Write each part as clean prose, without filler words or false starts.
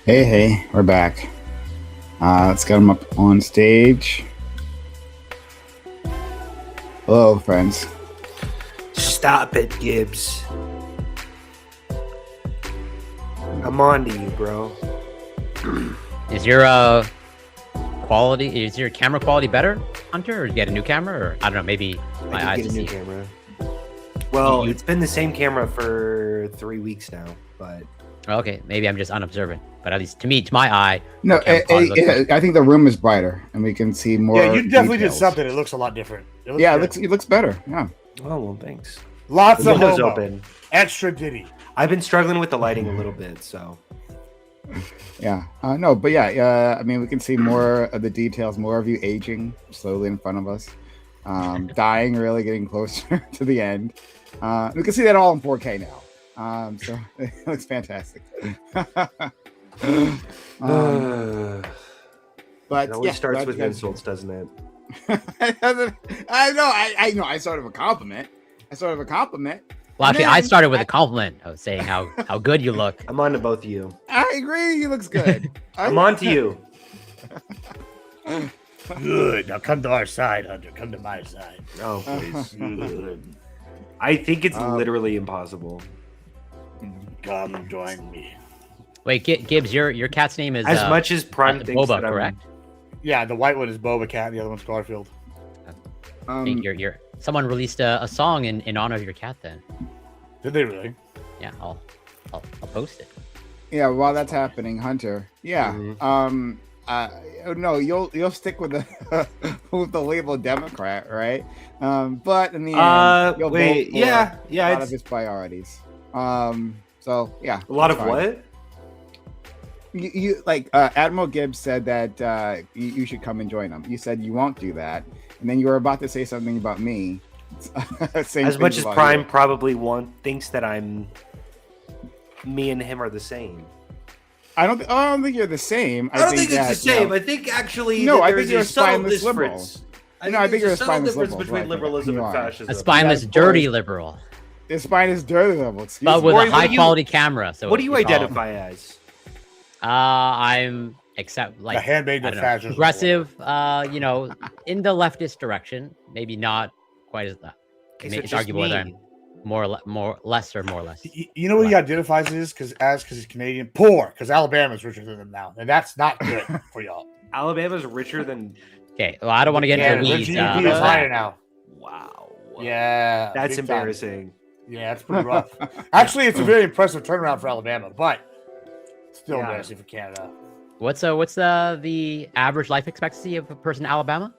Hey, we're back. Let's get them up on stage. Hello, friends. Stop it, Gibbs. I'm on to you, bro. Is your camera quality better, Hunter, or you get a new camera, or I don't know, maybe my I eyes did get a new deceive. camera. Well, You- it's been the same camera for 3 weeks now, but Okay, maybe I'm just unobservant, but at least to my eye, No, the camera quality looks much- I think the room is brighter, and we can see more. Yeah, you definitely details. did something. It looks a lot different. Yeah, good. it looks better. Yeah. oh well, thanks. Lots The of window's homo. open. Extra ditty. I've been struggling with the lighting a little bit, so Yeah. No, but yeah. I mean, we can see more of the details, more of you aging slowly in front of us, dying, really getting closer to the end. We can see that all in 4K now. So it looks fantastic. But it always yeah, starts glad with you guys- insults, doesn't it? I know. I know. I started with a compliment. Well, actually, Man, I started with a compliment of saying how good you look. I'm on to both of you. I agree. He looks good. I'm on to you. Good. Now come to our side, Hunter. Come to my side. Oh, please. Good. I think it's literally impossible. Come join me. Wait, Gibbs, your cat's name is As much as Prime thinks Boba, that I'm correct? Yeah, the white one is Boba Cat, and the other one's Garfield. I think you're someone released a song in honor of your cat. Then, Did they really? yeah, I'll post it. Yeah, while that's happening, Hunter. Yeah. Mhm. No, you'll stick with the with the label Democrat, right? But in the end, you'll wait, vote for yeah, a lot it's of his priorities. So yeah, a lot that's of fine. what? You like Admiral Gibbs said that you should come and join him. You said you won't do that, and then you were about to say something about me. Saying As much things as about Prime you. probably thinks that me and him are the same. I don't think you're the same. I don't think it's that, the same. you know, I think actually No, that I there think is you're a a subtle spineless liberal. difference. No, I think there's you're a a subtle spineless difference liberal, between right, liberalism you and are. A fascism. spineless, Yeah, dirty boy. liberal, his spine is dirty level. Excuse but me. with Corey, a what do high you- quality camera. So What do you it's all- identify as? I'm like the handmaiden I of don't know, fascism. progressive. In the leftist direction, maybe not quite as that. Okay, so It's just arguable whether me. I'm more less or more or less. You know what he identifies as because he's Canadian? Poor, because Alabama's richer than him now, and that's not good for y'all. Alabama's richer than. Okay, well, I don't want to get Yeah, into their weeds. GDP is higher now. Wow. Yeah, That's big time. embarrassing. Yeah, it's pretty rough. Actually, it's a very impressive turnaround for Alabama, but still Yeah. embarrassing for Canada. What's the average life expectancy of a person in Alabama?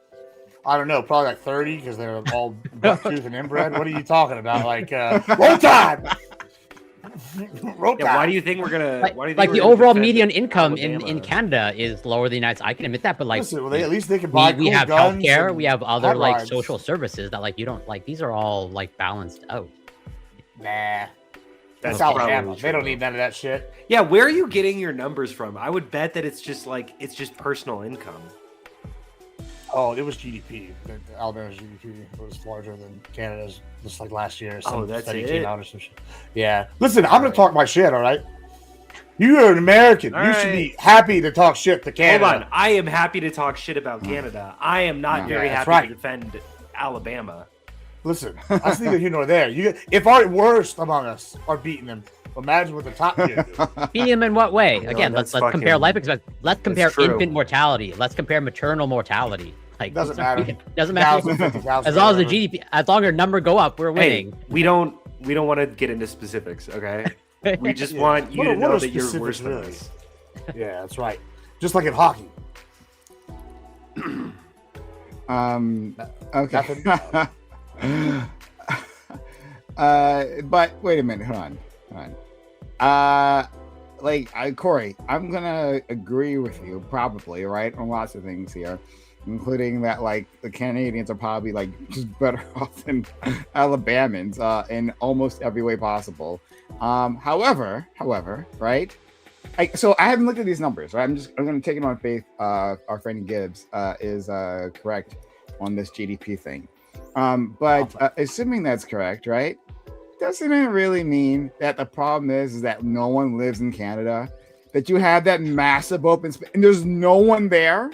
I don't know, probably like 30 because they're all buck-tooth and inbred. What are you talking about? Like, roll time! Roll Yeah, time! why do you think we're gonna? Like, why do you think like we're the gonna overall defend median income in Alabama? Canada is lower than the United States. I can admit that, but like Listen, well, at least they can buy we cool have guns healthcare, and we have other hot like rods. social services that like you don't like. These are all like balanced out. Nah. That's That's Alabama. probably They don't true. need none of that shit. Yeah, where are you getting your numbers from? I would bet that it's just personal income. Oh, it was GDP. Alabama's GDP was larger than Canada's just like last year. Some that's study it? came out or some shit. Yeah. Listen, I'm going Alright. to talk my shit, all right? You're an American. All you should right. be happy to talk shit to Canada. Hold on, I am happy to talk shit about Canada. I am not Yeah, very that's happy right. to defend Alabama. Listen, that's neither here nor there. If our worst among us are beating them, imagine what the top tier do. Beat him in what way? No, Again, let's that's compare fucking- life expectancy. Let's compare true. infant mortality. Let's compare maternal mortality. Like Doesn't these are- matter. Doesn't matter. 50,000, As long as the whatever. GDP, as long as your number go up, we're Hey, winning. we don't want to get into specifics, okay? We just Yeah. want you What to are- what know are that you're specifics worse than really? us. Yeah, that's right. Just like in hockey. Okay. But wait a minute. Hold on. Corey, I'm gonna agree with you probably, right, on lots of things here, including that like the Canadians are probably like just better off than Alabamans in almost every way possible. However, right? So I haven't looked at these numbers, right? I'm going to take it on faith. Our friend Gibbs is correct on this GDP thing. But assuming that's correct, right? Doesn't it really mean that the problem is that no one lives in Canada? that you have that massive open space and there's no one there.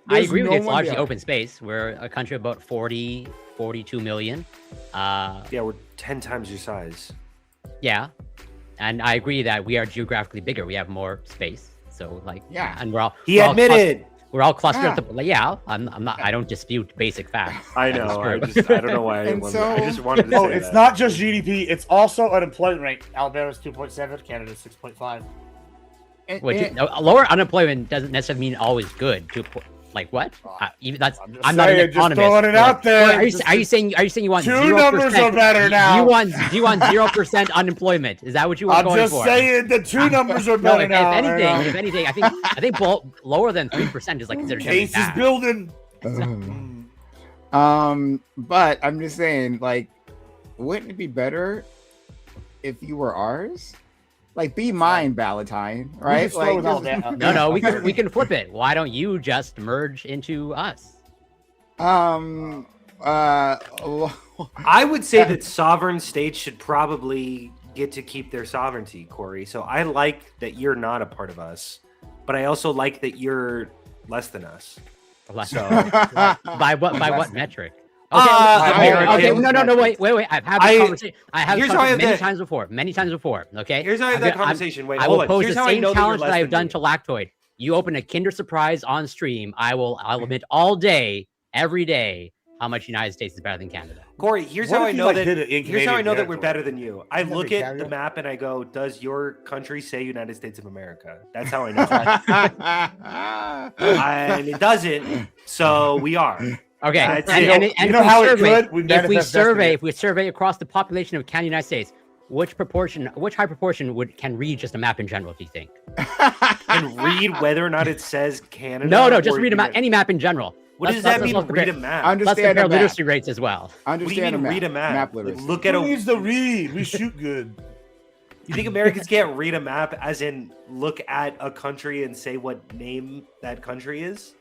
I There's agree with no you. It's one largely there. open space. We're a country of about 40, 42 million. Yeah, we're 10 times your size. Yeah. And I agree that we are geographically bigger. We have more space. So like, Yeah. and we're all He we're all admitted. we're all clustered Yeah. at the yeah. I'm not. I don't dispute basic facts. I That is know. true. I don't know why. I And so- just wanted to No, say it's that. not just GDP. It's also unemployment rate. Alabama's 2.7, Canada's 6.5. Which lower unemployment doesn't necessarily mean always good. Like what? Even that's I'm just I'm not an saying, just economist. throwing it out there. Are you, Just- are you saying you want Two 0%? numbers are better now. Do you want 0% unemployment? Is that what you were I'm going just for? saying the two numbers are No, better now. if anything, I think lower than 3% is like considered something Case is bad. building. But I'm just saying, like, wouldn't it be better if you were ours? Like, be mine, Valentine, right? just throw Like, it all just- down. No, we can flip it. Why don't you just merge into us? uh, I would say that sovereign states should probably get to keep their sovereignty, Corey. So I like that you're not a part of us, but I also like that you're less than us. So By what metric? American. No, wait. I've had this conversation. I have Here's this how I have conversation that- many times before. Okay. here's how I have that conversation. Wait, I hold will on. pose Here's the how I same know that you're challenge that less I've than done me. to Lactoid. You open a Kinder Surprise on stream. I'll admit all day, every day, how much United States is better than Canada. Corey, here's What how if I you, know like, that. did it in Here's how I Canadian know that we're territory? better than you. I Isn't that look big at the caveat? map and I go, "Does your country say United States of America?" That's how I know. And it doesn't. So we are. Okay, That's and it. if You know we how it survey, could? We if manifest destiny. we survey across the population of Canada, United States, which high proportion can read just a map in general? Do you think? And read whether or not it says Canada. No, just or read a map, United- any map in general. What Let's- does that let's- mean? let's Read a compare- map. Let's Understand compare a map. literacy rates as well. What do you Understand mean a map. read a map? literacy. Look at Who a. needs to read? We shoot good. You think Americans can't read a map, as in look at a country and say what name that country is?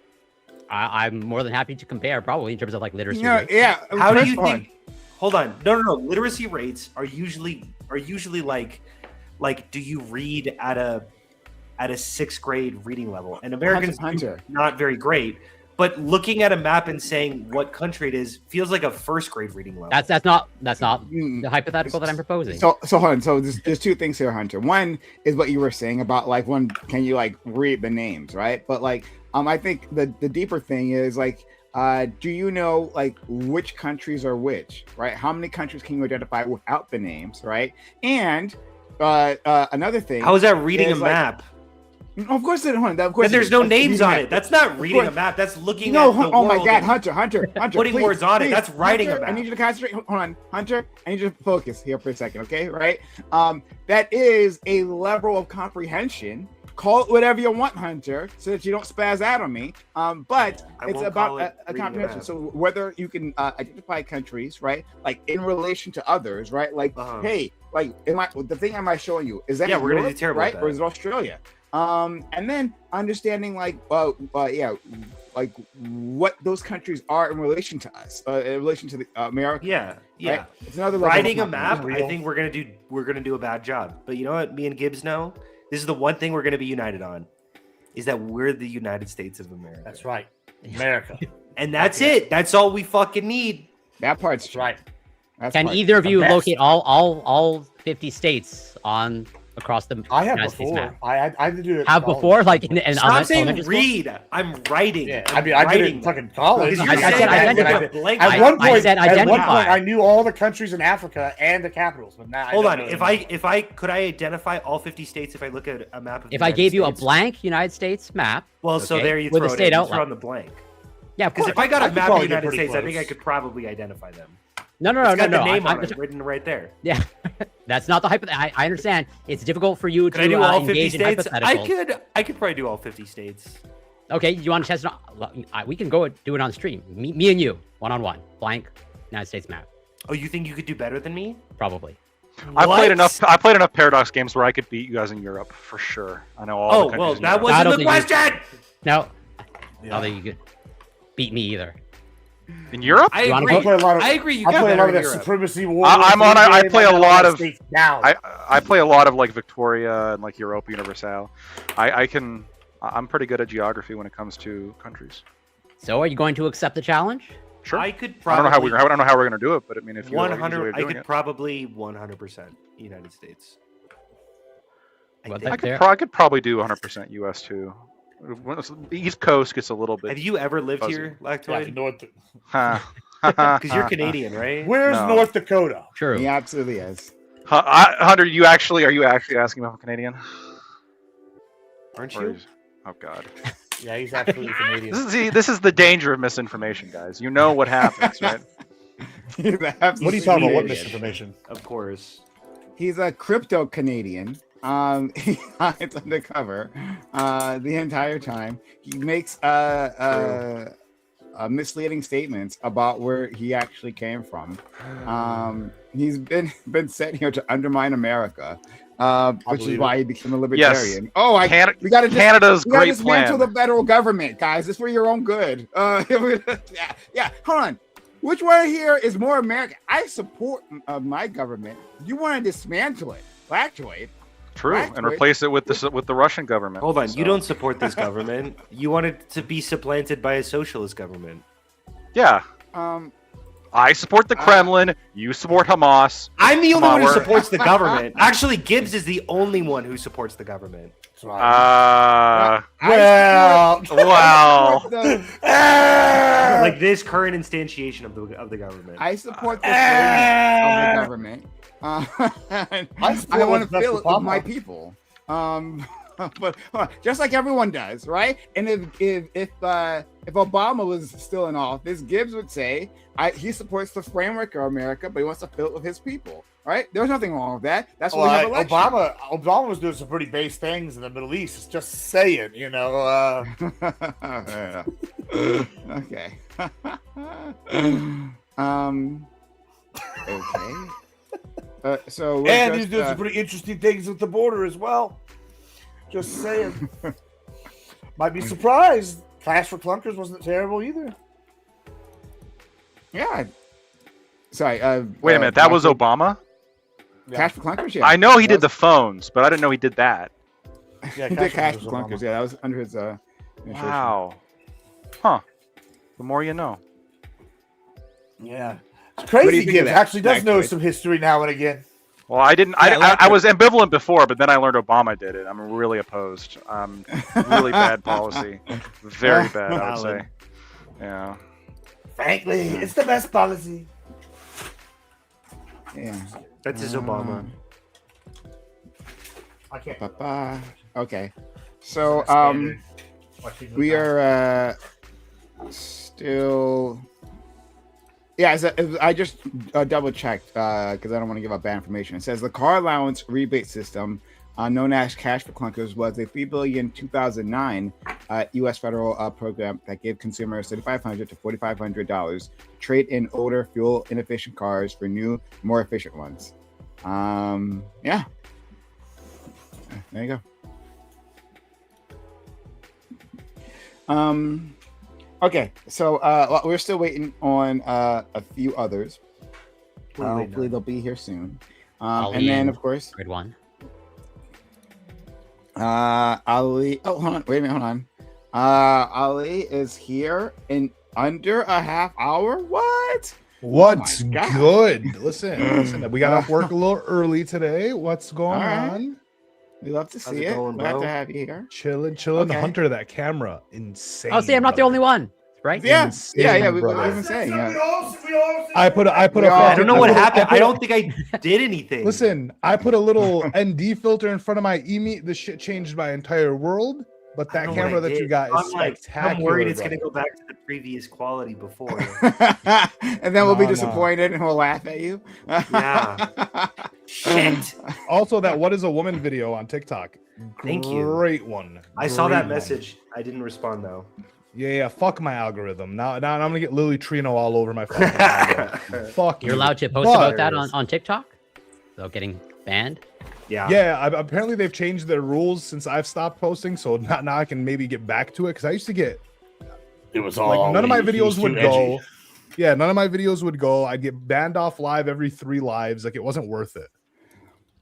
I'm more than happy to compare, probably in terms of like literacy. No, rates. yeah. How do first you one. think? Hold on. No. Literacy rates are usually like do you read at a 6th grade reading level? And Americans Hunter. not very great. But looking at a map and saying what country it is feels like a 1st grade reading level. That's not Mm. the hypothetical that I'm proposing. So hold on. So there's two things here, Hunter. One is what you were saying about like can you like read the names, right? But like I think the deeper thing is like do you know like which countries are which, right? How many countries can you identify without the names, right? And another thing. How is that reading a is, like, map? Of course, of course. Then there's no names reading on it. it. That's not reading a course. map. That's looking No, at the oh my world God, and- Hunter, putting please, words on it. please. That's writing a Hunter, I map. need you to concentrate. Hold on, Hunter. I need you to focus here for a second, okay? Right? That is a level of comprehension. Call it whatever you want, Hunter, so that you don't spaz out on me. But I it's won't about call it a reading a comprehension. map. So whether you can identify countries, right? Like in relation to others, right? Like, hey, like, the thing am I showing you? Is that Yeah, we're gonna do Europe, terrible right? at Or that. is it Australia? And then understanding like like what those countries are in relation to us, in relation to the America. Yeah. Right? It's another level of Writing a map, comprehension. I think we're gonna do a bad job. But you know what? Me and Gibbs know this is the one thing we're gonna be united on, is that we're the United States of America. That's right. America. And that's it. That's all we fucking need. That part's That's right. That's Can part- either of you best. locate all 50 states across the I have United States before. map? I did do it. Have in before, college. like in Stop saying elementary school? read. I'm writing. Yeah, I'm I mean, I did it writing. in fucking college. Because I you're said saying that identify. with a blank At map. one point, said at one identify. point, I knew all the countries in Africa and the capitals, but now Hold I on. don't know. If I could I identify all 50 states if I look at a map of the If I United gave you a States? blank United States map, Well, so okay, there you with throw a it state in. You outline. throw on the blank. yeah, of Because course. if I got I a could map of probably the get United pretty States, I think I close. could probably identify them. No, It's got the no. name I'm on it just- written right there. yeah, that's not the I understand. It's difficult for you Could I to do all 50 engage in states? hypotheticals. I could probably do all 50 states. Okay, you want to test it? We can go do it on stream. Me and you, one-on-one, blank United States map, Oh, you think you could do better than me? probably. I What? played enough Paradox games where I could beat you guys in Europe for sure. I know all. Oh, the countries well, in that Europe. I wasn't don't the think you- question. No, I Yeah. don't think you could beat me either. In Europe? I You wanna agree. go? play a lot of. I agree. You I get play a better lot of in that Europe. Supremacy War. I'm on. I play a lot of. Now. I play a lot of like Victoria and like Europa Universal. I'm pretty good at geography when it comes to countries. So, are you going to accept the challenge? Sure. I could I don't probably. I don't know how we're gonna do it, but I mean, if you have an easy way 100. of I doing could it, probably 100% United States. Well, think. there. I could probably do 100% US too. The East Coast gets a little bit. Have you ever lived fuzzy. here, Yeah, Lactoid? North. Because you're Canadian, right? Where's No. North Dakota? True. He absolutely is. Hunter, are you actually asking if I'm Canadian? Aren't Or you? is- Oh God. Yeah, he's absolutely Canadian. This is the danger of misinformation, guys. You know what happens, right? He's What are you absolutely talking about? What Canadian. misinformation? Of course. He's a crypto Canadian. He hides undercover the entire time. He makes misleading statements about where he actually came from. He's been sent here to undermine America, which is believe why he became a libertarian. Oh, we got to Canada's we got to great dismantle plan. the federal government, guys. It's for your own good. Yeah. Hold on. Which one here is more American? I support my government. You want to dismantle it, Lactoid. True, Right, and right. replace it with the Russian government. Hold on. So- You don't support this government. You want it to be supplanted by a socialist government. Yeah, Um, I support the Kremlin. You support Hamas. I'm the only Come on, one who we're- supports the government. Actually, Gibbs is the only one who supports the government. That's right. Well, I support wow. the- Like this current instantiation of the government. I support the freedom of the government. I support want what's to best feel for it with my Papa. people. But just like everyone does, right? And if Obama was still in office, Gibbs would say he supports the framework of America, but he wants to fill it with his people, right? There's nothing wrong with that. That's why we have elections. Obama was doing some pretty base things in the Middle East. It's just saying, you know. Okay. Okay. So we're And he's just, doing some pretty interesting things with the border as well. Just saying. Might be surprised. Clash for Clunkers wasn't terrible either. yeah. Sorry. Wait a minute, that was Obama? Cash for Clunkers. Yeah, I know he That did was- the phones, but I didn't know he did that. Yeah, He did Cash was for Obama. Clunkers. Yeah, that was under his administration. Wow. Huh. The more you know. Yeah. It's What do you crazy. think of Gibbs that, actually does know Lactoid? some history now and again. Well, I didn't. I was ambivalent before, but then I learned Obama did it. I'm really opposed. Really bad policy. Very bad, I would say. Valid. Yeah. Frankly, it's the best policy. Yeah. That's his Obama. I can't. Ba-ba. Okay. So we are still. Yeah, I just double checked because I don't want to give out bad information. It says the car allowance rebate system, known as Cash for Clunkers, was a $3 billion 2009 U.S. federal program that gave consumers $3,500 to $4,500 to trade in older, fuel inefficient cars for new, more efficient ones. Yeah. There you go. Okay, so we're still waiting on a few others. Hopefully they'll be here soon. And then, of course, Good one. Ali. Oh, hold on. Wait a minute. Hold on. Ali is here in under a half hour. What? What's Oh my God. good? Listen, we got off work a little early today. What's going All right. on? We love to How's see it it. going, Glad bro? to have you here. Chilling. Okay. Hunter, that camera, insane. Oh, see, I'm not the brother. only one, right? Yeah, Insane, yeah. We've brother. been saying. Yeah. I put a We all- I fucking- don't know what put a- happened. put I a- don't think I did anything. Listen, I put a little ND filter in front of my E-meet. This shit changed my entire world. But I that don't know what camera I that you did. got is I'm like, spectacular. I'm worried it's brother. gonna go back to the previous quality before. And then we'll be No, no. disappointed and we'll laugh at you. Yeah. Shit. Also, that "What Is a Woman" video on TikTok. Thank you. Great one. I saw that Great one. message. I didn't respond though. Yeah. Fuck my algorithm. Now I'm gonna get Lily Trino all over my fucking algorithm. Fuck. You're you. allowed to post But- about that on TikTok without getting banned. Yeah. Yeah, apparently they've changed their rules since I've stopped posting, so now I can maybe get back to it because I used to get It was like none of my videos would go. Yeah, none of my videos would go. I'd get banned off live every 3 lives. Like, it wasn't worth it.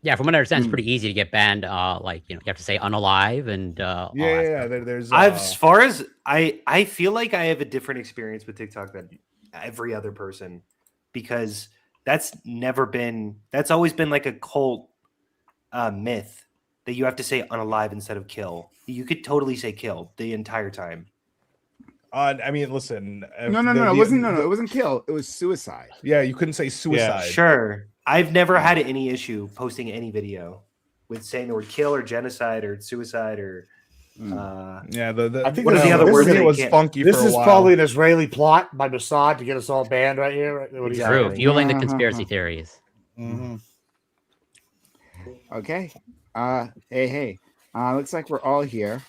Yeah, from what I understand, it's pretty easy to get banned. Like, you have to say unalive and all that Yeah, stuff. there's As far as I feel like I have a different experience with TikTok than every other person, because that's always been like a cult myth that you have to say unalive instead of kill. You could totally say kill the entire time. I mean, listen. No, it wasn't. No, it wasn't kill. It was suicide. Yeah, you couldn't say suicide. Sure. I've never had any issue posting any video with saying the word kill or genocide or suicide or Yeah, I think what are the this- other this words? is- that it you was can't- funky This for a is while. probably an Israeli plot by Mossad to get us all banned right here. Right? What he's Exactly. True, fueling the Uh-huh. conspiracy theories. Mm-hmm. Okay. Hey. Looks like we're all here.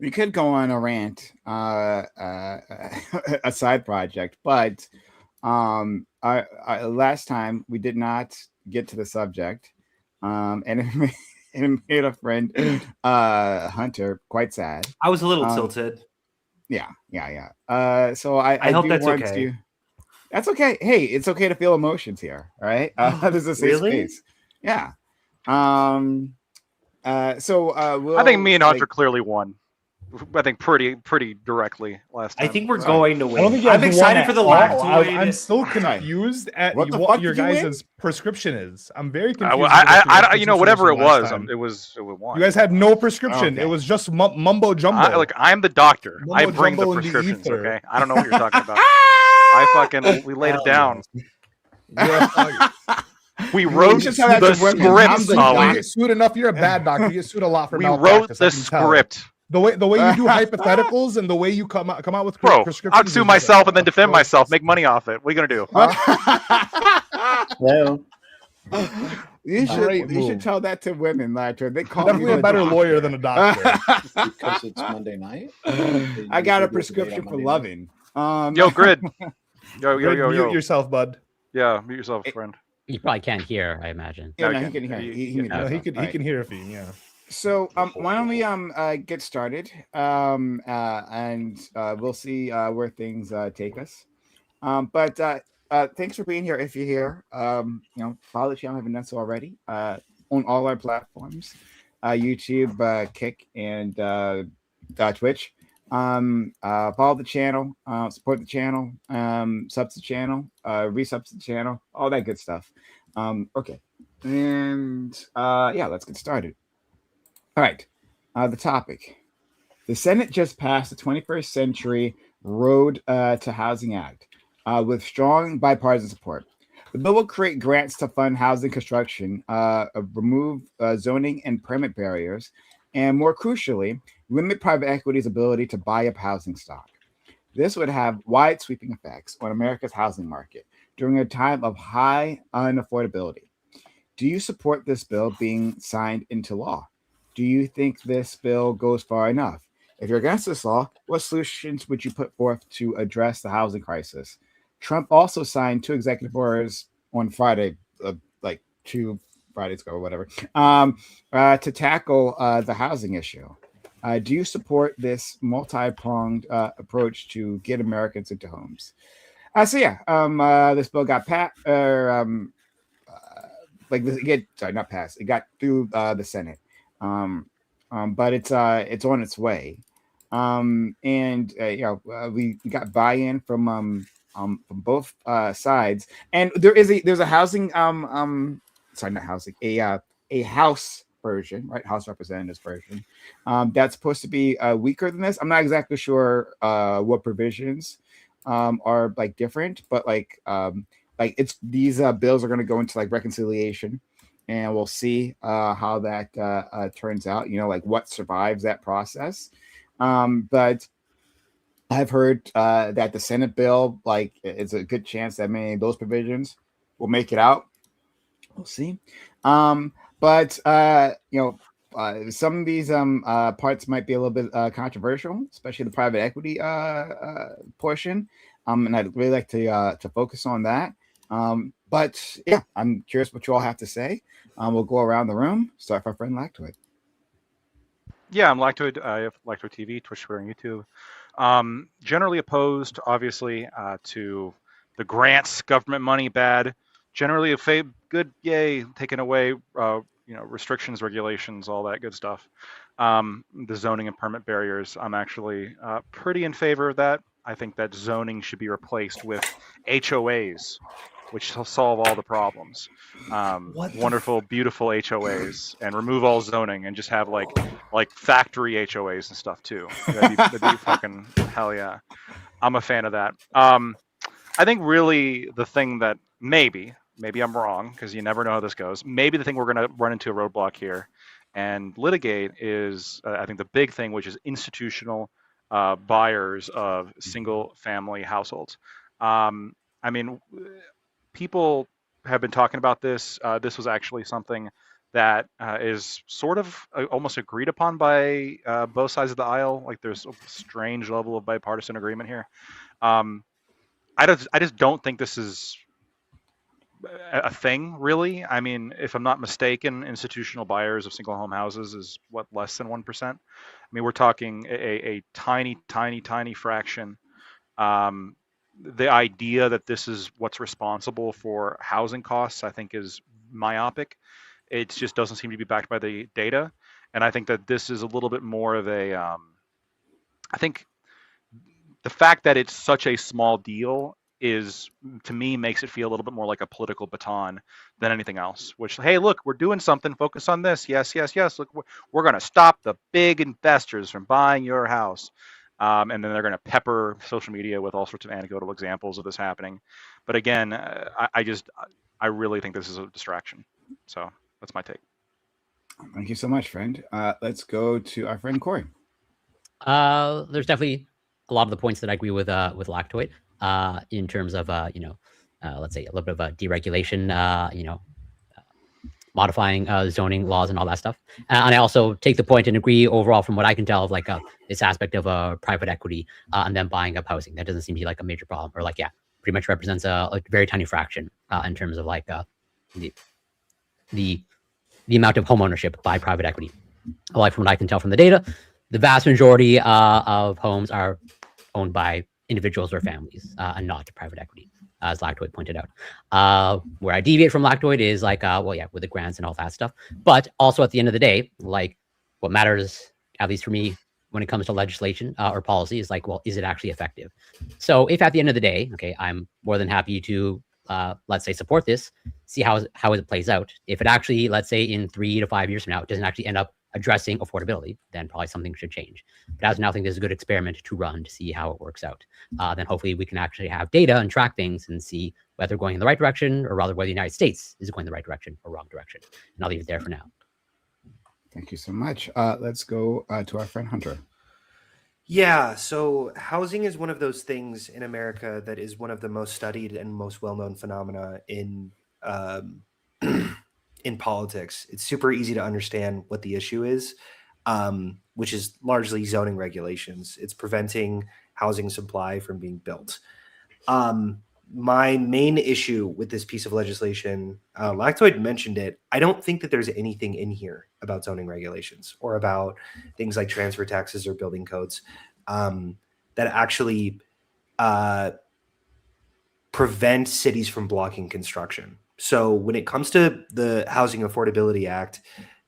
We could go on a rant, a side project, but last time we did not get to the subject, and it made a friend, Hunter, quite sad. I was a little tilted. Yeah. So I hope do that's want okay. to. That's okay. Hey, it's okay to feel emotions here. All right. There's a safe Really? space. Yeah. So I think me and Hunter clearly won. I think pretty directly last time. I think we're Sorry. going to I don't win. think you I'm guys excited won for the at all. lactoid. I'm still confused at What the what fuck your did you win? guys' prescription is. I'm very confused. I you know, whatever it was, it it was one. You guys had no prescription. Okay. It was just mumbo jumbo. Look, I'm the doctor. Mumbo I bring the jumbo in the prescriptions. ether. Okay, I don't know what you're talking about. We laid it down. We wrote should tell that the to women. I'm script, the You Ollie. get sued enough. You're a bad doctor. You get sued a lot for We malpractice. wrote I the can tell. script. The way you do hypotheticals and the way you come out with Bro, prescriptions. I'd sue myself and then defend myself, make money off it. What are you gonna do? Well, You Great should move. tell that to women, Latra. They call Definitely me a better lawyer than a doctor. Because it's Monday night. I got a prescription for loving. Yo, Grid. Yo. Mute yourself, bud. Yeah, mute yourself, friend. You probably can't hear, I imagine. Yeah, no, Okay. he can hear. He No, can he could All right. hear if he. Yeah. So why don't we get started and we'll see where things take us. But thanks for being here. If you're here, follow the channel. I haven't done so already. On all our platforms, YouTube, Kick, and Twitch. Follow the channel, support the channel, subs the channel, resubs the channel, all that good stuff. Okay, and let's get started. All right, the topic: the Senate just passed the 21st Century Road to Housing Act with strong bipartisan support. The bill will create grants to fund housing construction, remove zoning and permit barriers, and more crucially, limit private equity's ability to buy up housing stock. This would have wide sweeping effects on America's housing market during a time of high unaffordability. Do you support this bill being signed into law? Do you think this bill goes far enough? If you're against this law, what solutions would you put forth to address the housing crisis? Trump also signed 2 executive orders on Friday, like 2 Fridays ago or whatever, to tackle the housing issue. Do you support this multi-pronged approach to get Americans into homes? This bill got not passed. It got through the Senate, but it's on its way. We got buy-in from both sides, and there's a housing a House version, right? House Representatives version that's supposed to be weaker than this. I'm not exactly sure what provisions are like different, but like it's these bills are going to go into like reconciliation, and we'll see how that turns out. Like what survives that process. But I've heard that the Senate bill, like, it's a good chance that many of those provisions will make it out. We'll see. Some of these parts might be a little bit controversial, especially the private equity portion. And I'd really like to focus on that. But yeah, I'm curious what you all have to say. We'll go around the room. Start with our friend Lactoid. Yeah, I'm Lactoid. I have Lactoid TV, Twitch, Twitter, and YouTube. Generally opposed, obviously, to the grants, government money, bad. Generally good, yay, taking away, restrictions, regulations, all that good stuff. The zoning and permit barriers, I'm actually pretty in favor of that. I think that zoning should be replaced with HOAs, which will solve all the problems. Wonderful, beautiful HOAs, and remove all zoning and just have like factory HOAs and stuff too. That'd be fucking hell yeah. I'm a fan of that. I think really the thing that maybe I'm wrong because you never know how this goes. Maybe the thing we're going to run into a roadblock here and litigate is I think the big thing, which is institutional buyers of single family households. I mean, people have been talking about this. This was actually something that is sort of almost agreed upon by both sides of the aisle. Like there's a strange level of bipartisan agreement here. I just don't think this is a thing, really. I mean, if I'm not mistaken, institutional buyers of single home houses is what, less than 1%. I mean, we're talking a tiny, tiny, tiny fraction. The idea that this is what's responsible for housing costs, I think, is myopic. It just doesn't seem to be backed by the data, and I think that this is a little bit more of a. I think the fact that it's such a small deal is, to me, makes it feel a little bit more like a political baton than anything else. Which, hey, look, we're doing something. Focus on this. Yes, yes, yes. Look, we're going to stop the big investors from buying your house. And then they're going to pepper social media with all sorts of anecdotal examples of this happening. But again, I really think this is a distraction. So that's my take. Thank you so much, friend. Let's go to our friend Corey. There's definitely a lot of the points that I agree with Lactoid in terms of let's say a little bit of a deregulation, modifying zoning laws and all that stuff. And I also take the point and agree overall from what I can tell of like this aspect of private equity and then buying up housing. That doesn't seem to be like a major problem, or like, yeah, pretty much represents a very tiny fraction in terms of like the amount of home ownership by private equity. Like from what I can tell from the data, the vast majority of homes are owned by individuals or families and not private equity, as Lactoid pointed out. Where I deviate from Lactoid is like, well, yeah, with the grants and all that stuff. But also at the end of the day, like what matters, at least for me, when it comes to legislation or policy is like, well, is it actually effective? So if at the end of the day, okay, I'm more than happy to, let's say, support this, see how it plays out. If it actually, let's say in 3 to 5 years from now, it doesn't actually end up addressing affordability, then probably something should change. But as of now, I think this is a good experiment to run to see how it works out. Then hopefully we can actually have data and track things and see whether they're going in the right direction, or rather whether the United States is going in the right direction or wrong direction. And I'll leave it there for now. Thank you so much. Let's go to our friend Hunter. Yeah, so housing is one of those things in America that is one of the most studied and most well-known phenomena in in politics. It's super easy to understand what the issue is, which is largely zoning regulations. It's preventing housing supply from being built. My main issue with this piece of legislation, Lactoid mentioned it, I don't think that there's anything in here about zoning regulations or about things like transfer taxes or building codes that actually prevent cities from blocking construction. So when it comes to the Housing Affordability Act,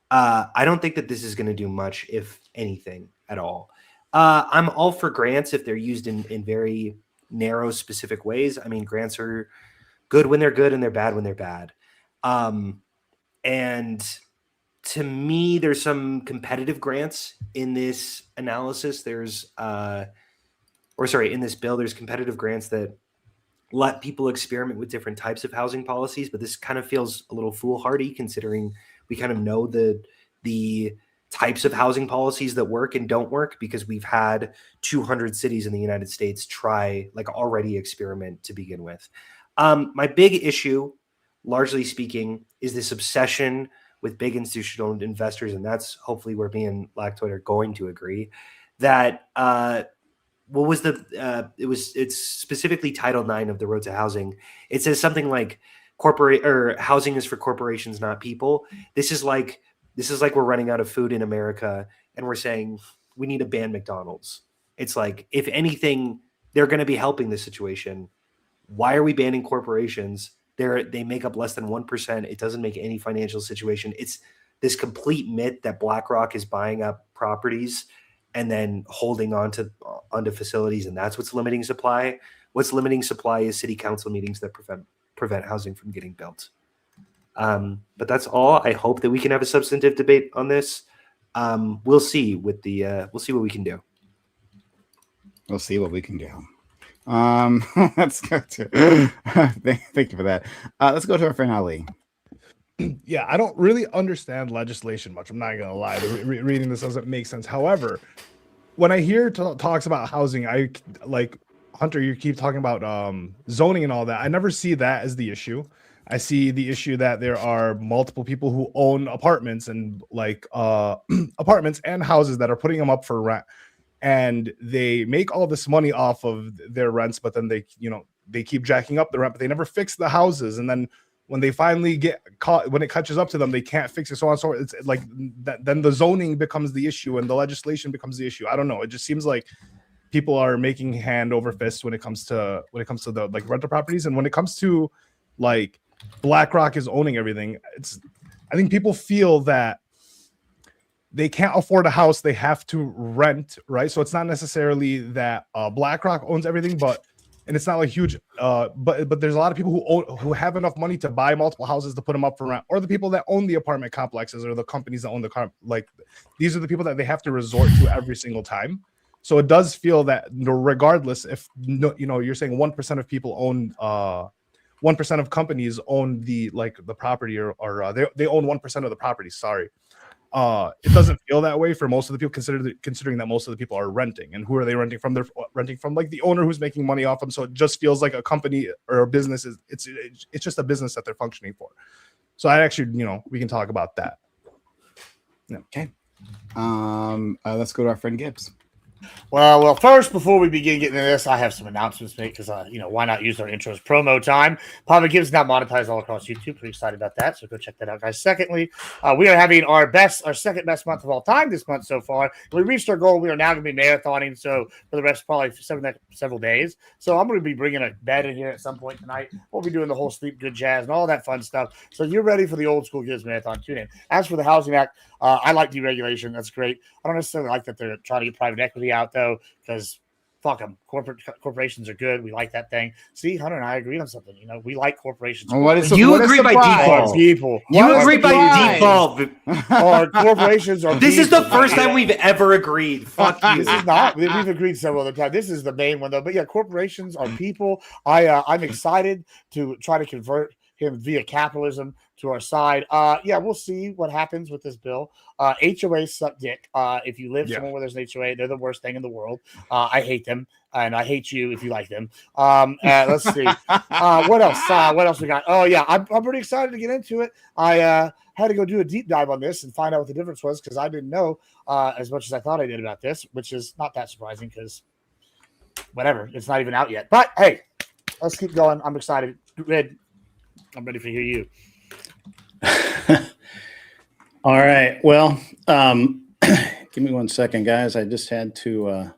I don't think that this is going to do much, if anything, at all. I'm all for grants if they're used in very narrow, specific ways. I mean, grants are good when they're good and they're bad when they're bad. And to me, there's some competitive grants in this analysis. In this bill, there's competitive grants that let people experiment with different types of housing policies, but this kind of feels a little foolhardy considering we kind of know the types of housing policies that work and don't work, because we've had 200 cities in the United States try, like, already experiment to begin with. My big issue, largely speaking, is this obsession with big institutional investors, and that's hopefully where me and Lactoid are going to agree, that it's specifically Title IX of the Road to Housing. It says something like housing is for corporations, not people. This is like we're running out of food in America and we're saying we need to ban McDonald's. It's like, if anything, they're going to be helping the situation. Why are we banning corporations? They make up less than 1%. It doesn't make any financial situation. It's this complete myth that BlackRock is buying up properties and then holding onto facilities, and that's what's limiting supply. What's limiting supply is city council meetings that prevent housing from getting built. But that's all. I hope that we can have a substantive debate on this. We'll see with the we'll see what we can do. We'll see what we can do. Let's go to thank you for that. Let's go to our friend Ali. Yeah, I don't really understand legislation much. I'm not gonna lie. Reading this doesn't make sense. However, when I hear talks about housing, I like Hunter. You keep talking about zoning and all that. I never see that as the issue. I see the issue that there are multiple people who own apartments and apartments and houses that are putting them up for rent, and they make all this money off of their rents, but then they keep jacking up the rent, but they never fix the houses, and then when they finally get caught, when it catches up to them, they can't fix it. So on, so it's like that. Then the zoning becomes the issue, and the legislation becomes the issue. I don't know. It just seems like people are making hand over fist when it comes to the like rental properties, and when it comes to like BlackRock is owning everything. I think people feel that they can't afford a house; they have to rent, right? So it's not necessarily that BlackRock owns everything, and it's not like huge, but there's a lot of people who have enough money to buy multiple houses to put them up for rent, or the people that own the apartment complexes, or the companies that own the car. Like these are the people that they have to resort to every single time. So it does feel that regardless, if you're saying 1% of people own, 1% of companies own the property, or they own 1% of the property. Sorry. It doesn't feel that way for most of the people, considering that most of the people are renting. And who are they renting from? They're renting from like the owner who's making money off them. So it just feels like a company or a business it's just a business that they're functioning for. So I actually, we can talk about that. Yeah. Okay. Let's go to our friend Gibbs. Well, first, before we begin getting into this, I have some announcements to make because, why not use our intro as promo time? Papa Gibbs now monetized all across YouTube. Pretty excited about that. So go check that out, guys. Secondly, we are having our second best month of all time this month so far. We reached our goal. We are now going to be marathoning. So for the rest, probably several days. So I'm going to be bringing a bed in here at some point tonight. We'll be doing the whole sleep good jazz and all that fun stuff. So you're ready for the old school Gibbs marathon. Tune in. As for the Housing Act, I like deregulation. That's great. I don't necessarily like that they're trying to get private equity out, though, because fuck them. Corporations are good. We like that thing. See, Hunter and I agree on something. We like corporations. Well, You agree by default. People. You agree by default. Or corporations are. This is the first time we've ever agreed. Fuck you. This is not. We've agreed several other times. This is the main one, though. But yeah, corporations are people. I'm excited to try to convert him via capitalism to our side. Yeah, we'll see what happens with this bill. HOAs suck dick. If you live somewhere where there's an HOA, they're the worst thing in the world. I hate them, and I hate you if you like them. Let's see. What else? What else we got? Oh yeah, I'm pretty excited to get into it. I had to go do a deep dive on this and find out what the difference was because I didn't know as much as I thought I did about this, which is not that surprising because whatever, it's not even out yet. But hey, let's keep going. I'm excited. Red, I'm ready to hear you. All right. Well, give me 1 second, guys. I just had to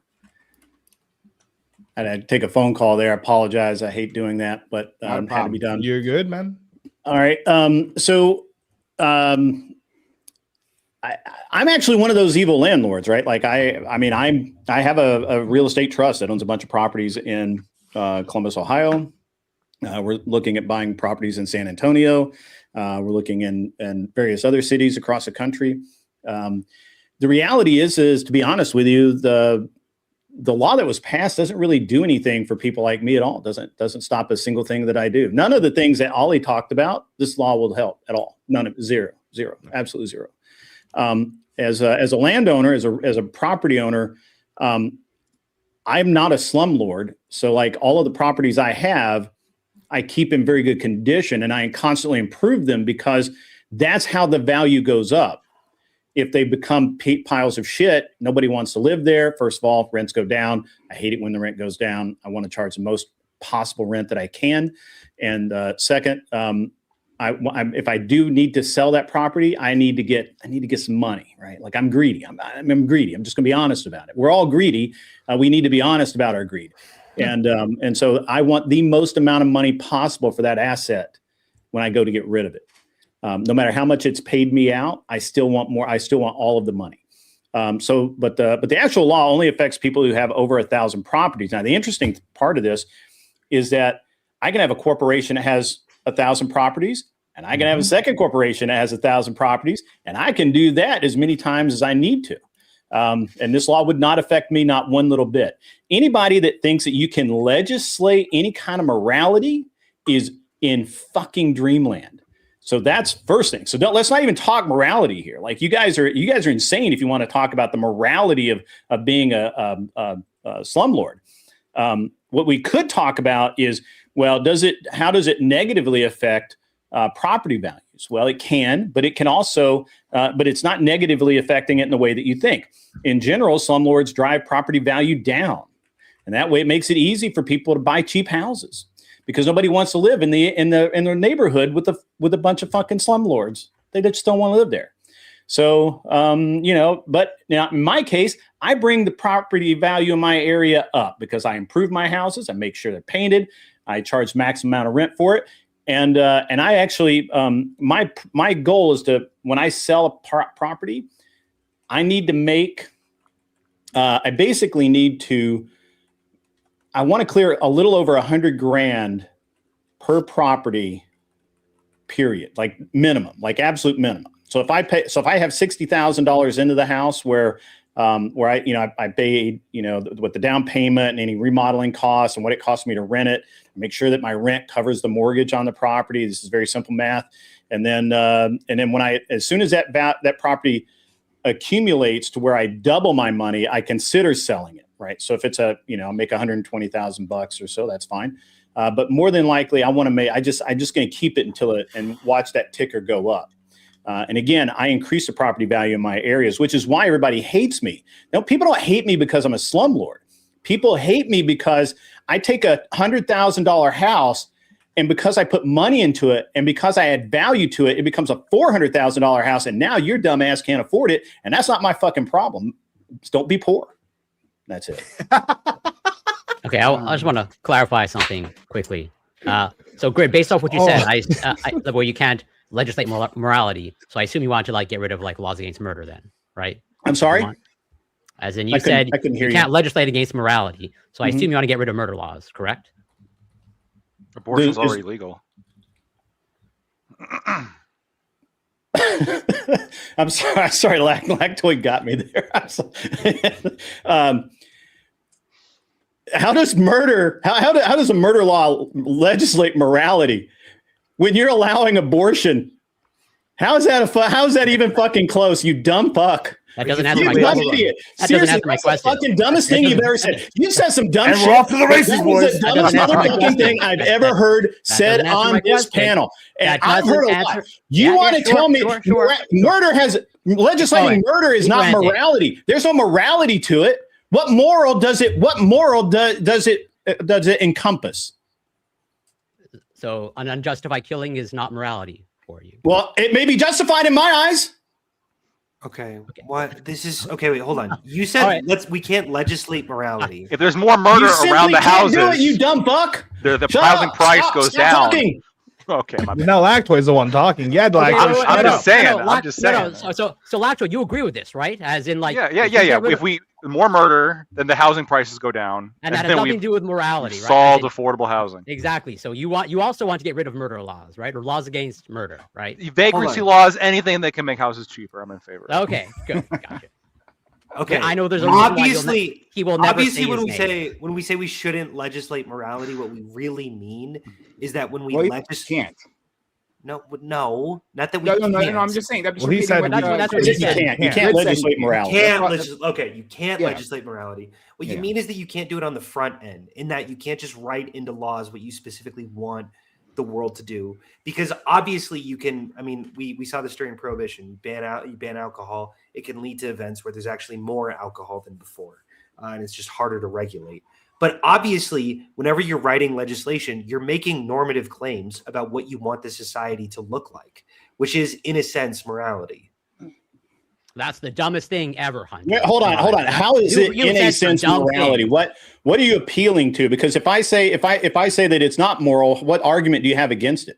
take a phone call there. I apologize. I hate doing that, but had to be done. You're good, man. All right. I'm actually one of those evil landlords, right? Like I have a real estate trust that owns a bunch of properties in Columbus, Ohio. We're looking at buying properties in San Antonio. We're looking in various other cities across the country. The reality is to be honest with you, the law that was passed doesn't really do anything for people like me at all. Doesn't stop a single thing that I do. None of the things that Ollie talked about, this law will help at all. None of zero, absolutely zero. As a landowner, as a property owner, I'm not a slumlord. So like all of the properties I have, I keep in very good condition and I constantly improve them because that's how the value goes up. If they become piles of shit, nobody wants to live there. First of all, rents go down. I hate it when the rent goes down. I want to charge the most possible rent that I can. And second, if I do need to sell that property, I need to get some money, right? Like I'm greedy. I'm greedy. I'm just going to be honest about it. We're all greedy. We need to be honest about our greed. And so I want the most amount of money possible for that asset when I go to get rid of it. No matter how much it's paid me out, I still want more. I still want all of the money. But the actual law only affects people who have over 1,000 properties. Now, the interesting part of this is that I can have a corporation that has 1,000 properties, and I can have a second corporation that has 1,000 properties, and I can do that as many times as I need to. And this law would not affect me, not one little bit. Anybody that thinks that you can legislate any kind of morality is in fucking dreamland. So that's first thing. So let's not even talk morality here. Like you guys are insane if you want to talk about the morality of being a slumlord. What we could talk about is, well, how does it negatively affect property values? Well, it can, but it can also, but it's not negatively affecting it in the way that you think. In general, slumlords drive property value down, and that way it makes it easy for people to buy cheap houses because nobody wants to live in their neighborhood with a bunch of fucking slumlords. They just don't want to live there. So, but now in my case, I bring the property value in my area up because I improve my houses. I make sure they're painted. I charge maximum amount of rent for it. And I actually, my goal is to, when I sell a property, I need to make, I basically need to, I want to clear a little over $100,000 per property, period, like minimum, like absolute minimum. So if I have $60,000 into the house where I paid, with the down payment and any remodeling costs and what it costs me to rent it, make sure that my rent covers the mortgage on the property. This is very simple math. And then as soon as that property accumulates to where I double my money, I consider selling it. Right. So if it's I'll make $120,000 or so, that's fine. But more than likely, I'm just going to keep it and watch that ticker go up. And again, I increase the property value in my areas, which is why everybody hates me. Now, people don't hate me because I'm a slumlord. People hate me because I take a $100,000 house, and because I put money into it and because I add value to it, it becomes a $400,000 house. And now your dumb ass can't afford it. And that's not my fucking problem. Just don't be poor. That's it. Okay, I just want to clarify something quickly. So, Grid, based off what you said, where you can't legislate morality, so I assume you want to get rid of laws against murder, then, right? I'm sorry. As in, you said you can't legislate against morality, so I assume you want to get rid of murder laws, correct? Abortion's already legal. I'm sorry, Lactoid got me there. How does a murder law legislate morality when you're allowing abortion? How is that even fucking close? You dumb fuck. That doesn't answer my question. Idiot. That doesn't answer my question. That's the fucking dumbest thing you've ever said. You said some dumb shit. And we're off to the races, boys. That was the dumbest motherfucking thing I've ever heard said on this panel. And I've heard a lot. You want to tell me murder legislating murder is not morality. There's no morality to it. What moral does it encompass? So an unjustified killing is not morality for you. Well, it may be justified in my eyes. Okay. What? This is okay. Wait, hold on. You said we can't legislate morality. If there's more murder around the houses, do it, you dumb fuck. The housing price goes down. Talking. Okay, my bad. Now Lactoid's the one talking. Yeah, I'm just saying. So Lactoid, you agree with this, right? As in, yeah. If more murder, then the housing prices go down, and that has nothing to do with morality, right? Solved affordable housing. Exactly. So you also want to get rid of murder laws, right? Or laws against murder, right? Vagrancy laws, anything that can make houses cheaper, I'm in favor. Okay, good, gotcha. Okay, I know there's a reason obviously he will never obviously when we say we shouldn't legislate morality, what we really mean is that when we can't. No, not that we No, I'm just saying that. Well, he said that's what he said. You can't legislate morality. You can't legislate morality. What you mean is that you can't do it on the front end, in that you can't just write into laws what you specifically want the world to do. Because obviously you can. I mean, we saw this during Prohibition. You ban alcohol. It can lead to events where there's actually more alcohol than before, and it's just harder to regulate. But obviously, whenever you're writing legislation, you're making normative claims about what you want the society to look like, which is, in a sense, morality. That's the dumbest thing ever, Hunter. Wait, hold on. How is it in a sense morality? What are you appealing to? Because if I say that it's not moral, what argument do you have against it?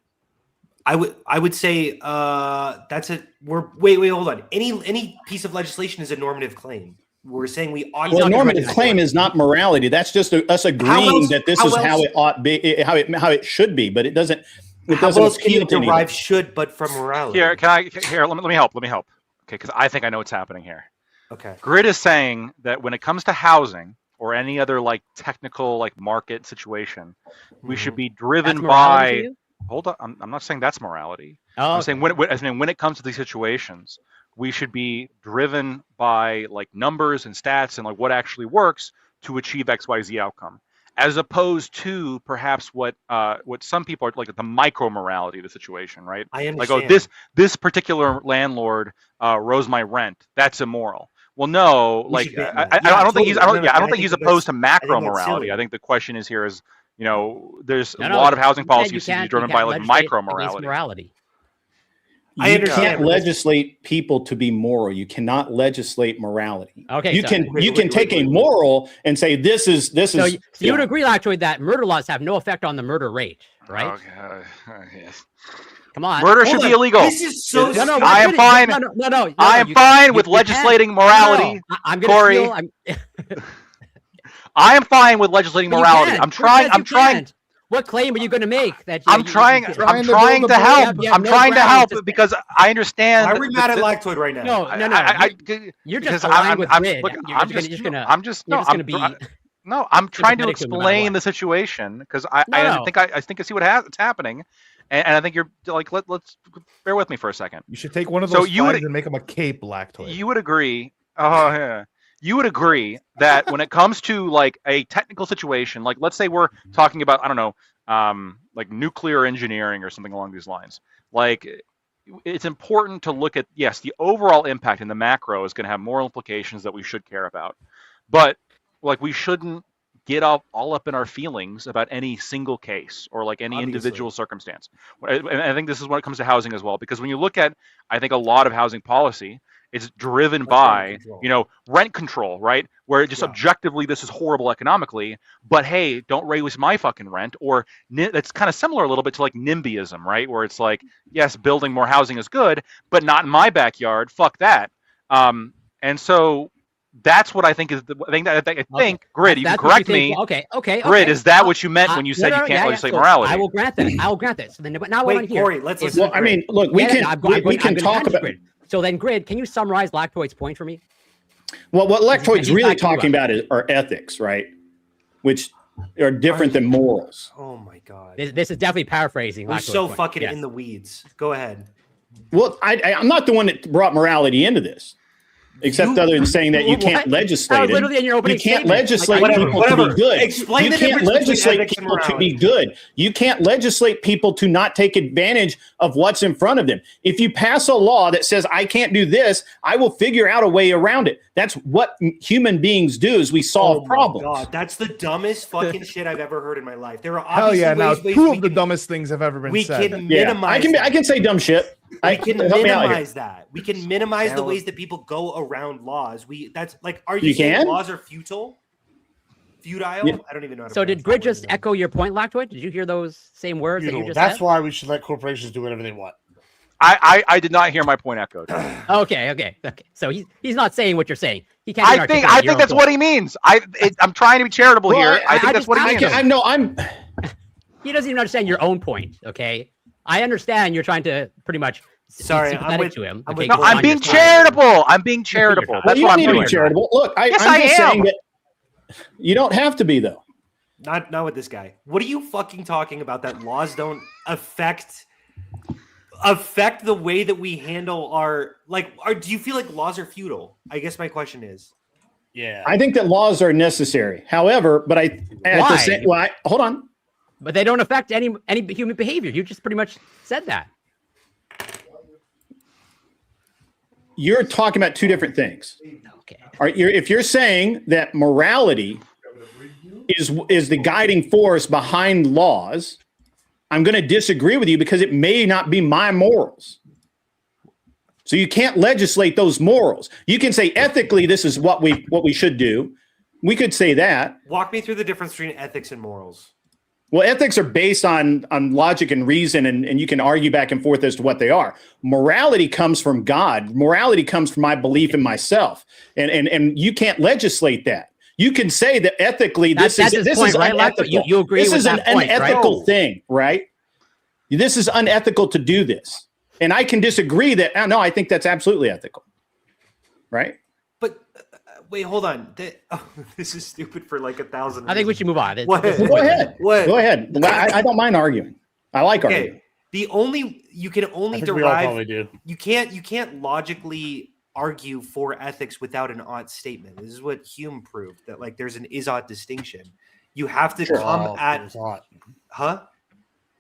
I would say that's a wait, hold on. Any piece of legislation is a normative claim. We're saying we ought. Well, a normative claim is not morality. That's just us agreeing that this is how it ought be, how it should be. But it doesn't. It doesn't appeal to derive should, but from morality. Here, let me help. Okay, because I think I know what's happening here. Okay. Grid is saying that when it comes to housing or any other like technical like market situation, we should be driven by. Hold on, I'm not saying that's morality. Oh, I'm saying when it comes to these situations, we should be driven by like numbers and stats and like what actually works to achieve XYZ outcome, as opposed to perhaps what some people are like the micro morality of the situation, right? I understand. Like, this particular landlord rose my rent. That's immoral. Well, no, like I don't think he's opposed to macro morality. I think the question is here is, there's a lot of housing policies to be driven by like micro morality. You can't legislate people to be moral. You cannot legislate morality. Okay, you can take a moral and say this is. So you would agree, actually, that murder laws have no effect on the murder rate, right? Okay. Yes. Come on, murder should be illegal. This is so. I am fine. No. I am fine with legislating morality. I'm Corey. I am fine with legislating morality. I'm trying. What claim are you going to make? I'm trying to help. I'm trying to help because I understand. Why are we mad at Lactoid right now? No. You're just aligned with Grid. I'm trying to explain the situation because I think I see what's happening, and I think you're like let's bear with me for a second. You should take one of those flags and make them a cape, Lactoid. You would agree. Oh yeah. You would agree that when it comes to like a technical situation, like let's say we're talking about, I don't know, like nuclear engineering or something along these lines, like it's important to look at, yes, the overall impact in the macro is going to have moral implications that we should care about. But like we shouldn't get all up in our feelings about any single case or like any individual circumstance. And I think this is when it comes to housing as well, because when you look at, I think a lot of housing policy, it's driven by, rent control, right? Where just objectively, this is horrible economically, but hey, don't raise my fucking rent. Or that's kind of similar a little bit to like NIMBYism, right? Where it's like, yes, building more housing is good, but not in my backyard. Fuck that. And so that's what I think is I think Grid, you can correct me. Okay. Grid, is that what you meant when you said you can't legislate morality? I will grant that. So then, but now wait, Corey, let's listen. Well, I mean, look, we can talk about. So then, Grid, can you summarize Lactoid's point for me? Well, what Lactoid's really talking about are ethics, right? Which are different than morals. Oh my god! This is definitely paraphrasing. We're so fucking in the weeds. Go ahead. Well, I'm not the one that brought morality into this. Except other than saying that you can't legislate it. You can't legislate people to be good. Explain you can't legislate people to be good. You can't legislate people to not take advantage of what's in front of them. If you pass a law that says, I can't do this, I will figure out a way around it. That's what human beings do is we solve problems. God, that's the dumbest fucking shit I've ever heard in my life. There are obviously two of the dumbest things have ever been said. We can minimize I can say dumb shit. We can minimize that. We can minimize the ways that people go around laws. That's like, are you saying laws are futile? Futile? Yeah. I don't even know how to. So did Grid just echo your point, Lactoid? Did you hear those same words that you just That's said? why we should let corporations do whatever they want. I did not hear my point echoed. Okay. So he's not saying what you're saying. He can't. I think that's what he means. I'm trying to be charitable here. I think that's what he means. He doesn't even understand your own point. Okay. I understand you're trying to pretty much sympathetic to him. Okay, I'm being charitable. I'm being charitable. That's what I'm doing. Charitable. Look, I'm just saying that you don't have to be though. Not with this guy. What are you fucking talking about? That laws don't affect the way that we handle our do you feel like laws are futile? I guess my question is. Yeah. I think that laws are necessary. However, but hold on. But they don't affect any human behavior. You just pretty much said that. You're talking about two different things. Okay. If you're saying that morality is the guiding force behind laws, I'm going to disagree with you because it may not be my morals. So you can't legislate those morals. You can say ethically, this is what we should do. We could say that. Walk me through the difference between ethics and morals. Well, ethics are based on logic and reason, and you can argue back and forth as to what they are. Morality comes from God. Morality comes from my belief in myself, and you can't legislate that. You can say that ethically, this is right, unethical. You agree this with is an that point, unethical right? thing, right? This is unethical to do this, and I can disagree that. No, I think that's absolutely ethical, right? But wait, hold on. This is stupid for like 1,000. I think we should move on. What? Go ahead. What? Go ahead. I don't mind arguing. I like arguing. You can only I think we all derive. probably do. You can't logically argue for ethics without an ought statement. This is what Hume proved, that like there's an is-ought distinction. You have to come at huh?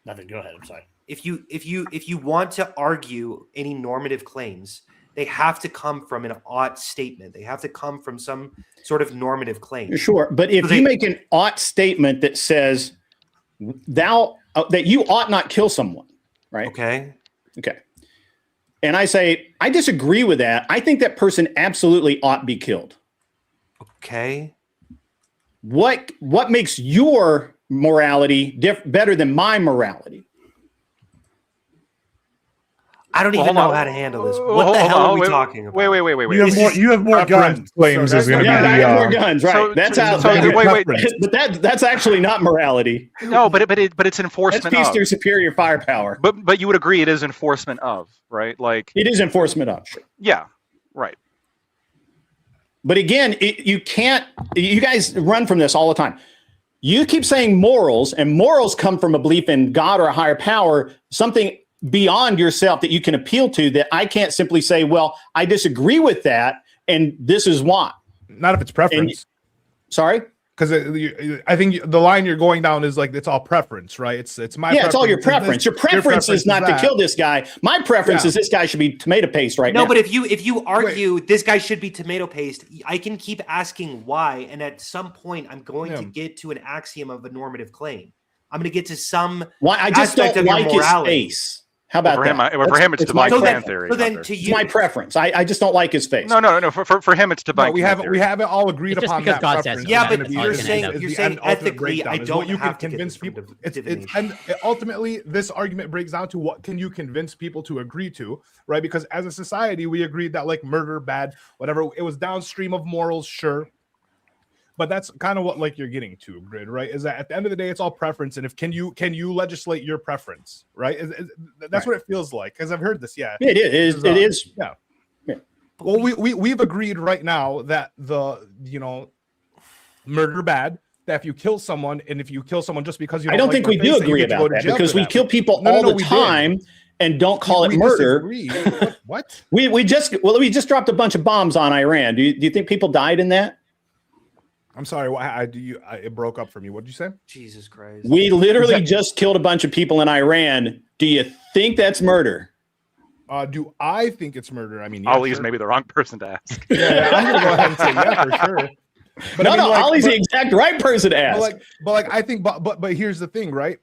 Nothing. Go ahead. I'm sorry. If you want to argue any normative claims, they have to come from an ought statement. They have to come from some sort of normative claim. Sure, but if you make an ought statement that says that you ought not kill someone, right? Okay. And I say I disagree with that. I think that person absolutely ought be killed. Okay. What makes your morality better than my morality? I don't even know how to handle this. What the hell are we talking about? Wait. You have more guns. Claims is going to be I have more guns, right? So- that's so- how. so- wait. But that's actually not morality. No, but it's That's enforcement peace of. through superior firepower. But you would agree it is enforcement of, right? Like, It is enforcement of. Sure. yeah, right. But again, you can't. You guys run from this all the time. You keep saying morals, and morals come from a belief in God or a higher power, something beyond yourself that you can appeal to. That I can't simply say, "Well, I disagree with that, and this is why." Not if it's preference. Sorry. Because I think the line you're going down is like it's all preference, right? It's my Yeah, it's all your preference. Your preference is not to that. kill this guy. My preference is this guy should be tomato paste right now. No, but if you argue this guy should be tomato paste, I can keep asking why, and at some point I'm going to get to an axiom of a normative claim. I'm going to get to some. Why I just aspect don't of your like his morality. face. How about For him, that? for him, it's my divine preference. plan theory. So then, Hunter. to It's you, my preference. I just don't like his face. No. For him, it's divine. No, we plan haven't theory. all agreed It's just upon because that God says preference. so. Yeah, That's but the you're argument saying end of. you're The saying ultimate ethically, breakdown I is don't what you have can to convince get people. this from It's and ultimately this argument breaks down to what can you convince people to agree to, right? Because as a society, we agreed that like murder, bad, whatever, it was downstream of morals, sure. But that's kind of what like you're getting to, Grid, right? Is that at the end of the day, it's all preference, and if can you legislate your preference, right? That's what it feels like. Because I've heard this, yeah. It is. It is. Yeah. Yeah. Well, we've agreed right now that the murder bad. That if you kill someone, and if you kill someone just because you I don't like think we their do face, agree you get to go about to that jail because for we that. kill people No, all the we time didn't. and don't call We it murder. disagree. What? We just dropped a bunch of bombs on Iran. Do you think people died in that? I'm sorry. It broke up for me. What did you say? Jesus Christ. We literally just killed a bunch of people in Iran. Do you think that's murder? Do I think it's murder? I mean, yeah, Ollie's sure. maybe the wrong person to ask. Yeah, I'm gonna go ahead and say yeah for sure. But No, I mean, like, Ollie's the exact right person to ask. but I think, but here's the thing, right?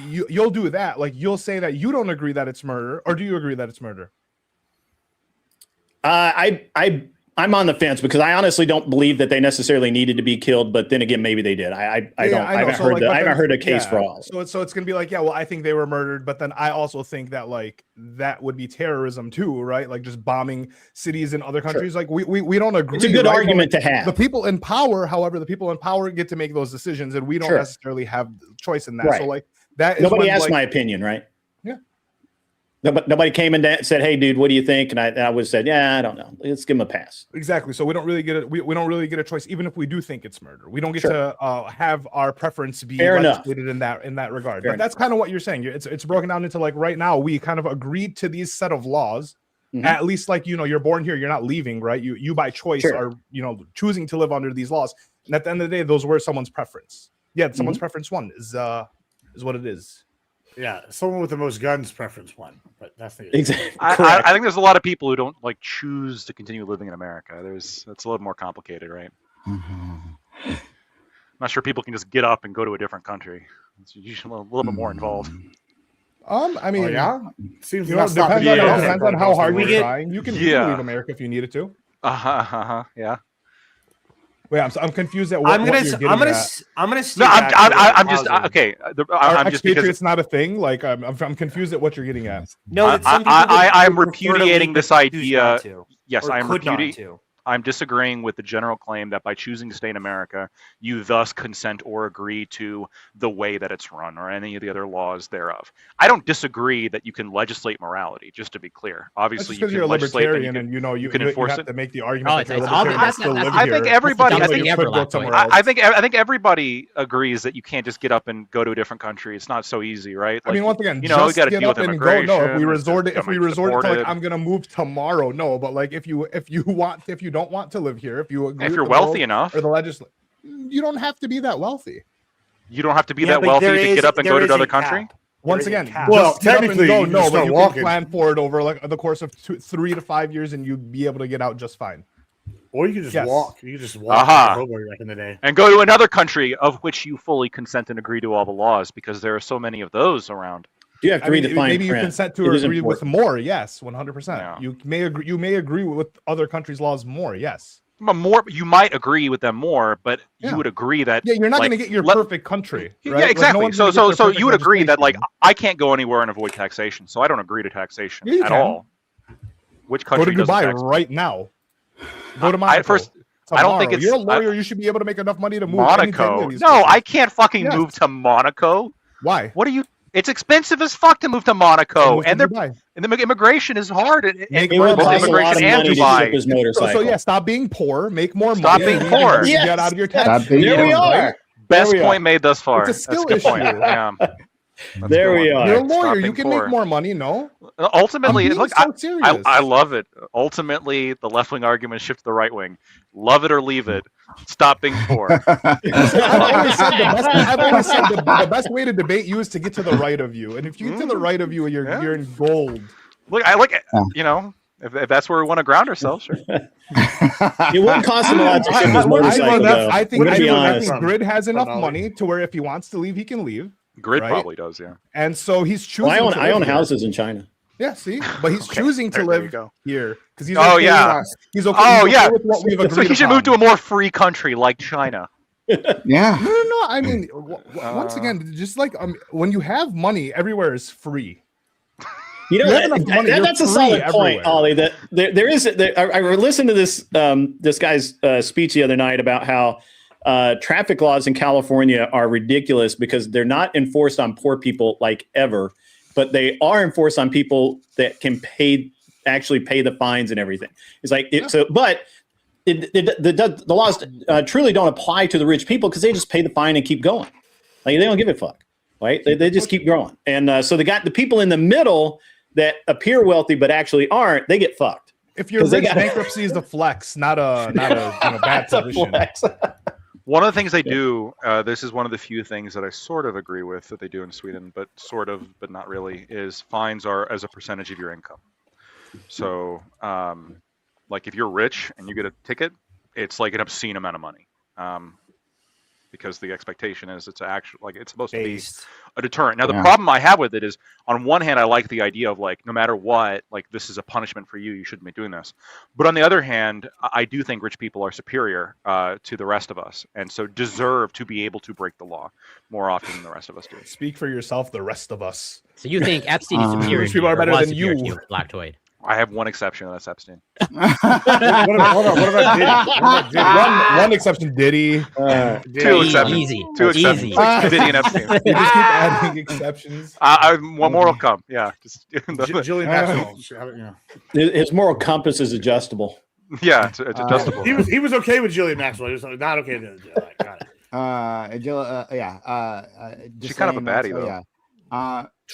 You'll do that. Like you'll say that you don't agree that it's murder, or do you agree that it's murder? I'm on the fence because I honestly don't believe that they necessarily needed to be killed. But then again, maybe they did. I haven't heard a case for all. So it's gonna be like, yeah, well, I think they were murdered, but then I also think that like that would be terrorism too, right? Like just bombing cities in other countries. Sure. Like we don't agree. It's a good right? argument to have. The people in power, however, the people in power get to make those decisions, and we don't necessarily have choice in that. Right. So like that. Nobody asked my opinion, right? Yeah. Nobody came in and said, "Hey, dude, what do you think?" And I would have said, "Yeah, I don't know. Let's give him a pass." Exactly. So we don't really get it. We don't really get a choice, even if we do think it's murder. We don't get to have our preference be legislated in that regard. But that's kind of what you're saying. It's broken down into like right now we kind of agreed to these set of laws. Mm-hmm. At least like you're born here, you're not leaving, right? You by choice are choosing to live under these laws. And at the end of the day, those were someone's preference. Yeah, someone's preference one is what it is. Yeah, someone with the most guns preference one, but that's the exactly. I think there's a lot of people who don't like choose to continue living in America. That's a little more complicated, right? not sure people can just get up and go to a different country. It's usually a little bit more involved. I mean, yeah, seems you know, not stopping depends on, Yeah. depends on how hard We you're get- trying. You can Yeah. leave America if you needed to. Yeah. Wait, I'm confused at what, I'm gonna what you're getting I'm gonna at. s- I'm gonna. No, steer back to I'm just housing. okay. Are I'm just because expatriates not a thing? Like, I'm confused at what you're getting at. No, that some people I'm would prefer to repudiating leave this but choose idea. not to, Yes, or I'm could not repudiating. to. I'm disagreeing with the general claim that by choosing to stay in America, you thus consent or agree to the way that it's run or any of the other laws thereof. I don't disagree that you can legislate morality, just to be clear. That's Obviously, just you because can you're a legislate and libertarian, and you can you enforce have it. to make the argument Oh, that it's you're a like, libertarian that's- but still that's- live I here. think everybody. That's I the think dumbest you thing could go ever, somewhere Lactoid. else. I think everybody agrees that you can't just get up and go to a different country. It's not so easy, right? I mean, once again, you know, you just got to get deal up with and go. No, if we immigration, resorted to like, deported. I'm gonna move tomorrow. No, but like, if you don't want to live here, if you agree If with you're the wealthy world enough, or the legislature, you don't have to be that wealthy. you don't have to be Yeah, that but wealthy there to is- get up and there go to is another a country. cap. Once There is a again, cap. Well, just get up and technically, go. you can No, just but start you walking. can plan for it over like the course of 3 to 5 years, and you'd be able to get out just fine. Or you can just Yes. walk. You can just walk Aha. like a hobo back in the day. And go to another country of which you fully consent and agree to all the laws, because there are so many of those around. You have to I read mean, the fine maybe you print. consent to It is agree with important. more. Yes, 100%. Yeah. You may agree with other countries' laws more. Yes. But more, you might agree with them more, but Yeah. you would agree that Yeah, you're not like, going to get your let- perfect country. Yeah, Right? Like, no exactly. one's gonna get their So perfect you would agree that like legislation. I can't go anywhere and avoid taxation, so I don't agree to taxation Yeah, you at can. all. Which Go country to doesn't Dubai tax? right now. Go to Monaco. first, I don't think tomorrow. it's- You're a lawyer. You should be able to make enough money to move. any Monaco. of these No, places. I can't fucking Yes. move to Monaco. Why? What are you? It's expensive as fuck to move to Monaco, Move to and they're Dubai. and the immigration is hard. Make It more would both money. cost a lot of immigration and money to Dubai. ship his motorcycle. So yeah, stop being poor. Make more Stop money. being and poor. You Yes. get out of your tax. Stop being There we poor. are. Best There we point made thus far. It's a skill That's a good point. issue. Yeah. There we You're a are. lawyer. Stop You being can poor. make more money. No, Ultimately, I'm being look, so serious. I love it. Ultimately, the left wing argument shift to the right wing. Love it or leave it. Stop being poor. I've always said the best way to debate you is to get to the right of you, and if you get to the right of you, Yeah. you're in gold. Look, I like it. Yeah. You know, if that's where we want to ground ourselves, sure. It wouldn't cost him a lot to ship his motorcycle, though. I think I'm gonna be honest. Grid has enough From money to where if he wants to leave, he can leave, Grid Right? probably does, yeah. and so he's choosing. Well, to I own live here. houses in China. Yeah, see, but he's Okay, choosing to there you live go. here because he's. Oh, okay yeah. with, he's okay. Oh, he's okay yeah. with what we've agreed So he should move to upon. a more free country like China. Yeah. No. I mean, once again, just like when you have money, everywhere is free. You know, You have enough money, you're that's a free solid point, everywhere. Ollie. That there is. I listened to this this guy's speech the other night about how traffic laws in California are ridiculous because they're not enforced on poor people like ever, but they are enforced on people that can actually pay the fines and everything. It's like but the laws truly don't apply to the rich people because they just pay the fine and keep going. Like they don't give a fuck, right? They just keep growing, and so the people in the middle that appear wealthy but actually aren't, they get fucked. If you're 'Cause they rich, got- bankruptcy is a flex, not a bad That's a position. flex. One of the things they do, this is one of the few things that I sort of agree with that they do in Sweden, but sort of, but not really, is fines are as a percentage of your income. So, like if you're rich and you get a ticket, it's like an obscene amount of money. Because the expectation is it's actually like it's supposed to be a deterrent. Now the Yeah. problem I have with it is, on one hand, I like the idea of like no matter what, like this is a punishment for you. You shouldn't be doing this. But on the other hand, I do think rich people are superior to the rest of us, and so deserve to be able to break the law more often than the rest of us do. Speak for yourself, the rest of us. So you think Epstein is superior Rich to people you, are or better was than superior you. to you, Lactoid? I have one exception, and that's Epstein. Hold on. What about Diddy? What about Diddy? One exception, Diddy. Two exceptions. Easy. Two Easy. exceptions. Diddy and Epstein. You just keep adding exceptions. One more will come. Yeah. Just Jillian Maxwell. His moral compass is adjustable. yeah, it's adjustable. He was okay with Jillian Maxwell. He was not okay with the other. Got it. She's kind of a baddie, though. Yeah.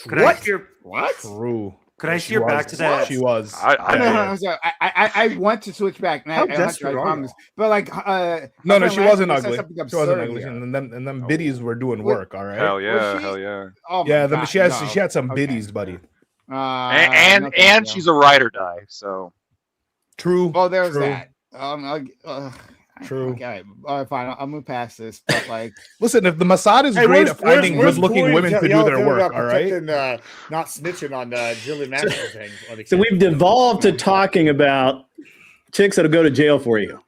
Could I steer? What? True. Could I She steer back was. to that? She was. I I'm sorry. I want to switch back. And How I desperate are promise. But like, No, she wasn't you said ugly. something She wasn't absurd ugly. here. And them biddies were doing work. All right. Hell yeah, Was she? hell yeah. Oh my Yeah, God, she had some no. biddies, buddy. And no, thank you. she's a ride or die. So True. Well, there's True. that. I True. Okay, all right, fine. I'll move past this. But like, Listen, if the Mossad is Hey, great at finding good-looking Corey women to do yelling their at him work, about all right? protecting, not snitching on Jillian Maxwell thing. So we've devolved to talking about chicks that'll go to jail for you.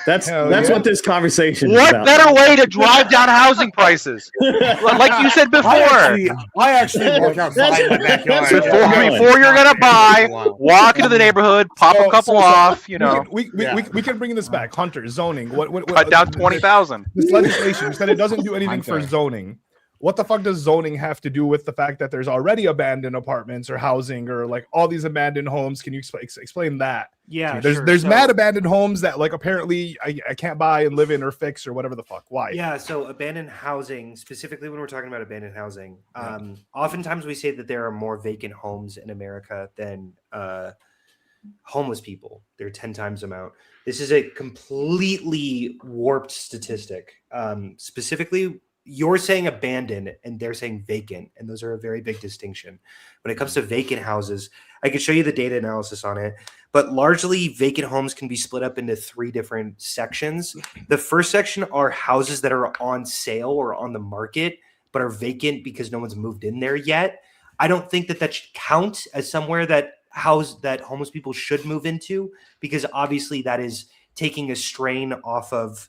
That's Hell that's yeah. what this conversation is What about. better way to drive down housing prices? Like you said before. I actually walk outside in my backyard. That's Before, what before you're gonna buy, walk into the neighborhood, pop a couple off. You know, we can bring this back. Hunter, zoning. What cut down 20,000. This legislation, you said it doesn't do anything for Hunter. zoning. What the fuck does zoning have to do with the fact that there's already abandoned apartments or housing or like all these abandoned homes? Can you explain that? Yeah, There's sure. mad abandoned homes that like apparently I can't buy and live in or fix or whatever the fuck. Why? Yeah, so abandoned housing, specifically when we're talking about abandoned housing, oftentimes we say that there are more vacant homes in America than homeless people. They're 10 times the amount. This is a completely warped statistic. Specifically, you're saying abandoned and they're saying vacant, and those are a very big distinction. When it comes to vacant houses, I can show you the data analysis on it, but largely vacant homes can be split up into 3 different sections. The first section are houses that are on sale or on the market, but are vacant because no one's moved in there yet. I don't think that should count as somewhere that homeless people should move into, because obviously that is taking a strain off of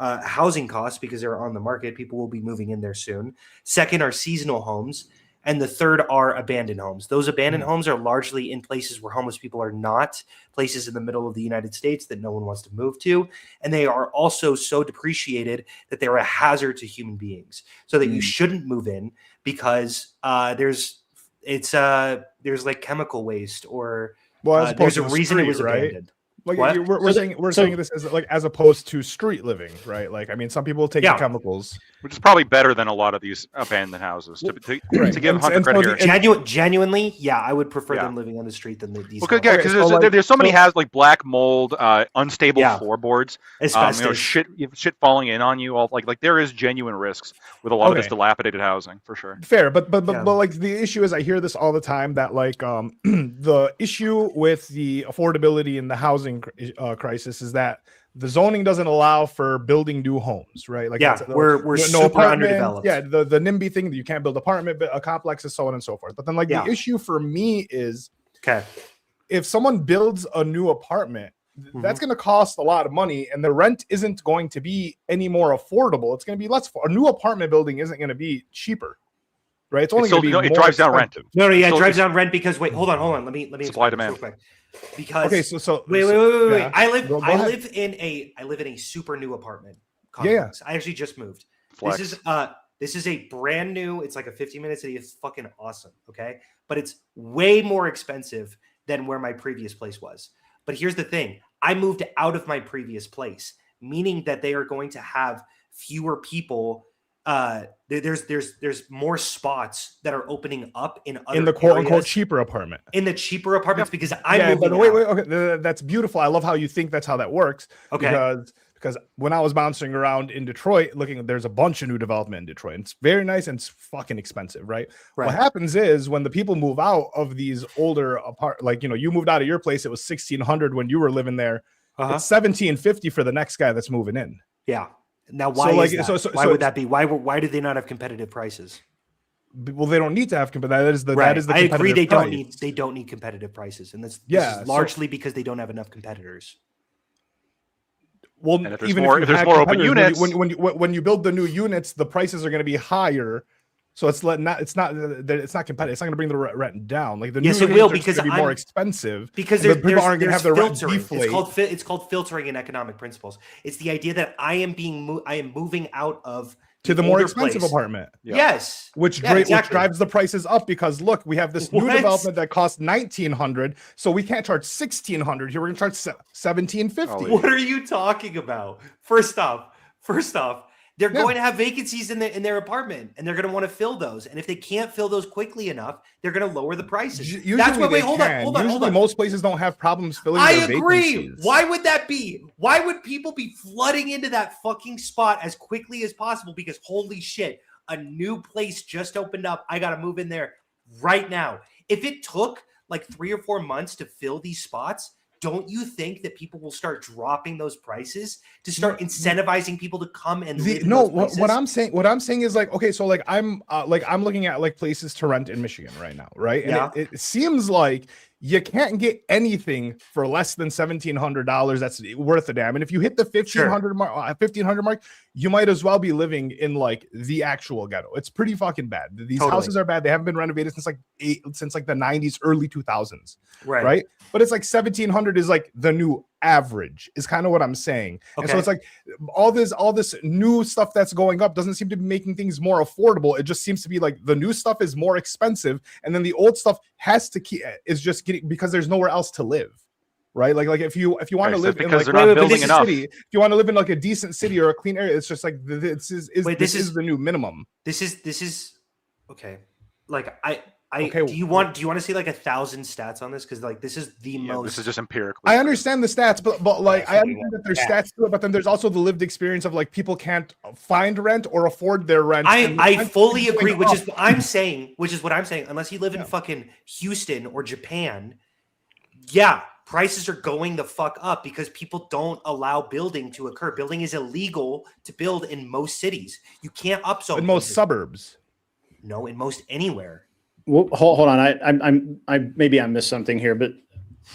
housing costs because they're on the market. People will be moving in there soon. Second are seasonal homes. And the third are abandoned homes. Those abandoned homes are largely in places where homeless people are not, places in the middle of the United States that no one wants to move to. And they are also so depreciated that they're a hazard to human beings, so that you shouldn't move in because there's like chemical waste or there's a reason it was abandoned. Like What? we're saying this as like as opposed to street living, right? Like I mean, some people take the chemicals, which is probably better than a lot of these abandoned houses. To give Hunter credit here, Genuinely, yeah, I would prefer them living on the street than these. Well, yeah, because there's so many has like black mold, unstable floorboards, shit falling in on you. All like there is genuine risks with a lot of this dilapidated housing for sure. Fair, but like the issue is, I hear this all the time that like the issue with the affordability in the housing crisis is that the zoning doesn't allow for building new homes, right? Like we're super underdeveloped. Yeah, the NIMBY thing that you can't build apartment complexes, so on and so forth. But then like the issue for me is, if someone builds a new apartment, that's going to cost a lot of money, and the rent isn't going to be any more affordable. It's going to be less. A new apartment building isn't going to be cheaper, right? It's only going to be. It drives down rent. No, it drives down rent because hold on. Let me supply demand. Real quick. Because wait. Yeah. I live in a super new apartment complex. I actually just moved. Flex. This is a brand new. It's like a 15-minute city. It's fucking awesome. Okay, but it's way more expensive than where my previous place was. But here's the thing: I moved out of my previous place, meaning that they are going to have fewer people. There's more spots that are opening up in the quote unquote cheaper apartment. In the cheaper apartments, because I'm but wait, okay, that's beautiful. I love how you think that's how that works. Okay, because when I was bouncing around in Detroit, there's a bunch of new development in Detroit. And it's very nice and it's fucking expensive, right? What happens is when the people move out of these older you moved out of your place, it was $1,600 when you were living there. It's $1,750 for the next guy that's moving in. Yeah. Now, why why would that be? Why do they not have competitive prices? Well, they don't need to have competitive. That is the. I agree. They price. don't need competitive prices, and this is largely because they don't have enough competitors. Well, and if there's more open units, when you build the new units, the prices are going to be higher. So it's not competitive. It's not going to bring the rent down. Like the new it will, because it's going to be more expensive because people aren't going to have the rent deflate. It's called filtering in economic principles. It's the idea that I am moving out of to the more expensive apartment. Yeah. Yes, which drives the prices up, because look, we have this new development that costs $1,900, so we can't charge $1,600 here. We're going to charge $1,750. What are you talking about? First off, they're going to have vacancies in their apartment, and they're going to want to fill those. And if they can't fill those quickly enough, they're going to lower the prices. Usually that's why. Hold on. Most places don't have problems filling. I agree. Vacancies. Why would that be? Why would people be flooding into that fucking spot as quickly as possible? Because holy shit, a new place just opened up. I got to move in there right now. If it took like 3 or 4 months to fill these spots, don't you think that people will start dropping those prices to start incentivizing people to come and live in no, those places? what I'm saying is like, okay, so like I'm looking at like places to rent in Michigan right now, right? And Yeah. it seems like you can't get anything for less than $1,700 that's worth a damn. And if you hit the 1,500 mark, you might as well be living in like the actual ghetto. It's pretty fucking bad. These houses are bad. They haven't been renovated since like the 90s, early 2000s, right? But it's like 1,700 is like the new average, is kind of what I'm saying. And so it's like all this new stuff that's going up doesn't seem to be making things more affordable. It just seems to be like the new stuff is more expensive, and then the old stuff has to is just getting, because there's nowhere else to live, right? Like if you want to live in like they're not building enough. city, if you want to live in like a decent city or a clean area, it's just like this is the new minimum. This is okay. Like do you want to see like 1,000 stats on this? Because like this is the most. This is just empirical. I understand the stats, but like I understand that there's stats to it, but then there's also the lived experience of like people can't find rent or afford their rent. I fully agree, which is what I'm saying. Unless you live in fucking Houston or Japan, prices are going the fuck up because people don't allow building to occur. Building is illegal to build in most cities. You can't upzone in most suburbs. No, in most anywhere. Well, hold on. I maybe I missed something here, but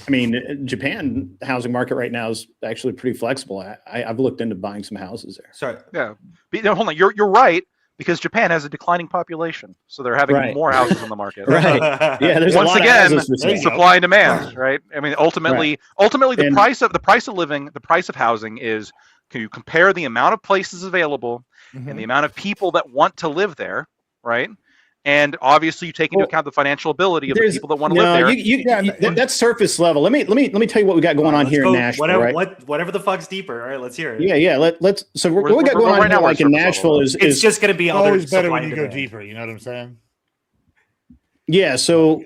I mean, Japan housing market right now is actually pretty flexible. I've looked into buying some houses there. Sorry. Yeah. But, no, hold on. You're right, because Japan has a declining population, so they're having more houses on the market. Right. Yeah. There's once a lot again of houses for supply and demand. Right. I mean, ultimately, the price of living, the price of housing is. Can you compare the amount of places available and the amount of people that want to live there? Right. And obviously, you take into account the financial ability of the people that want to live there. That's surface level. Let me tell you what we got going on here in Nashville. Whatever the fuck's deeper. All right, let's hear it. Yeah. Let's. So what we got going on right now, like in Nashville, is it's just going to be always better when you go deeper. You know what I'm saying? Yeah. So,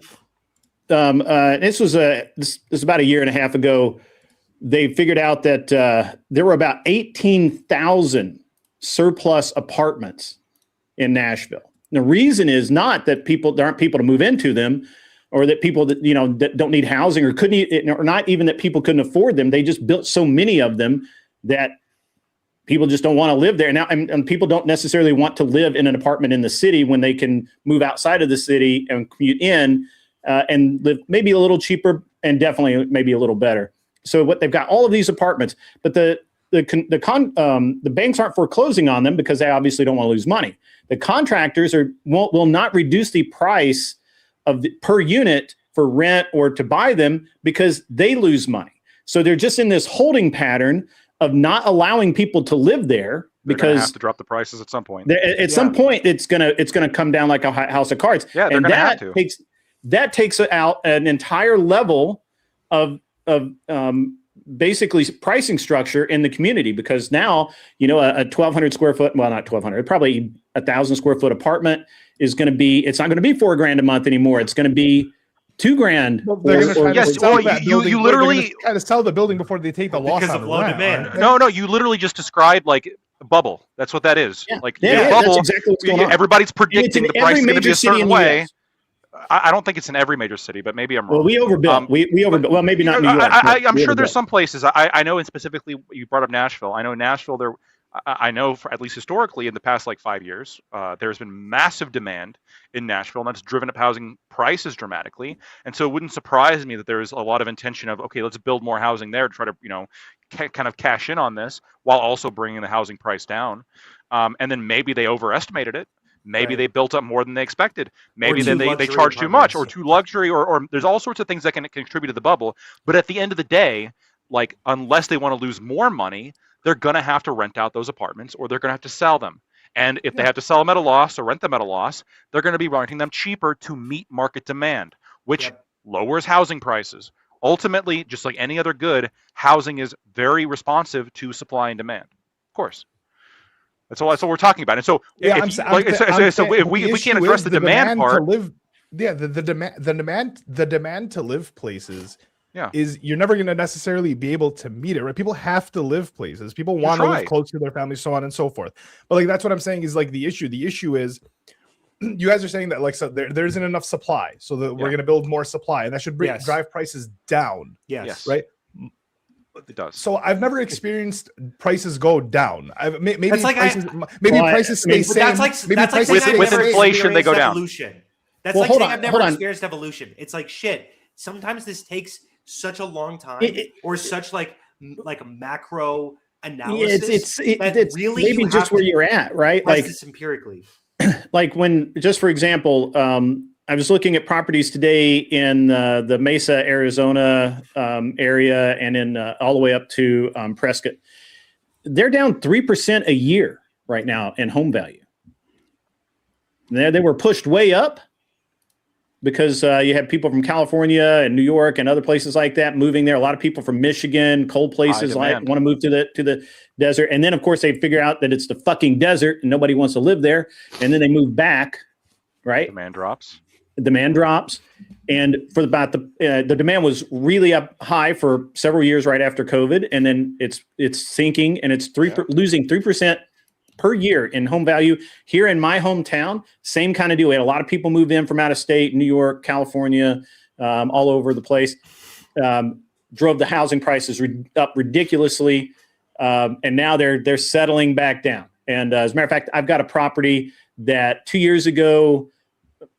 this was about a year and a half ago. They figured out that there were about 18,000 surplus apartments in Nashville. The reason is not that there aren't people to move into them, or that people that that don't need housing or or not even that people couldn't afford them. They just built so many of them that people just don't want to live there now, and people don't necessarily want to live in an apartment in the city when they can move outside of the city and commute in and live maybe a little cheaper and definitely maybe a little better. So what they've got all of these apartments, but the banks aren't foreclosing on them because they obviously don't want to lose money. The contractors will not reduce the price of per unit for rent or to buy them because they lose money. So they're just in this holding pattern of not allowing people to live there because they have to drop the prices at some point. At some point, it's gonna come down like a house of cards. Yeah, and that takes out an entire level of basically pricing structure in the community, because now a 1,200 square foot, well, not 1,200, probably 1,000 square foot apartment is going to be, it's not going to be $4,000 a month anymore. It's going to be $2,000. You literally try to sell the building before they take the loss because of low demand. No, you literally just described like a bubble. That's what that is. Yeah. Like bubble. That's exactly what's going on. Everybody's predicting the price is going to be a certain way. US. I don't think it's in every major city, but maybe I'm wrong. Well, we overbuilt. We overbuilt. Well, maybe not New York. I'm sure there's some places. I know, and specifically, you brought up Nashville. I know Nashville. I know, for at least historically, in the past like 5 years, there's been massive demand in Nashville, and that's driven up housing prices dramatically. And so, it wouldn't surprise me that there's a lot of intention of, okay, let's build more housing there to try to, kind of cash in on this while also bringing the housing price down. And then maybe they overestimated it. Maybe they built up more than they expected. Maybe then they charged too much, or too luxury, or there's all sorts of things that can contribute to the bubble. But at the end of the day, like, unless they want to lose more money, they're going to have to rent out those apartments, or they're going to have to sell them. And if they have to sell them at a loss or rent them at a loss, they're going to be renting them cheaper to meet market demand, which lowers housing prices. Ultimately, just like any other good, housing is very responsive to supply and demand. Of course. That's what we're talking about. And so, if we can't address the demand part, the demand to live places, is you're never going to necessarily be able to meet it, right? People have to live places. People want to live close to their families, so on and so forth. But like, that's what I'm saying is like the issue. The issue is, you guys are saying that like, so there isn't enough supply, so that we're going to build more supply, and that should drive prices down. Yes. Right. It does. So I've never experienced prices go down. Maybe That's like prices, Well, prices stay But same. that's like maybe that's like prices saying I've with never inflation, they go experienced down. evolution. That's Well, like hold saying on, I've never hold on. experienced evolution. It's like shit. Sometimes this takes such a long time, or such like a macro analysis that it's really maybe you just have where to you're at, right? test Like this empirically. when, just for example, I was looking at properties today in the Mesa, Arizona area, and in all the way up to Prescott. They're down 3% a year right now in home value. They were pushed way up because you had people from California and New York and other places like that moving there. A lot of people from Michigan, cold places like demand. want to move to the desert. And then of course they figure out that it's the fucking desert and nobody wants to live there. And then they move back, right? Demand drops. Demand drops. And for about the demand was really up high for several years right after COVID. And then it's sinking and it's losing 3% per year in home value. Here in my hometown, same kind of deal. We had a lot of people move in from out of state, New York, California, all over the place. Drove the housing prices up ridiculously, and now they're settling back down. And as a matter of fact, I've got a property that 2 years ago,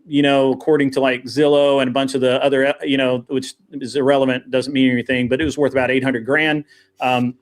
according to like Zillow and a bunch of the other, which is irrelevant, doesn't mean anything, but it was worth about $800,000.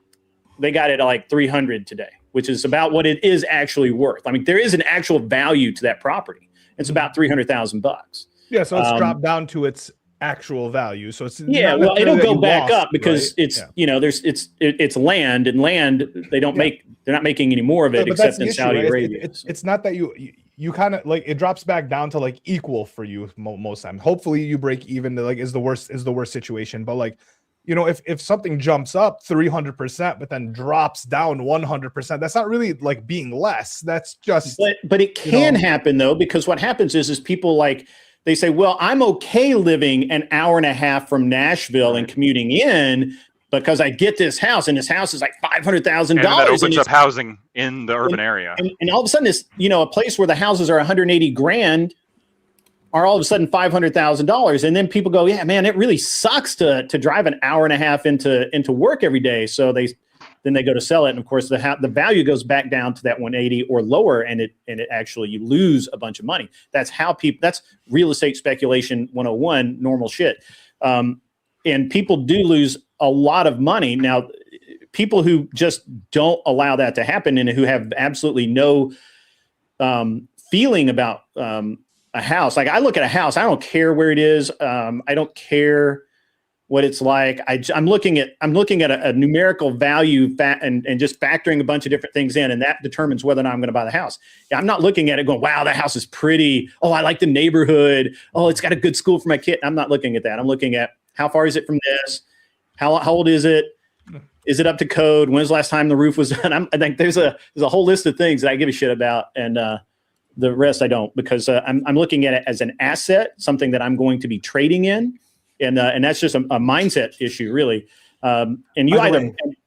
They got it at like 300 today, which is about what it is actually worth. I mean, there is an actual value to that property. It's about $300,000. Yeah, so it's dropped down to its actual value. So it's well, it'll go back up because it's it's land, and land they're not making any more of it except in Saudi Arabia. It's not that you kind of like it drops back down to like equal for you most time. Hopefully you break even to like is the worst situation, but like if something jumps up 300% but then drops down 100%, that's not really like being less. That's just but it can happen though, because what happens is people like they say, well, I'm okay living an hour and a half from Nashville and commuting in because I get this house, and this house is like $500,000. And that opens up housing in the urban area. And all of a sudden, this a place where the houses are $180,000 are all of a sudden $500,000, and then people go, yeah, man, it really sucks to drive an hour and a half into work every day. So they go to sell it, and of course the value goes back down to that 180 or lower, and it actually you lose a bunch of money. That's real estate speculation 101, normal shit. And people do lose a lot of money. Now, people who just don't allow that to happen and who have absolutely no feeling about a house. Like I look at a house, I don't care where it is. I don't care what it's like. I'm looking at a numerical value and just factoring a bunch of different things in, and that determines whether or not I'm going to buy the house. I'm not looking at it going, wow, that house is pretty. Oh, I like the neighborhood. Oh, it's got a good school for my kid. I'm not looking at that. I'm looking at how far is it from this? How old is it? Is it up to code? When's the last time the roof was done? I think there's a whole list of things that I give a shit about, and the rest I don't, because I'm looking at it as an asset, something that I'm going to be trading in, and that's just a mindset issue, really. I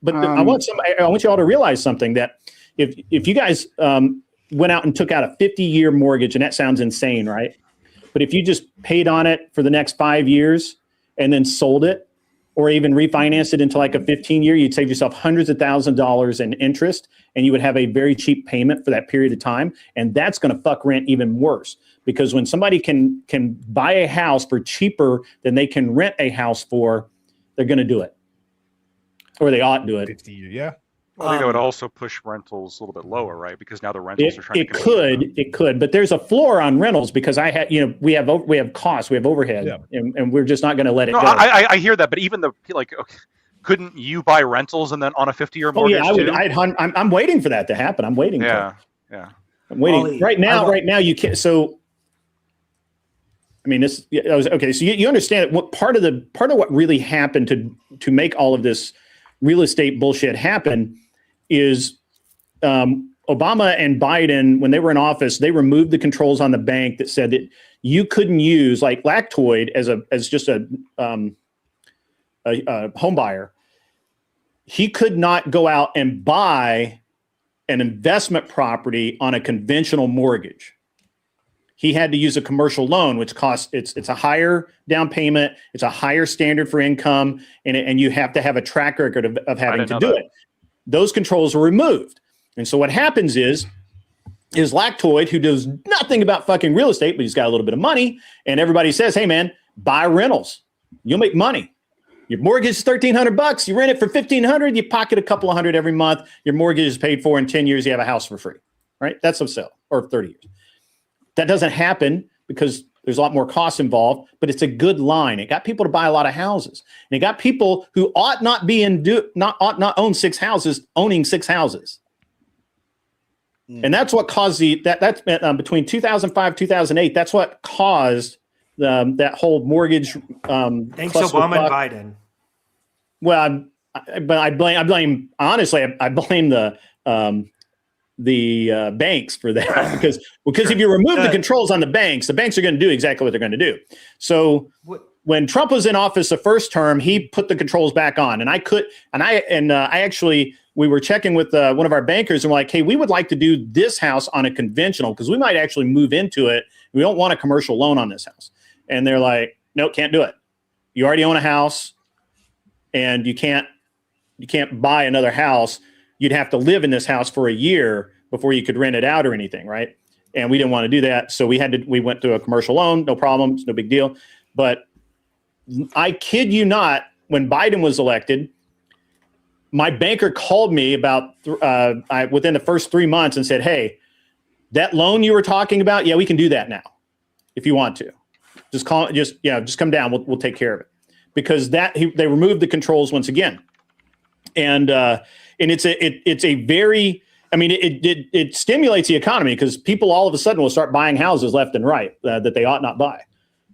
want you all to realize something, that if you guys went out and took out a 50-year mortgage, and that sounds insane, right? But if you just paid on it for the next 5 years and then sold it, or even refinanced it into like a 15-year, you'd save yourself hundreds of thousands of dollars in interest, and you would have a very cheap payment for that period of time. And that's going to fuck rent even worse, because when somebody can buy a house for cheaper than they can rent a house for, they're going to do it, or they ought to do it. 50 years, yeah. Well, I think that would also push rentals a little bit lower, right? Because now the rentals are trying to compete. It could, but there's a floor on rentals, because we have costs, we have overhead, and we're just not going to let it go. I hear that, but even couldn't you buy rentals and then on a 50-year mortgage? Oh yeah, I'm waiting for that to happen. I'm waiting. Yeah. I'm waiting. Ollie, right now you can't. So, I mean, this. Okay, so you understand what part of what really happened to make all of this real estate bullshit happen is Obama and Biden, when they were in office, they removed the controls on the bank that said that you couldn't use like Lactoid as just a home buyer. He could not go out and buy an investment property on a conventional mortgage. he had to use a commercial loan, which costs it's a higher down payment, it's a higher standard for income, and you have to have a track record of having to do it. Those controls were removed. And so what happens is Lactoid, who does nothing about fucking real estate, but he's got a little bit of money, and everybody says, hey man, buy rentals. You'll make money. Your mortgage is $1,300. You rent it for $1,500. You pocket a couple of hundred every month. Your mortgage is paid for in 10 years. You have a house for free, right? That's a sell, or 30 years. That doesn't happen because there's a lot more costs involved, but it's a good line. It got people to buy a lot of houses, and it got people who ought not own 6 houses owning 6 houses. And that's what caused that's between 2005 2008. That's what caused that whole mortgage. Thanks, Obama and Biden. Well, I blame honestly. I blame the banks for that because if you remove the controls on the banks are going to do exactly what they're going to do. So when Trump was in office the first term, he put the controls back on, and we were checking with one of our bankers, and we're like, hey, we would like to do this house on a conventional because we might actually move into it. We don't want a commercial loan on this house. And they're like, no, can't do it. You already own a house, and you can't buy another house. You'd have to live in this house for a year before you could rent it out or anything, right? And we didn't want to do that, so we went to a commercial loan, no problems, no big deal. But I kid you not, when Biden was elected, my banker called me about within the first 3 months and said, hey, that loan you were talking about, yeah, we can do that now if you want to. Just come down. We'll take care of it, because they removed the controls once again, and it's a very, I mean, it stimulates the economy because people all of a sudden will start buying houses left and right that they ought not buy,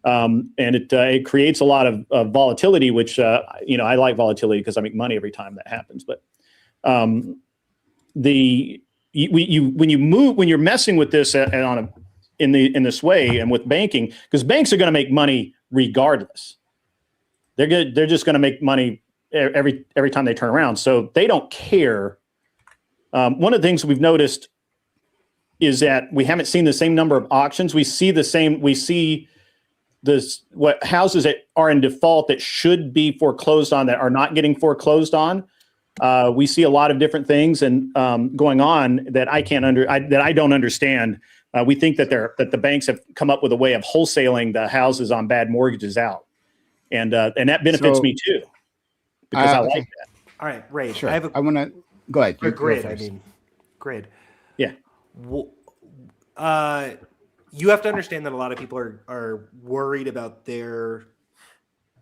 and it creates a lot of volatility, which I like volatility because I make money every time that happens. But when you're messing with this in this way and with banking, because banks are going to make money regardless. They're just going to make money every time they turn around. So they don't care. One of the things we've noticed is that we haven't seen the same number of auctions. We see what houses that are in default that should be foreclosed on that are not getting foreclosed on. We see a lot of different things and going on that I don't understand. We think that the banks have come up with a way of wholesaling the houses on bad mortgages out, and that benefits me too because I like that. All right, Ray. Sure. I want to go ahead. Grid. Yeah. You have to understand that a lot of people are worried about their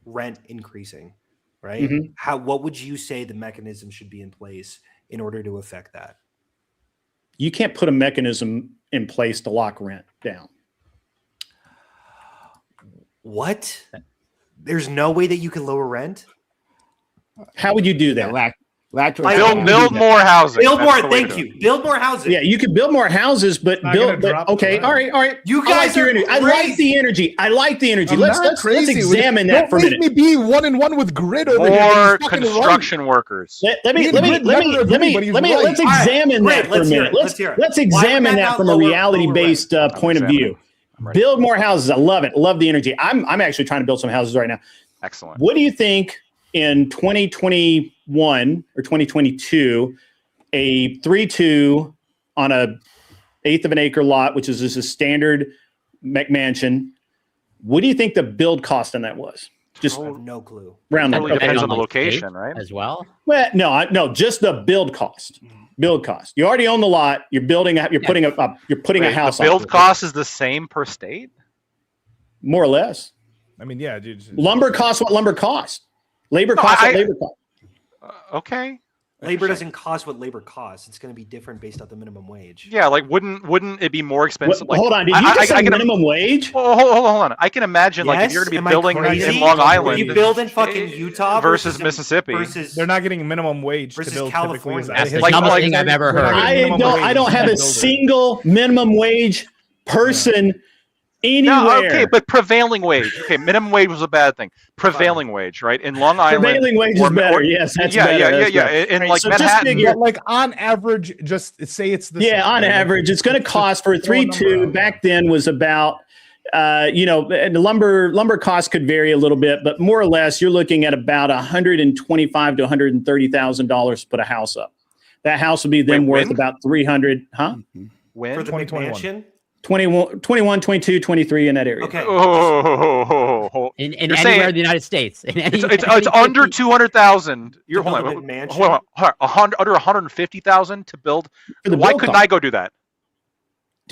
rent increasing, right? Mm-hmm. What would you say the mechanism should be in place in order to affect that? You can't put a mechanism in place to lock rent down. What? There's no way that you can lower rent? How would you do that? Build more housing. Thank you. Build more housing. Yeah, you could build more houses, but okay, all right. You guys I like the energy. Let's examine that for a minute. Make me be 1-1 with Grid over here. More construction workers. Let's examine that for a minute. Let's examine that from a reality-based point of view. Build more houses. I love it. Love the energy. I'm actually trying to build some houses right now. Excellent. What do you think in 2021 or 2022, a 3-2 on a 1/8 of an acre lot, which is just a standard McMansion? What do you think the build cost on that was? Just no clue. Round totally depends on the location, right? As well. Well, no, just the build cost. Build cost. You already own the lot. You're building. You're putting a house. The build cost is the same per state, more or less. I mean, yeah, dude. Lumber costs what lumber costs. Labor costs what labor costs. Okay. Labor doesn't cost what labor costs. It's going to be different based on the minimum wage. Yeah, like wouldn't it be more expensive? Hold on, did you just say minimum wage? Well, hold on. I can imagine like if you're going to be building in Long Island, you build in fucking Utah versus Mississippi, they're not getting minimum wage to build California. That's the dumbest thing I've ever heard. I don't have a single minimum wage person Anywhere. No, okay, but prevailing wage. Okay, minimum wage was a bad thing. Prevailing wage, right? In Long Island, Prevailing wage is better. Yes, that's better. Yeah. In Right, like so just Manhattan, figure- But like on average, just say it's the same, on right? average, it's going to cost for a throw a number 3.2 out. back then was about, and the lumber cost could vary a little bit, but more or less, you're looking at about $125,000 to $130,000 to put a house up. That house would be then Wait, worth when? about 300, when? For the 2021. McMansion? 21, 22, 23 in that area. Okay. Oh, In You're anywhere saying in the United States. In any, it's under 200,000. You're To hold build on, a McMansion? hold on, under 150,000 to build. For the Why build couldn't cost. I go do that?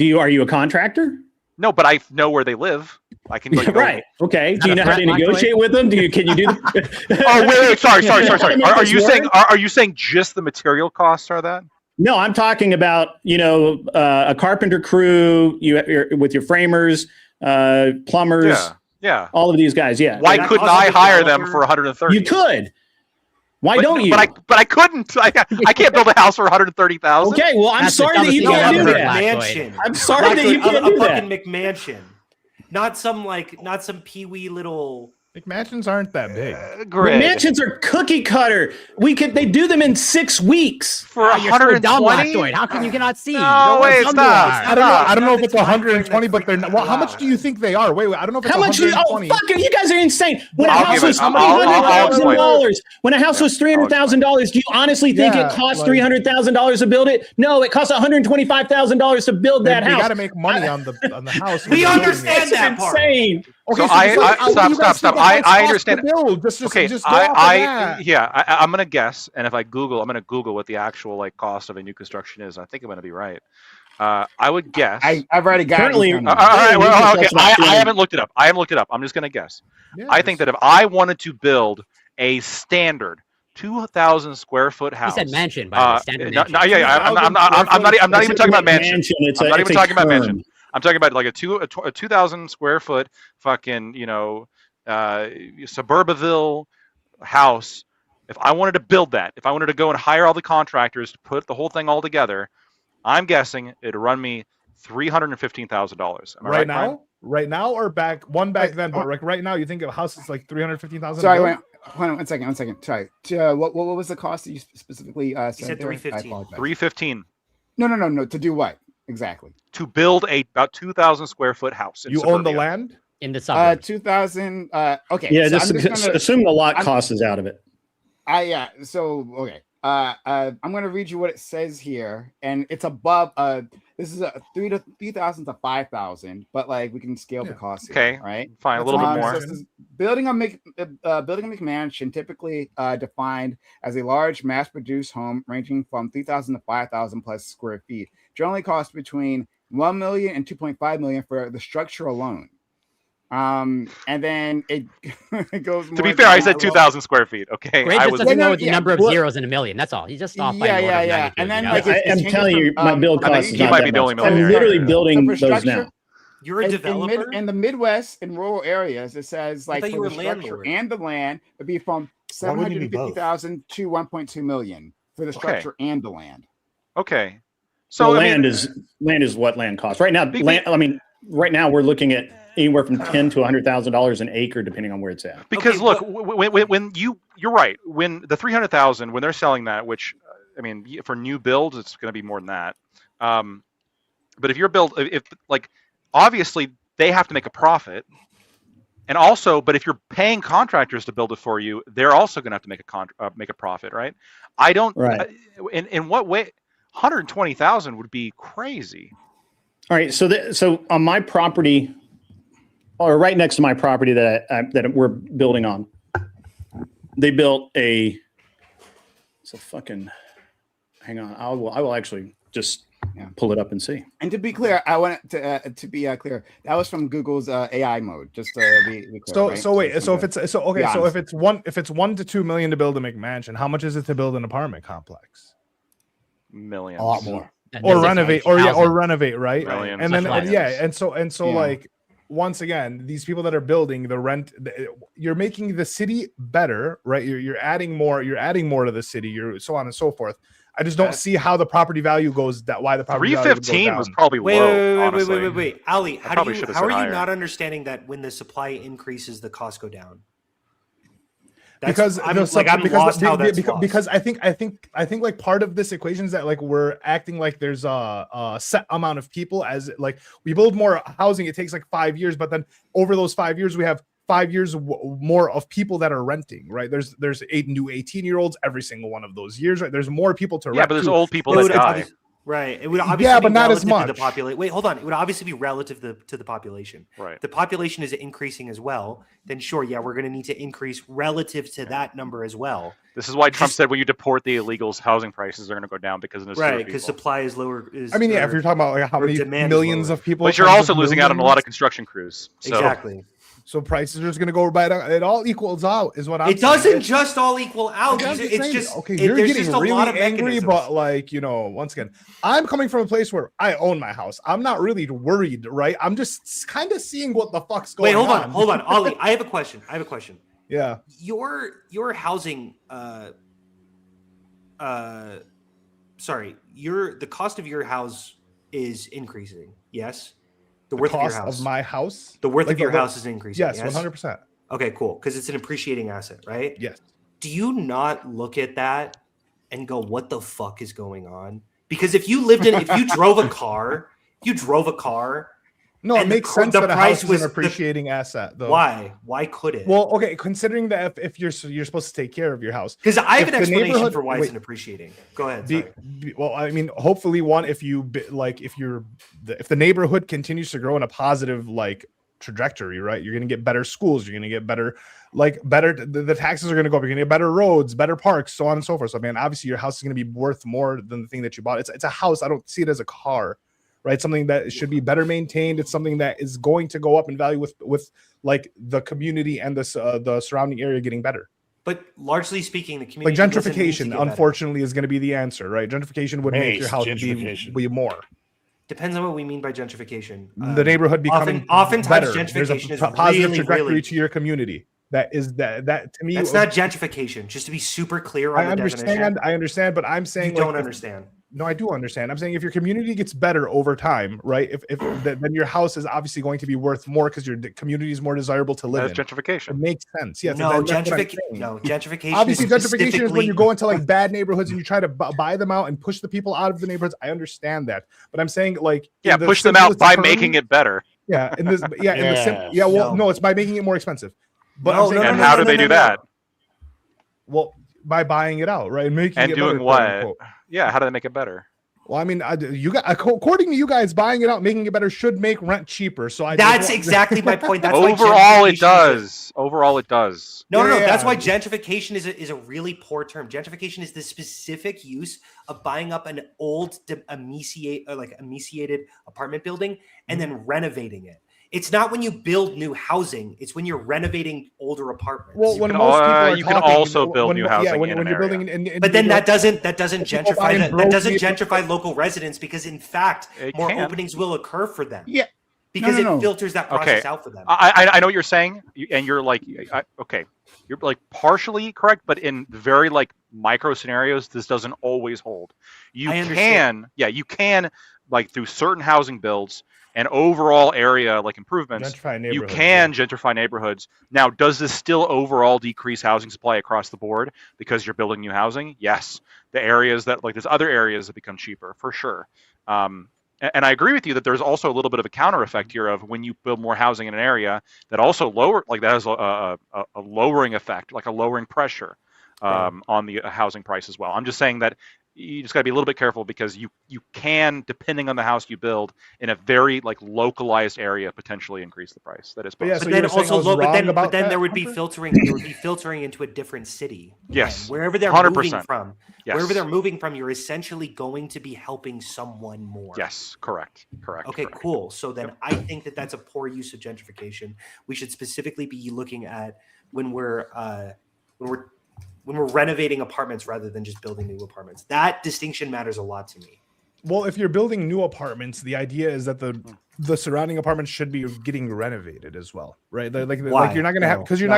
Are you a contractor? No, but I know where they live. I can go. Right. Okay. Is Do you that know a how to threat, Michael? negotiate with them? Can you do Oh wait, sorry. Are you saying Work? are you saying just the material costs are that? No, I'm talking about, a carpenter crew, you're with your framers, plumbers, Yeah. all of these guys. Yeah. Why that couldn't cost I a hire them developer? for 130? You could. Why don't you? But I couldn't. I can't build a house for 130,000. Okay, well, I'm That's the sorry that you dumbest can't thing do I've ever that. heard. McMansion. I'm sorry that you can't a do that. fucking McMansion. Not some peewee little. McMansions aren't that big. Great. Mansions are cookie cutter. They do them in 6 weeks. For Oh, you're so dumb, 120. Lactoid. How can you cannot see? No, How wait, dumb you stop. are. I don't know if It's it's not the 120, timeframe but they're that's not. Well, how freaking much do you think they are? Wait, I don't know if it's How much? 120. Fucking, you guys are insane. When a I'll house give it- was I'll explain. $300,000, when a house Yeah, was $300,000, do you honestly think Yeah, it cost like- $300,000 to build it? No, it cost $125,000 to build that They house. got to make money on the house. We when they're building understand it. that part. Insane. Okay, So so I- just like, I- what do you guys stop. think a house I costs understand. to build? Just Okay, go off of that. I'm gonna guess, and if I Google, I'm gonna Google what the actual cost of a new construction is. I think I'm gonna be right. I would guess. I've already got Currently- it. All right, well, okay. That's about I 200. haven't looked it up. I'm just gonna guess. Yeah, I think that if I wanted to build a standard 2,000 square foot He house, said mansion, by the way. Standard no, mansion. I'm not even talking about mansion. It's I'm not even talking about term. mansion. I'm talking about like a 2,000 square foot fucking suburbaville house. If I wanted to build that, if I wanted to go and hire all the contractors to put the whole thing all together, I'm guessing it'd run me $315,000. Am I right Brian? now, right now, or back then, but right now, you think a house is like 315,000. Sorry, wait, hold on, one second. Sorry. What was the cost that you specifically said? said there? I 315. apologize. 315 No. To do what exactly? to build a about 2,000 square foot house. In You own the suburbia. land. In the suburbs. 2,000. Okay. Yeah, so just I'm just gonna- assume the lot I'm- cost is out of it. So okay. I'm gonna read you what it says here, and it's above. This is a 3,000 to 5,000, but like we can scale the Yeah. cost. Okay. Here, right. Fine, a little bit So more. it says, building a McMansion, typically defined as a large mass-produced home ranging from 3,000 to 5,000 plus square feet, generally costs between 1 million and 2.5 million for the structure alone. And then it, it goes. To be fair, I said 2,000 square feet. Okay, Great I just was. doesn't Yeah, know no, the yeah, number of well- zeros in a million. That's all. He's just off by an order of magnitude, And then you know? like I am changes telling you, from, my build I mean, cost is he not might that be the only much. I'm millionaire. literally building So for those structure- now. You're a developer. in the Midwest, in rural areas, it says like thought you for were the a structure landlord. and the land would be from Why wouldn't you be both? 750,000 to 1.2 million for the structure and the land. Okay. So So I mean, land is what land costs right now. Right now we're looking at anywhere from $10,000 to $100,000 an acre, depending on where it's at. because Okay, look, but- when you're right. When the 300,000, when they're selling that, which I mean, for new builds, it's going to be more than that. But if you're obviously they have to make a profit, and also, but if you're paying contractors to build it for you, they're also going to have to make a profit, right? I don't. Right. In what way? 120,000 would be crazy. All right. So on my property, or right next to my property that we're building on, they built it's a fucking. Hang on, I will actually just pull it up and see. And to be clear, I want to be clear. That was from Google's AI mode. Just to be clear, right? If it's 1 to 2 million to build a McMansion, how much is it to build an apartment complex? Millions. A lot more. Or renovate, or Thousand. renovate, right? Millions. And then Millions. and so Yeah. like once again, these people that are building the rent, you're making the city better, right? You're adding more to the city, you're so on and so forth. I just don't see how the property value goes that why the property value would go 315 down. was probably low. Honestly, wait. Ali, how probably are should've you said higher. not understanding that when the supply increases, the costs go down? Because I'm lost how that's lost. because I think like part of this equation is that like we're acting like there's a set amount of people as like we build more housing, it takes like 5 years, but then over those 5 years we have 5 years more of people that are renting, right? There's 8 new 18-year-olds every single one of those years, right? There's more people to rent. Yeah, but there's old people that die. Right. It would obviously but be not as relative much. to the population. Wait, hold on. It would obviously be relative to the population. Right. If the population is increasing as well, then sure, yeah, we're going to need to increase relative to that number as well. This is why Trump said when you deport the illegals, housing prices are going to go down because of this. Right, because supply is lower. I mean, if you're talking about like how many millions of people, but you're also losing out on a lot of construction crews. So. Exactly. So prices are just going to go by. It all equals out, is what I'm saying. It doesn't just all equal out. It's just okay. You're there's getting just a really lot of angry, mechanisms. but like once again, I'm coming from a place where I own my house. I'm not really worried, right? I'm just kind of seeing what the fuck's going on. Wait, hold on, Ollie. I have a question. Yeah. Your housing. Sorry. The cost of your house is increasing. Yes. The worth of your house. Of my house? The worth of your house is increasing. Yes, 100%. Okay, cool. Because it's an appreciating asset, right? Yes. Do you not look at that and go, what the fuck is going on? Because if you drove a car, no, it makes sense that a house is an appreciating asset, though. Why? Why could it? Well, okay, considering that if you're supposed to take care of your house, because I have an explanation for why it's an appreciating. Go ahead. Well, I mean, hopefully, if the neighborhood continues to grow in a positive like trajectory, right? You're going to get better schools. You're going to get better. The taxes are going to go up. You're going to get better roads, better parks, so on and so forth. So, I mean, obviously, your house is going to be worth more than the thing that you bought. It's a house. I don't see it as a car. Right, something that should be better maintained. It's something that is going to go up in value with like the community and the surrounding area getting better. But largely speaking, the community like gentrification, unfortunately, is going to be the answer. Right, gentrification would make your house be more. Depends on what we mean by gentrification. The neighborhood becoming oftentimes better. Gentrification There's a positive trajectory to your community. That to me. That's not gentrification. Just to be super clear on the definition. I understand, but I'm saying you don't understand. No, I do understand. I'm saying if your community gets better over time, right? Then your house is obviously going to be worth more because your community is more desirable to live in. That's gentrification. It makes sense. Yes. No, gentrification. Obviously, gentrification is when you go into like bad neighborhoods and you try to buy them out and push the people out of the neighborhoods. I understand that, but I'm saying like push them out by making it better. Yeah. No, it's by making it more expensive. But how do they do that? Well, by buying it out, right? Making it doing better, what? Yeah, how do they make it better? Well, I mean, according to you guys, buying it out, making it better should make rent cheaper. So that's exactly my point. That's overall it does. Overall, it does. No. That's why gentrification is a really poor term. Gentrification is the specific use of buying up an old, emaciated apartment building and then renovating it. It's not when you build new housing; it's when you're renovating older apartments. Well, when most people are you can also build new housing when you're building. But then that doesn't gentrify that doesn't gentrify local residents because in fact more openings will occur for them. Yeah, because it filters that process out for them. I know what you're saying, and you're like, okay, you're like partially correct, but in very like micro scenarios, this doesn't always hold. You can like through certain housing builds. And overall area like improvements, you can gentrify neighborhoods. Now, does this still overall decrease housing supply across the board because you're building new housing? Yes. The areas that there's other areas that become cheaper for sure. And I agree with you that there's also a little bit of a counter effect here of when you build more housing in an area that also that has a lowering effect, like a lowering pressure on the housing price as well. I'm just saying that you just got to be a little bit careful because you can, depending on the house you build in a very like localized area, potentially increase the price. That is possible. But then there would be filtering. There would be filtering into a different city. Yes, wherever they're 100%. moving from. Yes. Wherever they're moving from, you're essentially going to be helping someone more. Yes, correct. Okay, cool. So then I think that that's a poor use of gentrification. We should specifically be looking at when we're renovating apartments rather than just building new apartments. That distinction matters a lot to me. Well, if you're building new apartments, the idea is that the surrounding apartments should be getting renovated as well, right? Like you're not gonna have because you're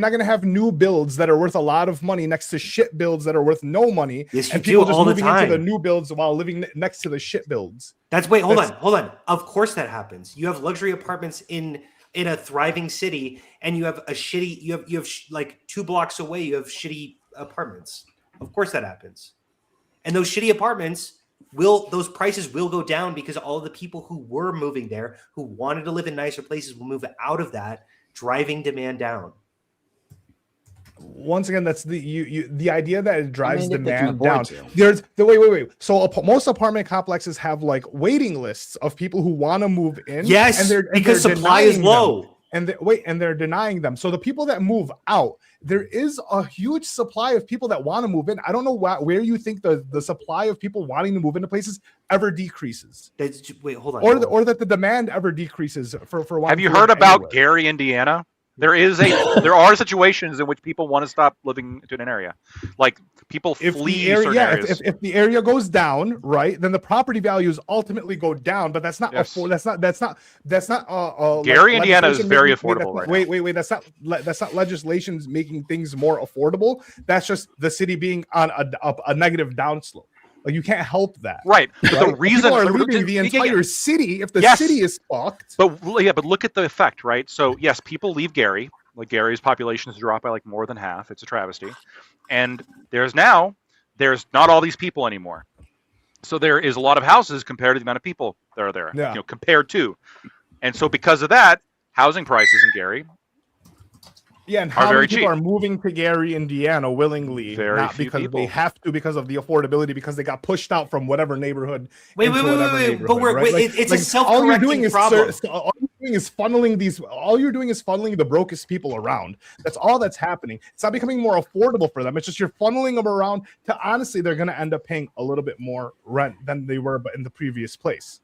not gonna have new builds that are worth a lot of money next to shit builds that are worth no money, Yes, and you people do just all the moving into the time. new builds while living next to the shit builds. Hold on. Of course that happens. You have luxury apartments in a thriving city, and you have like 2 blocks away, you have shitty apartments. Of course that happens. And those shitty apartments those prices will go down because all of the people who were moving there, who wanted to live in nicer places, will move out of that, driving demand down. Once again, that's the idea that it drives if they can demand afford down. to. There's the wait. So most apartment complexes have like waiting lists of people who want to move in. Yes, because supply is low. And they're denying them. So the people that move out, there is a huge supply of people that want to move in. I don't know where you think the supply of people wanting to move into places ever decreases. Hold on. Or that the demand ever decreases for wanting Have you to heard live about anywhere. Gary, Indiana? There are situations in which people want to stop living in an area, like people flee certain areas. If the area goes down, right, then the property values ultimately go down. But that's not Gary, Indiana is very affordable right now. Wait. That's not legislation making things more affordable. That's just the city being on a negative downslope. Like you can't help that, right? But the reason people are leaving the entire city, if the city is fucked. But look at the effect, right? So yes, people leave Gary. Like Gary's population has dropped by like more than half. It's a travesty, and there's not all these people anymore. So there is a lot of houses compared to the amount of people that are there. Yeah. Compared to, and so because of that, housing prices in Gary. Yeah, and how many people are moving to Gary, Indiana willingly, not because they have to, because of the affordability, because they got pushed out from whatever neighborhood. Wait. But it's a self-correcting problem. All you're doing is funneling the brokest people around. That's all that's happening. It's not becoming more affordable for them. It's just you're funneling them around to, honestly, they're going to end up paying a little bit more rent than they were in the previous place.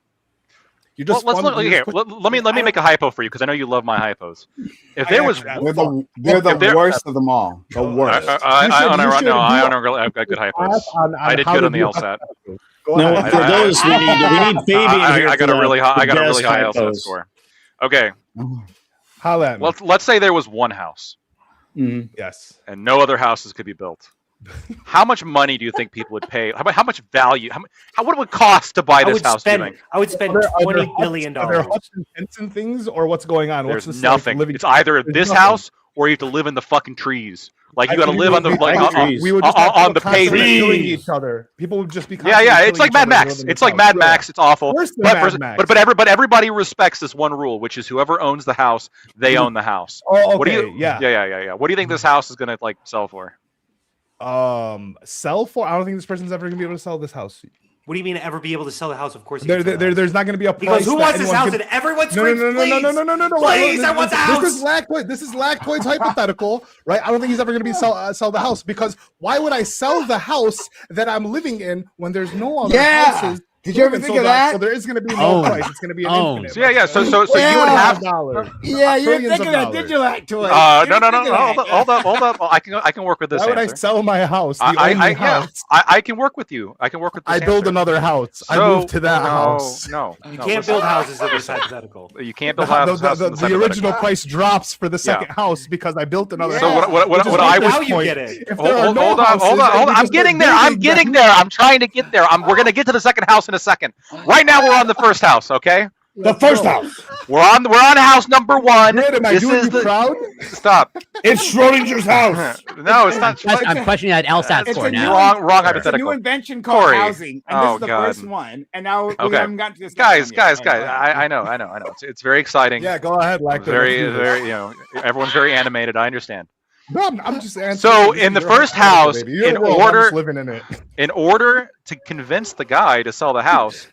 You just let's look here. Let me make a hypo for you because I know you love my hypos. If there was, they're the worst of them all. The worst. I've got good hypos. I did good on the LSAT. No, for those we need Fabian here. I got a really high LSAT score. Okay. Let's say there was one house. Mm-hmm. Yes. And no other houses could be built. How much money do you think people would pay? How much value? What it would cost to buy this house? I would spend $20 billion. Are there huts and tents and things, or what's going on? There's nothing. It's either this house or you have to live in the fucking trees. Like you got to live on the on the pavement, killing each other. People would just be It's like Mad Max. It's like Mad Max. It's awful. But everybody respects this one rule, which is whoever owns the house, they own the house. Oh, okay. Yeah. What do you think this house is gonna sell for? Sell for? I don't think this person's ever gonna be able to sell this house. What do you mean ever be able to sell the house? Of course, there's not going to be a price. Because who wants this house? And everyone screams, no. Please, I want the house. This is Lactoid's hypothetical, right? I don't think he's ever going to be sell the house, because why would I sell the house that I'm living in when there's no other houses? Did you ever think of that? So there is going to be no price. It's going to be an infinite. So you would have dollars. Yeah, you didn't think of that, did you, Lactoid? No. Hold up. I can work with this. Why would I sell my house? I can work with you. I can work with this. I build another house. I move to that house. No, you can't build houses in this hypothetical. You can't build houses. The original price drops for the second house because I built another house. So what I was how you get it? Hold on. I'm getting there. I'm trying to get there. We're gonna get to the second house in a second. Right now we're on the first house, okay? The first house. We're on house number 1. Am I doing you proud? Stop. It's Schrodinger's house. No, it's not. I'm questioning that LSAT score now. Wrong It's a hypothetical. new invention called housing, and this is the first one. And now we haven't gotten to this. Guys. I know. It's very exciting. Yeah, go ahead, Lactoid. Very. Everyone's very animated. I understand. No, I'm just answering. So in the first house, in order to convince the guy to sell the house,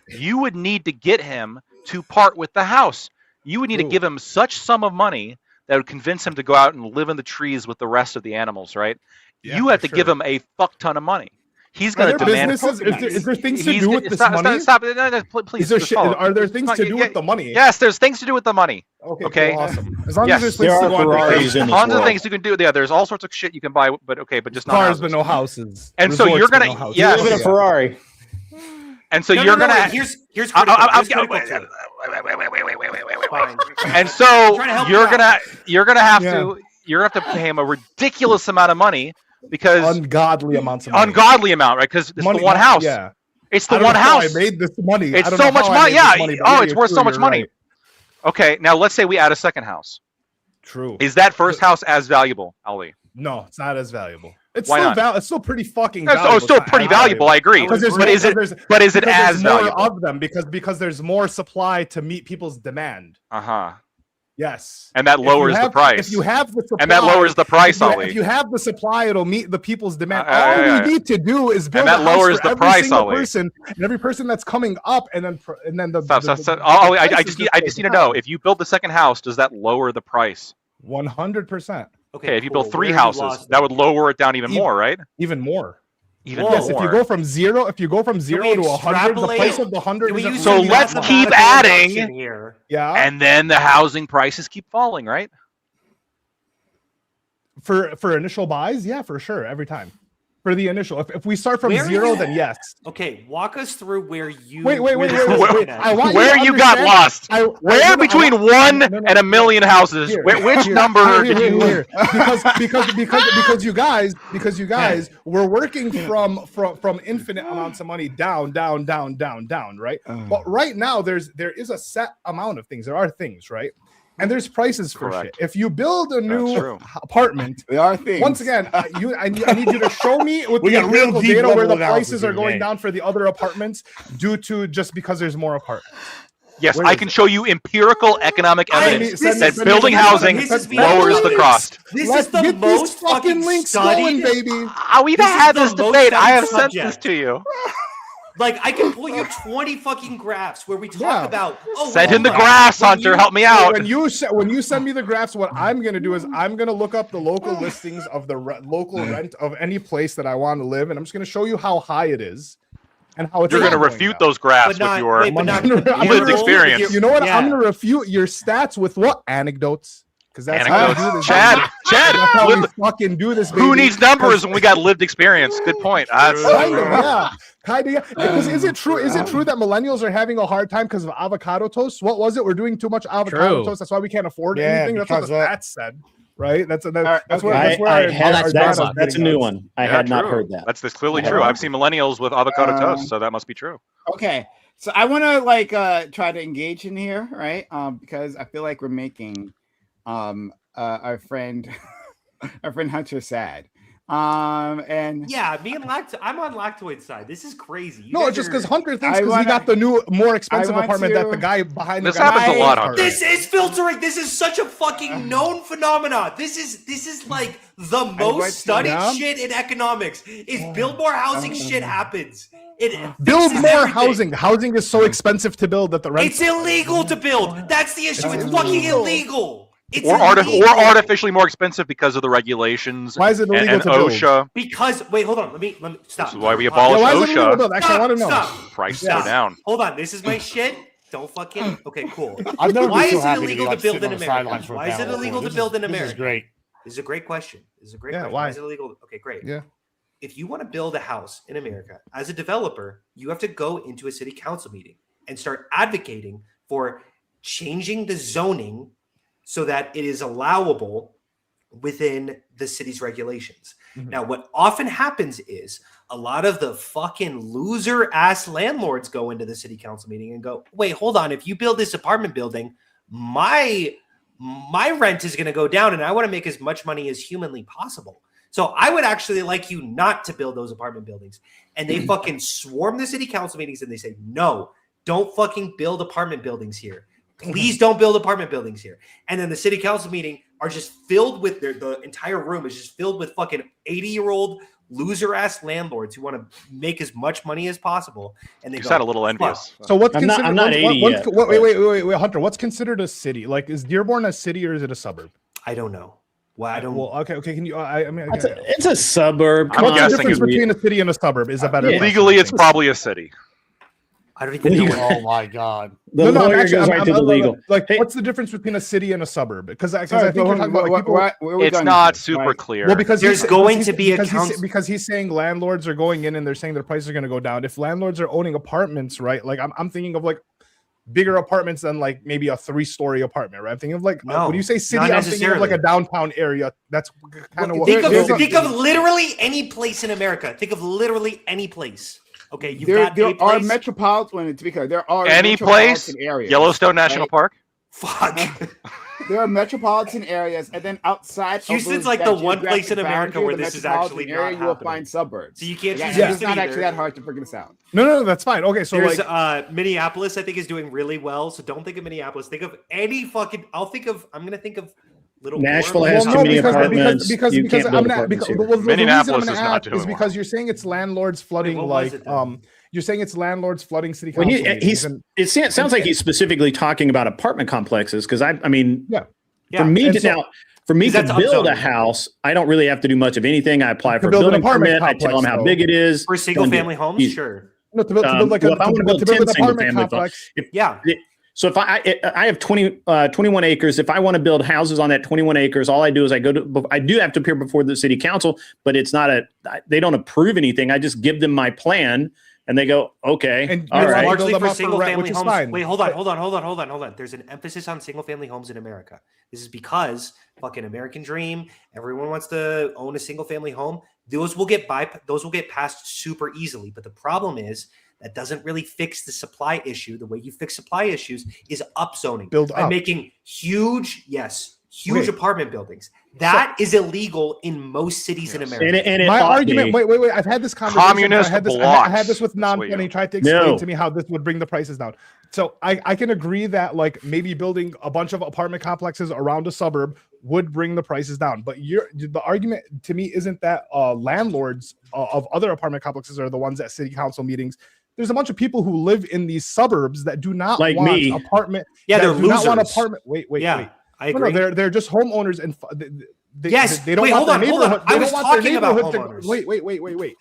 you would need to get him to part with the house. You would need to give him such sum of money that would convince him to go out and live in the trees with the rest of the animals, right? Yeah, you have to give him a fuck ton of money. He's going to demand. Is there things to do with this money? Stop! No, please. Are there things to do with the money? Yes, there's things to do with the money. Okay. Cool, awesome. As long as there's places to go on. Tons of things you can do. Yeah, there's all sorts of shit you can buy, but just not cars, but no houses. And so you're gonna live in a Ferrari. And so No, you're no, no, gonna. wait, here's critical. Here's critical wait, too. wait. Fine. And so I'm trying to help you're you out. gonna have to pay him a ridiculous amount of money because Ungodly amounts of money. ungodly amount, right? Because it's Money, the one house. Yeah. It's I the don't one know how house. I made this money. It's I don't so know much how I money. made Yeah. this money, but Oh, yeah, it's you're worth true, so much you're money. right. Okay, now let's say we add a second house. True. Is that first house as valuable, Ali? No, it's not as valuable. It's Why still not? it's still pretty fucking It's valuable. still It's not pretty as valuable. I agree. Because But is it because as there's more valuable? of them because there's more supply to meet people's demand. Uh-huh. Yes. And that lowers the price. If you have the supply, And that lowers the price, Ali. If you have the supply, it'll meet the people's demand. Yeah. All we need to do is build that a house lowers for the every price, single Ali. person, and every person that's coming up, and then Ali, I just need to know, if you build the second house, does that lower the price? 100%, Okay, if you cool. build 3 Where you houses, lost that me. would lower it down even more, right? even more. Even Yes, more. if you go from zero to 100, the price of the 100 Can we isn't use So really some let's that much. keep mathematical adding. induction here. Yeah. And then the housing prices keep falling, right? For initial buys, yeah, for sure, every time. For the initial, if we start from Where zero, you- then yes. Okay, walk us through where you. Wait. where this is wait. going I at. want Where to you got understand- lost? I- Where no, between no, 1 no, and a million houses? Here, Which here, number here, did you? here. Because you guys were working from infinite amounts of money down, right? But right now there is a set amount of things. There are things, right? And there's prices for Correct. shit. If you build a true. new apartment, There are things. once again, I need you to show me with We the got real empirical deep data where level the analysis prices are here, going Nate. down for the other apartments due to just because there's more apartments. Yes, Where I is can it? show you empirical economic evidence Send me- that send me building the- housing send me- lowers the cost. This Let's is the get most these fucking links going, studied. baby. We've This is had the this most debate. I studied have sent this subject. to you. Like I can pull you 20 fucking graphs where we talk Yeah. about. Oh, Send well, in the when graphs, you- Hunter. Help me out. When you send me the graphs, what I'm gonna do is I'm gonna look up the local listings of the local rent of any place that I want to live, and I'm just gonna show you how high it is and how it's. You're going to not refute down. those graphs But not, with your wait, but not, lived your role- experience. your- You know what? yeah. I'm gonna refute your stats with what anecdotes? Because that's how we do anecdotes. this. Chad, That's how we live- fucking do this. who baby. needs numbers when we got lived experience? Good point. Kind of, yeah. Kind of, yeah. Because is it true? Is it true that millennials are having a hard time because of avocado toast? What was it? We're doing too much avocado True. toast. That's why we can't afford Yeah, anything. That's what the because, stats said, right? That's right, that's okay. where that's where I our had, that's data's fun. that's a getting new us. one. I Yeah, had not true. heard that. That's clearly Yeah. true. I've seen millennials with avocado Um, toast, so that must be true. Okay, so I want to try to engage in here, right? Because I feel like we're making our friend our friend Hunter sad. And Yeah, me and I'm on Lactoid's side. This is crazy. You No, guys it's just are- because Hunter thinks I because he wanna- got the new, more expensive I want apartment that to- the guy behind This the guy happens a lot, paid Hunter. for. This is filtering. This is such a fucking known phenomenon. This is like the went most to- studied Yeah. shit in economics. Is build more housing shit happens. It Build fixes more everything. housing. Housing is so expensive to build that the rent. It's illegal to build. That's the issue. It's fucking illegal. It's Or illegal. artificially more expensive because of the regulations. Why is it illegal and to build? OSHA. Because wait, hold on. Let me stop. This is why we Yeah, abolished why is it illegal to OSHA. build? Actually, I want to know. Stop. Prices Stop. go down. Hold on. This is my shit. Don't fucking. Okay, cool. I've never Why been so is it happy to be illegal like to build sitting in on the America? sidelines for a Why is it panel illegal before. to build in This America? is great. This is a great question. This is a great Yeah, question. why? Is it illegal? Okay, great. Yeah. If you want to build a house in America as a developer, you have to go into a city council meeting and start advocating for changing the zoning so that it is allowable within the city's regulations. Mhm. Now, what often happens is a lot of the fucking loser ass landlords go into the city council meeting and go, wait, hold on. If you build this apartment building, my rent is going to go down and I want to make as much money as humanly possible. So I would actually like you not to build those apartment buildings. And they fucking swarm the city council meetings and they say, no, don't fucking build apartment buildings here. Please don't build apartment buildings here. And then the city council meeting are just filled with the entire room is just filled with fucking 80-year-old loser ass landlords who want to make as much money as possible. And they You go, sound a little "Fuck." envious. So what's I'm not- considered? I'm not 80 yet, but- Wait, Hunter. What's considered a city? Like, is Dearborn a city or is it a suburb? I don't know. Well, I don't. Well, okay. Can you? I mean, It's a suburb. I'm Come on. what's the guessing difference it's- between a city and a suburb? Is a better. Yeah. question. Legally, it's probably a city. I don't even know. Legal. Oh my God. The lawyer actually, goes right to the legal. Like, Hey, what's the difference between a city and a suburb? Because I Sorry, think you're talking about like, people. It's not super clear. Well, because There's going to be a because he's saying landlords are going in and they're saying their prices are going to go down. If landlords are owning apartments, right? Like I'm thinking of like bigger apartments than like maybe a 3-story apartment, right? I'm thinking of like when you say city, I'm thinking of like a downtown area. That's kind of what. Think of literally any place in America. Think of literally any place. Okay, there are metropolitan. To be clear, there are any place. Areas, Yellowstone National Park. Fuck. There are metropolitan areas, and then outside Houston's like the one place in America where this is actually not happening. You will find suburbs. So you can't choose It's Houston not either. actually that hard to figure this out. No, that's fine. Okay, so there's like Minneapolis, I think, is doing really well. So don't think of Minneapolis. Think of any fucking. I'm gonna think of little. Nashville has too many apartments. Because you can't build apartments here. Minneapolis is not doing is because you're saying it's landlords flooding you're saying it's landlords flooding city Well, council. it sounds like he's specifically talking about apartment complexes because I mean, for me to build a house, I don't really have to do much of anything. I apply for a building permit. I tell them how big it is. For single family homes, sure. No, to build like if I want to build 10 single family complex. So if I have 21 acres, if I want to build houses on that 21 acres, all I do is I do have to appear before the city council, but it's not they don't approve anything. I just give them my plan. And they go, okay, and all right. Largely for single-family homes. Fine. Wait, hold on. There's an emphasis on single-family homes in America. This is because fucking American dream. Everyone wants to own a single-family home. Those will get passed super easily. But the problem is that doesn't really fix the supply issue. The way you fix supply issues is upzoning. Build up. By making huge apartment buildings. That is illegal in most cities in America. And my argument, wait. I've had this conversation. I had this with non-funny. Tried to explain to me how this would bring the prices down. So I can agree that like maybe building a bunch of apartment complexes around a suburb would bring the prices down. But the argument to me isn't that landlords of other apartment complexes are the ones at city council meetings. There's a bunch of people who live in these suburbs that do not want apartment. Yeah, they're losers. Not want apartment. Wait. I agree. No, they're just homeowners, and they don't want their neighborhood. I was talking about homeowners. Wait.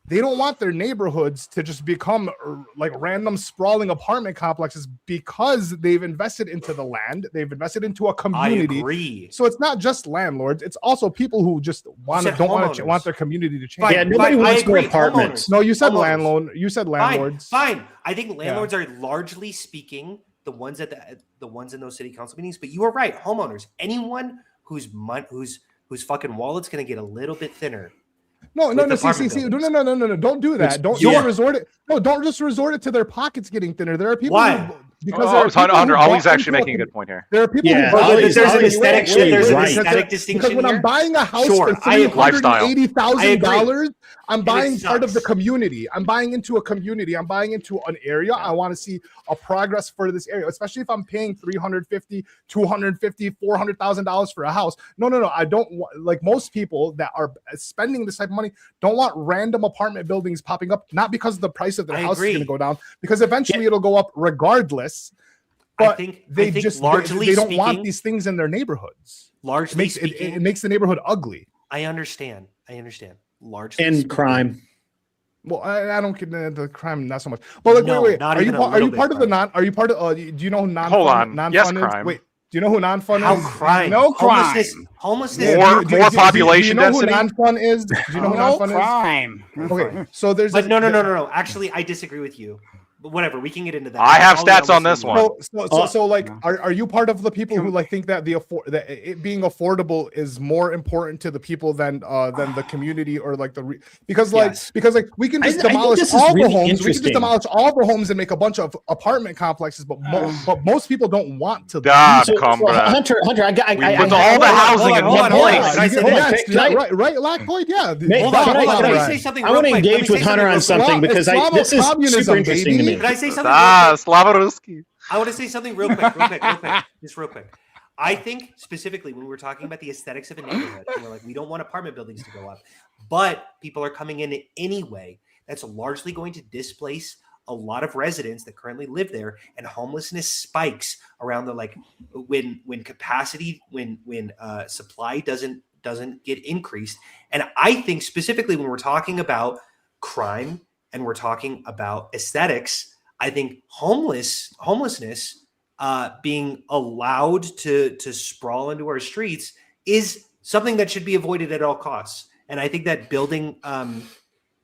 They don't want their neighborhoods to just become like random sprawling apartment complexes because they've invested into the land. They've invested into a community. I agree. So it's not just landlords. It's also people who just want their community to change. Yeah, nobody wants more apartments. No, you said landlord. You said landlords. Fine. I think landlords are largely speaking the ones in those city council meetings. But you are right. Homeowners, anyone whose fucking wallet's going to get a little bit thinner. No. Don't do that. Don't just resort it to their pockets getting thinner. There are people Ollie's actually making a good point here. There are people there's an aesthetic distinction. Because when I'm buying a house for $380,000, I'm buying part of the community. I'm buying into a community. I'm buying into an area. I want to see a progress for this area, especially if I'm paying $350,000, $250,000, $400,000 for a house. No. I don't like most people that are spending this type of money don't want random apartment buildings popping up, not because the price of their house is going to go down, because eventually it'll go up regardless. But they don't want these things in their neighborhoods. Largely it makes the neighborhood ugly. I understand. Largely and crime. Well, I don't get the crime, not so much. But like, wait. Are you part of the non? Are you part of? Do you know who non? Hold on. Non-fun Crime. Is? Wait. Do you know who non-fun How is? crime? No crime. Homelessness. More population density. Do you know who non-fun is? Do you know who non-fun crime. Is? Okay. So there's. But no. Actually, I disagree with you. But whatever, we can get into that. I have stats on this one. So like, are you part of the people who like think that that it being affordable is more important to the people than the community or like because we can just demolish all the homes. We can just demolish all the homes and make a bunch of apartment complexes, but most people don't want to. Hunter, I with all the housing in one place. Right, Lockpoint, yeah. Hold on. Let me say something. I want to engage with Hunter on something because this is super interesting to me. Can I say something? Slava Ruski. I want to say something real quick. Just real quick. I think specifically when we're talking about the aesthetics of a neighborhood, we're like, we don't want apartment buildings to go up, but people are coming in anyway. That's largely going to displace a lot of residents that currently live there, and homelessness spikes around the when capacity, when supply doesn't get increased. And I think specifically when we're talking about crime and we're talking about aesthetics, I think homelessness being allowed to sprawl into our streets is something that should be avoided at all costs. And I think that building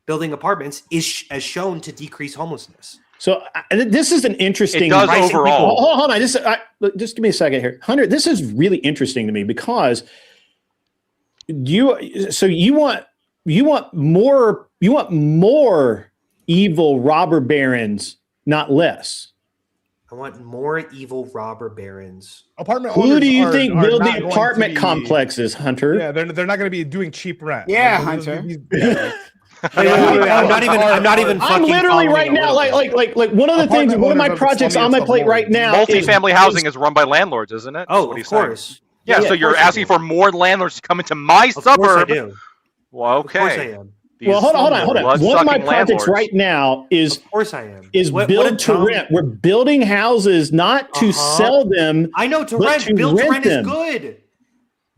apartments has shown to decrease homelessness. So this is an interesting. It does overall. Hold on, just give me a second here, Hunter. This is really interesting to me because you want more evil robber barons, not less. I want more evil robber barons. Apartment Who owners do you think are build not the going apartment to be- complexes, Hunter? Yeah, they're not going to be doing cheap rent. Yeah, Like, Hunter. I'm not even. I'm fucking literally following right a now, little bit. like one of the things, Apartment one of my owners are the projects on my slummiest plate of right now. Multifamily housing is run by landlords, isn't it? That's Oh, what of he's saying. course. Yeah, Yeah, so of you're course I asking do. for more landlords to come into my Of course I suburb. do. Well, Of course I okay. am. Well, hold on. One of my Blood-sucking projects landlords. right now is Of course I am. build a to dumb- rent. We're building houses not to sell them, I know to but rent. to Build to rent rent them. is good.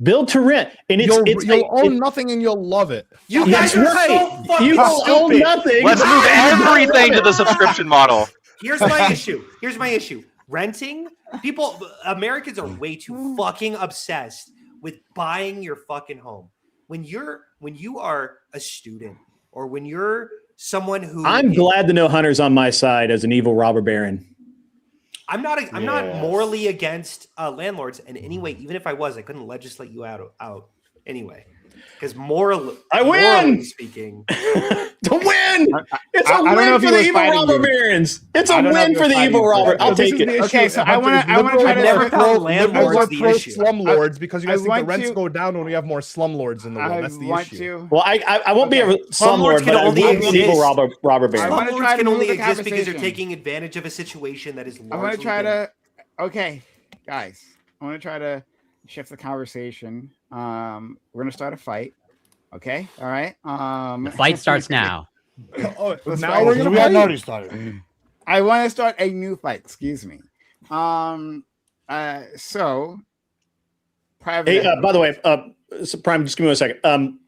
build to rent, and You'll own nothing and you'll love it. You That's guys are right. so fucking You will own stupid. nothing. Let's move everything to the subscription model. Here's my issue. Renting. Americans are way too fucking obsessed with buying your fucking home. When you are a student or when you're someone who I'm glad to know Hunter's on my side as an evil robber baron. I'm not morally against landlords in any way. Even if I was, I couldn't legislate you out anyway. Because morally speaking, To win! It's a I don't know win if for he the was evil fighting robber you. barons. It's I a don't know if win he for was the fighting evil you. robber. I'll This take is it. the issue. Okay, so I Hunter, wanna try to- liberals I've never are found pro- landlords liberals are the pro issue. slumlords because you guys think the want rents to- go down when we have more slumlords in the world. That's the issue. Well, I won't be a Slumlords slumlord, can but I will only be an evil exist. robber I baron. wanna slumlords try to can move only the exist because they're conversation. taking advantage of a situation that is I'm gonna largely try been- to. Okay, guys, I want to try to shift the conversation. We're gonna start a fight. Okay, all right. The fight starts now. Oh, Let's now fight. we're gonna We hadn't fight? already started. I want to start a new fight. Excuse me. So private. Hey, by the way, so Prime, just give me 1 second.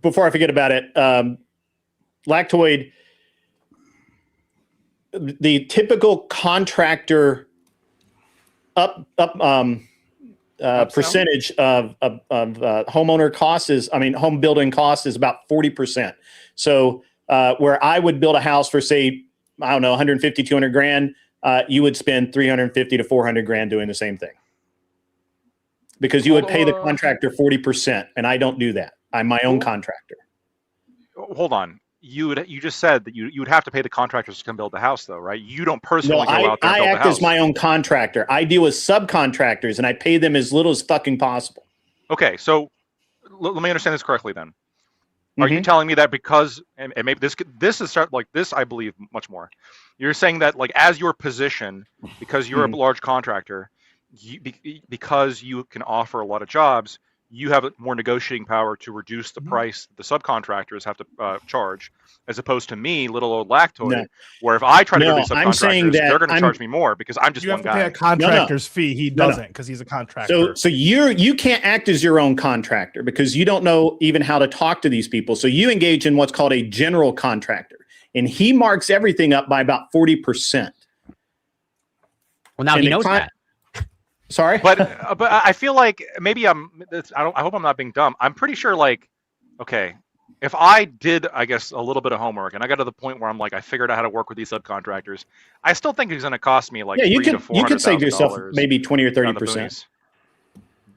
Before I forget about it, Lactoid, the typical contractor percentage of homeowner costs home building costs is about 40%. So where I would build a house for, say, I don't know, 150, 200 grand, you would spend 350 to 400 grand doing the same thing. Because you would pay the contractor 40%, and I don't do that. I'm my own contractor. Hold on. You just said that you would have to pay the contractors to come build the house, though, right? You don't personally No, go out there and I build the act house. as my own contractor. I deal with subcontractors, and I pay them as little as fucking possible. Okay, so let me understand this correctly then. Are Mm-hmm. you telling me that because, and maybe this is start like this, I believe much more. You're saying that like as your position, because you're a large contractor, because you can offer a lot of jobs, you have more negotiating power to reduce the price the subcontractors have to charge, as opposed to me, little old Lactoid, No. where if I try to go to I'm saying subcontractors, that they're going to charge me more because I'm just You one have to pay guy. a contractor's fee. He No, no. doesn't because he's a contractor. So you can't act as your own contractor because you don't know even how to talk to these people. So you engage in what's called a general contractor, and he marks everything up by about 40%. Well, now And he the knows con- that. Sorry, But I feel like maybe I hope I'm not being dumb. I'm pretty sure like, okay, if I did, I guess, a little bit of homework and I got to the point where I'm like, I figured out how to work with these subcontractors, I still think it's going to cost me like yeah, you $300,000 to could save yourself $400,000 maybe 20 or down the 30%. boonies.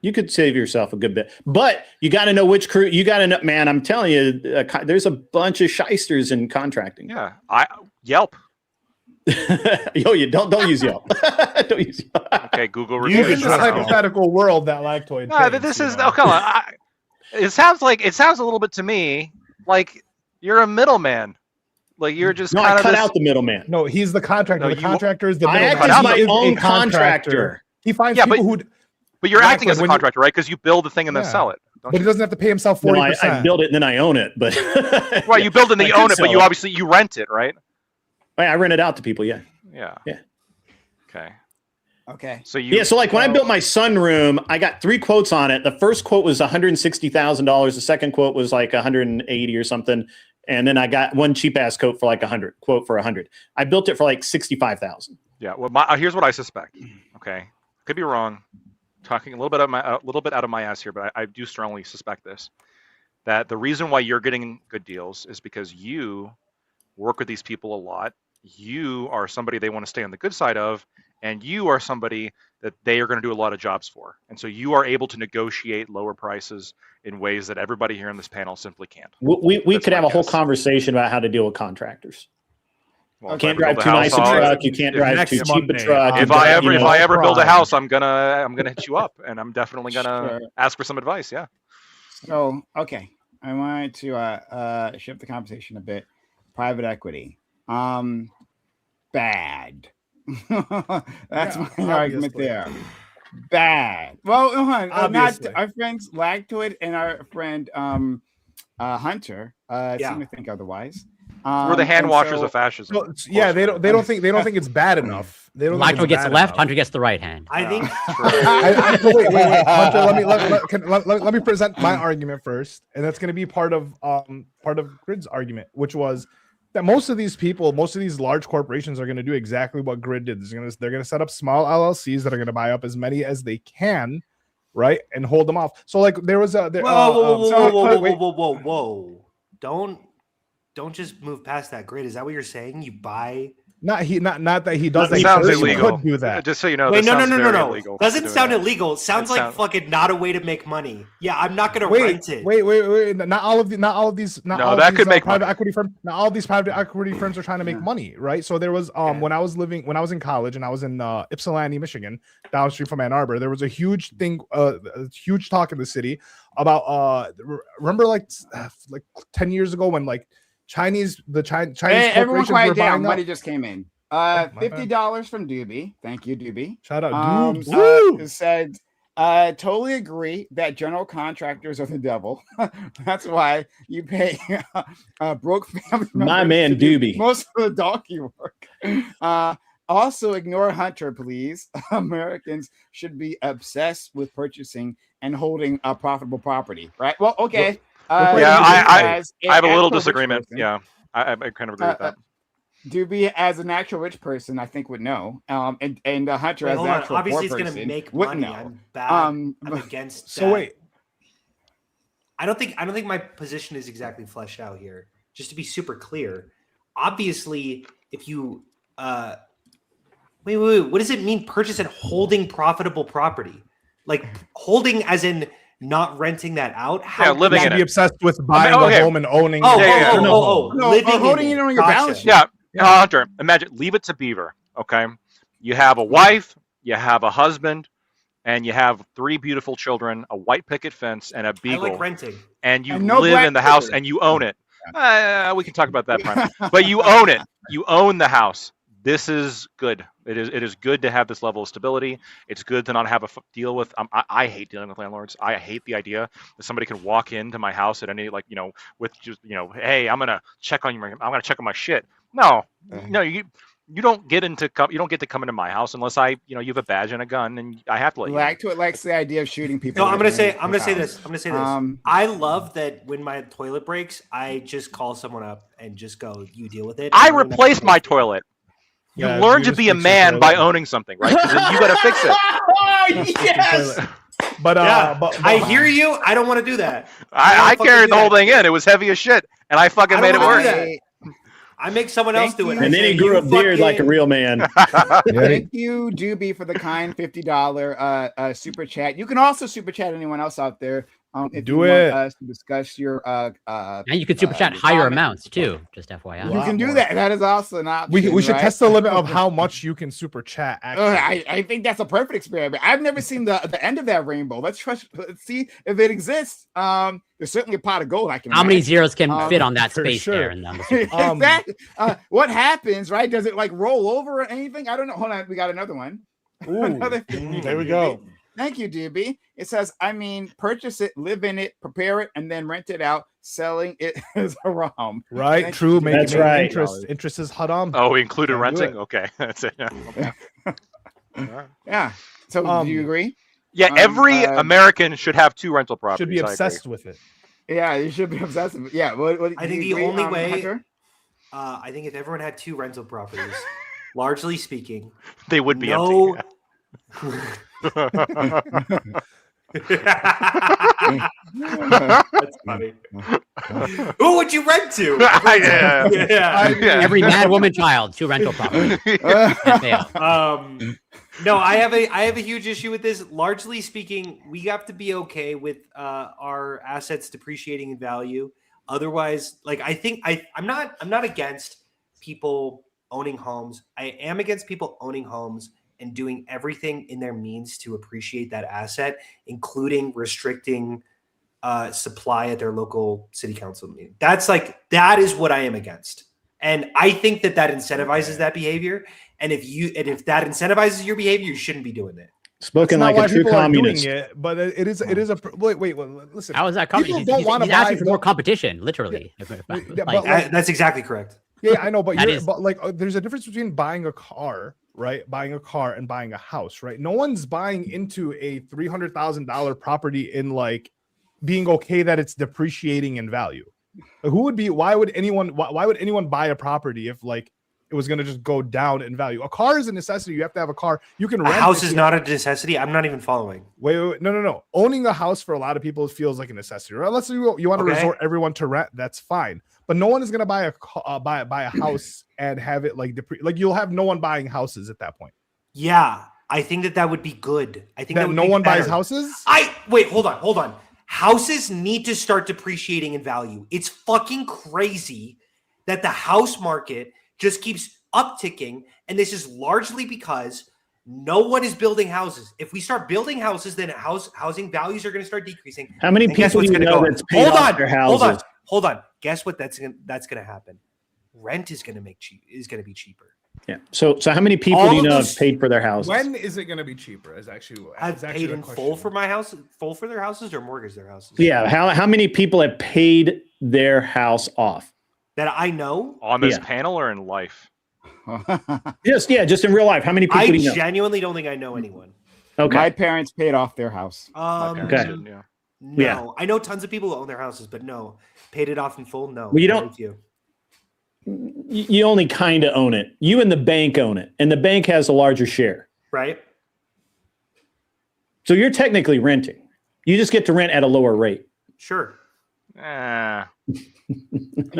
You could save yourself a good bit, but you got to know which crew. You got to know, man. I'm telling you, there's a bunch of shysters in contracting. Yeah, Yelp. Yo, you don't use Yelp. Don't use Yelp. Okay, Google in reviews. this I don't know. hypothetical world that Lactoid. No, paints, but this you is know. oh come on. It sounds a little bit to me like you're a middleman. Like you're just No, kind I of cut this, out the middleman. No, he's the contractor. No, The contractor is the I act middleman. as out my He is own a contractor. He finds Yeah, people who, but you're acting Lactoid, as a when you- contractor, right? Because you build the thing and then Yeah. sell it. Don't but he you? doesn't have to pay himself No, 40%. I build it and then I own it, but Right, you build it and I you could own it, but sell you it. obviously you rent it, right? I rent it out to people. Yeah. Yeah. Yeah. Okay. Okay. So you Yeah, so like when I built my sunroom, I got 3 quotes on it. The first quote was $160,000. The second quote was like 180 or something, and then I got one cheap ass quote for like 100. Quote for 100. I built it for like 65,000. Yeah. Well, here's what I suspect. Okay, could be wrong. Talking a little bit out of my ass here, but I do strongly suspect this. That the reason why you're getting good deals is because you work with these people a lot. You are somebody they want to stay on the good side of, and you are somebody that they are going to do a lot of jobs for. And so you are able to negotiate lower prices in ways that everybody here on this panel simply can't. We could have a whole conversation about how to deal with contractors. Well, You can't drive too nice a truck. You can't drive too cheap a truck. If I ever build a house, I'm gonna hit you up, and I'm definitely gonna ask for some advice. Yeah. So okay, I wanted to shift the conversation a bit. Private equity, bad. That's my argument there. Bad. Well, not our friends Lactoid and our friend Hunter seem to think otherwise. We're the hand washers of fascism. Yeah, they don't think it's bad enough. They don't. Lacto gets the left, Hunter gets the right hand. I think. Wait, Hunter. Let me present my argument first, and that's going to be part of Grid's argument, which was that most of these large corporations are going to do exactly what Grid did. They're going to set up small LLCs that are going to buy up as many as they can, right, and hold them off. So like there was a whoa. Don't just move past that. Grid. Is that what you're saying? You buy? Not that he does. That sounds illegal. Could do that. Just so you know. Wait, no. Illegal. Doesn't sound illegal. It sounds like fucking not a way to make money. Yeah, I'm not gonna rent it. Wait. Not all of these private equity firms. Not all of these private equity firms are trying to make money, right? So there was when I was in college and I was in Ypsilanti, Michigan, downstream from Ann Arbor. There was a huge thing, a huge talk in the city about remember like 10 years ago when like Chinese everyone corporations quiet were down. buying Money up. just came in. $50 from Doobie. Thank you, Doobie. Shout out, Doobie. It said, totally agree that general contractors are the devil. That's why you pay broke family members. My man, Doobie. Most of the donkey work. Also, ignore Hunter, please. Americans should be obsessed with purchasing and holding a profitable property, right? Well, okay. I have a little disagreement. Yeah, I kind of agree with that. Doobie, as an actual rich person, I think would know. And Hunter, as an actual obviously, poor it's going to person, make wouldn't money. know. I'm bad. I'm against. So that. wait, I don't think my position is exactly fleshed out here. Just to be super clear, obviously, if you wait, what does it mean? Purchase and holding profitable property, like holding as in not renting that out. How living in be it. obsessed with buying a home and owning. Living holding it on your balance sheet. Yeah. Hunter, imagine, leave it to Beaver. Okay, you have a wife, you have a husband, and you have 3 beautiful children, a white picket fence, and a beagle. I like renting. And you live in the house and you own it. We can talk about that, Brian. But you own it. You own the house. This is good. It is good to have this level of stability. It's good to not have a deal with. I hate dealing with landlords. I hate the idea that somebody can walk into my house at any with just hey, I'm gonna check on you. I'm gonna check on my shit. No, you don't get to come into my house unless you have a badge and a gun, and I have to let you. Lactoid likes the idea of shooting people. No, I'm gonna say this. I love that when my toilet breaks, I just call someone up and just go, "You deal with it." I replaced my toilet. You learn to be a man by owning something, right? Because then you got to fix it. Yes. But I hear you. I don't want to do that. I carried the whole thing in. It was heavy as shit, and I fucking made it work. I make someone else do it. And then he grew a beard like a real man. Thank you, Doobie, for the kind $50 super chat. You can also super chat anyone else out there. If you want us to discuss your and you can super chat higher amounts too, just FYI. You can do that. That is also an option. We should test the limit of how much you can super chat. I think that's a perfect experiment. I've never seen the end of that rainbow. Let's see if it exists. There's certainly a pot of gold. I can. How many zeros can fit on that space there? Exactly. What happens, right? Does it like roll over or anything? I don't know. Hold on, we got another one. There we go. Thank you, DB. It says, purchase it, live in it, prepare it, and then rent it out. Selling it is haram. Right, Thank true. That's right. Interest is haram. Oh, we included renting? Okay, that's it. Yeah. So do you agree? Yeah, every American should have 2 rental properties. Should be obsessed with it. Yeah, you should be obsessive. Yeah, what I do think you the agree, only way. Hunter? I think if everyone had 2 rental properties, largely speaking, They would be no. That's funny. Who would you rent to? Yeah. Every man, woman, child, 2 rental properties. Can't fail. No, I have a huge issue with this. Largely speaking, we have to be okay with our assets depreciating in value. Otherwise, like I'm not against people owning homes. I am against people owning homes and doing everything in their means to appreciate that asset, including restricting supply at their local city council meeting. That is what I am against. And I think that incentivizes that behavior. And if that incentivizes your behavior, you shouldn't be doing it. Spoken like a true communist. But it is a wait. Listen. How is that competition? People don't want to he's asking for more competition, literally. That's exactly correct. Yeah, I know, but That there's a difference between buying a car, right? Buying a car and buying a house, right? No one's buying into a $300,000 property in like being okay that it's depreciating in value. Why would anyone buy a property if like it was going to just go down in value? A car is a necessity. You have to have a car. You can rent. A house is not a necessity. I'm not even following. Wait. No. Owning a house for a lot of people feels like a necessity. Right? Unless you want to resort everyone to rent, that's fine. But no one is going to buy a house and have it like you'll have no one buying houses at that point. Yeah, I think that would be good. I think that no one buys houses. Hold on. Houses need to start depreciating in value. It's fucking crazy that the house market just keeps upticking. And this is largely because no one is building houses. If we start building houses, then housing values are going to start decreasing. How many people do you know that's paid off their houses? Hold on. Guess what? That's going to happen. Rent is going to be cheaper. Yeah. So how many people do you know have paid for their houses? When is it going to be cheaper? I've paid in full for my house, full for their houses, or mortgage their houses. Yeah. How many people have paid their house off? That I know on this panel or in life? just in real life. How many people do you know? I genuinely don't think I know anyone. Okay. My parents paid off their house. Didn't, yeah. No, I know tons of people who own their houses, but no, paid it off in full. No, well, you don't. You only kind of own it. You and the bank own it, and the bank has a larger share. Right. So you're technically renting. You just get to rent at a lower rate. Sure. You're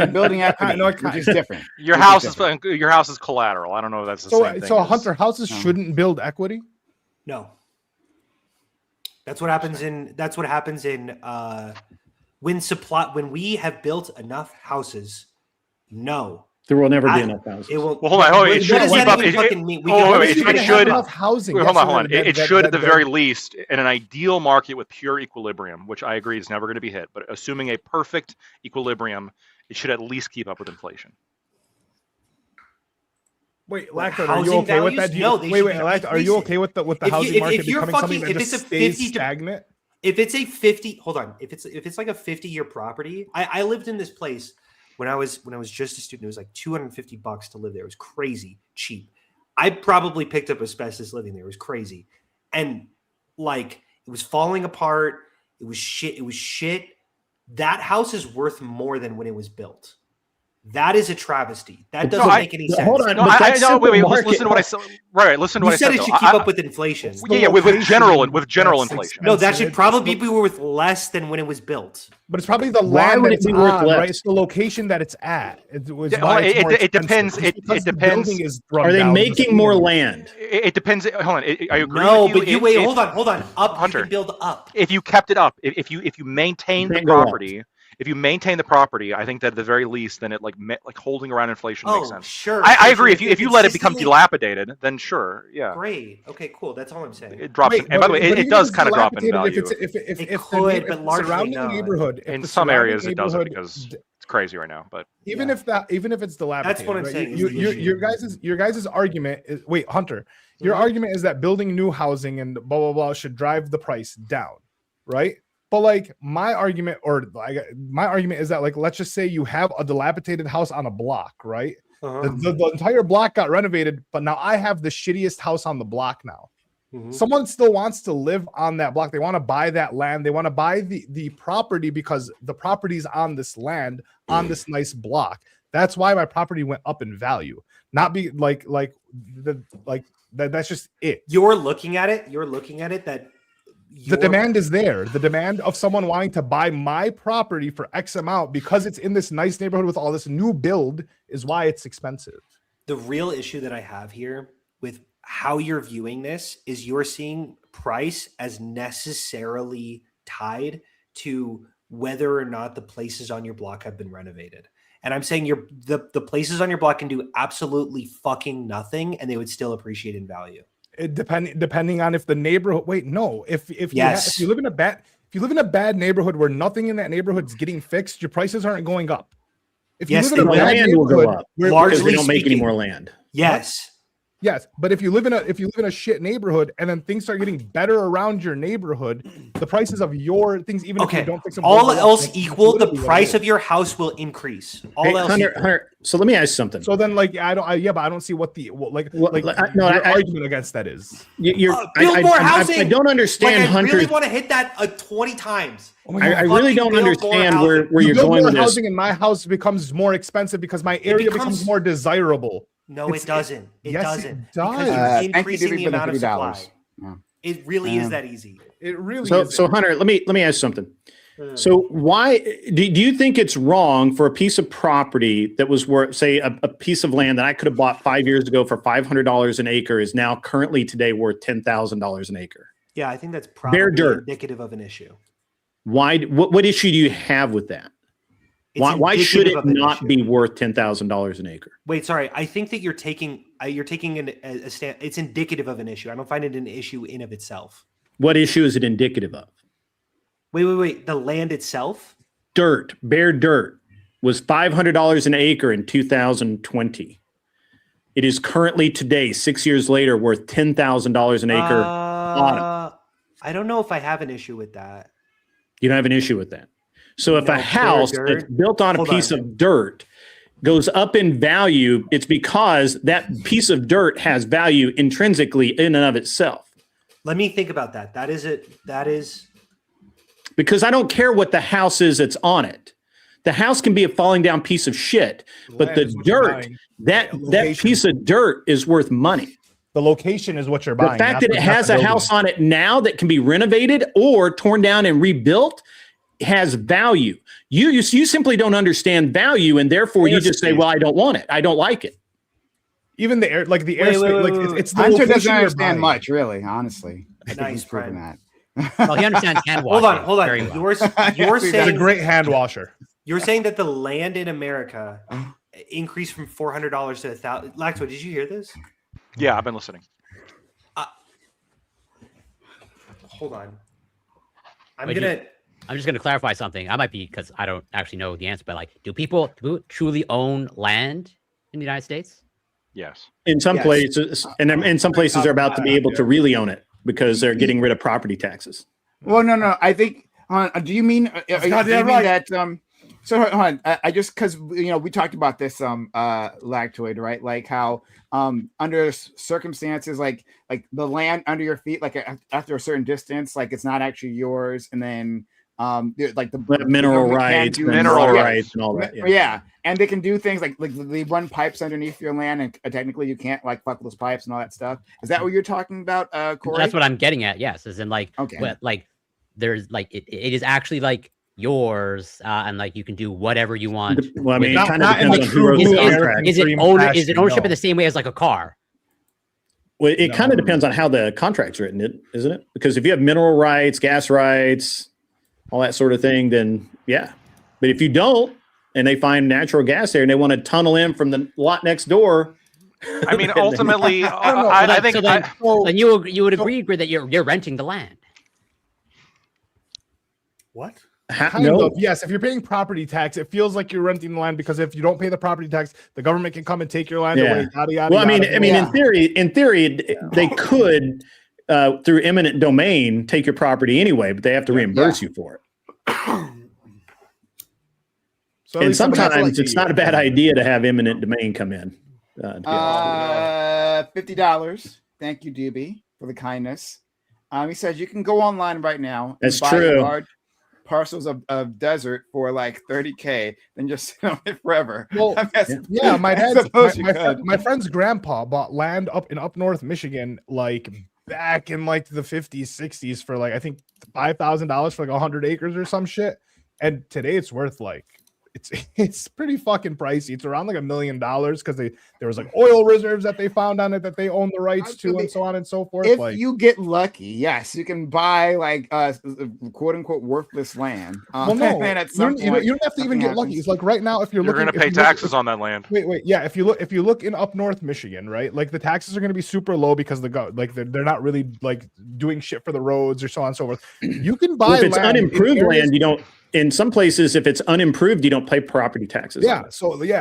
building equity, which is different. Your house is collateral. I don't know if that's the same thing. So Hunter, houses shouldn't build equity? No. That's what happens in when we have built enough houses. No. There will never be enough houses. It will. Well, hold on. It should keep up. It should enough housing. Hold on. It should, at the very least, in an ideal market with pure equilibrium, which I agree is never going to be hit, but assuming a perfect equilibrium, it should at least keep up with inflation. Wait, Lacton, are you okay with that? Lacton, are you okay with the housing market becoming something that just stays stagnant? If it's a 50, hold on. If it's like a 50-year property, I lived in this place. When I was just a student, it was like $250 to live there. It was crazy cheap. I probably picked up asbestos living there. It was crazy. And like it was falling apart. It was shit. That house is worth more than when it was built. That is a travesty. That doesn't make any sense. Hold on. Wait. Listen to what I said. Right. Listen to what I said. You said it should keep up with inflation. Yeah, with general inflation. No, that should probably be worth less than when it was built. But it's probably the land that it's on, right? It's the location that it's at. It depends. It depends. Are they making more land? It depends. Hold on. I agree. No, but hold on. Up, Hunter, you can build up. If you kept it up, if you maintain the property. If you maintain the property, I think that at the very least, then it like holding around inflation makes sense. Sure. I agree. If you let it become dilapidated, then sure, yeah. Great. Okay, cool. That's all I'm saying. It drops. And by the way, it does kind of drop in value. If the surrounding neighborhood, in some areas it doesn't because it's crazy right now. But even if it's dilapidated, that's what I'm saying. Your guys' argument is Hunter. Your argument is that building new housing and blah blah blah should drive the price down, right? But like my argument is that like let's just say you have a dilapidated house on a block, right? The entire block got renovated, but now I have the shittiest house on the block now. Mhm. Someone still wants to live on that block. They want to buy that land. They want to buy the property because the property's on this land, on this nice block. That's why my property went up in value. Not be like that's just it. You're looking at it that The demand is there. The demand of someone wanting to buy my property for X amount because it's in this nice neighborhood with all this new build is why it's expensive. the real issue that I have here with how you're viewing this is you're seeing price as necessarily tied to whether or not the places on your block have been renovated. And I'm saying the places on your block can do absolutely fucking nothing and they would still appreciate in value. It depending on if the neighborhood. Wait, no. If you live in a bad neighborhood where nothing in that neighborhood is getting fixed, your prices aren't going up. If you Yes, live in a The bad land will go neighborhood up where- because largely they don't make any speaking. more land. Yes. yes, but if you live in a shit neighborhood and then things start getting better around your neighborhood, the prices of your things, even if you Okay. don't fix them, All will go up. else That's equal, the literally what it price is. of your house will increase. All Hey, else Hunter, equal. Hunter, so let me ask you something. So then, like, I don't see what the Well, your I- argument against that is. You're, build more housing. I don't understand Like, I Hunter's. really want to hit that 20 times. Oh my I God. really Fucking don't build more understand where housing. You you're build going more with this. housing and my house becomes more expensive because my area becomes becomes- more desirable. No, It's- it doesn't. It yes, it doesn't. does. Because you're Thank you, increasing Dibby, the for the amount of supply. $3. Yeah. It really is Yeah. that easy. It really So, is. so Hunter, let me ask you something. So why do you think it's wrong for a piece of property that was worth, say, a piece of land that I could have bought 5 years ago for $500 an acre is now currently today worth $10,000 an acre? Yeah, I think that's Bare probably dirt. indicative of an issue. Why? What issue do you have with that? It's Why should indicative it of an not issue. be worth $10,000 an acre? Wait, sorry. I think that you're taking a stand. It's indicative of an issue. I don't find it an issue in of itself. What issue is it indicative of? Wait. The land itself. Dirt, bare dirt, was $500 an acre in 2020. It is currently today, 6 years later, worth $10,000 an acre. I don't know if I have an issue with that. You don't have an issue with that. So if No, a bare house dirt- that's built on a Hold piece on. of dirt goes up in value, it's because that piece of dirt has value intrinsically in and of itself. Let me think about that. That is it. That is. Because I don't care what the house is that's on it. The house can be a falling down piece of shit, but Land the is what you're dirt, buying. that Location. piece of dirt is worth money. The location is what you're The buying. fact not that the- it not has the a building. house on it now that can be renovated or torn down and rebuilt has value. You simply don't understand value, and therefore you just say, "Well, I don't want it. I don't like it." Even the air, like the Wait, airspace, wait, like wait, it's the Hunter location doesn't you're understand buying. much, really, honestly. I think Nice, he's proven Brian. that. Well, he understands hand Hold washing. on. Hold very on. well. You're Yes, he It's a saying great hand washer. you're saying that the land in America increased from $400 to $1,000. Laxo, did you hear this? Yeah, I've been listening. Hold on. Wait, I'm just going to clarify something. I might be because I don't actually know the answer, but like, do people truly own land in the United States? Yes. In some Yes. places, and in some places, they're about to be able to really own it because they're getting rid of property taxes. Well, no. I think. Do you mean? Do you goddamn mean right. that? So hold on. I just because we talked about this lactoid, right? Like how under circumstances like the land under your feet, like after a certain distance, like it's not actually yours, and then like the Mineral government can rights, do- mineral Yeah. rights, and all that. Yeah. And they can do things like they run pipes underneath your land, and technically you can't like fuck with those pipes and all that stuff. Is that what you're talking about, Corey? That's what I'm getting at. Yes, is in like, Okay. what, like there's like it is actually like yours, and like you can do whatever you want. Well, I mean, it Not- kind of not in depends the on who wrote true the Is, contract. is it Dream owner? Is fashion, it ownership no. in the same way as like a car? Well, it kind of No. depends on how the contract's written, isn't it? Because if you have mineral rights, gas rights, all that sort of thing, then yeah. But if you don't, and they find natural gas there, and they want to tunnel in from the lot next door, I mean, ultimately, know. I think So then, So- then you would agree that you're renting the land. What? Kind of, yes. If you're paying property tax, it feels like you're renting the land because if you don't pay the property tax, the government can come and take your land Yeah. away. Yada yada. Well, I mean, yada. Yeah. in theory, they could through eminent domain take your property anyway, but they have to reimburse you for it. So at And least somebody has to, sometimes like, it's be- not a bad idea to have eminent domain come in. To be honest with you. $50. Thank you, Doobie. for the kindness. He says you can go online right now and That's buy true. large parcels of desert for like 30K, then just sit on it forever. Well, I mean, yeah, my I dad's suppose you could. my friend's grandpa bought land up in North Michigan, like back in like the 50s, 60s for like I think $5,000 for like 100 acres or some shit. And today it's worth like it's pretty fucking pricey. It's around like $1 million because there was like oil reserves that they found on it that they own the rights to, and so on and so forth. If like you get lucky, yes, you can buy like quote unquote worthless land. well, no, and at you some don't, point, you don't have to even something get lucky. happens. It's like right now, if you're You're looking, going to pay taxes on that land. Wait, yeah. If you look in up north Michigan, right? Like the taxes are going to be super low because they're not really like doing shit for the roads or so on and so forth. You can buy Well, if it's land in unimproved areas- land, you don't. In some places, if it's unimproved, you don't pay property taxes. on Yeah,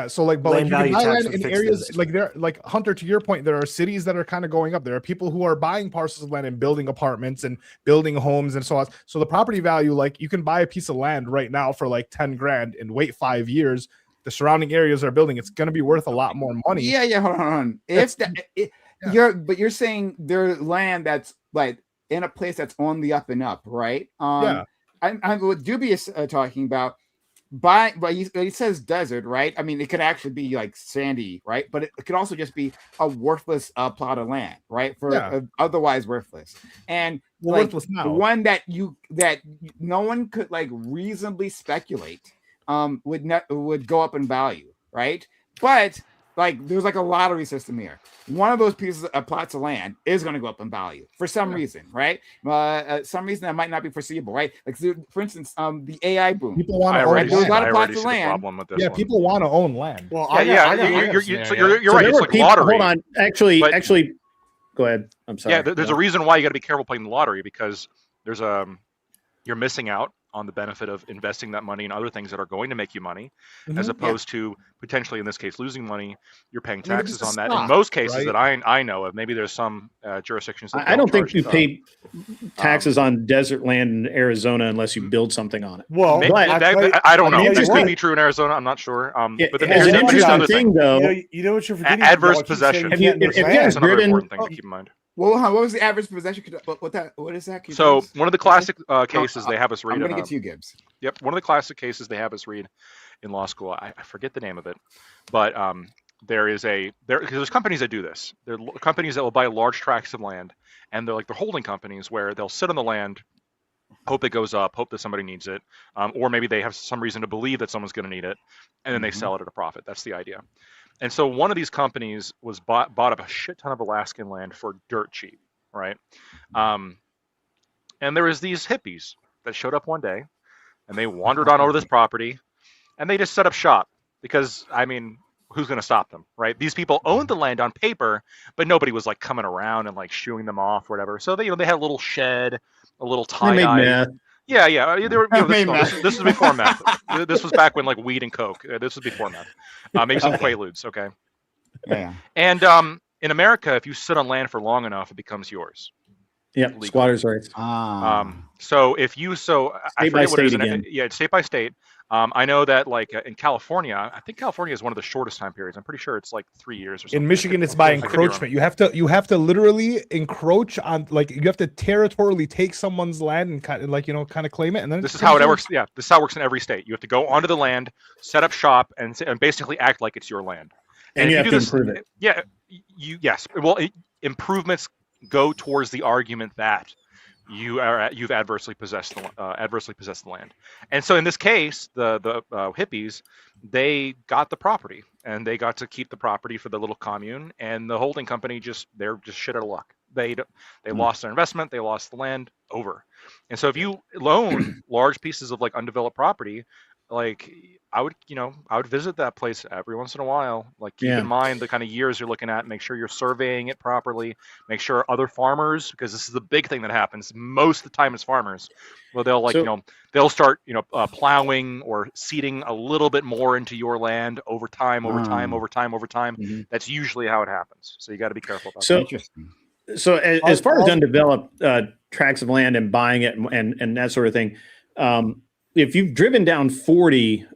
it. so like, but like Land you can value buy tax land would in fix areas this. like there, like Hunter. To your point, there are cities that are kind of going up. There are people who are buying parcels of land and building apartments and building homes and so on. So the property value, like you can buy a piece of land right now for like 10 grand and wait 5 years. The surrounding areas are building. It's going to be worth a lot more money. Yeah, hold on. You're saying there's land that's like in a place that's on the up and up, right? Yeah. I'm what Dubious talking about. But he says desert, right? I mean, it could actually be like sandy, right? But it could also just be a worthless plot of land, right? For otherwise worthless, and like worthless now. the one that no one could like reasonably speculate would go up in value, right? But like there's like a lottery system here. One of those pieces of plots of land is going to go up in value for some reason, right? Some reason that might not be foreseeable, right? Like for instance, the AI boom. People want I to own already, There's a lot land. of I already plots see of the land. problem with this Yeah, one. people want to own land. Well, Yeah, you're right. It's like lottery. Hold on. Actually, But- actually, go ahead. I'm sorry. Yeah, there's a reason why you got to be careful playing the lottery, because there's you're missing out on the benefit of investing that money in other things that are going to make you money, as opposed to potentially, in this case, losing money. You're paying I mean, taxes it's a on that. stock, In most cases right? that I know of, maybe there's some jurisdictions that I don't think charge, you pay taxes on desert land in Arizona unless you build something on it. Well, But- I don't know. That interesting- could be true in Arizona. I'm not sure. But then As an here's interesting another thing, though, you know what you're forgetting? Adverse Y'all keep possession. saying you can't If you understand. guys That's another driven- important thing to keep in mind. Well, what was the average possession? What is that? Can you So tell us? one of the classic cases they have us read. I'm gonna in, get to you, Gibbs. Yep, one of the classic cases they have us read in law school. I forget the name of it, but there's companies that do this. There are companies that will buy large tracts of land, and they're holding companies where they'll sit on the land, hope it goes up, hope that somebody needs it, or maybe they have some reason to believe that someone's going to need it, and then they sell it at a profit. That's the idea. And so one of these companies was bought up a shit ton of Alaskan land for dirt cheap, right? And there was these hippies that showed up one day, and they wandered on over this property, and they just set up shop because, I mean, who's going to stop them, right? These people owned the land on paper, but nobody was coming around and shooing them off or whatever. So they had a little shed, a little tie they made dye. meth. Yeah. They were, Made meth. this is before meth. This was back when weed and coke. This was before meth. Maybe some Quaaludes. Okay. Yeah. And in America, if you sit on land for long enough, it becomes yours. Yeah, Legal. squatters' rights. So if you I State by forget what it is. state again. Yeah, it's state by state. I know that in California, I think California is one of the shortest time periods. I'm pretty sure it's 3 years or something. In Michigan, it's by I could be wrong. encroachment. You have to literally encroach on, you have to territorially take someone's land and kind of claim it. And then This is how it works. Yeah, this is how it works in every state. You have to go onto the land, set up shop, and basically act like it's your land. And you if have do to improve it. Yeah, yes. Well, improvements go towards the argument that you've adversely possessed the land. And so in this case, the hippies, they got the property and they got to keep the property for the little commune, and the holding company they're just shit out of luck. They lost their investment, they lost the land, over. And so if you loan large pieces of undeveloped property, I would visit that place every once in a while. Keep in mind the kind of years you're looking at. Make sure you're surveying it properly. Make sure other farmers, because this is the big thing that happens most of the time, is farmers. Well, they'll start plowing or seeding a little bit more into your land over time. Mhm. That's usually how it happens. So you got to be careful about So- that. Interesting. So as far as undeveloped tracts of land and buying it and that sort of thing, if you've driven down 40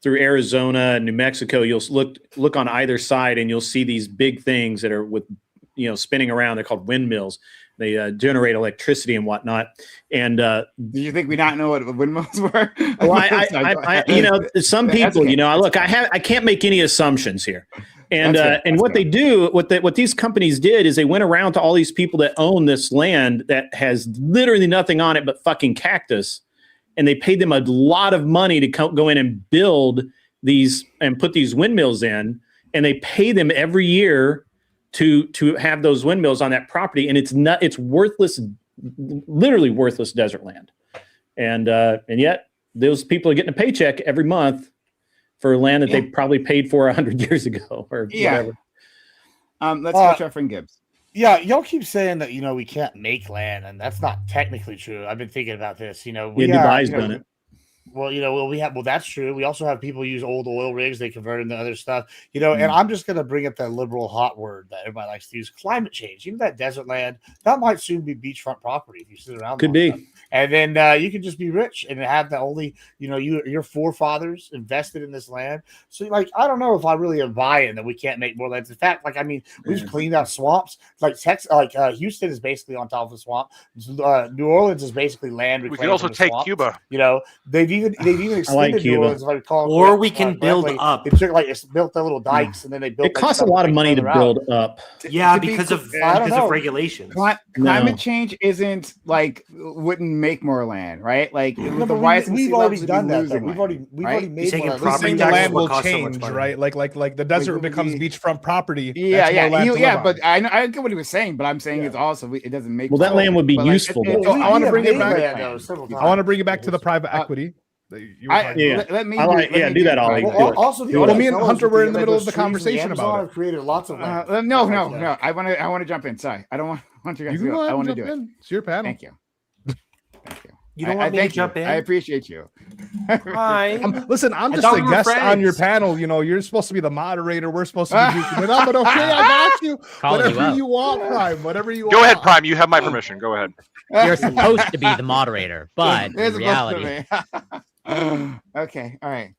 through Arizona and New Mexico, you'll look on either side and you'll see these big things that are with spinning around. They're called windmills. They generate electricity and whatnot. And do you think we not know what windmills were? well, some people, okay. I can't make any assumptions here. And what they do, what these companies did is they went around to all these people that own this land that has literally nothing on it but fucking cactus, and they paid them a lot of money to go in and build these and put these windmills in, and they pay them every year to have those windmills on that property, and it's worthless, literally worthless desert land, and yet those people are getting a paycheck every month for land that they probably paid for 100 years ago or whatever. Let's go to our friend Gibbs. Yeah, y'all keep saying that we can't make land, and that's not technically true. I've been thinking about this. Dubai's done it. Well, that's true. We also have people use old oil rigs. They convert into other stuff, and I'm just going to bring up that liberal hot word that everybody likes to use, climate change. Even that desert land, that might soon be beachfront property if you sit around. Could be. Enough. And then you can just be rich and have the only, your forefathers invested in this land. So, I don't know if I really am buying that we can't make more lands. In fact, we've cleaned out swamps. Texas, Houston is basically on top of a swamp. New Orleans is basically land. We could also take swamp. Cuba. They've even extended New Orleans, if I recall. Or we can build up. They took built the little dikes, and then they built. It costs a lot of money to build up. Yeah, because of regulations. Climate change isn't wouldn't make more land, right? We've already done that. We've already made more. The land will change, right? Like the desert becomes beachfront property. But I get what he was saying, but I'm saying it's also it doesn't make. Well, that land would be useful. I want to bring it back. I want to bring it back to the private equity. Let me do that, Ollie. Also, me and Hunter were in the middle of the conversation about it. I've created lots of land. No. I want to jump in. Sorry, I don't want you guys to. I want to do it. It's your panel. Thank you. You don't want me to jump in? I appreciate you. Hi. Listen, I'm just a guest on your panel. You're supposed to be the moderator. We're supposed to be goofing it up, but okay, I got you. Whatever you want, Prime. Whatever you want. Go ahead, Prime. You have my permission. Go ahead. You're supposed to be the moderator, but in reality. Okay. All right.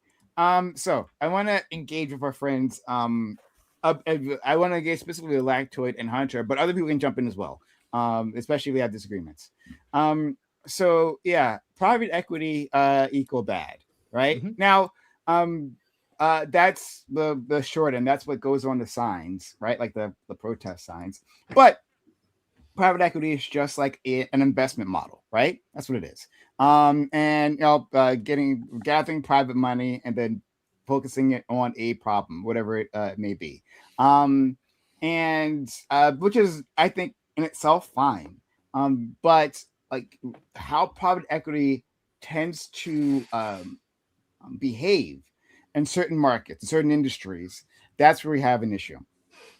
So I want to engage with our friends. I want to engage specifically with Lactoid and Hunter, but other people can jump in as well. Especially if we have disagreements. So yeah, private equity equal bad, right? Mm-hmm. Now, that's the short end. That's what goes on the signs, right? Like the protest signs. But private equity is just like an investment model, right? That's what it is. And gathering private money and then focusing it on a problem, whatever it may be. Which is, I think, in itself fine. But how private equity tends to behave in certain markets, certain industries, that's where we have an issue.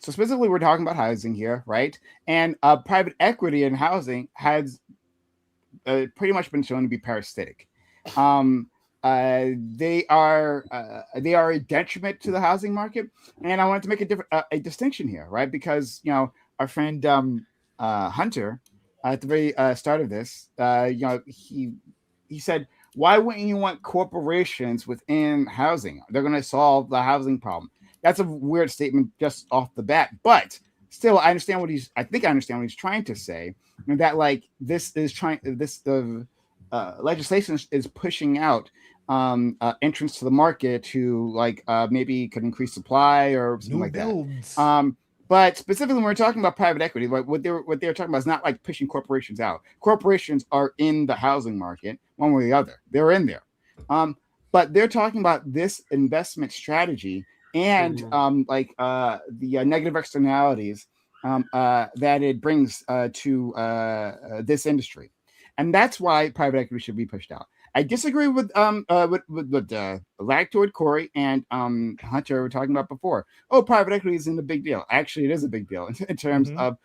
So specifically, we're talking about housing here, right? And private equity in housing has pretty much been shown to be parasitic. They are a detriment to the housing market, and I wanted to make a distinction here, right? Because our friend Hunter at the very start of this, he said, "Why wouldn't you want corporations within housing? They're going to solve the housing problem." That's a weird statement just off the bat, but still, I understand what he's trying to say, and that legislation is pushing out entrance to the market to maybe could increase supply or something like that. But specifically, when we're talking about private equity, what they're talking about is not like pushing corporations out. Corporations are in the housing market one way or the other. They're in there, but they're talking about this investment strategy and the negative externalities that it brings to this industry, and that's why private equity should be pushed out. I disagree with Lactoid, Corey, and Hunter were talking about before. Oh, private equity isn't a big deal. Actually, it is a big deal in terms of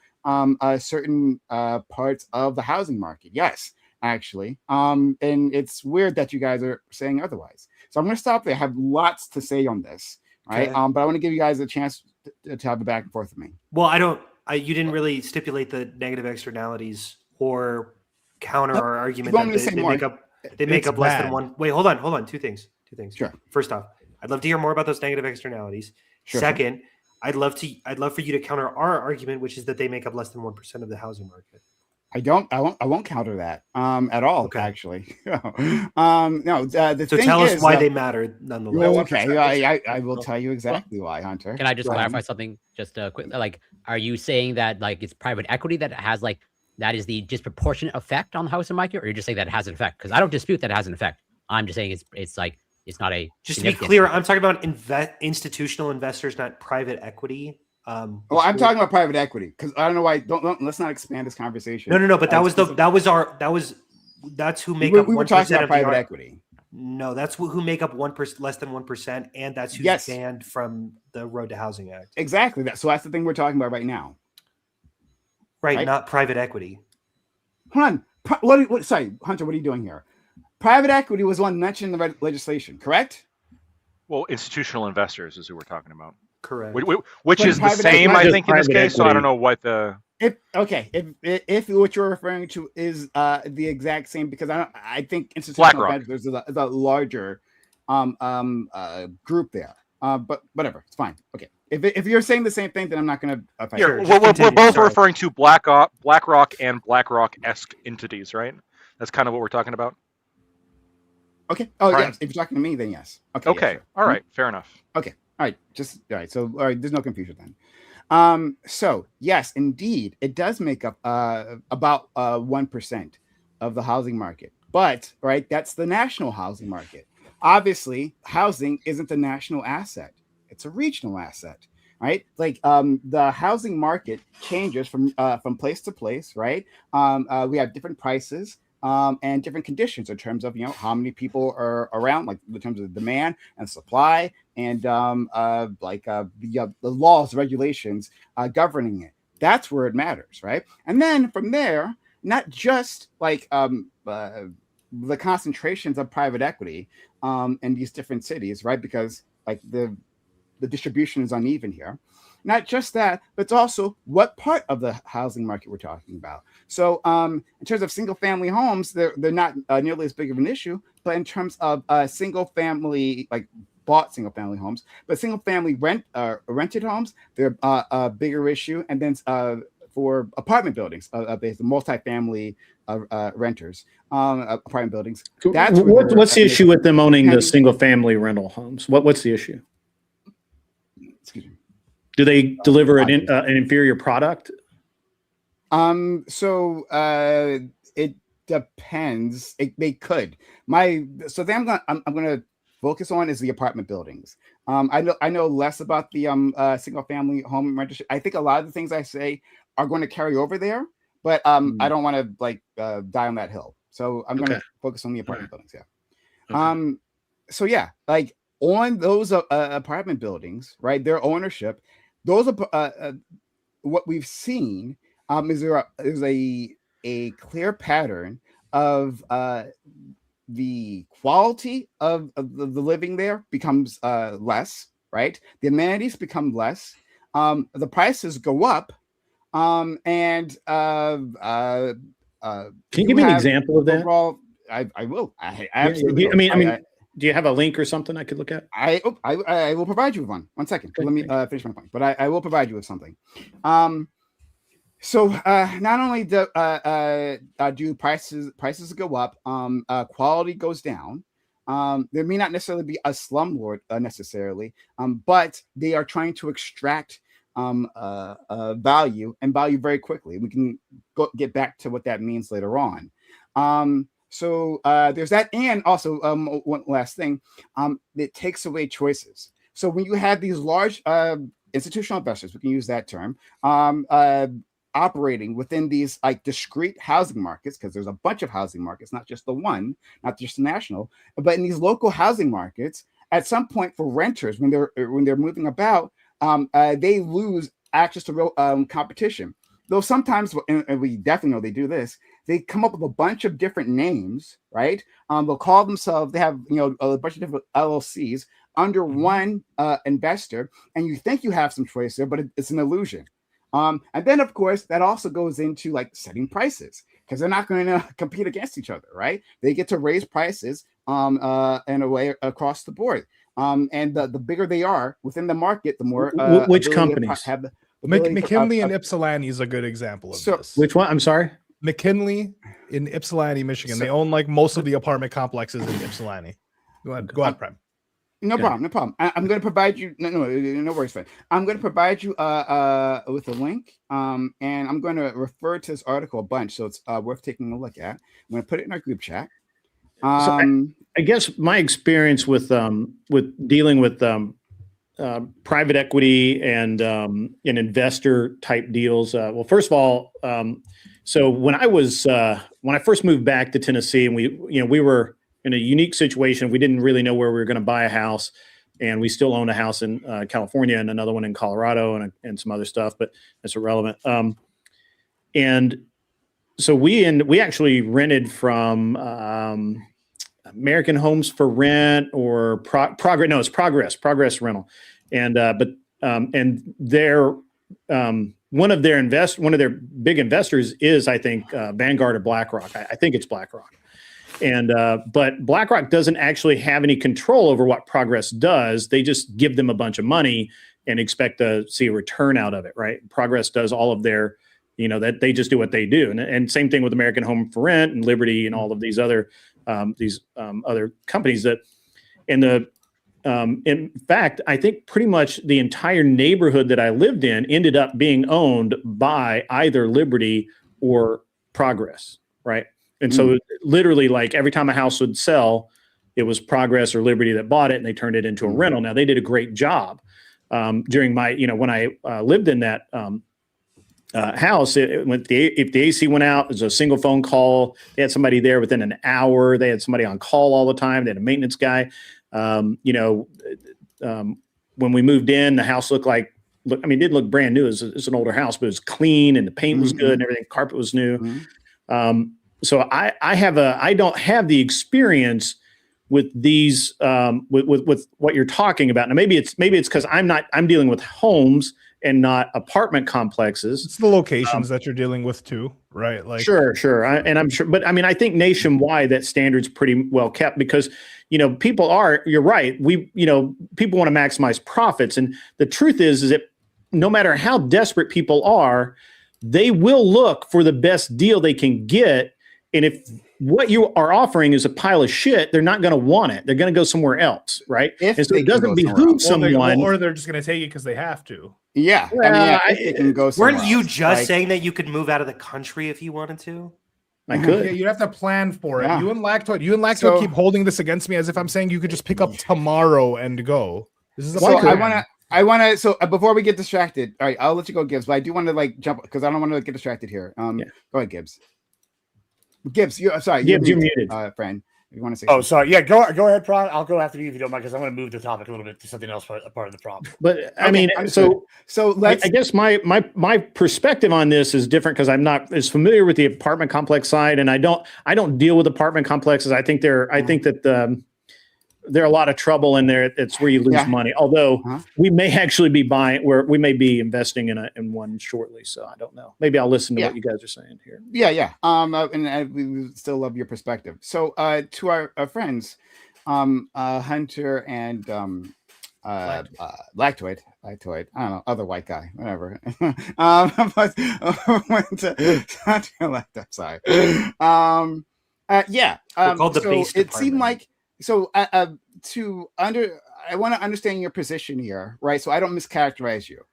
certain parts of the housing market. Yes, actually. And it's weird that you guys are saying otherwise. So I'm going to stop there. I have lots to say on this, right? Okay. But I want to give you guys a chance to have a back and forth with me. Well, you didn't really stipulate the negative externalities or counter our argument that they make up less than one. Wait, hold on. Two things. Sure. First off, I'd love to hear more about those negative externalities. Sure. Second, I'd love for you to counter our argument, which is that they make up less than 1% of the housing market. I won't counter that at all. Okay. Actually, no. The So thing tell us is, why they matter nonetheless. okay, I will tell you exactly why, Hunter. Can I just Go ahead. clarify something? Just quick, like, are you saying that like it's private equity that has like that is the disproportionate effect on the housing market, or you're just saying that it has an effect? Because I don't dispute that it has an effect. I'm just saying it's like it's not a Just to be clear, I'm talking about institutional investors, not private equity. Well, I'm talking about private equity because I don't know why. Don't let's not expand this conversation. No. But that's who make up. We were talking about private equity. No, that's who make up 1%, less than 1%, and that's who's banned from the Road to Housing Act. Exactly. So that's the thing we're talking about right now. Right, not private equity. Hold on. Sorry, Hunter, what are you doing here? Private equity was one mentioned in the legislation, correct? Well, institutional investors is who we're talking about. Correct. Which is the same, I think, in this case. So I don't know what the. If what you're referring to is the exact same, because I think institutional investors is a larger group there. But whatever, it's fine. Okay. If you're saying the same thing, then I'm not going to. We're both referring to BlackRock and BlackRock-esque entities, right? That's kind of what we're talking about. Okay. Oh, yes. If you're talking to me, then yes. Okay. Okay. Yeah, sure. All right. Fair enough. Okay. All right. All right. So, all right. There's no confusion then. So yes, indeed, it does make up about 1% of the housing market. But right, that's the national housing market. Obviously, housing isn't a national asset; it's a regional asset, right? Like the housing market changes from place to place, right? We have different prices. And different conditions in terms of how many people are around, like in terms of demand and supply, and the laws, regulations governing it. That's where it matters, right? And then from there, not just like the concentrations of private equity in these different cities, right? Because like the distribution is uneven here. Not just that, but it's also what part of the housing market we're talking about. So in terms of single family homes, they're not nearly as big of an issue, but in terms of single family, like bought single family homes, but single family rented homes, they're a bigger issue. And then for apartment buildings, based on multifamily renters, apartment buildings. What's the issue with them owning the single family rental homes? What's the issue? Excuse me. Do they deliver an inferior product? So it depends. They could. So then I'm gonna focus on is the apartment buildings. I know less about the single family home rental. I think a lot of the things I say are going to carry over there, but I don't want to die on that hill. So I'm going to focus on the apartment buildings. Yeah. Okay. So yeah, like on those apartment buildings, right? Their ownership. Those are what we've seen is a clear pattern of the quality of the living there becomes less, right? The amenities become less. The prices go up, and can you give me an example of that? Overall, I will. I absolutely. I mean. Do you have a link or something I could look at? I will provide you with one. 1 second. Let me finish my point. But I will provide you with something. So not only do prices go up, quality goes down. There may not necessarily be a slumlord necessarily, but they are trying to extract value very quickly. We can get back to what that means later on. So there's that, and also one last thing, it takes away choices. So when you have these large institutional investors, we can use that term, operating within these like discrete housing markets, because there's a bunch of housing markets, not just the one, not just the national, but in these local housing markets, at some point for renters, when they're moving about, they lose access to real competition. Though sometimes, and we definitely know they do this, they come up with a bunch of different names, right? They'll call themselves, they have a bunch of different LLCs under one investor, and you think you have some choice there, but it's an illusion. And then, of course, that also goes into like setting prices, because they're not going to compete against each other, right? They get to raise prices in a way across the board. And the bigger they are within the market, the more Which ability to companies? have the ability to- McKinley and Ypsilanti is a good example of So- this. Which one? I'm sorry. McKinley in Ypsilanti, Michigan. So- They own like most of the apartment complexes in Ypsilanti. Go ahead, Prime. No Okay. problem, no problem. I'm going to provide you. No worries, fine. I'm going to provide you with a link, and I'm going to refer to this article a bunch, so it's worth taking a look at. I'm going to put it in our group chat. I guess my experience with dealing with private equity and investor type deals. Well, first of all, so when I first moved back to Tennessee, and we were in a unique situation. We didn't really know where we were going to buy a house, and we still own a house in California and another one in Colorado and some other stuff, but that's irrelevant. And so we actually rented from American Homes for Rent or Progress. No, it's Progress Rental, and their one of their big investors is, I think, Vanguard or BlackRock. I think it's BlackRock. And but BlackRock doesn't actually have any control over what Progress does. They just give them a bunch of money and expect to see a return out of it, right? Progress does all of their, that they just do what they do. And same thing with American Home for Rent and Liberty and all of these other companies that, in fact, I think pretty much the entire neighborhood that I lived in ended up being owned by either Liberty or Progress, right? And so literally, like, every time a house would sell, it was Progress or Liberty that bought it, and they turned it into a rental. Now, they did a great job during my, when I lived in that house. If the AC went out, it was a single phone call. They had somebody there within an hour. They had somebody on call all the time. They had a maintenance guy. When we moved in, the house looked like, it didn't look brand new. It's an older house, but it was clean and the paint was good and everything. Carpet was new. So I don't have the experience with these with what you're talking about. Now maybe it's because I'm dealing with homes and not apartment complexes. It's the locations that you're dealing with too, right? Like sure. I'm sure, but I think nationwide that standard's pretty well kept because people are. You're right. People want to maximize profits, and the truth is that no matter how desperate people are, they will look for the best deal they can get. And if what you are offering is a pile of shit, they're not going to want it. They're going to go somewhere else, right? If and so they it can doesn't go somewhere behoove else. someone. or they're just going to take it because they have to. Yeah, if they can go somewhere Weren't you else, just saying that you could move out of the country if you wanted to? I could. Yeah, you'd have to plan for it. Yeah. You and Lactoid keep holding this against me as if I'm saying you could just pick up tomorrow and go. This is a So plan. I want to. So before we get distracted, all right, I'll let you go, Gibbs. But I do want to jump because I don't want to get distracted here. Go ahead, Gibbs. Gibbs, you're muted, friend. If you want to say? Oh, sorry. Yeah, go ahead, Prime. I'll go after you if you don't mind, because I'm going to move the topic a little bit to something else, part of the problem. But understood. So let's. I guess my perspective on this is different because I'm not as familiar with the apartment complex side, and I don't deal with apartment complexes. I think that there are a lot of trouble in there. It's where you lose money. Although we may actually be we may be investing in one shortly. So I don't know. Maybe I'll listen to what you guys are saying here. Yeah. And we still love your perspective. So to our friends, Hunter and Lactoid. I don't know, other white guy, whatever. But went to Lactoid. Sorry. We're called the base it seemed department. like. So I want to understand your position here, right? So I don't mischaracterize you,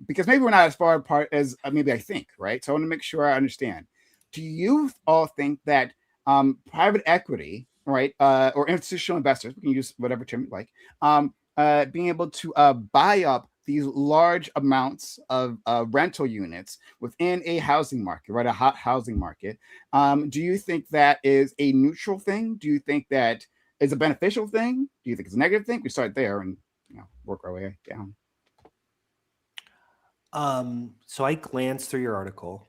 because maybe we're not as far apart as maybe I think, right? So I want to make sure I understand. Do you all think that private equity, right, or institutional investors, we can use whatever term you like, being able to buy up these large amounts of rental units within a housing market, right, a hot housing market, do you think that is a neutral thing? Do you think that is a beneficial thing? Do you think it's a negative thing? We start there and work our way down. So I glanced through your article.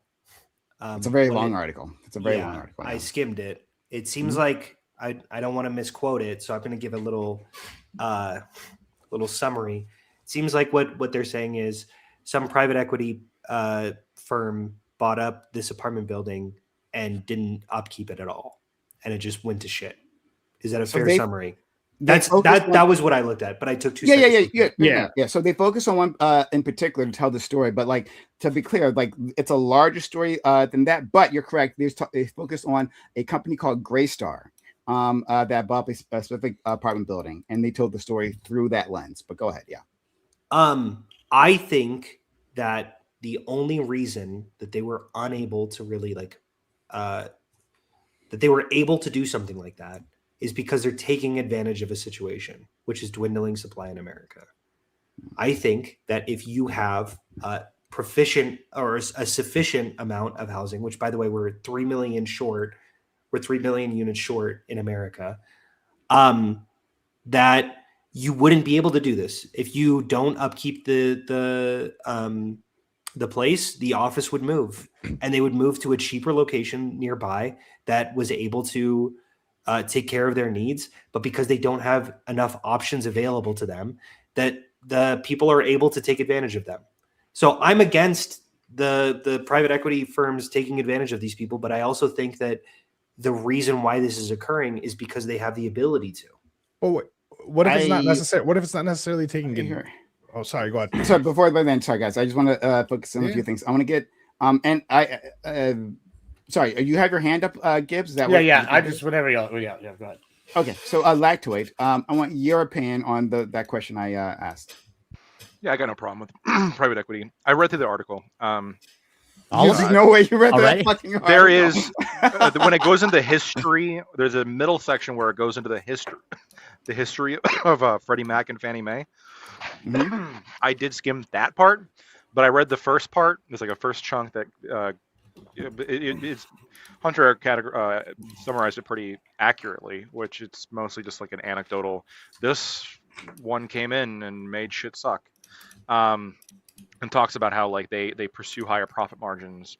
It's a very long article. Long article. I skimmed it. It seems like I don't want to misquote it, so I'm going to give a little summary. It seems like what they're saying is some private equity firm bought up this apartment building and didn't upkeep it at all, and it just went to shit. Is that a fair summary? That was what I looked at, but I took two. Yeah. So they focus on one in particular to tell the story, but like to be clear, like it's a larger story than that. But you're correct. They focus on a company called Graystar that bought a specific apartment building, and they told the story through that lens. But go ahead, yeah. I think that the only reason that they were unable to really that they were able to do something like that is because they're taking advantage of a situation, which is dwindling supply in America. I think that if you have a proficient or a sufficient amount of housing, which by the way, we're 3 million short, we're 3 million units short in America, that you wouldn't be able to do this. If you don't upkeep the place, the office would move and they would move to a cheaper location nearby that was able to take care of their needs. But because they don't have enough options available to them, that the people are able to take advantage of them. So I'm against the private equity firms taking advantage of these people. But I also think that the reason why this is occurring is because they have the ability to. Oh, wait. What if it's not necessary? What if it's not necessarily taking it? Oh, sorry. Go ahead. So before then, sorry guys, I just want to focus on a few things. I want to get and I sorry, you have your hand up, Gibbs? Is that I just whenever you go ahead. Okay, so Lactoid, I want your opinion on that question I asked. Yeah, I got no problem with private equity. I read through the article. There's no way you read that fucking article. There is when it goes into history. There's a middle section where it goes into the history of Freddie Mac and Fannie Mae. Mm-hmm. I did skim that part, but I read the first part. There's like a first chunk that it's Hunter summarized it pretty accurately, which it's mostly just like an anecdotal. This one came in and made shit suck. And talks about how like they pursue higher profit margins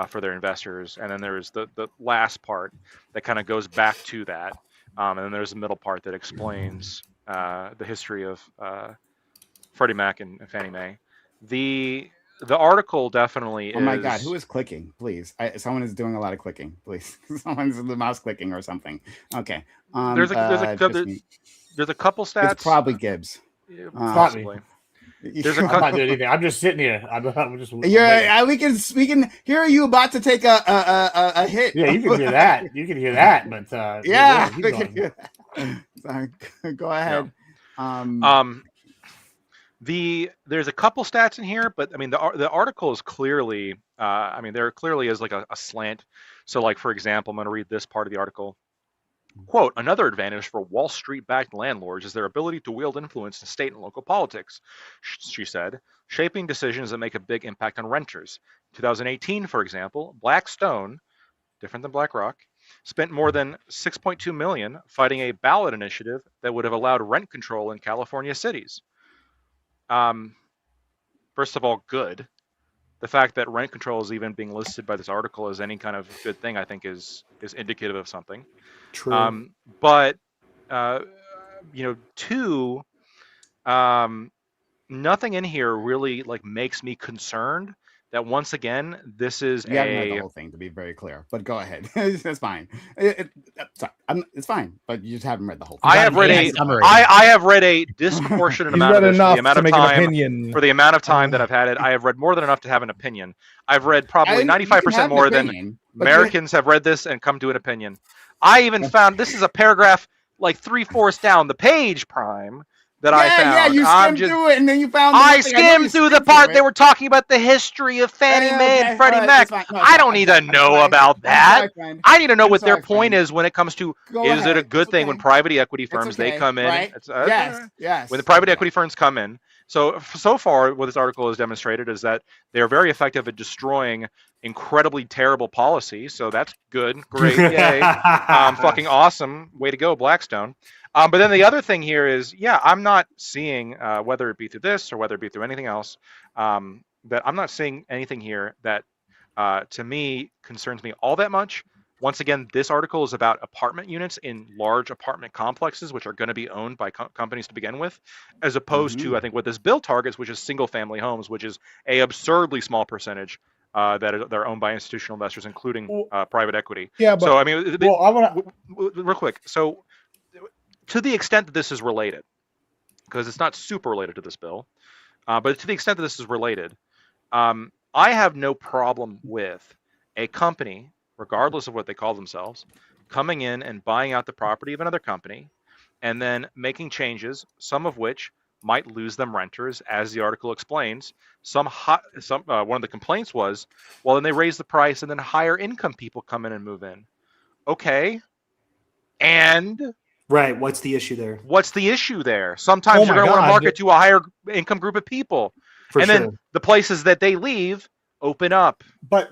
for their investors, and then there's the last part that kind of goes back to that, and then there's the middle part that explains the history of Freddie Mac and Fannie Mae. The article definitely is. Oh my God, who is clicking? Please, someone is doing a lot of clicking. Please, someone's the mouse clicking or something. Okay. There's a couple stats. It's probably Gibbs. Yeah, possibly. There's I'm not doing anything. I'm just sitting here. I'm just. Yeah, we can hear you about to take a hit. Yeah, you can hear that. You can hear that, but yeah, we can hear that. Sorry, go ahead. Yeah. There's a couple stats in here, but I mean the article is clearly there clearly is like a slant. So like for example, I'm going to read this part of the article. Quote, another advantage for Wall Street-backed landlords is their ability to wield influence in state and local politics, she said, shaping decisions that make a big impact on renters. 2018, for example, Blackstone, different than BlackRock, spent more than $6.2 million fighting a ballot initiative that would have allowed rent control in California cities. First of all, good. The fact that rent control is even being listed by this article as any kind of good thing, I think, is indicative of something. True. But two, nothing in here really like makes me concerned that once again this is you haven't read the whole thing, to be very clear. But go ahead, that's fine. It's fine, but you just haven't read the whole thing. I have read a disproportionate amount of this for the amount of time that I've had it. I have read more than enough to have an opinion. I've read probably 95% more than Americans have read this and come to an opinion. I even found this is a paragraph like 3/4 down the page, Prime, that I found. Yeah, you skimmed through it and then you found. I skimmed through the part they were talking about the history of Fannie Mae and Freddie Mac. I don't need to know about that. I need to know what their point is when it comes to is it a good thing when private equity firms they come in? Right? Yes. When the private equity firms come in. So far, what this article has demonstrated is that they are very effective at destroying incredibly terrible policy. So that's good. Great. Yay. Fucking awesome. Way to go, Blackstone. But then the other thing here is, I'm not seeing, whether it be through this or whether it be through anything else, that I'm not seeing anything here that, to me, concerns me all that much. Once again, this article is about apartment units in large apartment complexes, which are going to be owned by companies to begin with, as opposed to, I think, what this bill targets, which is single-family homes, which is a absurdly small percentage that are owned by institutional investors, including private equity. Yeah, but so I mean, real quick. So to the extent that this is related, because it's not super related to this bill, but to the extent that this is related, I have no problem with a company, regardless of what they call themselves, coming in and buying out the property of another company and then making changes, some of which might lose them renters, as the article explains. One of the complaints was, well, then they raise the price and then higher income people come in and move in. Okay. And Right. What's the issue there? what's the issue there? Sometimes Oh you're my going to want to God. market to a higher income group of people. For and sure. then the places that they leave open up. But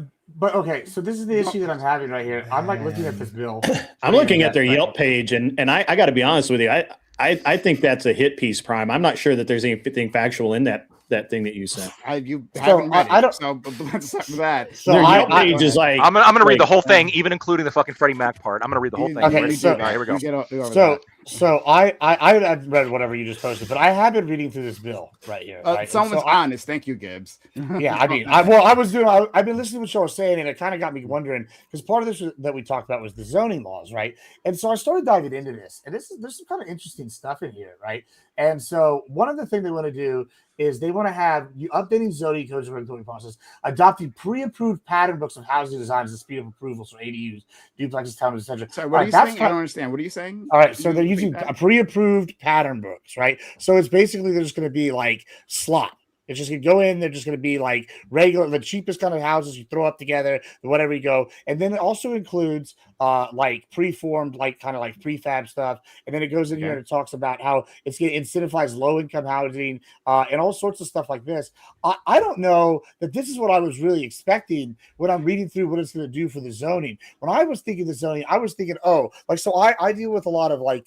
okay, so this is the issue that I'm having right here. I'm like looking at this bill. I'm looking at their Yelp page, and I got to be honest with you. I think that's a hit piece, Prime. I'm not sure that there's anything factual in that thing that you sent. You So, haven't read I it, don't- so let's start with that. So Their I- Yelp page is like I'm gonna read the like, whole thing, even including the fucking Freddie Mac part. I'm gonna read the whole thing. Okay, Ready? so- All right, here we go. Get over So that. I've read whatever you just posted, but I have been reading through this bill right here. Right? And Someone's so I- honest. Thank you, Gibbs. Yeah, I mean, I've been listening to what you were saying, and it kind of got me wondering because part of this that we talked about was the zoning laws, right? And so I started diving into this, and there's some kind of interesting stuff in here, right? And so one of the things they want to do is they want to have you updating zoning codes and regulatory process, adopting pre-approved pattern books of housing designs and speed of approvals for ADUs, duplexes, townhomes, etc. Sorry, what are you saying? I don't understand. What are you saying? All right, Can so you they're repeat using that? pre-approved pattern books, right? So it's basically they're just going to be like slop. It's just going to go in. They're just going to be like regular, the cheapest kind of houses you throw up together, whatever you go. And then it also includes like preformed, like kind of like prefab stuff. And then it goes in here and it talks about how it's going to incentivize low income housing and all sorts of stuff like this. I don't know that this is what I was really expecting when I'm reading through what it's going to do for the zoning. When I was thinking the zoning, I was thinking, so I deal with a lot of like,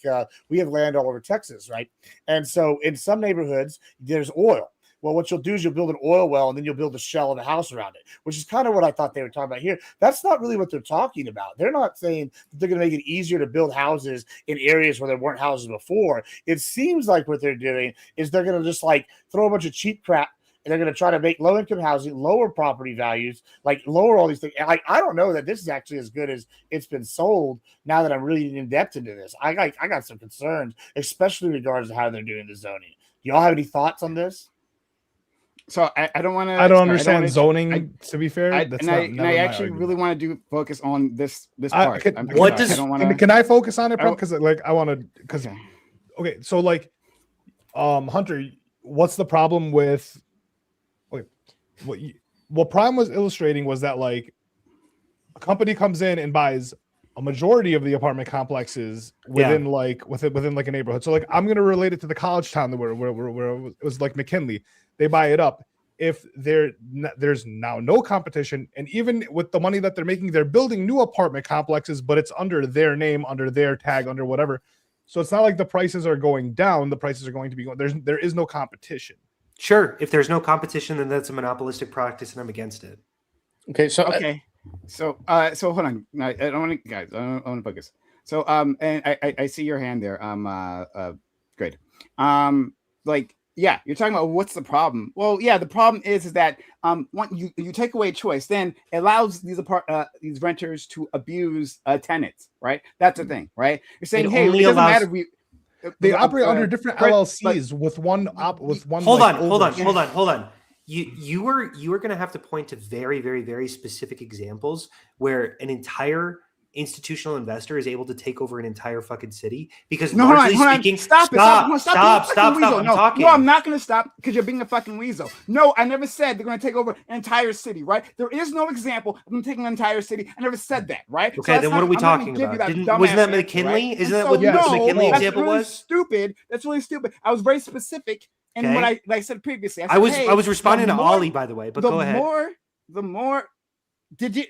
we have land all over Texas, right? And so in some neighborhoods, there's oil. Well, what you'll do is you'll build an oil well and then you'll build a shell of the house around it, which is kind of what I thought they were talking about here. That's not really what they're talking about. They're not saying that they're going to make it easier to build houses in areas where there weren't houses before. It seems like what they're doing is they're going to just like throw a bunch of cheap crap and they're going to try to make low-income housing, lower property values, like lower all these things. Like I don't know that this is actually as good as it's been sold. Now that I'm really in depth into this, I got some concerns, especially in regards to how they're doing the zoning. Do y'all have any thoughts on this? So I don't want to. I don't understand zoning. To be fair, I that's actually argument. really want to focus on this I- part. can- I'm- what I does- don't wanna- Can I focus on it, bro? I- Because like I want to. Because okay, so like, Hunter, what's the problem with? Wait, what Prime was illustrating was that like a company comes in and buys a majority of the apartment complexes within within like a neighborhood. So like I'm gonna relate it to the college town where it was like McKinley. They buy it up. If there's now no competition, and even with the money that they're making, they're building new apartment complexes, but it's under their name, under their tag, under whatever. So it's not like the prices are going down. The prices are going to be going. There is no competition. Sure. If there's no competition, then that's a monopolistic practice, and I'm against it. okay, so So hold on. I don't want to, guys. I don't want to focus. So and I see your hand there. Good. Like, yeah, you're talking about what's the problem? Well, yeah, the problem is that when you take away choice, then it allows these renters to abuse tenants, right? That's the thing, right? You're saying, It hey, only it doesn't allows- matter if we. They operate under different right, LLCs with one. Hold like, on. You are going to have to point to very, very, very specific examples where an entire institutional investor is able to take over an entire fucking city because No, hold on, largely hold on. speaking, Stop. Stop. I'm talking. No, I'm not going to stop because you're being a fucking weasel. No, I never said they're going to take over an entire city, right? There is no example of them taking an entire city. I never said that, right? Okay, that's then what are we I'm not gonna talking give you about? that Wasn't dumbass that answer, McKinley? right? Isn't And that what the McKinley that's example really was? stupid. That's really stupid. I was very specific in what I said previously. I was responding to Ollie, by the way, but go ahead. The more. Did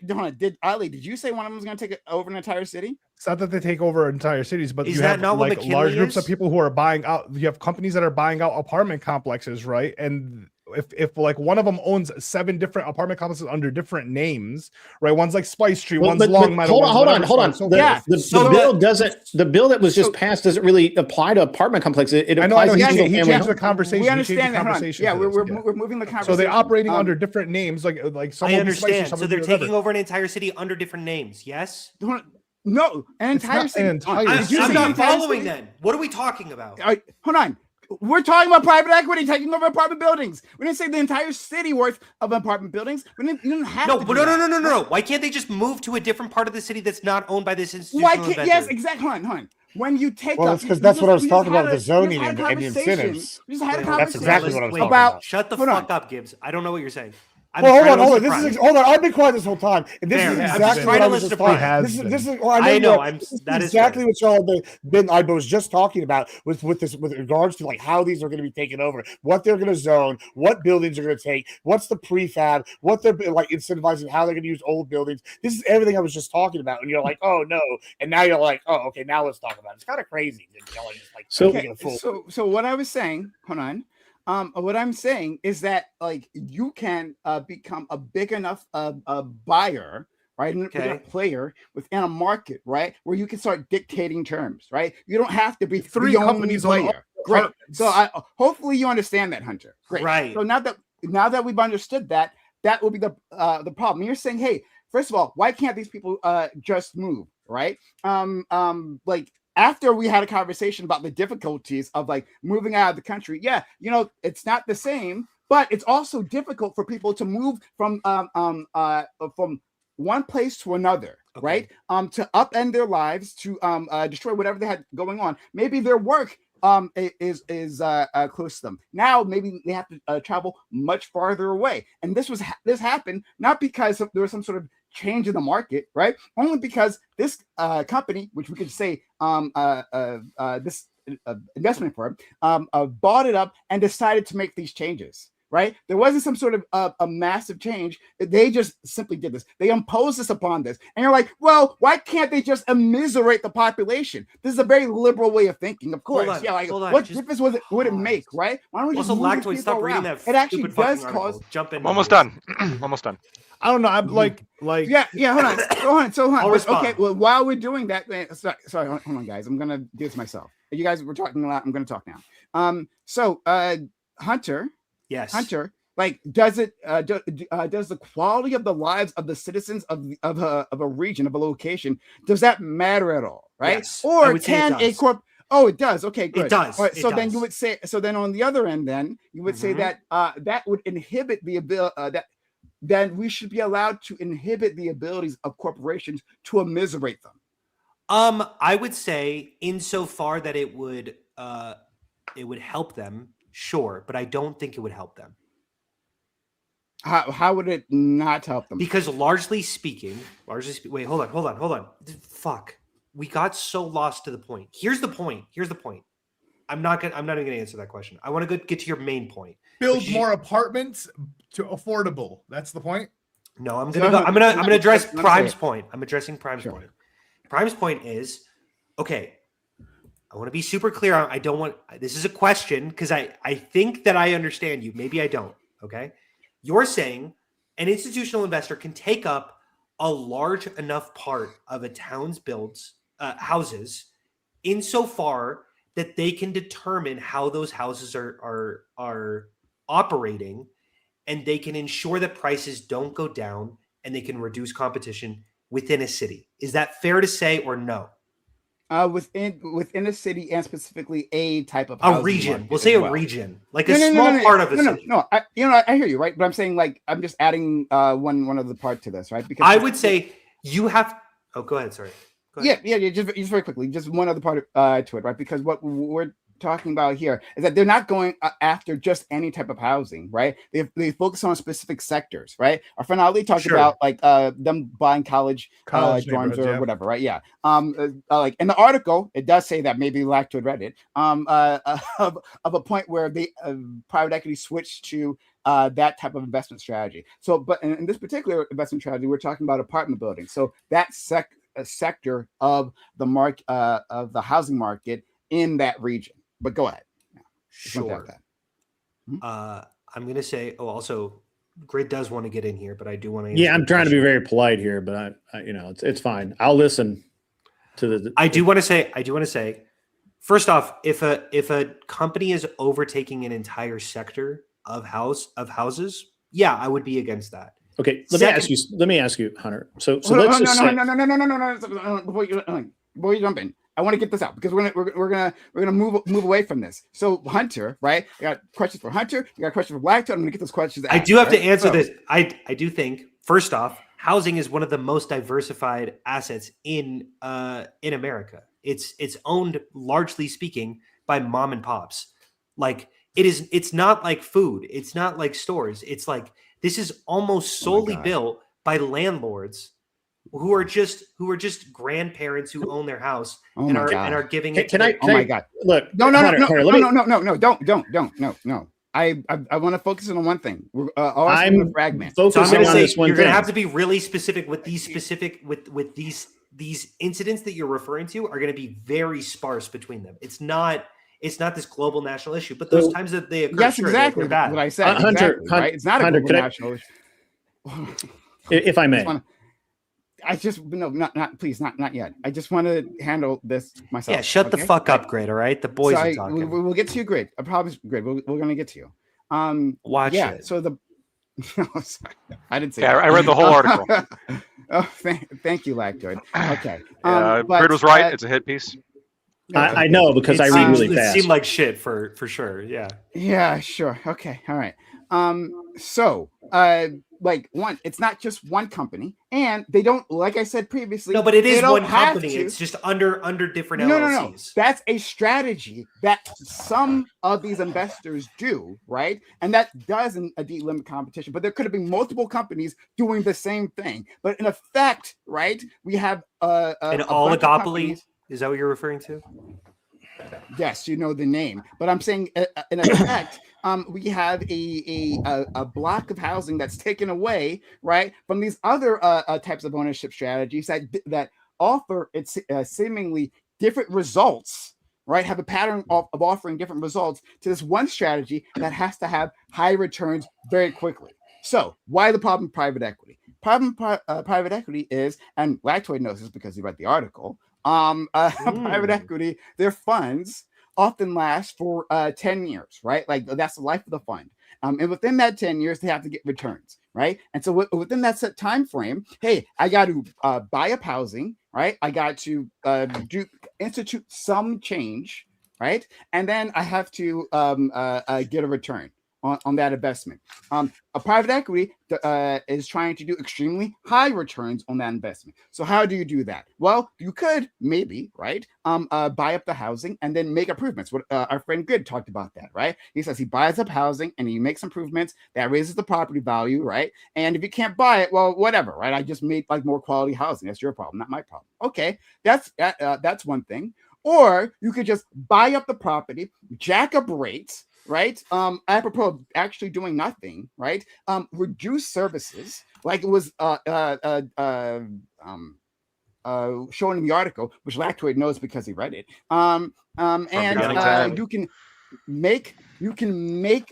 Ali? Did you say one of them was going to take over an entire city? It's not that they take over entire cities, but Is you that have not what like McKinley large groups is? of people who are buying out. You have companies that are buying out apartment complexes, right? And if like one of them owns 7 different apartment complexes under different names, right? One's like Spice Street, one's Long Meadow. Hold on. So The bill doesn't. The bill that was just passed doesn't really apply to apartment complexes. It I know. applies to He single family. changed the conversation. We He changed understand the that. Hold on. conversation Yeah, to we're this, moving the conversation. So they're operating under different names, like some I will be Spice Street, understand. some So will be they're whatever. taking over an entire city under different names. Yes. No, an It's entire not city. an entire I'm, Did you I'm say not entire following city? then. What are we talking about? All right, hold on. We're talking about private equity taking over apartment buildings. We didn't say the entire city worth of apartment buildings. You didn't have No, to but do no. that. Why can't they just move to a different part of the city that's not owned by this institutional Why can't? investor? Yes, exactly. Hold on. When you take Well, up, that's because that's what I was we just talking about had with the zoning we just and, had a and the conversation. incentives. We just had a Wait, hold on. That's conversation exactly what I was Wait, talking about. about. Shut the Hold fuck on. up, Gibbs. I don't know what you're saying. I'm Well, hold trying on, to hold on. listen This to is Prime. hold on. I've been quiet this whole time, and this Fair, is yeah, exactly I've what been- I was just talking. He has This is been. this is. Well, I know. I know, you are. I'm- This is that is exactly fair. what y'all have been. I was just talking about with regards to like how these are going to be taken over, what they're going to zone, what buildings are going to take, what's the prefab, what they're like incentivizing, how they're going to use old buildings. This is everything I was just talking about, and you're like, oh no, and now you're like, oh okay, now let's talk about it. It's kind of crazy that y'all are just like So- taking a fool. So what I was saying, hold on. What I'm saying is that like you can become a big enough buyer, right, and Okay. a player within a market, right, where you can start dictating terms, right. You don't have to be Three the only companies own all player. Great. apartments. So I hopefully you understand that, Hunter. Great. Right. So now that we've understood that, that will be the problem. You're saying, hey, first of all, why can't these people just move, right? Like after we had a conversation about the difficulties of like moving out of the country, yeah, it's not the same, but it's also difficult for people to move from one place to another, Okay. right? To upend their lives, to destroy whatever they had going on. Maybe their work is close to them. Now maybe they have to travel much farther away, and this happened not because there was some sort of change in the market, right? Only because this company, which we could say this investment firm, bought it up and decided to make these changes. Right? There wasn't some sort of a massive change. They just simply did this. They imposed this upon this. And you're like, well, why can't they just immiserate the population? This is a very liberal way of thinking, of course. Hold on, Yeah, like hold on, what just difference would it make, right? Why don't we just Also, move these Lactoid, people stop reading around? that It actually stupid does fucking cause. article. Jump in. I'm almost done. Almost done. I don't know. I'm like Yeah, hold on. So hold I'll on. respond. Okay, well, while we're doing that, sorry, hold on, guys. I'm gonna do this myself. You guys were talking a lot. I'm gonna talk now. So Hunter, Yes. like, does it does the quality of the lives of the citizens of a region, of a location, does that matter at all, right? Yes, I Or would say it can a does. corp? Oh, it does. Okay, good. It does. All right, It so then you does. would say. So then on the other end, then you would say Mhm. that that would inhibit the ability that then we should be allowed to inhibit the abilities of corporations to immiserate them. I would say insofar that it would help them, sure, but I don't think it would help them. How would it not help them? Because largely speaking, wait, hold on. Fuck. We got so lost to the point. Here's the point. I'm not even gonna answer that question. I want to get to your main point. build Which is- more apartments to affordable. That's the point. No, I'm So gonna I'm gonna address let me say Prime's it. point. I'm addressing Prime's Sure. point. Prime's point is, okay, I want to be super clear. I don't want this is a question because I think that I understand you. Maybe I don't. Okay. You're saying an institutional investor can take up a large enough part of a town's houses insofar that they can determine how those houses are operating, and they can ensure that prices don't go down, and they can reduce competition within a city. Is that fair to say or no? Within a city, and specifically a type of A housing region. market We'll say as a well. region, like a small part of a city. No, I hear you, right? But I'm saying, like, I'm just adding one other part to this, right? Because I would say you have. Oh, go ahead. Sorry. Go ahead. Yeah. Just very quickly, just one other part to it, right? Because what we're talking about here is that they're not going after just any type of housing, right? They focus on specific sectors, right? Our friend Ali talked Sure. about like them buying college dorms neighborhoods, or yeah. whatever, right? Yeah. Like in the article, it does say that maybe Lactoid read it. Of a point where the private equity switched to that type of investment strategy. So, but in this particular investment strategy, we're talking about apartment buildings. So that sector of the of the housing market in that region. But go ahead. Just want to add Sure. that. I'm going to say. Oh, also, Grid does want to get in here, but I do want to. Yeah, I'm trying to be very polite here, but I it's fine. I'll listen to the. I do want to say. First off, if a company is overtaking an entire sector of houses, yeah, I would be against that. Okay, let me ask you, Hunter. So Hold let's on, just say, no. Before you jump in, I want to get this out because we're gonna move away from this. So Hunter, right? I got questions for Hunter. You got questions for Blacktoad. I'm gonna get those questions. I asked, do have right? to answer this. I do think first off, housing is one of the most diversified assets in America. It's owned largely speaking by mom and pops. Like it's not like food. It's not like stores. It's like this is almost solely built by landlords who are just grandparents who own their house and are giving it. Oh my God! Look, No, Hunter, no. I want to focus on one thing. I'm fragment. So I'm focusing going to on say this one you're going to thing. have to be really specific with these incidents that you're referring to are going to be very sparse between them. It's not this global national issue, but those times that they occur, Yes, sure, exactly they're bad. what I said. Hunter, exactly, right? It's not a Hunter, global national issue. If I may. Please, not yet. I just want to handle this myself. Yeah, shut the fuck up, Grid. All right, the boys are talking. We'll get to you, Grid. I promise, Grid. We're going to get to you. Watch it. So the no, sorry. I didn't say. Yeah, that. I read the whole article. Thank you, Lactoid. Okay. Grid was right. It's a hit piece. I know because I read really fast. It seemed like shit for sure. Yeah. Yeah, sure. Okay. All right. It's not just one company, and they don't, like I said previously. No, but it is one company. To. It's just under different LLCs. No. That's a strategy that some of these investors do, right? And that does indeed limit competition. But there could have been multiple companies doing the same thing. But in effect, right, we have an oligopoly. Is that what you're referring to? Yes, you know the name, but I'm saying in effect, we have a block of housing that's taken away, right, from these other types of ownership strategies that offer seemingly different results, right? Have a pattern of offering different results to this one strategy that has to have high returns very quickly. So why the problem with private equity? Private equity is, and Lactoid knows this because he read the article. Private equity, their funds often last for 10 years, right? Like that's the life of the fund. And within that 10 years, they have to get returns, right? And so within that set time frame, hey, I got to buy up housing, right? I got to institute some change, right? And then I have to get a return on that investment. A private equity is trying to do extremely high returns on that investment. So how do you do that? Well, you could maybe, right, buy up the housing and then make improvements. What our friend Good talked about that, right? He says he buys up housing and he makes improvements that raises the property value, right? And if you can't buy it, well, whatever, right? I just made like more quality housing. That's your problem, not my problem. Okay, that's one thing. Or you could just buy up the property, jack up rates, right? Apropos of actually doing nothing, right? Reduce services, like it was shown in the article, which Lactoid knows because he read it. And you can make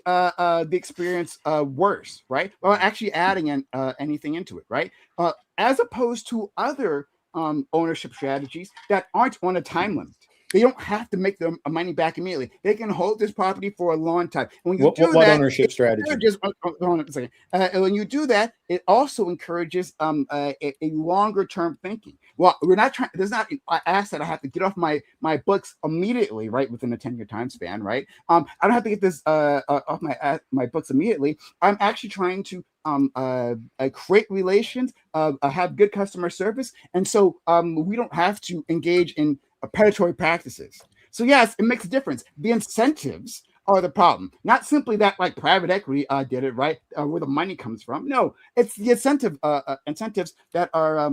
the experience worse, right? Well, actually adding anything into it, right? As opposed to other ownership strategies that aren't on a time limit. They don't have to make their money back immediately. They can hold this property for a long time. And when you do what that, ownership strategy? When you do that, it also encourages a longer term thinking. Well, we're not trying. There's not an asset I have to get off my books immediately, right, within a 10-year time span, right? I don't have to get this off my books immediately. I'm actually trying to create relations, have good customer service, and so we don't have to engage in predatory practices. So yes, it makes a difference. The incentives are the problem, not simply that like private equity did it, right, where the money comes from. No, it's the incentives that are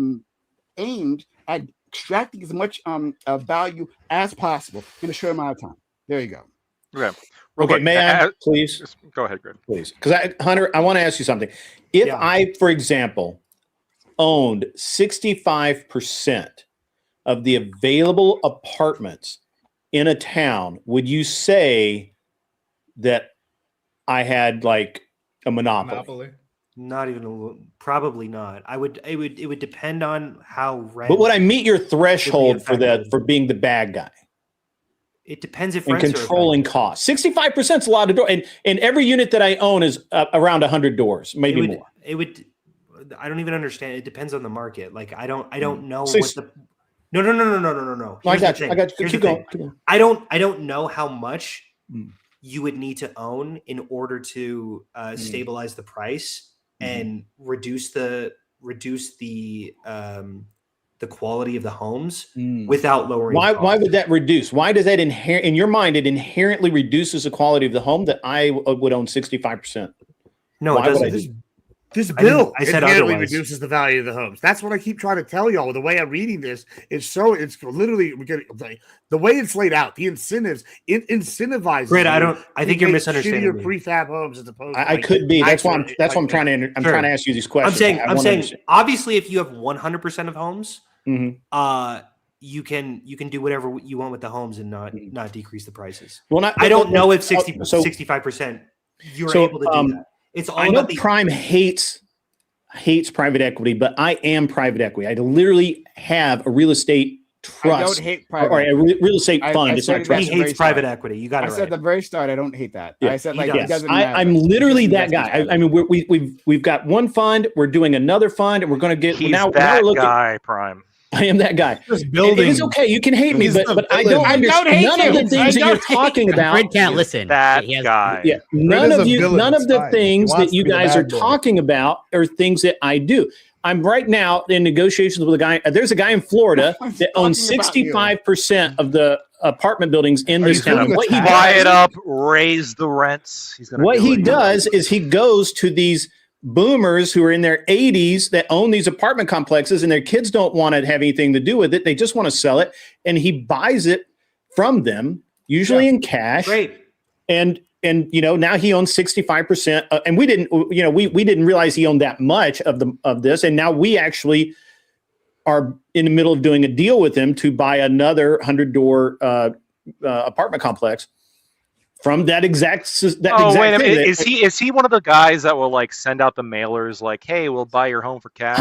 aimed at extracting as much value as possible in a short amount of time. There you go. Okay. Okay, may I please go ahead, Grid? Please, because Hunter, I want to ask you something. If I, for example, owned 65% of the available apartments in a town, would you say that I had like a monopoly? Not even, probably not. It would depend on how rent. But would I meet your threshold for being the bad guy? It depends if and controlling costs. 65% is a lot of doors, and every unit that I own is around 100 doors, maybe more. I don't even understand. It depends on the market. Like I don't know So what the no. I Here's the got you. thing. I got you. Here's Keep the thing. going. I don't know how much Mm. you would need to own in order to stabilize the price and reduce the quality of the homes without lowering. Why would that reduce? Why does that in your mind it inherently reduces the quality of the home that I would own 65%? No, Why it would I doesn't. do- This bill I said inherently otherwise. reduces the value of the homes. That's what I keep trying to tell y'all. The way I'm reading this is it's literally the way it's laid out. The incentives it incentivizes. Brett, you I to think you're make misunderstanding shittier me. prefab homes as opposed. I to could be. That's why I'm trying to. I'm Sure. trying to ask you these questions. I'm saying obviously if you have 100% of homes, Mhm. you can do whatever you want with the homes and not decrease the prices. Well, not, I don't know if 65% you're able to do that. It's all I know about the Prime hates private equity, but I am private equity. I literally have a real estate trust. I don't hate private or a real estate fund. It's not said trust. he hates private equity. You got it I right. said at the very start, I don't hate that. Yeah. I said He like does. it doesn't matter. I'm literally It that doesn't guy. matter. I mean, we've got one fund. We're doing another fund, and we're going to get He's now. that Now we're looking. guy, Prime. I am that guy. Just And building. it's okay. You can hate me, He's the but I villain. don't I don't understand hate none of you. the things I that you're don't hate talking you. about. Fred can't listen. That He has- guy. Yeah, Fred none is of a you, villain. none of It's the fine. things He wants that you to be the guys are bad boy. talking about are things that I do. I'm right now in negotiations with a guy. There's a guy in Florida I was that owns talking about you. 65% of the apartment buildings in Are you this town. feeling What he attacked? Quiet up, raise the rents. He's gonna what do he it. does is he goes to these boomers who are in their 80s that own these apartment complexes and their kids don't want to have anything to do with it. They just want to sell it. And he buys it from them, usually in cash. Great. And now he owns 65%. And we didn't, we didn't realize he owned that much of this. And now we actually are in the middle of doing a deal with him to buy another 100-door apartment complex from that exact Wait a thing. minute. Is he one of the guys that will like send out the mailers like, "Hey, we'll buy your home for cash"?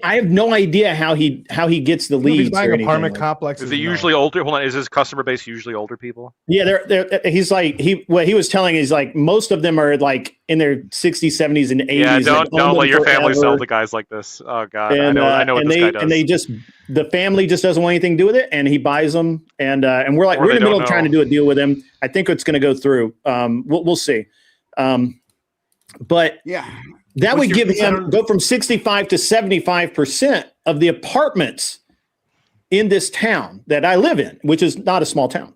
I have no idea how he gets the If he's leads. buying or anything apartment like- complexes. Is it no. usually older? Hold on. Is his customer base usually older people? Yeah, he's like what he was telling is like most of them are like in their 60s, 70s, and 80s. Yeah, that don't own them let your family forever. sell to guys like this. Oh God, And, I know what and this guy does. and they just the family just doesn't want anything to do with it, and he buys them, and we're like Or we're in they the middle don't of trying to know. do a deal with him. I think it's going to go through. We'll see, but Yeah. that What's would your give him concern? go from 65 to 75% of the apartments in this town that I live in, which is not a small town.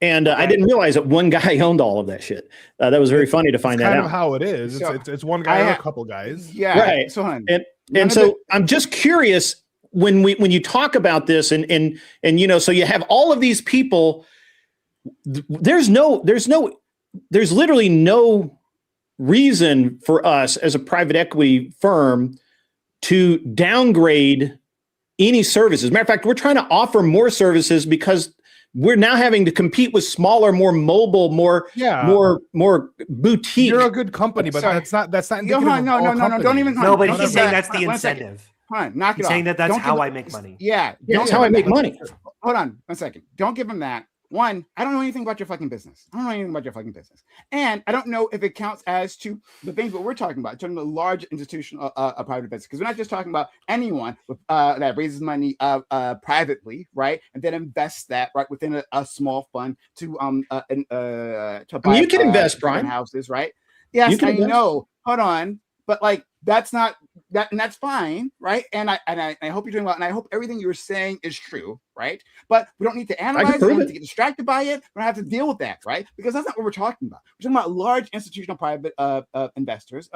And I didn't realize that one guy owned all of that shit. That was very funny to find It's that kind out. of how it is. So, It's one guy or I a couple guys. Yeah. Right. So hon, And so I'm just curious when you talk about this and so you have all of these people. There's literally no reason for us as a private equity firm to downgrade any services. Matter of fact, we're trying to offer more services because we're now having to compete with smaller, more mobile, more boutique. You're a good company, but Sorry. that's not Yo, indicative hon, of no, all no, no, companies. don't even. No, but Don't he's give saying that- that's the one second. incentive. Fine, knock it He's off. saying that that's Don't how give I him- make money. Yeah. That's don't how I give make him money. that. Hold on 1 second. Don't give him that. One, I don't know anything about your fucking business. I don't know anything about your fucking business. And I don't know if it counts as to the things that we're talking about, talking about large institutional private business. Because we're not just talking about anyone with, that raises money privately, right? And then invests that right within a small fund to buy you can invest, different Brian. houses, right? You Yes, can I invest. know. Hold on. But like that's not that, and that's fine, right? And I hope you're doing well, and I hope everything you're saying is true, right? But we don't need to analyze it, we prove don't it. need to get distracted by it. We don't have to deal with that, right? Because that's not what we're talking about. We're talking about large institutional private investors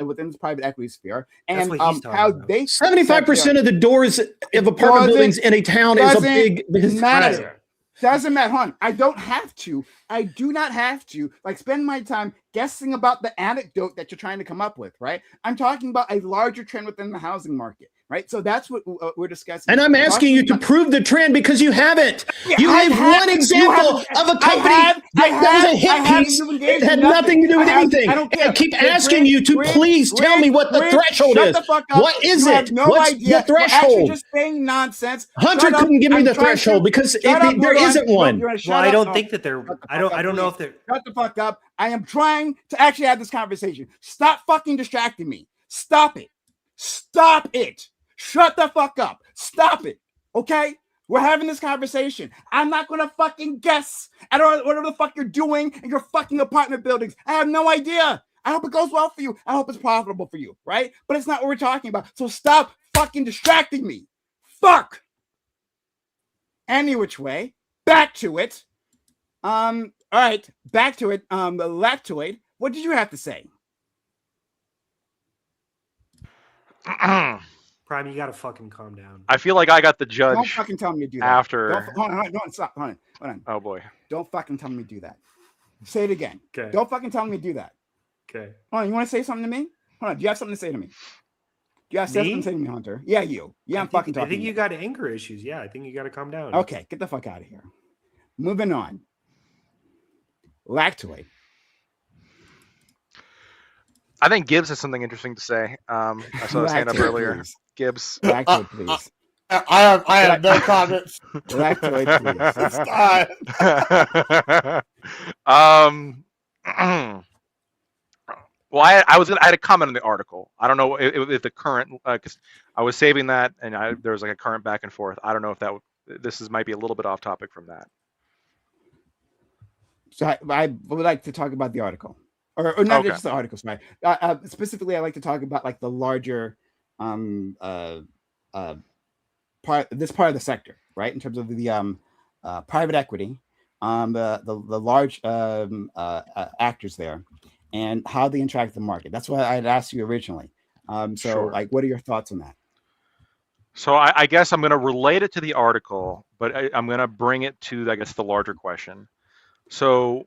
within this private equity sphere, That's and what he's talking how about. they 75% of the doors of apartment doesn't- buildings in a town is a doesn't big matter. Doesn't matter, hon. I don't have to. I do not have to like spend my time guessing about the anecdote that you're trying to come up with, right? I'm talking about a larger trend within the housing market, right? So that's what we're discussing. And I'm We're asking you to talking prove the trend because you haven't. Yeah, You I gave have- one you example haven't- of a I company have- that was a hit I have- piece. you've It engaged had in nothing to do with I have- anything. I don't And care. I keep Greg, asking you to Greg, please tell me what the Greg, threshold shut is. the fuck up. What is You it? have no What's idea. the You're actually threshold? just saying nonsense. Hunter Shut up. couldn't give me I'm the trying to- threshold because Shut up, there hold on. isn't No, one. you're gonna shut Well, I up. don't No. think that they're. Shut the I don't. fuck I don't up, know if please. they're. Shut the fuck up. I am trying to actually have this conversation. Stop fucking distracting me. Stop it. Stop it. Shut the fuck up. Stop it. Okay? We're having this conversation. I'm not going to fucking guess at whatever the fuck you're doing in your fucking apartment buildings. I have no idea. I hope it goes well for you. I hope it's profitable for you, right? But it's not what we're talking about. So stop fucking distracting me. Fuck. Any which way. Back to it. All right. Back to it. Lactoid. What did you have to say? Prime, you gotta fucking calm down. I feel like I got the judge. Don't fucking tell me to do that. After. Hold on, stop. Hold on. Oh boy. Don't fucking tell me to do that. Say it again. Okay. Don't fucking tell me to do that. Okay. Hold on, you want to say something to me? Hold on, do you have something to say to me? Do you have something to say to me, Hunter? Yeah, you. Yeah, I'm fucking talking. I think you got anger issues. Yeah, I think you got to calm down. Okay, get the fuck out of here. Moving on. Lactoid. I think Gibbs has something interesting to say. I saw his hand up earlier. Please. Gibbs. Lactoid, please. I have no comments. Lactoid, please. It's time. Well, I had a comment on the article. I don't know if the current, because I was saving that, and there was like a current back and forth. I don't know if this might be a little bit off topic from that. So I would like to talk about the article, or not just the article. Sorry. Specifically, I like to talk about like the larger part of the sector, right? In terms of the private equity, the large actors there, and how they interact with the market. That's what I had asked you originally. Sure. Like, what are your thoughts on that? So I guess I'm going to relate it to the article, but I'm going to bring it to, I guess, the larger question. So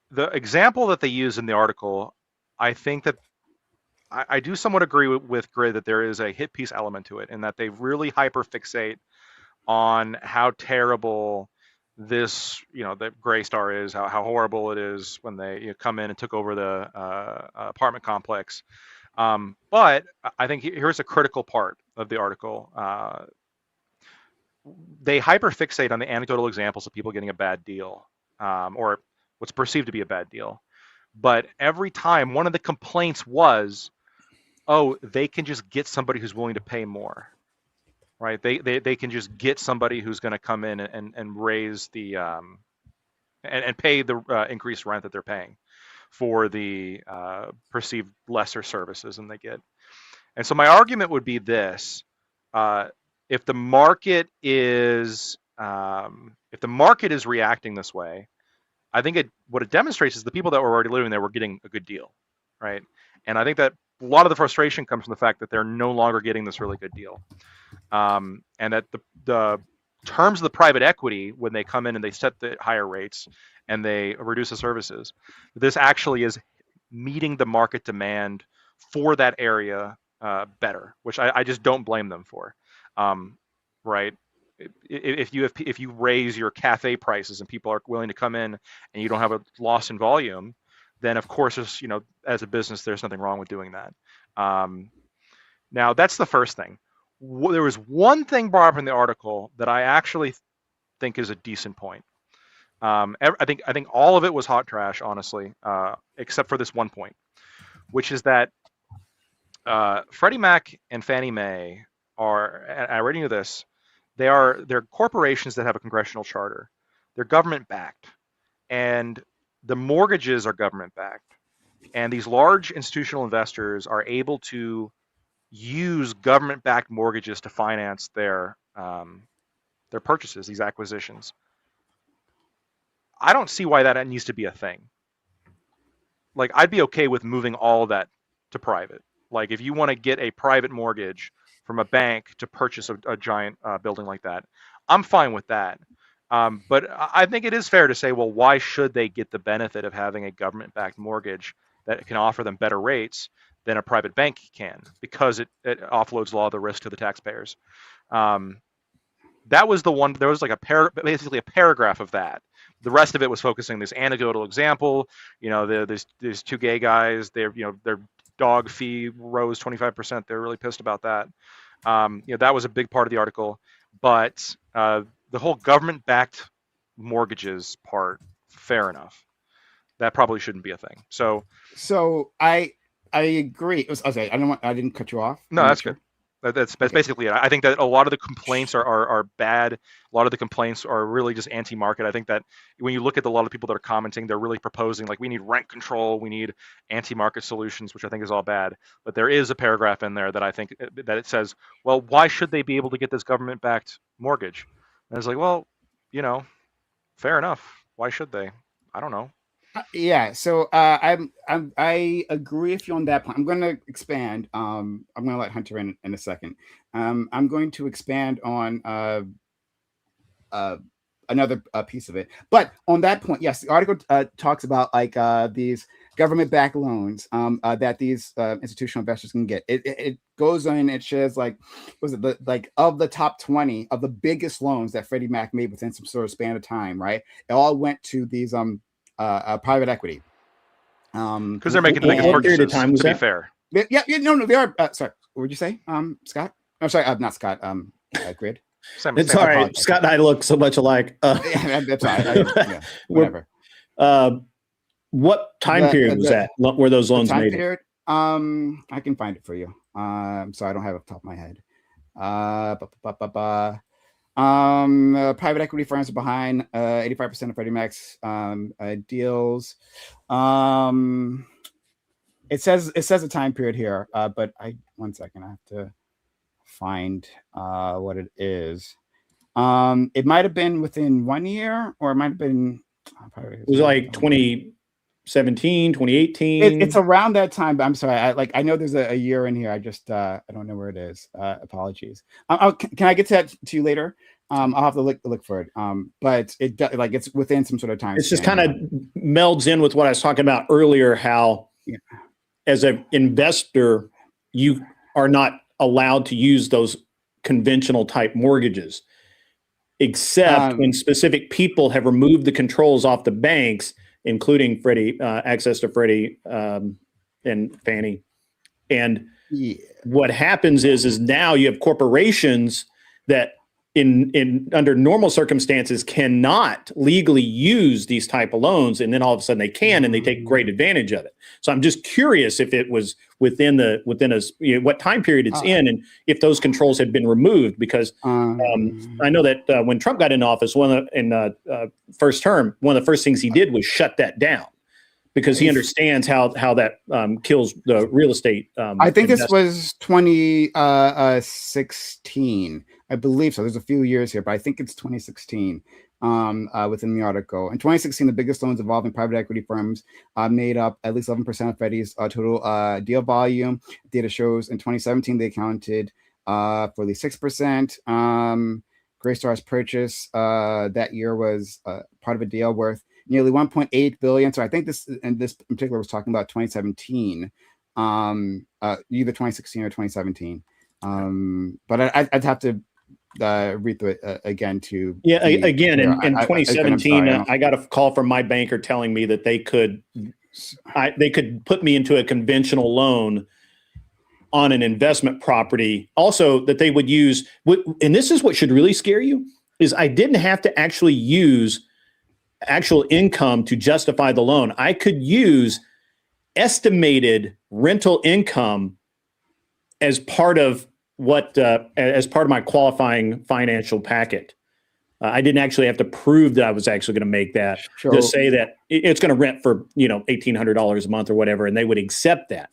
the example that they use in the article, I think that I do somewhat agree with Grid that there is a hit piece element to it, and that they really hyperfixate on how terrible this, the Gray Star is, how horrible it is when they come in and took over the apartment complex. But I think here's a critical part of the article. They hyperfixate on the anecdotal examples of people getting a bad deal, or what's perceived to be a bad deal. But every time, one of the complaints was, oh, they can just get somebody who's willing to pay more, right? They can just get somebody who's going to come in and raise the and pay the increased rent that they're paying for the perceived lesser services than they get. And so my argument would be this: if the market is reacting this way, I think what it demonstrates is the people that were already living there were getting a good deal, right? And I think that a lot of the frustration comes from the fact that they're no longer getting this really good deal, and that the terms of the private equity, when they come in and they set the higher rates and they reduce the services, this actually is meeting the market demand for that area better, which I just don't blame them for, right? If you raise your cafe prices and people are willing to come in and you don't have a loss in volume, then of course there's, as a business, there's nothing wrong with doing that. Now that's the first thing. There was one thing brought up in the article that I actually think is a decent point. I think all of it was hot trash, honestly, except for this one point, which is that Freddie Mac and Fannie Mae are, and I already knew this, they're corporations that have a congressional charter. They're government backed, and the mortgages are government backed, and these large institutional investors are able to use government backed mortgages to finance their purchases, these acquisitions. I don't see why that needs to be a thing. Like, I'd be okay with moving all of that to private. Like, if you want to get a private mortgage from a bank to purchase a giant building like that, I'm fine with that. But I think it is fair to say, well, why should they get the benefit of having a government-backed mortgage that can offer them better rates than a private bank can? Because it offloads a lot of the risk to the taxpayers. That was the one. There was like basically a paragraph of that. The rest of it was focusing this anecdotal example. There's two gay guys. Their dog fee rose 25%. They're really pissed about that. That was a big part of the article. But the whole government-backed mortgages part, fair enough. That probably shouldn't be a thing. So I I agree. Okay, I didn't cut you off. No, that's good. That's Okay. basically it. I think that a lot of the complaints are bad. A lot of the complaints are really just anti-market. I think that when you look at a lot of people that are commenting, they're really proposing like we need rent control, we need anti-market solutions, which I think is all bad. But there is a paragraph in there that I think that it says, well, why should they be able to get this government-backed mortgage? And it's like, well, fair enough. Why should they? I don't know. Yeah, so I agree with you on that point. I'm going to expand. I'm going to let Hunter in a second. I'm going to expand on another piece of it. But on that point, yes, the article talks about like these government-backed loans that these institutional investors can get. It goes on and it shares like, was it like of the top 20 of the biggest loans that Freddie Mac made within some sort of span of time, right? It all went to these private equity. Because they're making the biggest what period of purchases, time was to be that? fair. Yeah, no, they are. Sorry, what would you say, Scott? I'm sorry, not Scott. Grid. It's all right. Scott and I look so much alike. Yeah, that's right. Yeah, whatever. What time period was that? Were those loans time made? Period, I can find it for you. So I don't have it off the top of my head. Private equity firms are behind 85% of Freddie Mac's deals. It says a time period here, but one second, I have to find what it is. It might have been within 1 year, or it might have been. It was like 2017, 2018. It's around that time, but I'm sorry. I know there's a year in here. I just I don't know where it is. Apologies. Can I get to that to you later? I'll have to look for it. But it's within some sort of time. It's just kind of melds in with what I was talking about earlier. How as an investor, you are not allowed to use those conventional type mortgages, except when specific people have removed the controls off the banks, including Freddie, access to Freddie and Fannie. And what happens is now you have corporations that in under normal circumstances cannot legally use these type of loans, and then all of a sudden they can, and they take great advantage of it. So I'm just curious if it was within what time period it's in, and if those controls had been removed, because I know that when Trump got in office, first term, one of the first things he did was shut that down, because he understands how that kills the real estate. I think this was 2016. I believe so. There's a few years here, but I think it's 2016 within the article. In 2016, the biggest loans involving private equity firms made up at least 11% of Freddie's total deal volume. Data shows in 2017, they accounted for at least 6%. Graystar's purchase that year was part of a deal worth nearly 1.8 billion. So I think this in particular was talking about 2017, either 2016 or 2017. But I'd have to read through it again to again in 2017 I got a call from my banker telling me that they could put me into a conventional loan on an investment property, also that they would use, and this is what should really scare you, is I didn't have to actually use actual income to justify the loan. I could use estimated rental income as part of my qualifying financial packet. I didn't actually have to prove that I was actually going to make that. Sure. Just say that it's going to rent for $1,800 a month or whatever, and they would accept that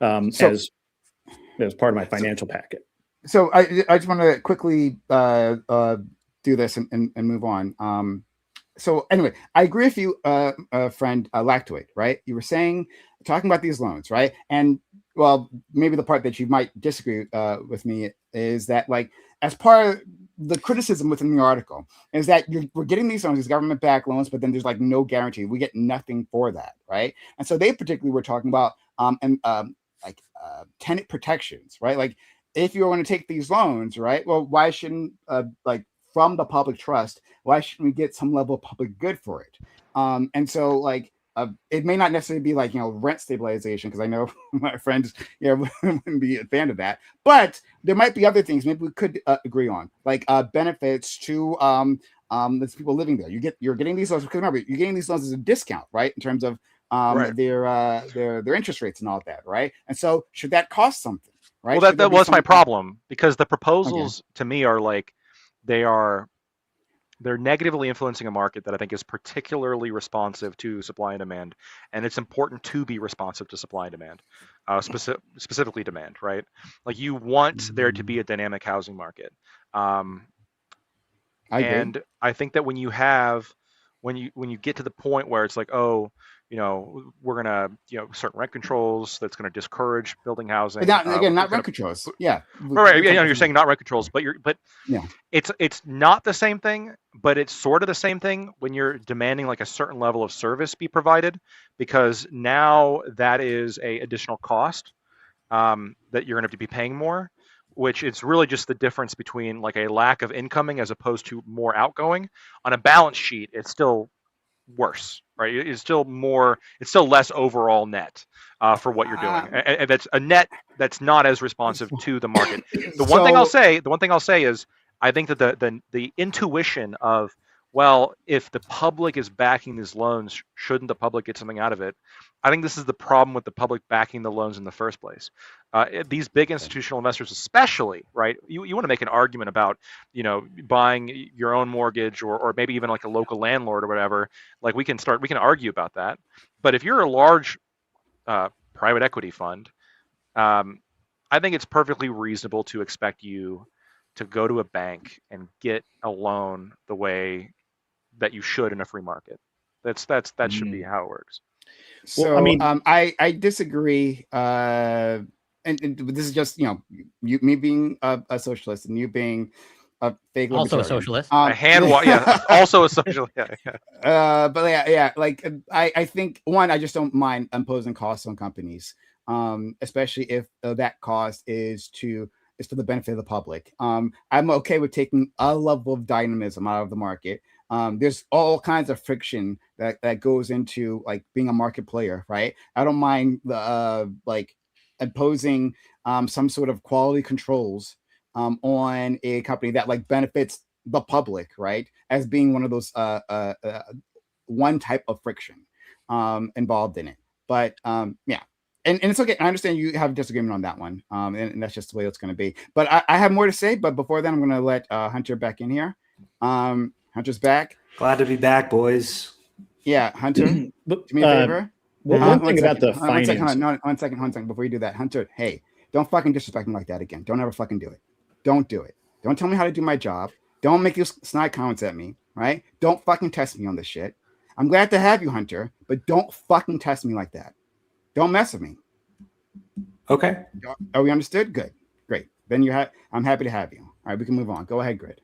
as part of my financial packet. So I just want to quickly do this and move on. So anyway, I agree with you, friend Lactoid, right? You were talking about these loans, right? And well, maybe the part that you might disagree with me is that, like, as part of the criticism within the article is that we're getting these loans, these government-backed loans, but then there's like no guarantee. We get nothing for that, right? And so they particularly were talking about tenant protections, right? Like, if you're going to take these loans, right? Well, why shouldn't from the public trust, why shouldn't we get some level of public good for it? And so it may not necessarily be rent stabilization, because I know my friends wouldn't be a fan of that, but there might be other things maybe we could agree on, like benefits to the people living there. You're getting these loans, because remember, you're getting these loans as a discount, right? In terms of Right. their interest rates and all that, right? And so should that cost something, right? Well, Should there that be was my some- problem, because the proposals to me are like they're negatively influencing a market that I think is particularly responsive to supply and demand, and it's important to be responsive to supply and demand, specifically demand, right? Like you want there to be a dynamic housing market, I agree. and I think that when you get to the point where it's like, oh, we're gonna, certain rent controls that's gonna discourage building housing. But not, again, not gonna- rent controls. Yeah. Right, you're saying not rent controls, but Yeah. it's not the same thing, but it's sort of the same thing when you're demanding like a certain level of service be provided, because now that is a additional cost that you're going to have to be paying more, which is really just the difference between like a lack of incoming as opposed to more outgoing. On a balance sheet, it's still worse, right? It's still less overall net for what you're doing, and that's a net that's not as responsive to the market. The one thing I'll say is I think that the intuition of, well, if the public is backing these loans, shouldn't the public get something out of it? I think this is the problem with the public backing the loans in the first place. These big institutional investors, especially, right? You want to make an argument about, buying your own mortgage or maybe even like a local landlord or whatever. Like we can argue about that. But if you're a large private equity fund, I think it's perfectly reasonable to expect you to go to a bank and get a loan the way that you should in a free market. That should be how it works. So Well, I mean- I disagree. And this is just me being a socialist and you being a fake Also a libertarian. socialist. Also a social. Yeah. But yeah. Like I think one, I just don't mind imposing costs on companies, especially if that cost is for the benefit of the public. I'm okay with taking a level of dynamism out of the market. There's all kinds of friction that goes into like being a market player, right? I don't mind the like imposing some sort of quality controls on a company that like benefits the public, right? As being one of those one type of friction involved in it. But yeah. And it's okay. I understand you have a disagreement on that one. And that's just the way it's going to be. But I have more to say. But before then, I'm going to let Hunter back in here. Hunter's back. Glad to be back, boys. Yeah, Hunter, do But, me a favor. one thing about the finance. One second. Before you do that, Hunter, hey, don't fucking disrespect me like that again. Don't ever fucking do it. Don't do it. Don't tell me how to do my job. Don't make these snide comments at me, right? Don't fucking test me on this shit. I'm glad to have you, Hunter, but don't fucking test me like that. Don't mess with me. Okay. Are we understood? Good. Great. Then I'm happy to have you. All right, we can move on. Go ahead, Grid.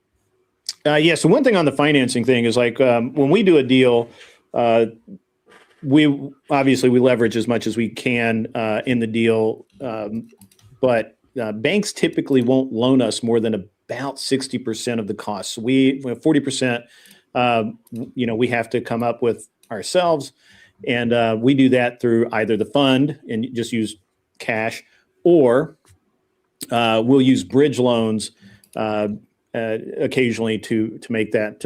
Yeah. So one thing on the financing thing is like when we do a deal, we leverage as much as we can in the deal, but banks typically won't loan us more than about 60% of the cost. So we 40%. We have to come up with ourselves, and we do that through either the fund and just use cash, or we'll use bridge loans occasionally to make that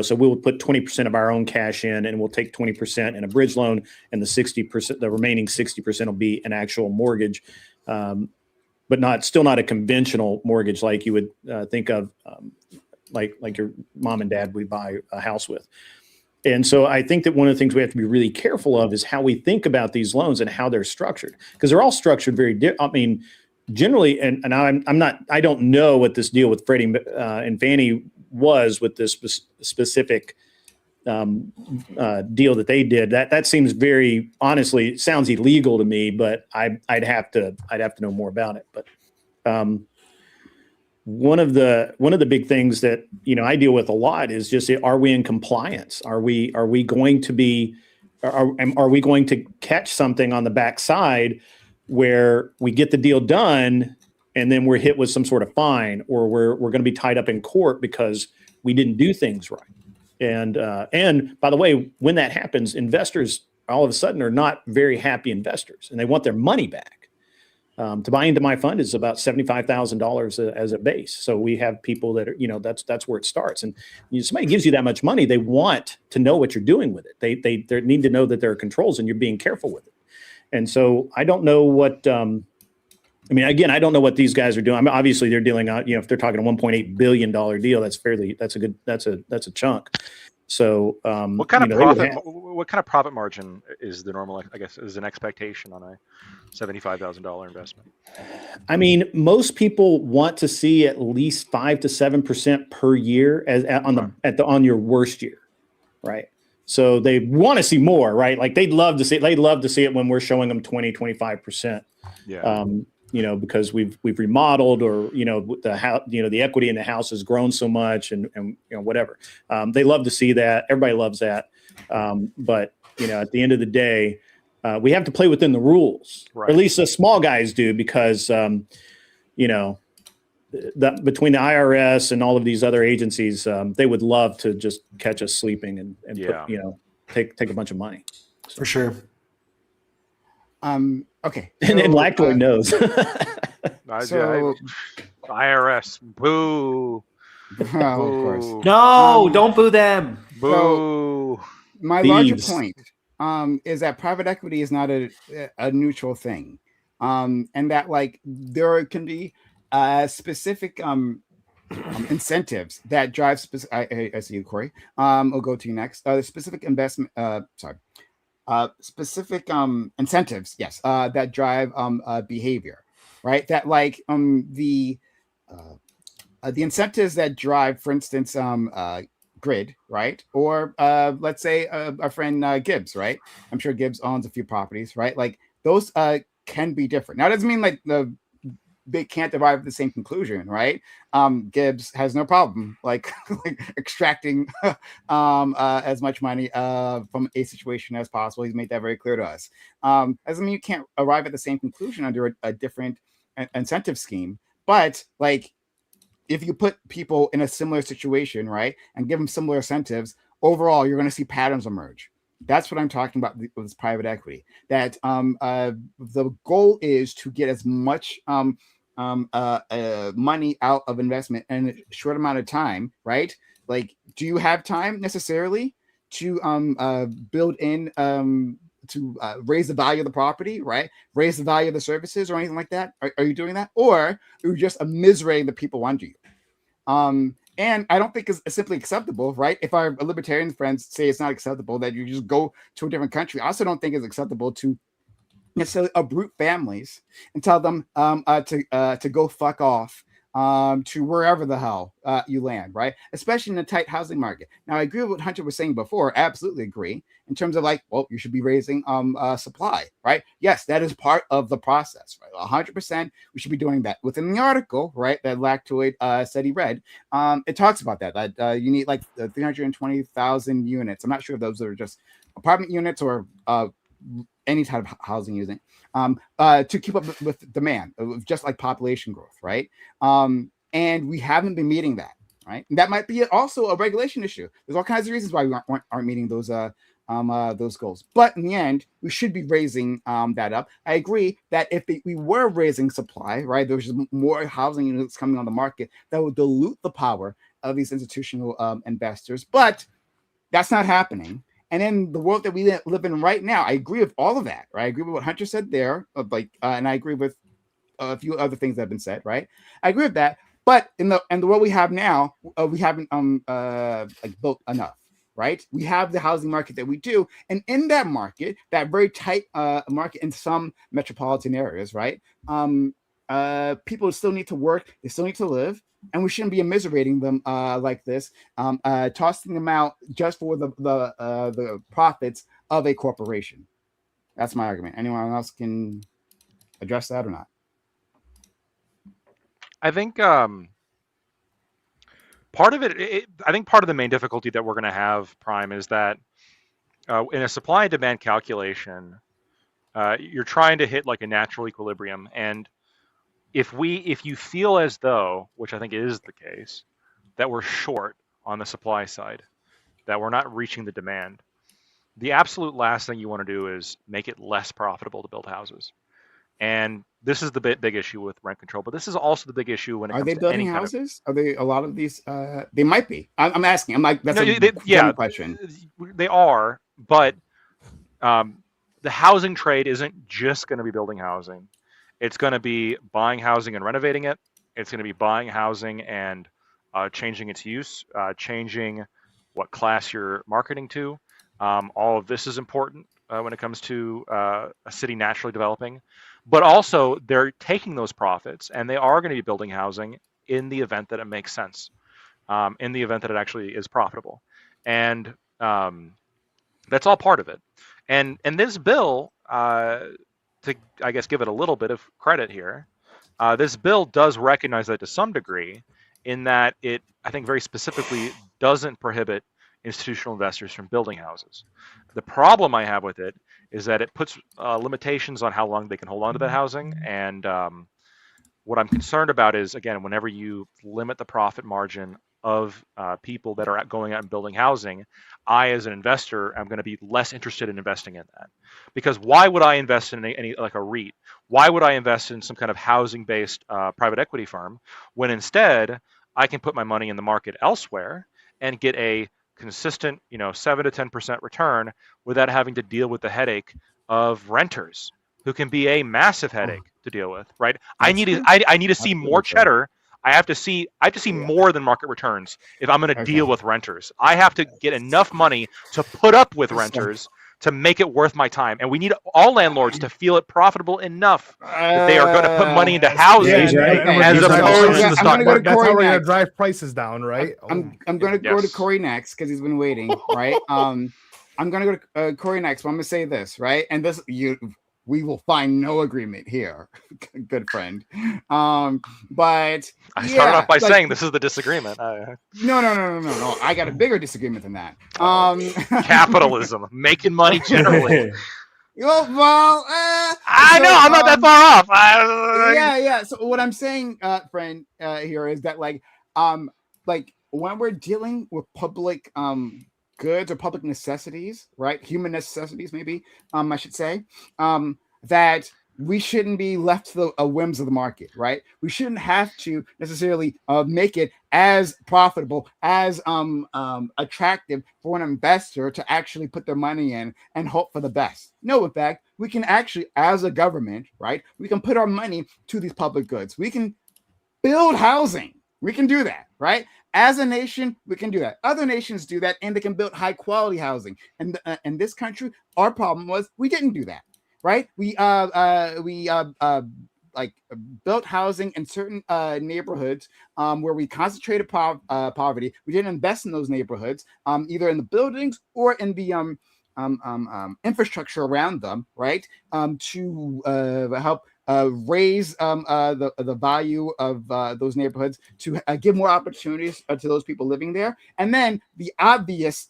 so we'll put 20% of our own cash in, and we'll take 20% in a bridge loan, and the remaining 60% will be an actual mortgage, but still not a conventional mortgage like you would think of, like your mom and dad would buy a house with. And so I think that one of the things we have to be really careful of is how we think about these loans and how they're structured, because they're all structured very generally, and I don't know what this deal with Freddie and Fannie was with this specific deal that they did. That seems very, honestly, it sounds illegal to me, but I'd have to know more about it. But one of the big things that I deal with a lot is just, are we in compliance? Are we going to catch something on the backside where we get the deal done and then we're hit with some sort of fine, or we're going to be tied up in court because we didn't do things right? And by the way, when that happens, investors all of a sudden are not very happy investors, and they want their money back. To buy into my fund is about $75,000 as a base. So we have people that are, that's where it starts. And somebody gives you that much money, they want to know what you're doing with it. They need to know that there are controls and you're being careful with it. And so I don't know what. Again, I don't know what these guys are doing. I mean, obviously they're dealing out. If they're talking a $1.8 billion deal, that's a chunk. So what kind of profit margin is the normal? I guess is an expectation on a $75,000 investment. I mean, most people want to see at least 5 to 7% per year on your worst year, right? So they want to see more, right? Like they'd love to see it when we're showing them 20, 25%. Yeah. Because we've remodeled, or the equity in the house has grown so much, and whatever. They love to see that. Everybody loves that. But at the end of the day, we have to play within the rules, right. Or at least the small guys do, because between the IRS and all of these other agencies, they would love to just catch us sleeping and take a bunch of money. So. For sure. Okay. And Lactoid knows. IRS, boo. Of course. No, don't boo them. Boo. So my larger point is that private equity is not a neutral thing, and that there can be specific incentives that drive specific. I see you, Corey. I'll go to you next. Specific investment. Specific incentives, yes, that drive behavior, right? That the incentives that drive, for instance, grid, right? Or let's say our friend Gibbs, right? I'm sure Gibbs owns a few properties, right? Like those can be different. Now, it doesn't mean they can't arrive at the same conclusion, right? Gibbs has no problem extracting as much money from a situation as possible. He's made that very clear to us. Doesn't mean you can't arrive at the same conclusion under a different incentive scheme, but if you put people in a similar situation, right, and give them similar incentives, overall, you're going to see patterns emerge. That's what I'm talking about with this private equity. That the goal is to get as much money out of investment in a short amount of time, right? Do you have time necessarily to build in to raise the value of the property, right? Raise the value of the services or anything like that? Are you doing that? Or are you just immiserating the people under you? And I don't think it's simply acceptable, right? If our libertarian friends say it's not acceptable that you just go to a different country, I also don't think it's acceptable to necessarily uproot families and tell them to go fuck off to wherever the hell you land, right? Especially in a tight housing market. Now, I agree with what Hunter was saying before. Absolutely agree in terms of you should be raising supply, right? Yes, that is part of the process, right? 100%. We should be doing that. Within the article, right, that Lactoid said he read, it talks about that you need 320,000 units. I'm not sure if those are just apartment units or any type of housing unit to keep up with demand, just like population growth, right? And we haven't been meeting that, right? And that might be also a regulation issue. There's all kinds of reasons why we aren't meeting those goals. But in the end, we should be raising that up. I agree that if we were raising supply, right, there's more housing units coming on the market that would dilute the power of these institutional investors. But that's not happening. And in the world that we live in right now, I agree with all of that, right? I agree with what Hunter said there, and I agree with a few other things that have been said, right? I agree with that. But in the world we have now, we haven't built enough, right? We have the housing market that we do, and in that market, that very tight market in some metropolitan areas, right? People still need to work, they still need to live. And we shouldn't be immiserating them like this, tossing them out just for the profits of a corporation. That's my argument. Anyone else can address that or not? I think part of I think part of the main difficulty that we're going to have, Prime, is that in a supply and demand calculation, you're trying to hit a natural equilibrium, and if you feel as though, which I think is the case, that we're short on the supply side, that we're not reaching the demand, the absolute last thing you want to do is make it less profitable to build houses. And this is the big issue with rent control, but this is also the big issue when it Are comes they to building any kind of. houses? Are they a lot of these? They might be. I'm asking. I'm like, that's No, a yeah, general question. they are, but the housing trade isn't just going to be building housing. It's going to be buying housing and renovating it. It's going to be buying housing and changing its use, changing what class you're marketing to. All of this is important when it comes to a city naturally developing. But also, they're taking those profits and they are going to be building housing in the event that it makes sense, in the event that it actually is profitable. And that's all part of it. And this bill, to I guess give it a little bit of credit here, this bill does recognize that to some degree, in that it, I think, very specifically doesn't prohibit institutional investors from building houses. The problem I have with it is that it puts limitations on how long they can hold on to that housing. And what I'm concerned about is, again, whenever you limit the profit margin of people that are going out and building housing, I, as an investor, am going to be less interested in investing in that. Because why would I invest in any like a REIT? Why would I invest in some kind of housing-based private equity firm when instead I can put my money in the market elsewhere and get a consistent, 7 to 10% return without having to deal with the headache of renters, who can be a massive headache to deal with, right? I need to see more cheddar. I have to see more than market returns if I'm going to deal with renters. I have to get enough money to put up with renters to make it worth my time. And we need all landlords to feel it profitable enough that they are going to put money into housing as opposed to the stock market. That's how we're going to drive prices down, right? I'm going to go to Corey next because he's been waiting, right? I'm going to go to Corey next. But I'm going to say this, right? And this, we will find no agreement here, good friend. But I started off by saying this is the disagreement. No. I got a bigger disagreement than that. Capitalism, making money generally. I know I'm not that far off. Yeah. So what I'm saying, friend, here is that like when we're dealing with public goods or public necessities, right? Human necessities, maybe, I should say, that we shouldn't be left to the whims of the market, right? We shouldn't have to necessarily make it as profitable, as attractive for an investor to actually put their money in and hope for the best. No, in fact, we can actually, as a government, right? We can put our money to these public goods. We can build housing. We can do that, right? As a nation, we can do that. Other nations do that, and they can build high quality housing. And in this country, our problem was we didn't do that, right? We built housing in certain neighborhoods where we concentrated poverty. We didn't invest in those neighborhoods, either in the buildings or in the infrastructure around them, right? To help raise the value of those neighborhoods, to give more opportunities to those people living there. And then the obvious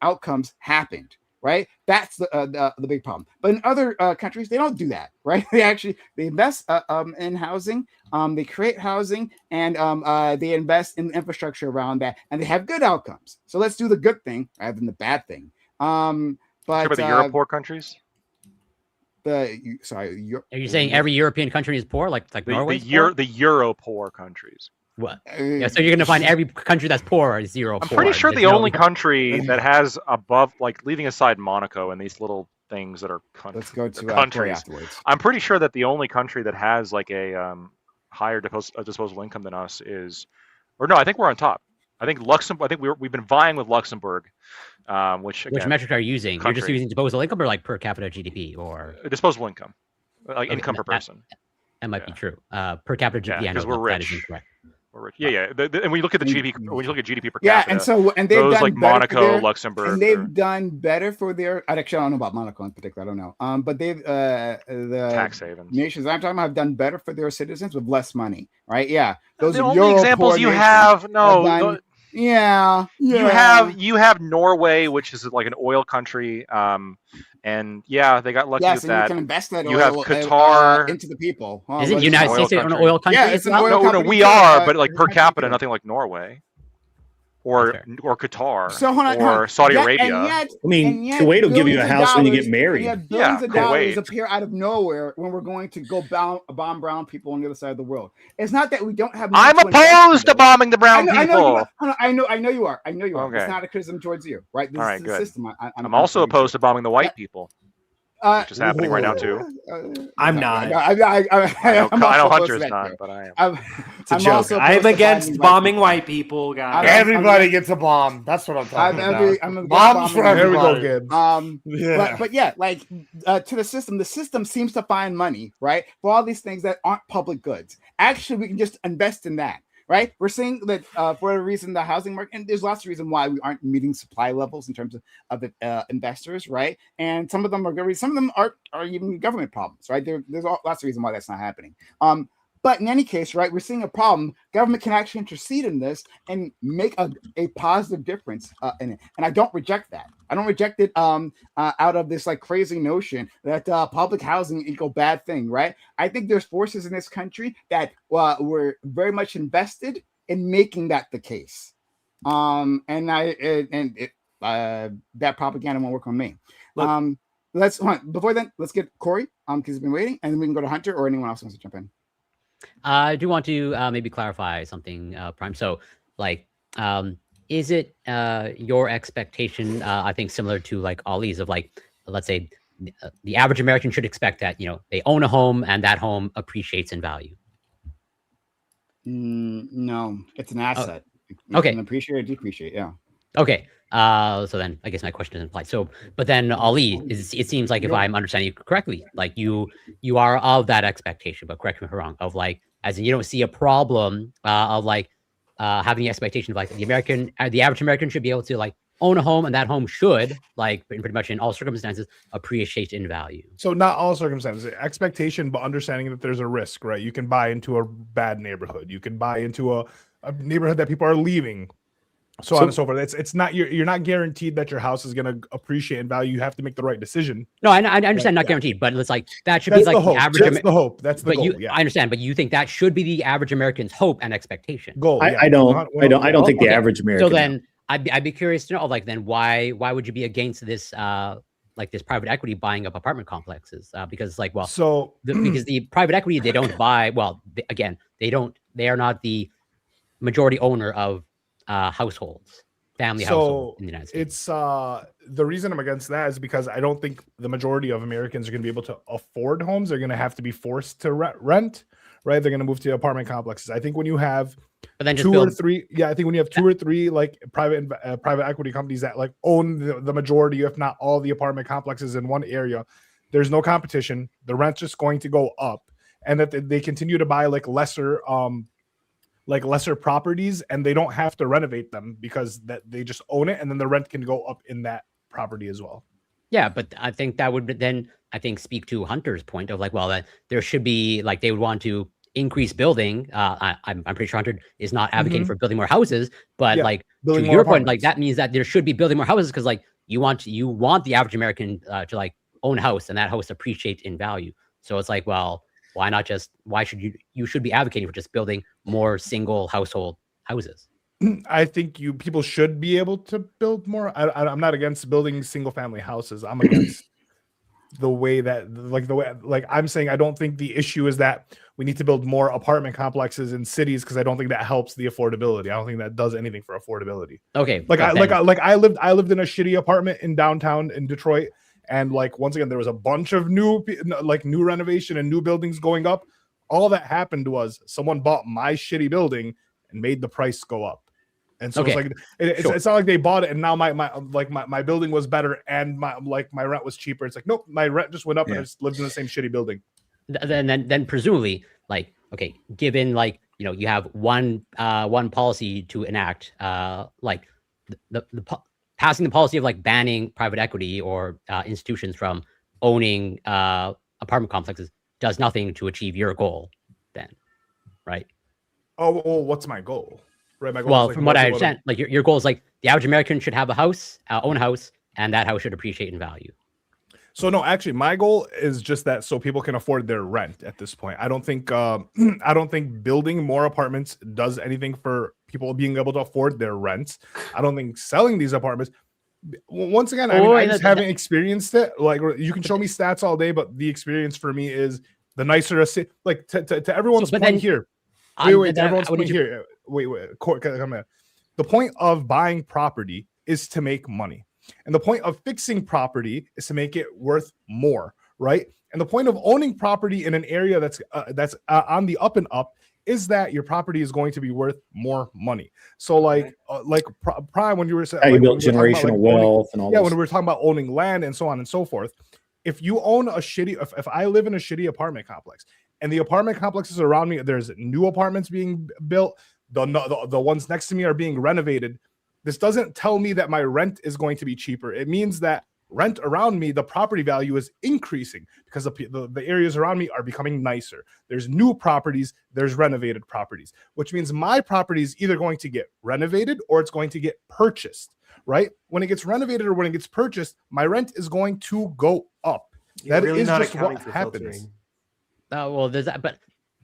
outcomes happened, right? That's the big problem. But in other countries, they don't do that, right? They invest in housing, they create housing, and they invest in the infrastructure around that, and they have good outcomes. So let's do the good thing rather than the bad thing. But about the Euro-poor countries? Are you saying every European country is poor, like Norway? The Euro-poor countries. What? Yeah, so you're going to find every country that's poor is zero. I'm pretty sure the only country that has above, like leaving aside Monaco and these little things that are let's go to countries. Afterwards. I'm pretty sure that the only country that has like a higher disposable income than us is, or no, I think we're on top. I think Luxembourg. I think we've been vying with Luxembourg. Which metric are you using? Country. You're just using disposable income or like per capita GDP or disposable income, like income per person. That might be true. Per capita GDP, because we're rich. We're rich. Yeah. And when you look at the GDP, when you look at GDP per capita, and they've those done like Monaco, Luxembourg, and they've done better for their. Actually, I don't know about Monaco in particular. I don't know. But they've the tax havens nations I'm talking about have done better for their citizens with less money, right? Yeah, those are the only examples you have. No. Yeah. You have Norway, which is like an oil country, and they got lucky with that. You can invest that you oil have Qatar into the people. Isn't the United States an oil country? Yeah, it's an oil country. No, we are, but like per capita, nothing like Norway. or fair. Qatar So hold on, or Saudi Yet- Arabia. and yet, I mean, and yet Kuwait will give you a billions of house when you dollars- get married. And yet billions Yeah, of dollars Kuwait. appear out of nowhere when we're going to go bomb brown people on the other side of the world. It's not that we don't have. money I'm to invest in opposed to those. bombing the brown I know people. you are. I know you are. I know you are. It's Okay. not a criticism towards you, right? This All right, is the good. system. I'm also opposed to bombing the white people, which is happening right now too. I'm not. I know I'm also opposed to Hunter's that, not, too. but I am. It's a I'm joke. also I'm opposed to against bombing white people, guys. Everybody gets a bomb. That's what I'm talking about. I'm against Bombs for bombing There we go, everybody. Gibbs. Yeah. But yeah, like to the system seems to find money, right, for all these things that aren't public goods. Actually, we can just invest in that, right? We're seeing that for a reason the housing market, and there's lots of reasons why we aren't meeting supply levels in terms of investors, right? And some of them are good. Some of them are even government problems, right? There's lots of reasons why that's not happening. But in any case, right, we're seeing a problem. Government can actually intercede in this and make a positive difference in it. And I don't reject that. I don't reject it out of this like crazy notion that public housing equal bad thing, right? I think there's forces in this country that were very much invested in making that the case. That propaganda won't work on me. Look, Before then, let's get Corey because he's been waiting, and then we can go to Hunter or anyone else who wants to jump in. I do want to maybe clarify something, Prime. So, like, is it your expectation? I think similar to like Ali's of like, let's say, the average American should expect that they own a home and that home appreciates in value. No, it's an asset. You Okay. can appreciate or depreciate. Yeah. Okay. So then I guess my question doesn't apply. So, but then Ali, it seems like if I'm understanding you correctly, like you are of that expectation, but correct me if I'm wrong, of like, as in you don't see a problem of like having the expectation of like the average American should be able to like own a home and that home should like pretty much in all circumstances appreciate in value. So not all circumstances, expectation, but understanding that there's a risk, right? You can buy into a bad neighborhood. You can buy into a neighborhood that people are leaving. So on and so forth. It's not you're not guaranteed that your house is going to appreciate in value. You have to make the right decision. No, I understand, not guaranteed, but it's like that should That's be like the hope. the average. That's the hope. That's the but goal. you, Yeah. I understand, but you think that should be the average American's hope and expectation. Goal. Yeah. I don't think the Okay. average American. So then I'd be curious to know, like, then why would you be against this, like this private equity buying up apartment complexes? Because it's like, well, So because the private equity, they don't buy. Well, they are not the majority owner of households. Family household in the United States. It's the reason I'm against that is because I don't think the majority of Americans are going to be able to afford homes. They're going to have to be forced to rent, right? They're going to move to apartment complexes. I think when you have But then just two build, or three, I think when you have two or three like private equity companies that like own the majority, if not all, the apartment complexes in one area, there's no competition. The rent's just going to go up, and that they continue to buy like lesser properties, and they don't have to renovate them because that they just own it, and then the rent can go up in that property as well. yeah, but I think that would then speak to Hunter's point of like, well, that there should be like they would want to increase building. I'm pretty sure Hunter is not advocating for building more houses, but Yeah, like building to more your point, like apartments. that means that there should be building more houses because like you want the average American to like own a house and that house appreciate in value. So it's like, well, why should you should be advocating for just building more single household houses? I think people should be able to build more. I'm not against building single family houses. I'm against the way I'm saying I don't think the issue is that we need to build more apartment complexes in cities because I don't think that helps the affordability. I don't think that does anything for affordability. Okay, I lived in a shitty apartment in downtown in Detroit, and like once again there was a bunch of new renovation and new buildings going up. All that happened was someone bought my shitty building and made the price go up. And so Okay. it's like it's not like they bought it and now my building was better and my rent was cheaper. It's like nope, my rent just went up and I just lived in the same shitty building. Then presumably, like, okay, given like you have one policy to enact, like the passing the policy of like banning private equity or institutions from owning apartment complexes does nothing to achieve your goal, then, right? Oh, well, what's my goal? Right, my goal Well, is, like, from what I more- understand, like your goal is like the average American should have a house, own a house, and that house should appreciate in value. So no, actually, my goal is just that so people can afford their rent at this point. I don't think I don't think building more apartments does anything for people being able to afford their rents. I don't think selling these apartments. Once again, I mean, I just haven't experienced it. Like, you can show me stats all day, but the experience for me is the nicer a city. Like to everyone's point here. Wait, everyone's point here. Wait, come here. The point of buying property is to make money. And the point of fixing property is to make it worth more, right? And the point of owning property in an area that's on the up and up is that your property is going to be worth more money. So like Prime, when you were saying, you built generational wealth and all. Yeah, when we were talking about owning land and so on and so forth. If you own a shitty, if I live in a shitty apartment complex and the apartment complexes around me, there's new apartments being built, the ones next to me are being renovated. This doesn't tell me that my rent is going to be cheaper. It means that rent around me, the property value is increasing because the areas around me are becoming nicer. There's new properties, there's renovated properties, which means my property is either going to get renovated or it's going to get purchased, right? When it gets renovated or when it gets purchased, my rent is going to go up. That is just what happens. Well, there's that, but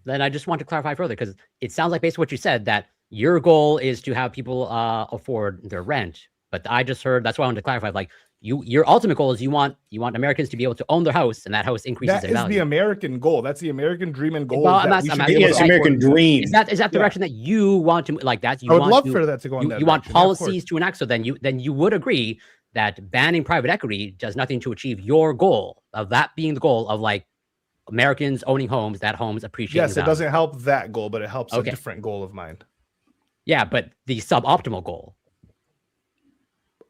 then I just want to clarify further because it sounds like based on what you said that your goal is to have people afford their rent. But I just heard, that's why I wanted to clarify, like your ultimate goal is you want Americans to be able to own their house and that house increases in value. That is the American goal. That's the American dream and goal. Well, yes, American dream. Is that the direction that you want to, like that? I would love for that to go in that You want policies to enact. So then you would agree that banning private equity does nothing to achieve your goal of that being the goal of like Americans owning homes, that homes appreciate. Yes, it doesn't help that goal, but it helps a different goal of mine. Yeah, but the suboptimal goal.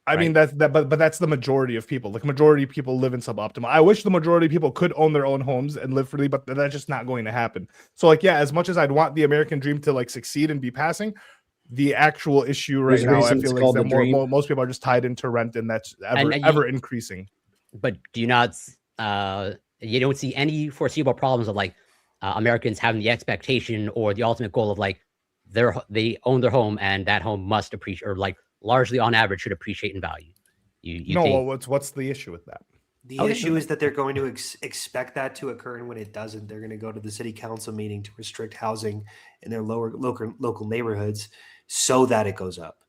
I mean, but that's the majority of people. Like, majority of people live in suboptimal. I wish the majority of people could own their own homes and live freely, but that's just not going to happen. So, like, yeah, as much as I'd want the American dream to like succeed and be passing, the actual issue right now, I feel like that most people are just tied into rent, and that's ever increasing. But do you not? You don't see any foreseeable problems of like Americans having the expectation or the ultimate goal of like they own their home and that home must appreciate, or like largely on average should appreciate in value. What's the issue with that? The issue is that they're going to expect that to occur, and when it doesn't, they're going to go to the city council meeting to restrict housing in their local neighborhoods so that it goes up.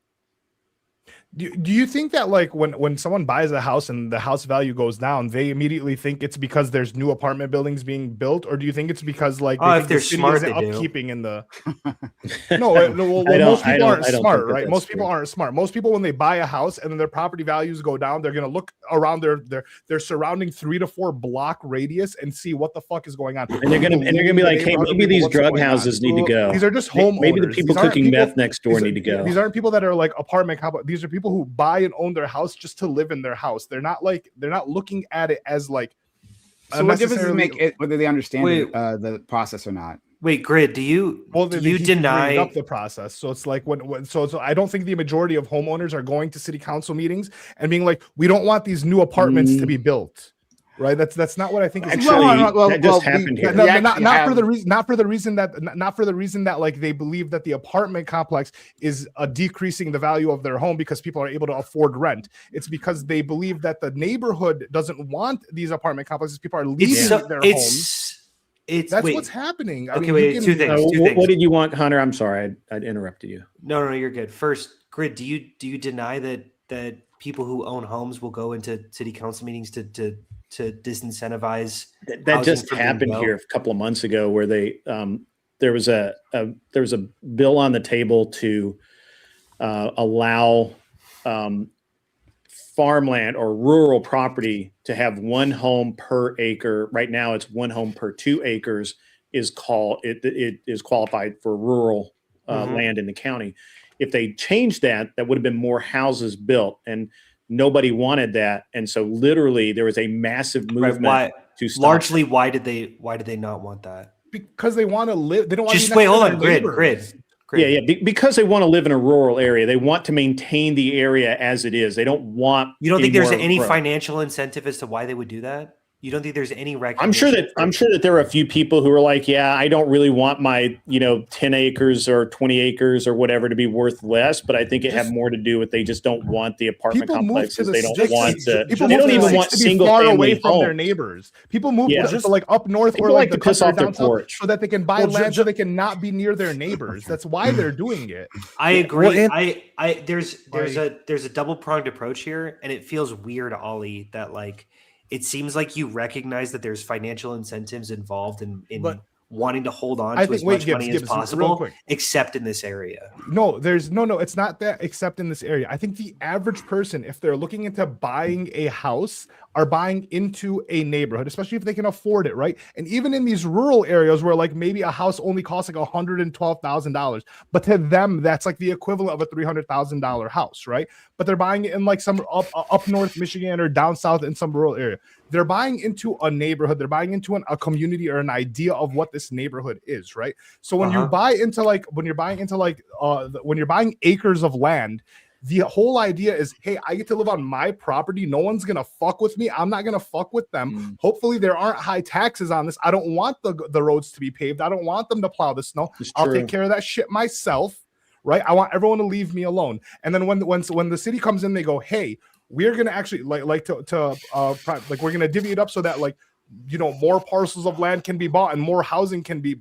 Do you think that like when someone buys a house and the house value goes down, they immediately think it's because there's new apartment buildings being built, or do you think it's because like if they're smart, they upkeeping in the most people aren't smart, right? Most people aren't smart. Most people, when they buy a house and then their property values go down, they're gonna look around their surrounding 3 to 4 block radius and see what the fuck is going on. And they're gonna be like, hey, maybe these drug houses need to go. These are just homeowners. Maybe the people cooking meth next door need to go. These aren't people that are like apartment complexes. These are people who buy and own their house just to live in their house. They're not looking at it as like. So what difference does it make it whether they understand the process or not? Wait, Grid, do you deny up the process? So it's like so I don't think the majority of homeowners are going to city council meetings and being like, we don't want these new apartments to be built. Right, that's not what I think. Actually, that just happened here. Not for the reason that like they believe that the apartment complex is decreasing the value of their home because people are able to afford rent. It's because they believe that the neighborhood doesn't want these apartment complexes. People are leaving their homes. That's what's happening. Two things. What did you want, Hunter? I'm sorry, I interrupted you. No, you're good. First, Grid, do you deny that people who own homes will go into city council meetings to disincentivize that just happened here a couple of months ago where they there was a bill on the table to allow farmland or rural property to have 1 home per acre. Right now it's 1 home per 2 acres is qualified for rural land in the county. If they changed that would have been more houses built, and nobody wanted that, and so literally there was a massive movement to stop. Largely, why did they not want that? Because they want to live. They don't want to wait. Hold on, Grid. Yeah. Because they want to live in a rural area. They want to maintain the area as it is. They don't want. You don't think there's any financial incentive as to why they would do that? You don't think there's any recognition? I'm sure that there are a few people who are like, yeah, I don't really want my 10 acres or 20 acres or whatever to be worth less, but I think it had more to do with they just don't want the apartment People move to complexes. the They don't sticks. want to. People They move don't to the even sticks want to be single far family away from their homes. neighbors. People move Yeah. to like up north People or like the to piss country off their down south porch. so that they can buy Well, land so they can not be near their neighbors. That's why they're doing it. I agree. Well, There's a double pronged approach here, and it feels weird, Ollie, that like it seems like you recognize that there's financial incentives involved in But- wanting to hold on I to think- as wait, much Gibbs, money Gibbs, as real possible, quick. except in this area. No, it's not that except in this area. I think the average person, if they're looking into buying a house, are buying into a neighborhood, especially if they can afford it, right? And even in these rural areas where like maybe a house only costs like $112,000, but to them, that's like the equivalent of a $300,000 house, right? But they're buying it in like some up north Michigan or down south in some rural area. They're buying into a neighborhood, they're buying into a community or an idea of what this neighborhood is, right? So when you buy into like when you're buying acres of land, the whole idea is, hey, I get to live on my property. No one's gonna fuck with me. I'm not gonna fuck with them. Hopefully, there aren't high taxes on this. I don't want the roads to be paved. I don't want them to plow the snow. I'll take care of that shit myself, right? I want everyone to leave me alone. And then when the city comes in, they go, hey, we're gonna actually we're gonna divvy it up so that like more parcels of land can be bought and more housing can be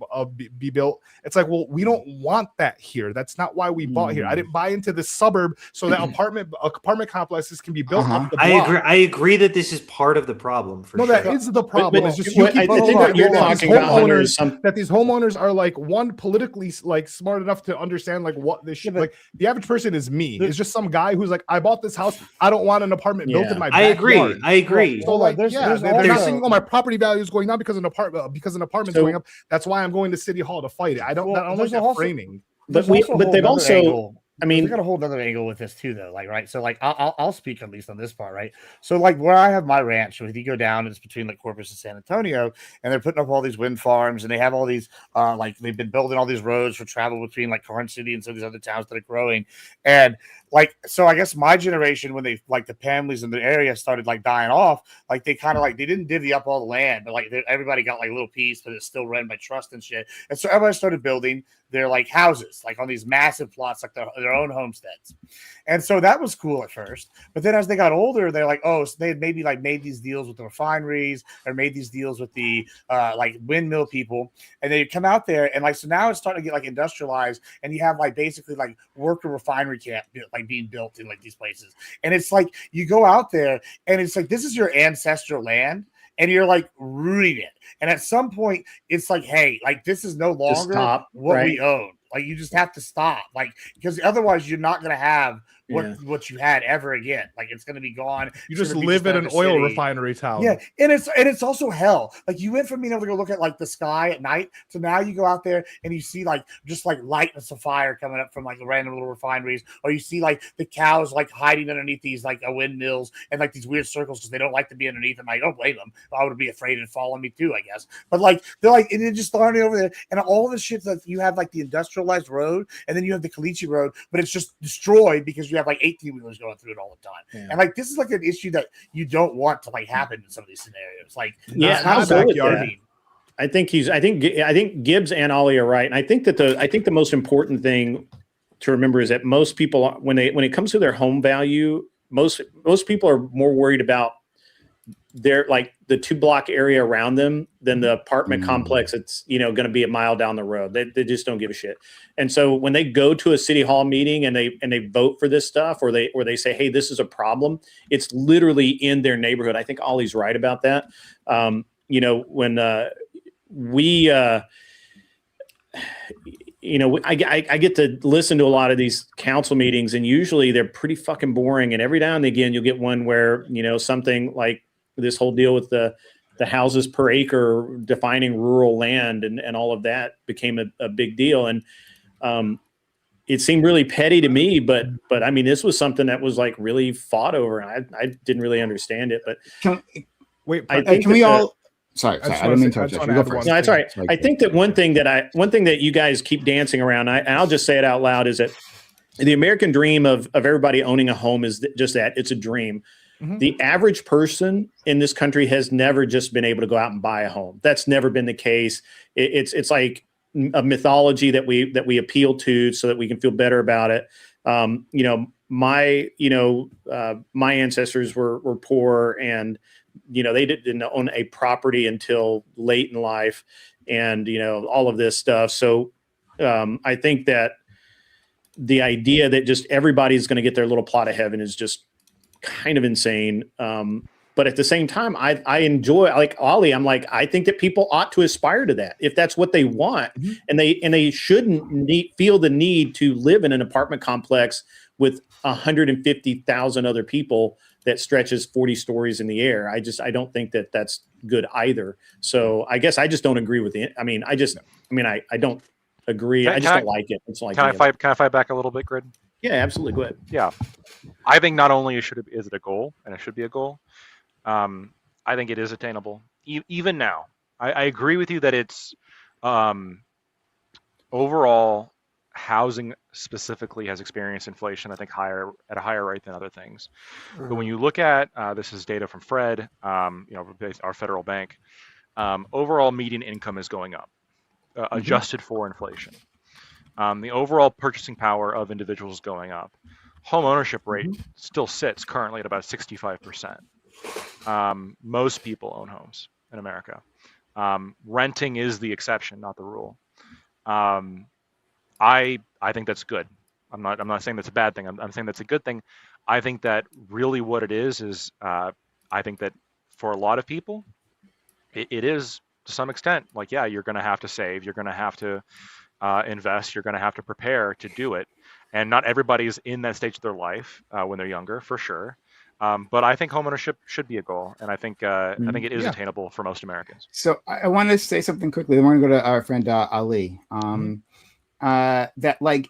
built. It's like, well, we don't want that here. That's not why we bought here. I didn't buy into this suburb so that apartment complexes can be built up the block. I agree that this is part of the problem. For sure. That is the problem. But it's just you keep that these homeowners are like one politically like smart enough to understand like what this shit. Like the average person is me. It's just some guy who's like, I bought this house. I don't want an apartment built in my backyard. I agree. So like, there's they're not saying, oh, my property value is going down because an apartment's going up. That's why I'm going to City Hall to fight it. I don't like that framing. But they've also. I mean, we got a whole other angle with this too, though. Like, right. So, like, I'll speak at least on this part, right? So, like, where I have my ranch, if you go down, it's between like Corpus and San Antonio, and they're putting up all these wind farms, and they have all these, like, they've been building all these roads for travel between like Karn City and some of these other towns that are growing, and like, so I guess my generation, when they like the families in the area started like dying off, like they kind of like they didn't divvy up all the land, but like everybody got like a little piece, but it's still run by trust and shit, and so everybody started building their like houses, like on these massive plots, like their own homesteads. And so that was cool at first. But then as they got older, they're like, oh, so they had maybe like made these deals with the refineries or made these deals with the like windmill people. And they come out there and like, so now it's starting to get like industrialized, and you have like basically like worker refinery camp like being built in like these places. And it's like you go out there and it's like, this is your ancestral land. And you're like rooting it. And at some point, it's like, hey, like this is no longer what we own. Like you just have to stop. Like, because otherwise you're not going to have what you had ever again. Like it's going to be gone. You just live in an oil refinery town. Yeah, and it's also hell. Like you went from being able to go look at like the sky at night to now you go out there and you see like just like lightness of fire coming up from like the random little refineries, or you see like the cows like hiding underneath these like windmills and like these weird circles because they don't like to be underneath them. I don't blame them. I would be afraid of following me too, I guess. But like they're like, and they're just starting over there, and all the shit that you have like the industrialized road, and then you have the Caliche road, but it's just destroyed because you have like 18-wheelers going through it all the time. Yeah. And like this is like an issue that you don't want to like happen in some of these scenarios. Like I think Gibbs and Ollie are right. And I think that the most important thing to remember is that most people, when it comes to their home value, most people are more worried about their like the 2-block area around them than the apartment complex that's going to be a mile down the road. They just don't give a shit. And so when they go to a city hall meeting and they vote for this stuff, or they say, hey, this is a problem, it's literally in their neighborhood. I think Ollie's right about that. When I get to listen to a lot of these council meetings, and usually they're pretty fucking boring. And every now and again, you'll get one where, something like this whole deal with the houses per acre defining rural land and all of that became a big deal. And it seemed really petty to me, but I mean, this was something that was like really fought over. And I didn't really understand it, but Sorry, I didn't mean to interrupt you. Go first. No, that's all right. I think that one thing that you guys keep dancing around, and I'll just say it out loud, is that the American dream of everybody owning a home is just that it's a dream. The average person in this country has never just been able to go out and buy a home. That's never been the case. It's like a mythology that we appeal to so that we can feel better about it. My ancestors were poor, and they didn't own a property until late in life, and all of this stuff. So I think that the idea that just everybody's going to get their little plot of heaven is just kind of insane. But at the same time, I enjoy, like Ollie, I'm like, I think that people ought to aspire to that if that's what they want. And they shouldn't feel the need to live in an apartment complex with 150,000 other people that stretches 40 stories in the air. I don't think that that's good either. So I guess I just don't agree with it. I don't agree. I just don't like it. It's like, can I fight back a little bit, Grid? Yeah, absolutely. Go ahead. Yeah, I think not only is it a goal, and it should be a goal. I think it is attainable. Even now, I agree with you that it's overall housing specifically has experienced inflation. I think at a higher rate than other things. But when you look at this is data from Fred, our federal bank. Overall median income is going up, adjusted for inflation. The overall purchasing power of individuals is going up. Home ownership rate still sits currently at about 65%. Most people own homes in America. Renting is the exception, not the rule. I think that's good. I'm not saying that's a bad thing. I'm saying that's a good thing. I think that really what it is I think that for a lot of people, it is to some extent like, yeah, you're going to have to save, you're going to have to invest, you're going to have to prepare to do it. And not everybody's in that stage of their life when they're younger, for sure. But I think homeownership should be a goal, and I think it is attainable for most Americans. So I want to say something quickly. I want to go to our friend Ali. That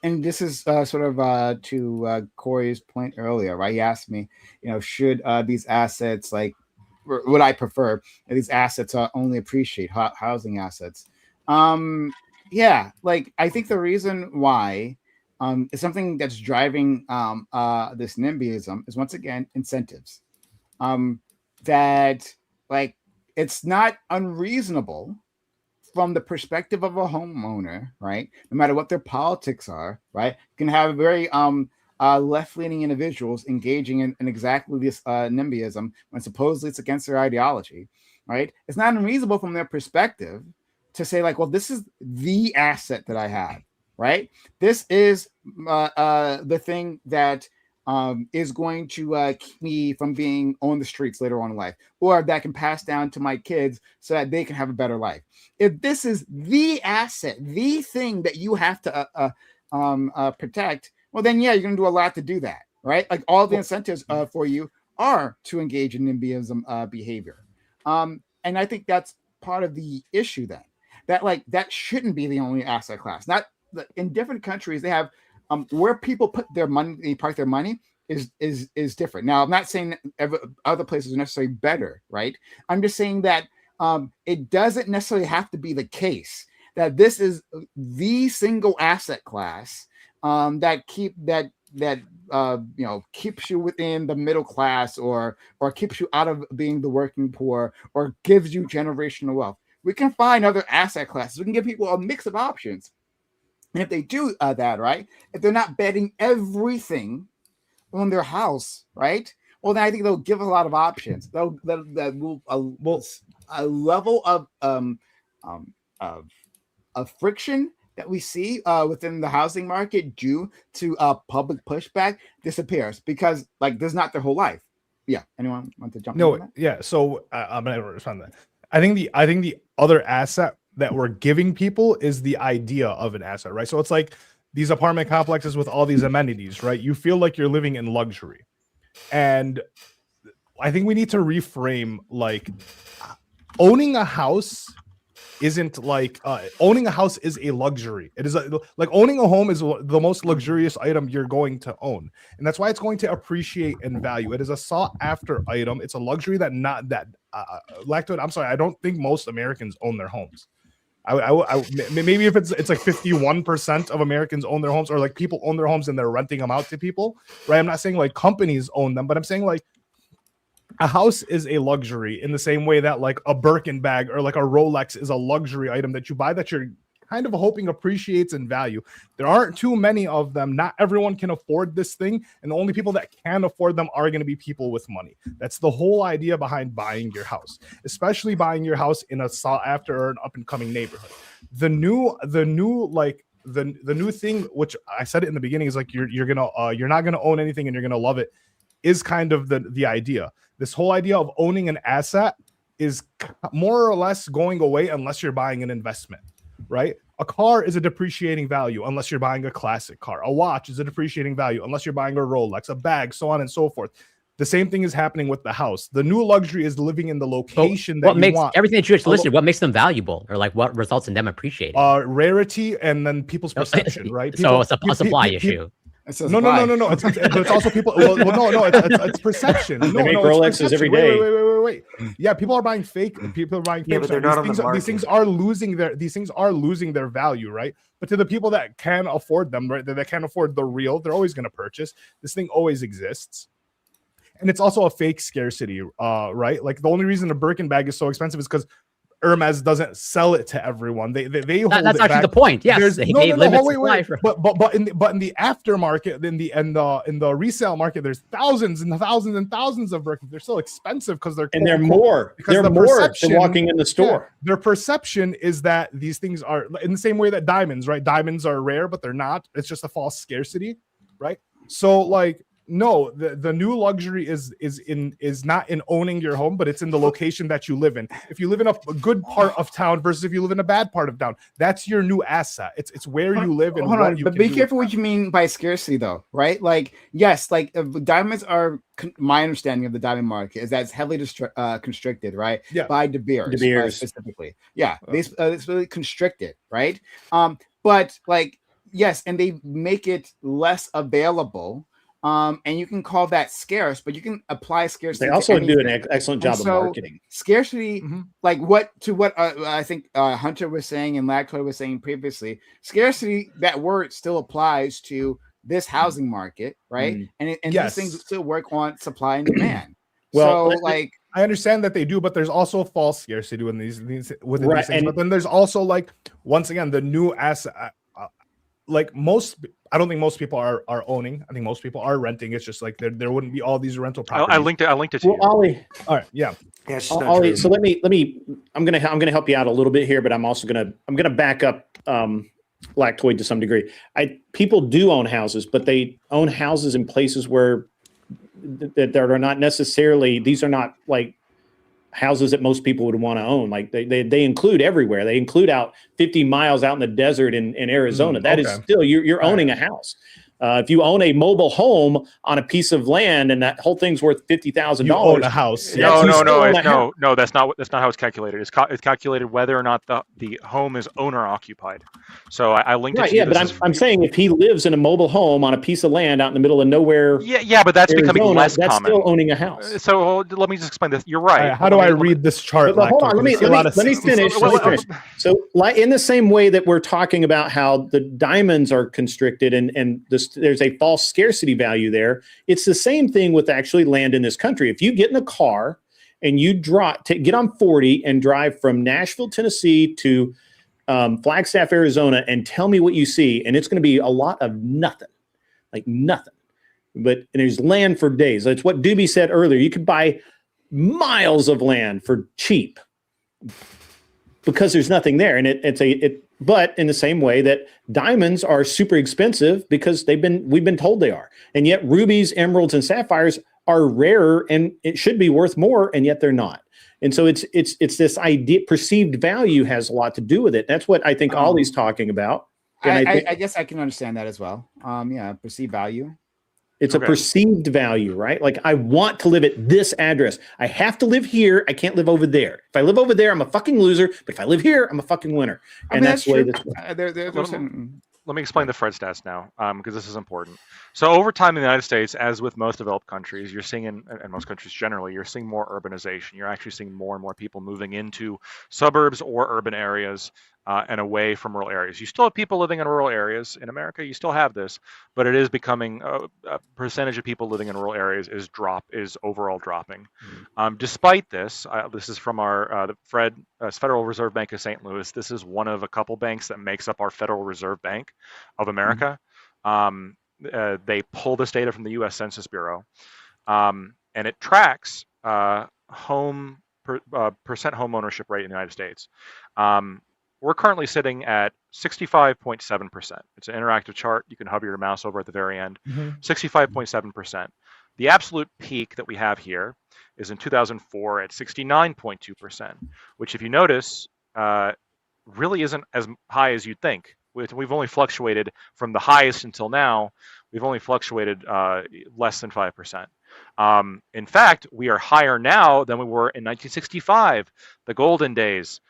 and this is sort of to Corey's point earlier, right? He asked me, should these assets would I prefer that these assets only appreciate housing assets? I think the reason why is something that's driving this NIMBYism is once again incentives. That it's not unreasonable from the perspective of a homeowner, right? No matter what their politics are, right? You can have very left-leaning individuals engaging in exactly this NIMBYism when supposedly it's against their ideology, right? It's not unreasonable from their perspective to say this is the asset that I have, right? This is the thing that is going to keep me from being on the streets later on in life, or that can pass down to my kids so that they can have a better life. If this is the asset, the thing that you have to protect, well, then, yeah, you're going to do a lot to do that, right? All the incentives for you are to engage in NIMBYism behavior. And I think that's part of the issue then, that shouldn't be the only asset class. Not in different countries, they have where people put their money, they park their money is different. Now, I'm not saying other places are necessarily better, right? I'm just saying that it doesn't necessarily have to be the case that this is the single asset class that keeps you within the middle class or keeps you out of being the working poor or gives you generational wealth. We can find other asset classes. We can give people a mix of options. And if they do that, right, if they're not betting everything on their house, right, well, then I think they'll give a lot of options. That will a level of friction that we see within the housing market due to public pushback disappears because there's not their whole life. Yeah. Anyone want to jump in on that? Yeah. So I'm gonna respond to that. I think the other asset that we're giving people is the idea of an asset, right? So it's like these apartment complexes with all these amenities, right? You feel like you're living in luxury. And I think we need to reframe owning a house isn't owning a house is a luxury. It is owning a home is the most luxurious item you're going to own. And that's why it's going to appreciate in value. It is a sought after item. It's a luxury that Lactoid, I'm sorry, I don't think most Americans own their homes. Maybe if it's 51% of Americans own their homes, or people own their homes and they're renting them out to people, right? I'm not saying companies own them, but I'm saying a house is a luxury in the same way that like a Birkin bag or like a Rolex is a luxury item that you buy that you're kind of hoping appreciates in value. There aren't too many of them. Not everyone can afford this thing, and the only people that can afford them are going to be people with money. That's the whole idea behind buying your house, especially buying your house in a sought after or an up and coming neighborhood. The new thing, which I said it in the beginning, is like you're not gonna own anything and you're gonna love it, is kind of the idea. This whole idea of owning an asset is more or less going away unless you're buying an investment. Right? A car is a depreciating value unless you're buying a classic car. A watch is a depreciating value unless you're buying a Rolex, a bag, so on and so forth. The same thing is happening with the house. The new luxury is living in the location that you want. Everything that you just listed, what makes them valuable, or like what results in them appreciating? Rarity and then people's perception, right? So it's a supply issue. No. It's also people. No. It's perception. They make Rolexes every day. Wait. Yeah, people are buying fake. People are buying fake. Yeah, but they're not on the market. These things are losing their value, right? But to the people that can afford them, right, that can afford the real, they're always going to purchase. This thing always exists. And it's also a fake scarcity, right? Like the only reason a Birkin bag is so expensive is because Hermes doesn't sell it to everyone. They hold that's it actually back. the point. Yes, There's, they no, limit wait. supply. But in the aftermarket, in the resale market, there's thousands and thousands and thousands of Birkins. They're still expensive because they're more. They're more than walking in the store. Yeah, their perception is that these things are in the same way that diamonds, right? Diamonds are rare, but they're not. It's just a false scarcity, right? So like. No, the new luxury is not in owning your home, but it's in the location that you live in. If you live in a good part of town versus if you live in a bad part of town, that's your new asset. It's where you live and what you but can be do careful what you mean by scarcity, though, right? Like, yes, like diamonds are. My understanding of the diamond market is that it's heavily constricted, right? Yeah. By De Beers specifically. Yeah, it's really constricted, right? But like, yes, and they make it less available. And you can call that scarce, but you can apply scarcity. They also do an excellent job of marketing. Scarcity, like what I think Hunter was saying and Lactoy was saying previously, scarcity, that word still applies to this housing market, right? And these things still work on supply and demand. Well, so like I understand that they do, but there's also false scarcity within these things. And, but then there's also like once again the new asset. Like I don't think most people are owning. I think most people are renting. It's just like there wouldn't be all these rental properties. I linked it to you. Ollie. All right, yeah. Ollie, so let me. I'm gonna help you out a little bit here, but I'm also gonna back up Lactoid to some degree. People do own houses, but they own houses in places where that are not necessarily. These are not like houses that most people would want to own. Like they include everywhere. They include out 50 miles out in the desert in Arizona. That is still you're owning a house. If you own a mobile home on a piece of land and that whole thing's worth $50,000, you own a house. No, that's not how it's calculated. It's calculated whether or not the home is owner occupied. So I linked it to you. Yeah, but I'm saying if he lives in a mobile home on a piece of land out in the middle of nowhere. Yeah, but that's Arizona, becoming less that's common. Still owning a house. So let me just explain this. You're right. How do I read this chart? Hold on. Let me finish. So in the same way that we're talking about how the diamonds are constricted and there's a false scarcity value there, it's the same thing with actually land in this country. If you get in a car and you get on 40 and drive from Nashville, Tennessee to Flagstaff, Arizona, and tell me what you see, and it's going to be a lot of nothing, like nothing. But there's land for days. That's what Doobie said earlier. You could buy miles of land for cheap because there's nothing there, and But in the same way that diamonds are super expensive because we've been told they are, and yet rubies, emeralds, and sapphires are rarer and it should be worth more, and yet they're not. And so it's this idea, perceived value has a lot to do with it. That's what I think Ollie's talking about. And I guess I can understand that as well. Perceived value. It's a perceived value, right? Like I want to live at this address. I have to live here. I can't live over there. If I live over there, I'm a fucking loser. But if I live here, I'm a fucking winner. And that's the way this Let me explain the Fred stats now, because this is important. So over time in the United States, as with most developed countries, you're seeing in most countries generally, you're seeing more urbanization. You're actually seeing more and more people moving into suburbs or urban areas. and away from rural areas. You still have people living in rural areas in America. You still have this, but it is becoming a percentage of people living in rural areas is overall dropping. Despite this, this is from our the Federal Reserve Bank of St. Louis. This is one of a couple banks that makes up our Federal Reserve Bank of America. They pull this data from the U.S. Census Bureau, and it tracks percent home ownership rate in the United States. We're currently sitting at 65.7%. It's an interactive chart. You can hover your mouse over at the very end. 65.7%. The absolute peak that we have here is in 2004 at 69.2%, which, if you notice, really isn't as high as you'd think. We've only fluctuated from the highest until now. We've only fluctuated less than 5%. In fact, we are higher now than we were in 1965, the golden days,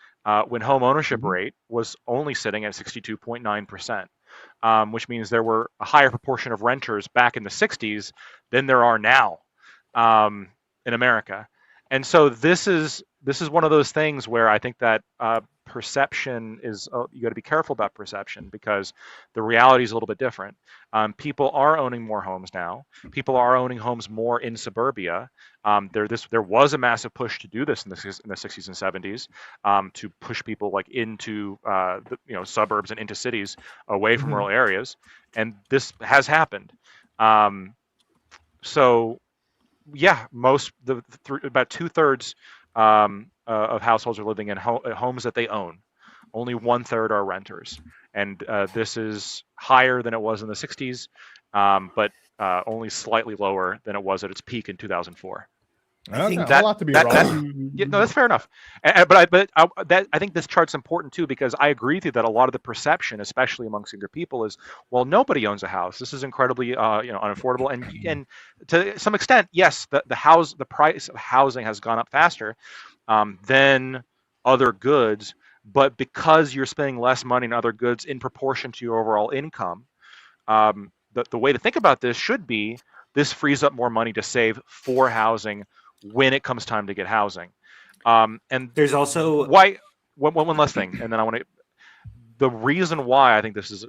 when home ownership rate was only sitting at 62.9%, which means there were a higher proportion of renters back in the 60s than there are now in America. And so this is one of those things where I think that perception is, you got to be careful about perception, because the reality is a little bit different. People are owning more homes now. People are owning homes more in suburbia. There was a massive push to do this in the 60s and 70s, to push people like into the suburbs and into cities away from rural areas, and this has happened. So yeah, about 2/3 of households are living in homes that they own. Only 1/3 are renters, and this is higher than it was in the 60s, but only slightly lower than it was at its peak in 2004. I think a lot to be wrong. Yeah, no, that's fair enough. But I think this chart's important too, because I agree with you that a lot of the perception, especially amongst younger people, is, well, nobody owns a house. This is incredibly unaffordable, and to some extent, yes, the price of housing has gone up faster than other goods, but because you're spending less money on other goods in proportion to your overall income, the way to think about this should be, this frees up more money to save for housing when it comes time to get housing. And there's also one last thing, and then I want to. The reason why I think this is,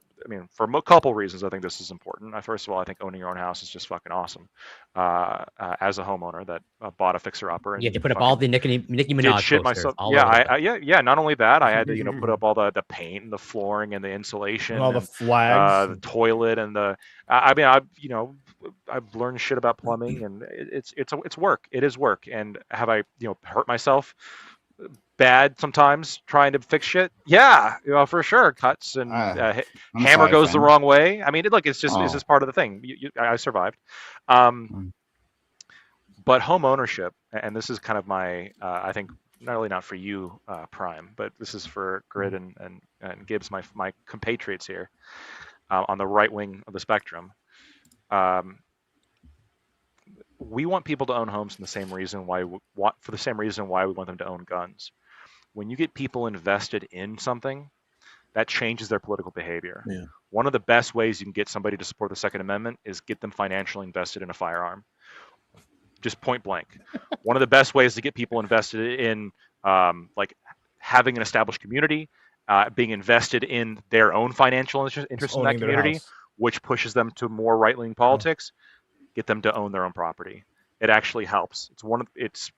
for a couple reasons, I think this is important. First of all, I think owning your own house is just fucking awesome. As a homeowner that bought a fixer-upper, and you had to put up all the Nicki Minaj shit posters. myself. All Yeah. Not only that, I had to put up all the paint and the flooring and the insulation, and all the flags, the toilet, and I've learned shit about plumbing, and it's work. It is work. And have I hurt myself bad sometimes trying to fix shit? Yeah, for sure. Cuts and hammer goes the wrong way. It's just part of the thing. I survived. But home ownership, and this is kind of my, I think, not for you, Prime, but this is for Grid and Gibbs, my compatriots here on the right wing of the spectrum. We want people to own homes for the same reason why we want them to own guns. When you get people invested in something, that changes their political behavior. Yeah. One of the best ways you can get somebody to support the Second Amendment is get them financially invested in a firearm. Just point blank. One of the best ways to get people invested in having an established community, being invested in their own financial interest in that community, which pushes them to more right-wing politics, get them to own their own property. It actually helps. It's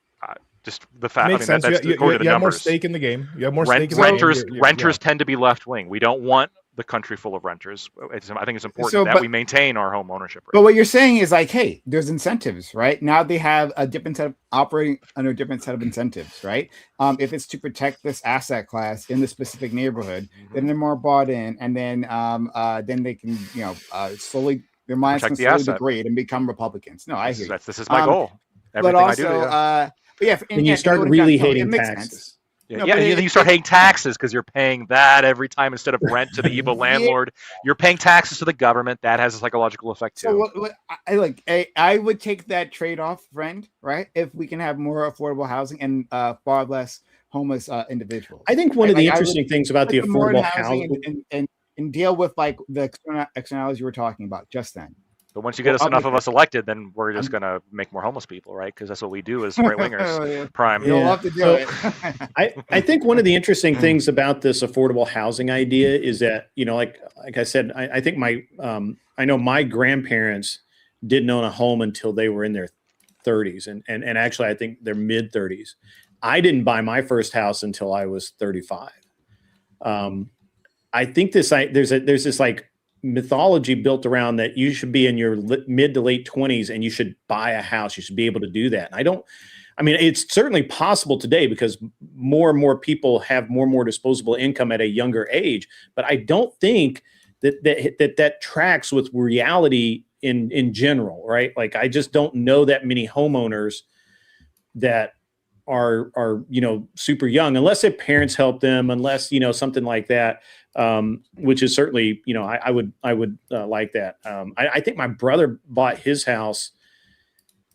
just the fact. Makes sense. That's you have more stake in the game. You have more stake in the game. Renters tend to be left-wing. We don't want the country full of renters. I think it's important that we maintain our home ownership rate. But what you're saying is hey, there's incentives, right? Now they have a different set of operating under a different set of incentives, right? If it's to protect this asset class in the specific neighborhood, then they're more bought in, and then they can slowly. Their minds can slowly degrade and become Republicans. No, I hear you. This is my goal. Everything but also, I do. And you start really hating taxes. Then you start hating taxes because you're paying that every time instead of rent to the evil landlord. You're paying taxes to the government. That has a psychological effect too. So I would take that trade-off, friend. Right? If we can have more affordable housing and far less homeless individuals. I think one of the interesting things about the affordable housing and deal with the externalities you were talking about just then. But once you get us enough of us elected, then we're just going to make more homeless people, right? Because that's what we do as right wingers. Prime. You'll have to do So, it. I think one of the interesting things about this affordable housing idea is that, you know, like I said, I think I know my grandparents didn't own a home until they were in their 30s, and actually I think their mid 30s. I didn't buy my first house until I was 35. I think there's this like mythology built around that you should be in your mid to late 20s and you should buy a house. You should be able to do that. I mean, it's certainly possible today because more and more people have more and more disposable income at a younger age. But I don't think that tracks with reality in general, right? Like, I just don't know that many homeowners that are super young, unless their parents help them, unless something like that, which is certainly I would like that. I think my brother bought his house.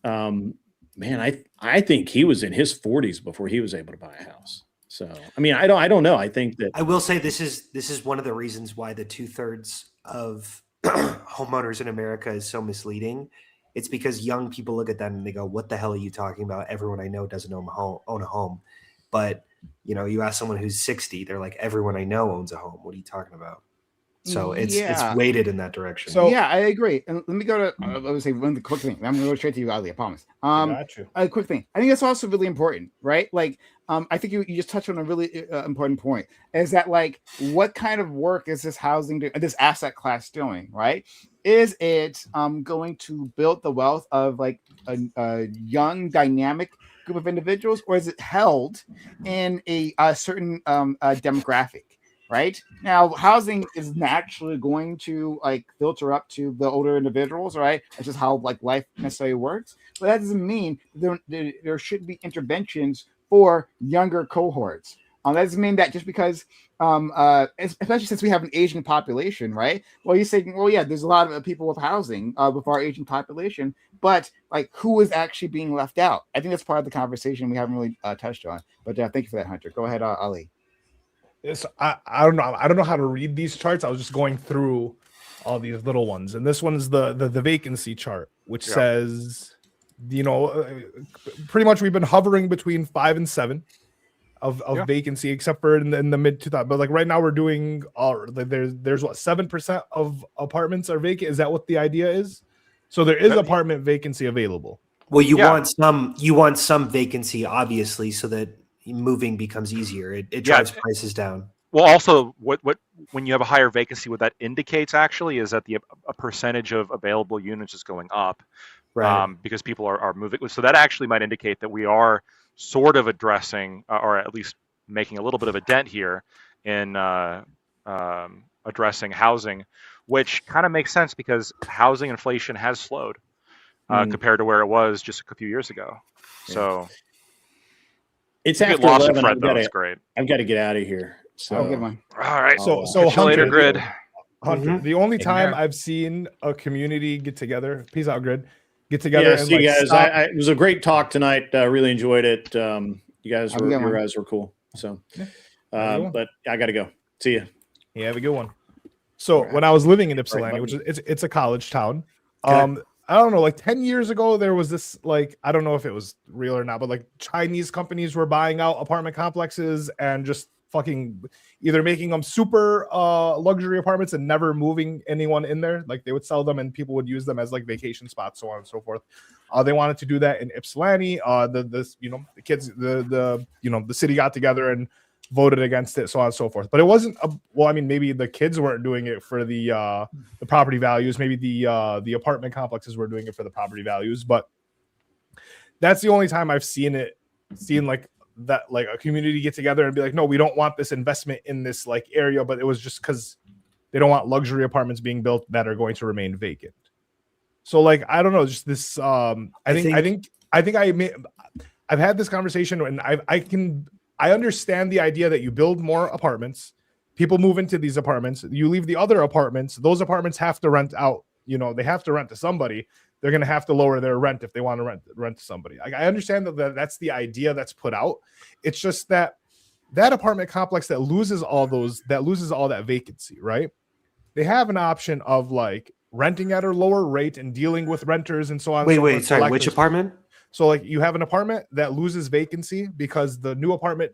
I think he was in his 40s before he was able to buy a house. So I mean, I don't know. I think that I will say this is one of the reasons why the 2/3 of homeowners in America is so misleading. It's because young people look at that and they go, "What the hell are you talking about? Everyone I know doesn't own a home." But you ask someone who's 60, they're like, "Everyone I know owns a home. What are you talking about?" So it's weighted in that direction. So yeah, I agree. And let me go to I would say one of the quick thing. I'm gonna go straight to you, Ali, I promise. Got you. A quick thing. I think that's also really important, right? Like, I think you just touched on a really important point. Is that like what kind of work is this this asset class doing, right? Is it going to build the wealth of like a young, dynamic group of individuals, or is it held in a certain demographic? Right now, housing is naturally going to like filter up to the older individuals, right? That's just how like life necessarily works. But that doesn't mean there should be interventions for younger cohorts. That doesn't mean that just because, especially since we have an aging population, right? Well, you're saying, well, yeah, there's a lot of people with housing with our aging population, but like, who is actually being left out? I think that's part of the conversation we haven't really touched on. But thank you for that, Hunter. Go ahead, Ali. I don't know. I don't know how to read these charts. I was just going through all these little ones, and this one's the vacancy chart, which says, pretty much we've been hovering between 5 and 7 of vacancy, except for in the mid 2000s. But like right now, we're doing there's what 7% of apartments are vacant. Is that what the idea is? So there is apartment vacancy available. Well, you want some vacancy, obviously, so that moving becomes easier. It drives prices down. Well, also, what when you have a higher vacancy, what that indicates actually is that a percentage of available units is going up, right? Because people are moving. So that actually might indicate that we are sort of addressing, or at least making a little bit of a dent here in addressing housing, which kind of makes sense because housing inflation has slowed compared to where it was just a few years ago. So. It's after lost 11. Fred, though. It's great. I've got to get out of here. So I'll get one. All right. So Hunter, later, Grid. Hunter, the only time I've seen a community get together, peace out, Grid, get together. Yeah, see you guys. It was a great talk tonight. Really enjoyed it. You guys were cool. So, but I got to go. See you. Yeah, have a good one. So when I was living in Ypsilanti, which is it's a college town, I don't know, like 10 years ago, there was this, like, I don't know if it was real or not, but like Chinese companies were buying out apartment complexes and just fucking either making them super luxury apartments and never moving anyone in there. Like they would sell them and people would use them as like vacation spots, so on and so forth. They wanted to do that in Ypsilanti. The kids, the city got together and voted against it, so on and so forth. But it wasn't maybe the kids weren't doing it for the property values. Maybe the apartment complexes were doing it for the property values. But that's the only time I've seen like that, like a community get together and be like, no, we don't want this investment in this like area. But it was just because they don't want luxury apartments being built that are going to remain vacant. So like, I don't know, just this. I've had this conversation and I understand the idea that you build more apartments, people move into these apartments, you leave the other apartments, those apartments have to rent out, they have to rent to somebody. They're going to have to lower their rent if they want to rent to somebody. I understand that that's the idea that's put out. It's just that apartment complex that loses all that vacancy, right? They have an option of like renting at a lower rate and dealing with renters and so on. Wait, sorry, which apartment? So like you have an apartment that loses vacancy because the new apartment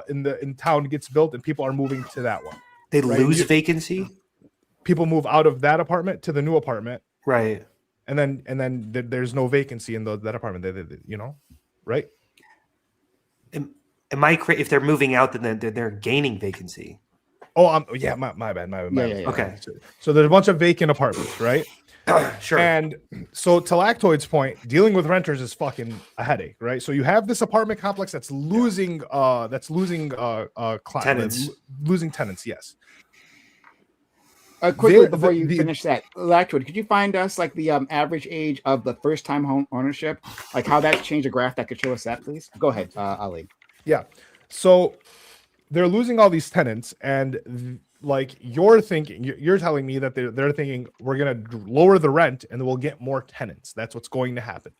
in town gets built and people are moving to that one. They right? lose vacancy? People move out of that apartment to the new apartment. Right. And then there's no vacancy in that apartment. They you know, right? Am I if they're moving out, then they're gaining vacancy? Oh, yeah, my bad. Yeah. Okay. So there's a bunch of vacant apartments, right? Sure. And so to Lactoid's point, dealing with renters is fucking a headache, right? So you have this apartment complex that's losing tenants, losing tenants. Yes. Quickly before you finish that, Lactoid, could you find us like the average age of the first time home ownership, like how that's changed a graph that could show us that, please? Go ahead, Ali. Yeah. So they're losing all these tenants, and like you're telling me that they're thinking we're gonna lower the rent and we'll get more tenants. That's what's going to happen.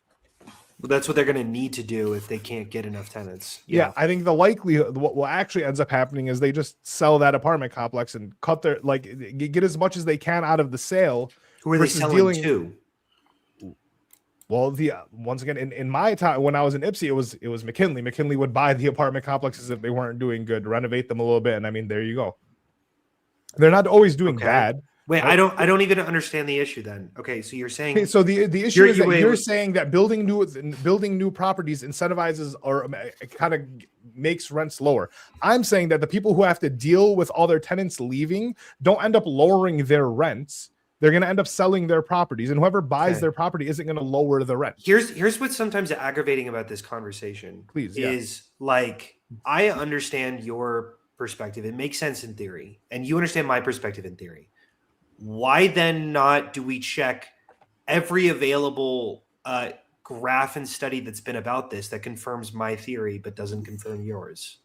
Well, that's what they're going to need to do if they can't get enough tenants. Yeah, I think the likelihood, what actually ends up happening is they just sell that apartment complex and cut their get as much as they can out of the sale. Who are they selling to? Well, once again, in my time when I was in Ipsy, it was McKinley. McKinley would buy the apartment complexes if they weren't doing good, renovate them a little bit, and I mean, there you go. They're not always doing bad. Wait, I don't even understand the issue then. Okay, so you're saying so the issue is that you're saying that building new properties incentivizes or kind of makes rents lower. I'm saying that the people who have to deal with all their tenants leaving don't end up lowering their rents. They're going to end up selling their properties, and whoever buys their property isn't going to lower the rent. Here's what's sometimes aggravating about this conversation. Please, is like I understand your perspective. It makes sense in theory, and you understand my perspective in theory. Why then not do we check every available graph and study that's been about this that confirms my theory but doesn't confirm yours?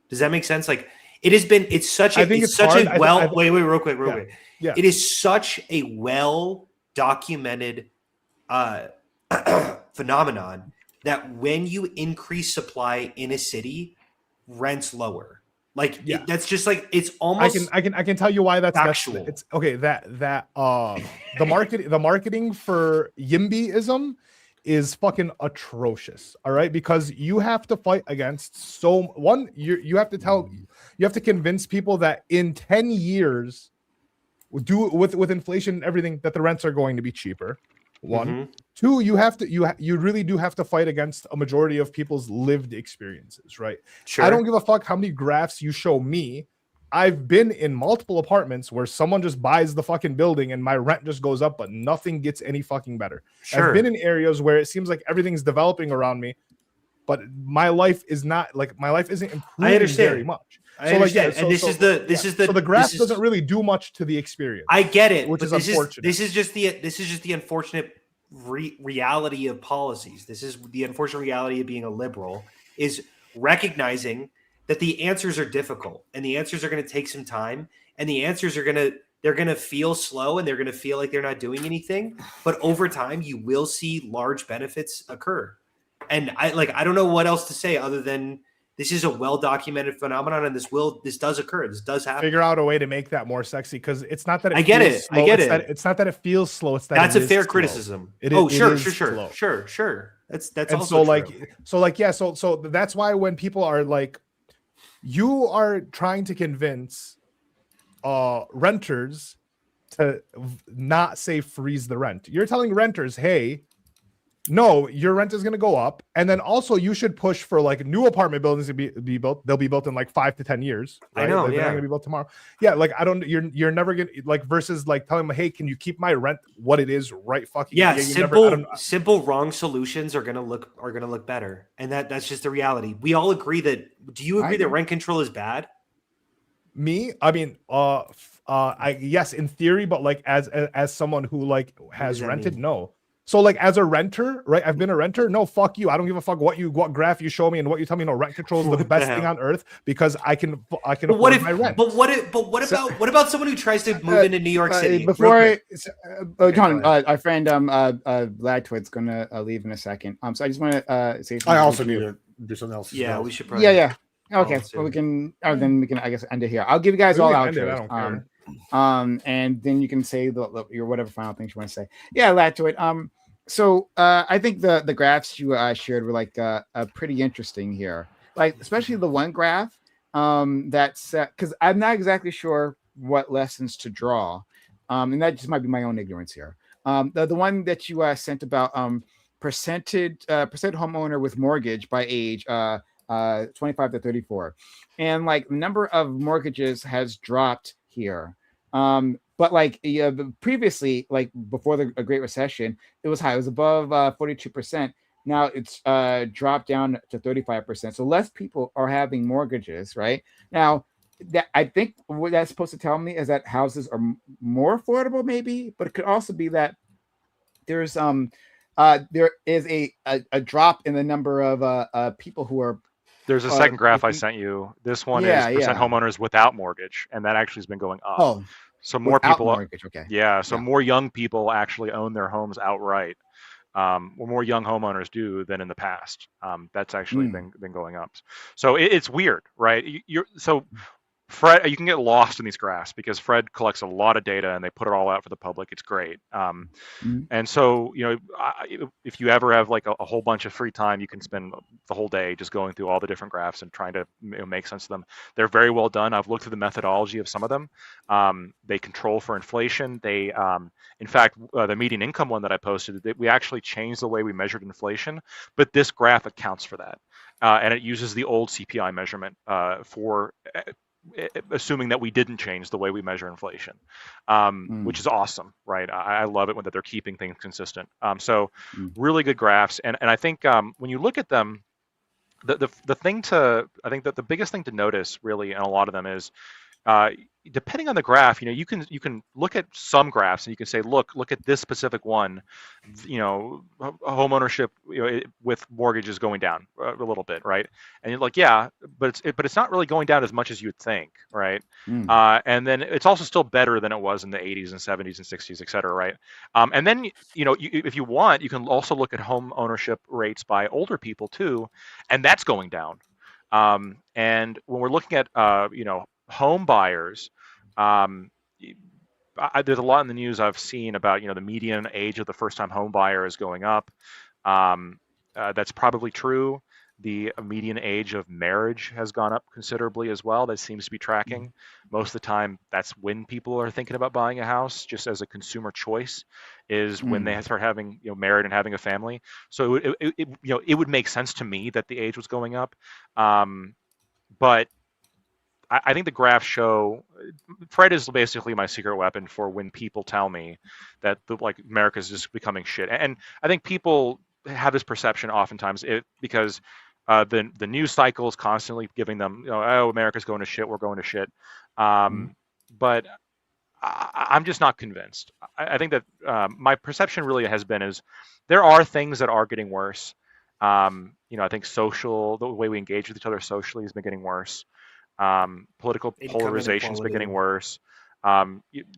Does that make sense? Like it's such a wait, real quick. Yeah. It is such a well documented phenomenon that when you increase supply in a city, rents lower. That's just like it's almost. I can tell you why that's factual. It's okay. The marketing for YIMBYism is fucking atrocious. All right, because you have to fight against you have to convince people that in 10 years, with inflation and everything, that the rents are going to be cheaper. One, two, you really do have to fight against a majority of people's lived experiences, right? Sure. I don't give a fuck how many graphs you show me. I've been in multiple apartments where someone just buys the fucking building and my rent just goes up, but nothing gets any fucking better. Sure. I've been in areas where it seems like everything's developing around me, but my life isn't improving very much. So the graph doesn't really do much to the experience. I get it, which is unfortunate. This is just the unfortunate reality of policies. This is the unfortunate reality of being a liberal, is recognizing that the answers are difficult and the answers are going to take some time, and the answers they're going to feel slow and they're going to feel like they're not doing anything, but over time you will see large benefits occur. And I don't know what else to say other than this is a well-documented phenomenon, and this does occur. This does happen. Figure out a way to make that more sexy, because it's not that I get it. It's not that it feels slow. It's that that's a fair slow. criticism. Sure. That's and also true. So that's why when people are like, you are trying to convince renters to not say freeze the rent. You're telling renters, hey, no, your rent is going to go up. And then also you should push for like new apartment buildings to be built. They'll be built in like 5 to 10 years. Right? I know. Like, they're not going to be built tomorrow. Yeah. Like, you're never going to like, versus like telling them, hey, can you keep my rent what it is right fucking? Yeah. Simple wrong solutions are going to look better. And that's just the reality. We all agree that, do you agree that rent control is bad? Me? I mean, yes, in theory, but like as someone who like has rented, no. So like as a renter, right? I've been a renter. No, fuck you. I don't give a fuck what graph you show me and what you tell me. No, rent control is the best thing on earth because I can afford my rent. But what about someone who tries to move into New York City? John, our friend Lactoid's gonna leave in a second. So I just want to say something. I also need to do something else. Yeah, we should probably. Yeah. Okay, well we can. Then we can, I guess, end it here. I'll give you guys all outros. And then you can say your whatever final things you want to say. Yeah, I'll add to it. So I think the graphs you shared were like pretty interesting here. Like especially the one graph that's because I'm not exactly sure what lessons to draw, and that just might be my own ignorance here. The one that you sent about percent homeowner with mortgage by age 25 to 34, and like the number of mortgages has dropped here. But like previously, like before the Great Recession, it was high. It was above 42%. Now it's dropped down to 35%. So less people are having mortgages, right? Now, that I think what that's supposed to tell me is that houses are more affordable, maybe, but it could also be that there's there is a drop in the number of people who are There's a second graph I sent you. This one is percent homeowners without mortgage, and that actually has been going up. Oh, so more without people, mortgage, okay. Yeah, so more young people actually own their homes outright. Or more young homeowners do than in the past. That's actually been going up. So it's weird, right? So Fred, you can get lost in these graphs because Fred collects a lot of data and they put it all out for the public. It's great. And so, if you ever have like a whole bunch of free time, you can spend the whole day just going through all the different graphs and trying to make sense of them. They're very well done. I've looked at the methodology of some of them. They control for inflation. They, in fact, the median income one that I posted, we actually changed the way we measured inflation, but this graph accounts for that. And it uses the old CPI measurement for assuming that we didn't change the way we measure inflation, which is awesome, right? I love it when that they're keeping things consistent. So really good graphs. And I think when you look at them, the thing I think that the biggest thing to notice really in a lot of them is, depending on the graph, you can look at some graphs and you can say, look at this specific one, home ownership, with mortgages going down a little bit, right? And you're like, yeah, but it's not really going down as much as you'd think, right? And then it's also still better than it was in the 80s and 70s and 60s, et cetera, right? And then if you want, you can also look at home ownership rates by older people too, and that's going down. And when we're looking at home buyers, there's a lot in the news I've seen about the median age of the first-time home buyer is going up. That's probably true. The median age of marriage has gone up considerably as well. That seems to be tracking. Most of the time, that's when people are thinking about buying a house, just as a consumer choice, is when they start having married and having a family. So it would make sense to me that the age was going up, but I think the graphs show Fred is basically my secret weapon for when people tell me that America's just becoming shit. And I think people have this perception oftentimes because the news cycle is constantly giving them, oh, America's going to shit, we're going to shit. But I'm just not convinced. I think that my perception really has been is there are things that are getting worse. I think the way we engage with each other socially has been getting worse. Political polarization has been getting worse.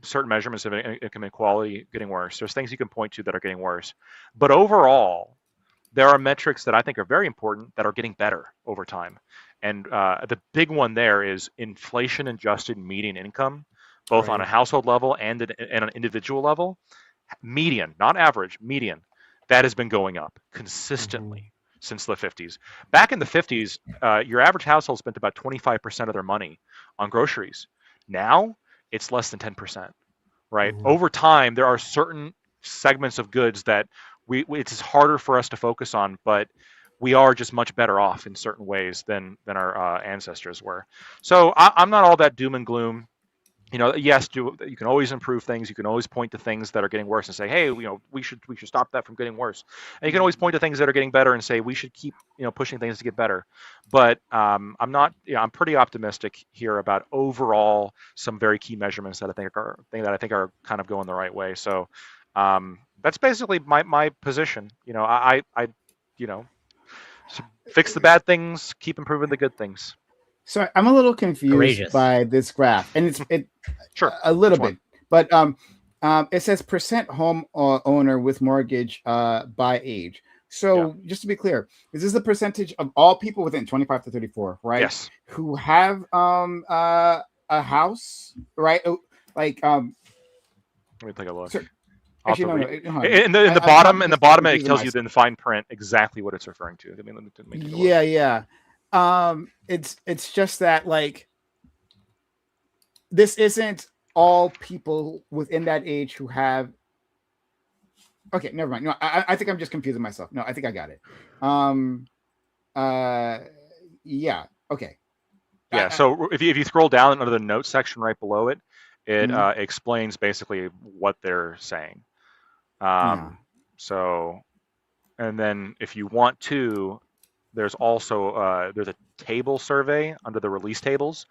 Certain measurements of income inequality getting worse. There's things you can point to that are getting worse. But overall, there are metrics that I think are very important that are getting better over time. And the big one there is inflation-adjusted median income, both on a household level and an individual level. Median, not average, median. That has been going up consistently since the 50s. Back in the 50s, your average household spent about 25% of their money on groceries. Now, it's less than 10%, right? Over time, there are certain segments of goods that it's harder for us to focus on, but we are just much better off in certain ways than our ancestors were. So I'm not all that doom and gloom. Yes, you can always improve things. You can always point to things that are getting worse and say, hey, we should stop that from getting worse. And you can always point to things that are getting better and say we should keep pushing things to get better. But I'm pretty optimistic here about overall some very key measurements that I think are kind of going the right way. So that's basically my position. I fix the bad things, keep improving the good things. So I'm a little confused Courageous. by this graph, and it's Sure. a little bit, but it says percent home owner with mortgage by age. So just to be clear, is this the percentage of all people within 25 to 34, right? Yes. Who have a house, right? like Let me take a look. so, I'll actually, have no, to no, read- hold on. in the I'm bottom, just it confusing tells you myself. in the fine print exactly what it's referring to. Let me take a look. Yeah. It's just that like this isn't all people within that age who have. Okay, never mind. No, I think I'm just confusing myself. No, I think I got it. Uh, yeah. Okay. Yeah. So if you scroll down under the notes section right below it, it Mhm. explains basically what they're saying. Yeah. So, and then if you want to, there's also there's a table survey under the release tables,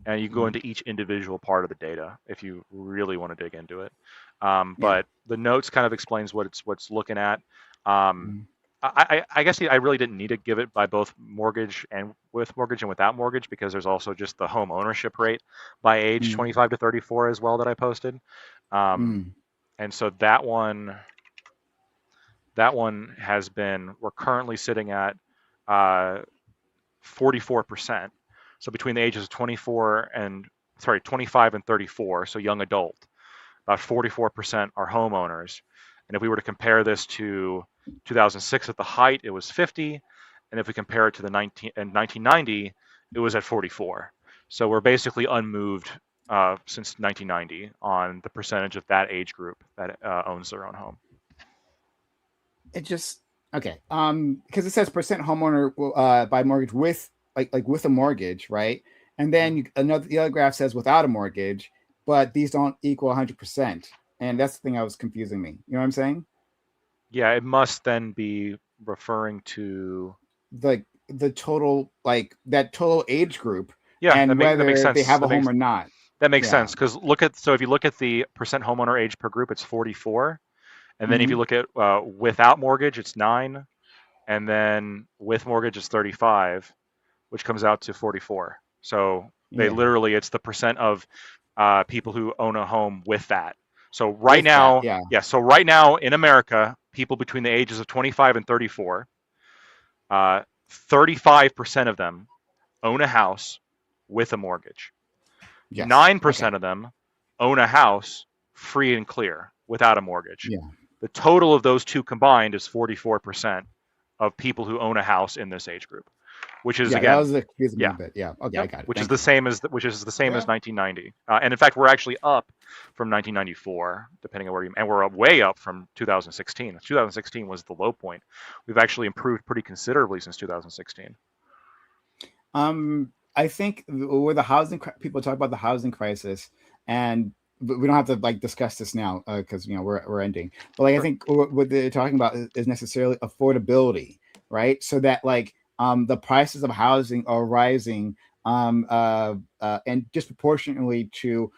and you go into each individual part of the data if you really want to dig into it. But the notes kind of explains what it's looking at. Mhm. I guess I really didn't need to give it by both mortgage and with mortgage and without mortgage, because there's also just the home ownership rate by age 25 to 34 as well that I posted. Mm. And so that one has been, we're currently sitting at 44%. So between the ages of 25 and 34, so young adult, about 44% are homeowners. And if we were to compare this to 2006 at the height, it was 50. And if we compare it to the 1990, it was at 44. So we're basically unmoved since 1990 on the percentage of that age group that owns their own home. It just okay. Because it says percent homeowner by mortgage with like with a mortgage, right? And then the other graph says without a mortgage, but these don't equal 100%. And that's the thing that was confusing me. You know what I'm saying? Yeah, it must then be referring to The total, like that total age group, yeah, and that makes whether they sense. have a home or not. That makes Yeah. sense, because if you look at the percent homeowner age per group, it's 44, and then if you look at without mortgage, it's 9, and then with mortgage, it's 35, which comes out to 44. So they Yeah. literally, it's the percent of people who own a home with that. So With that, yeah. So right now in America, people between the ages of 25 and 34, 35% of them own a house with a mortgage. Yes. 9% Okay. of them own a house free and clear without a mortgage. Yeah. The total of those two combined is 44% of people who own a house in this age group, which is Yeah, again, that was confusing me yeah, a bit. Yeah. Okay, yep, I got it. which is Thank the you. same as as 1990. And in fact, we're actually up from 1994, depending on where and we're way up from 2016. 2016 was the low point. We've actually improved pretty considerably since 2016. I think where the people talk about the housing crisis, and we don't have to like discuss this now because we're ending. But like I think what they're talking about is necessarily affordability, right? So that like the prices of housing are rising and disproportionately to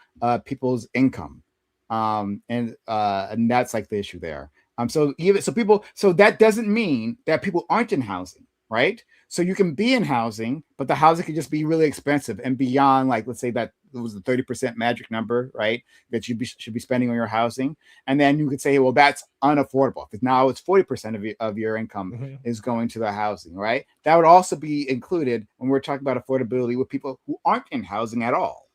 people's income, and that's like the issue there. So that doesn't mean that people aren't in housing, right? So you can be in housing, but the housing could just be really expensive and beyond, like, let's say that it was the 30% magic number, right? That you should be spending on your housing. And then you could say, well, that's unaffordable. Because now it's 40% of your income is going to the housing, right? That would also be included when we're talking about affordability with people who aren't in housing at all.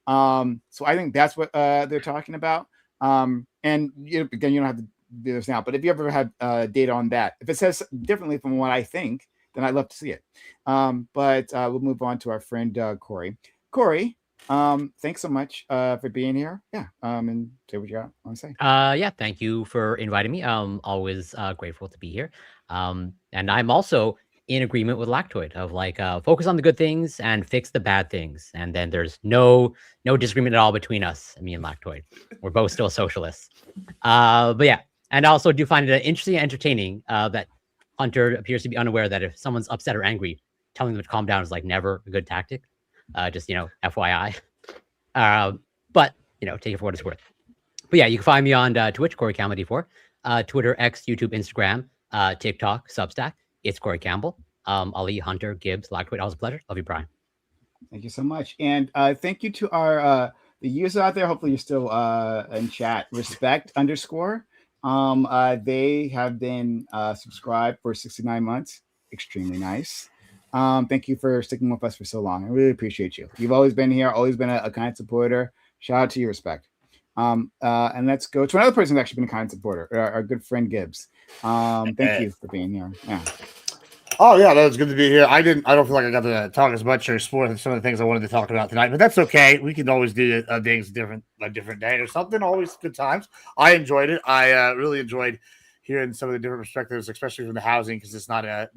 So I think that's what they're talking about. And again, you don't have to do this now, but if you ever had data on that, if it says differently from what I think, then I'd love to see it. But we'll move on to our friend Corey. Corey, thanks so much for being here. Yeah, and say what you got want to say. Yeah, thank you for inviting me. Always grateful to be here. And I'm also in agreement with Lactoid of like focus on the good things and fix the bad things. And then there's no disagreement at all between us, me and Lactoid. We're both still socialists. But yeah, and I also do find it interesting and entertaining that Hunter appears to be unaware that if someone's upset or angry, telling them to calm down is like never a good tactic. Just FYI. But take it for what it's worth. But yeah, you can find me on Twitch, Corey Campbell 4, Twitter, X, YouTube, Instagram, TikTok, Substack. It's Corey Campbell. Ali, Hunter, Gibbs, Lactoid. Always a pleasure. Love you, Brian. Thank you so much, and thank you to our the users out there. Hopefully, you're still in chat. Respect _ they have been subscribed for 69 months. Extremely nice. Thank you for sticking with us for so long. I really appreciate you. You've always been here, always been a kind supporter. Shout out to you, Respect. And let's go to another person who's actually been a kind supporter, our good friend Gibbs. Thank you for being here. Yeah. Oh yeah, that was good to be here. I don't feel like I got to talk as much or explore some of the things I wanted to talk about tonight, but that's okay. We can always do things a different day or something. Always good times. I enjoyed it. I really enjoyed hearing some of the different perspectives, especially from the housing, because it's not an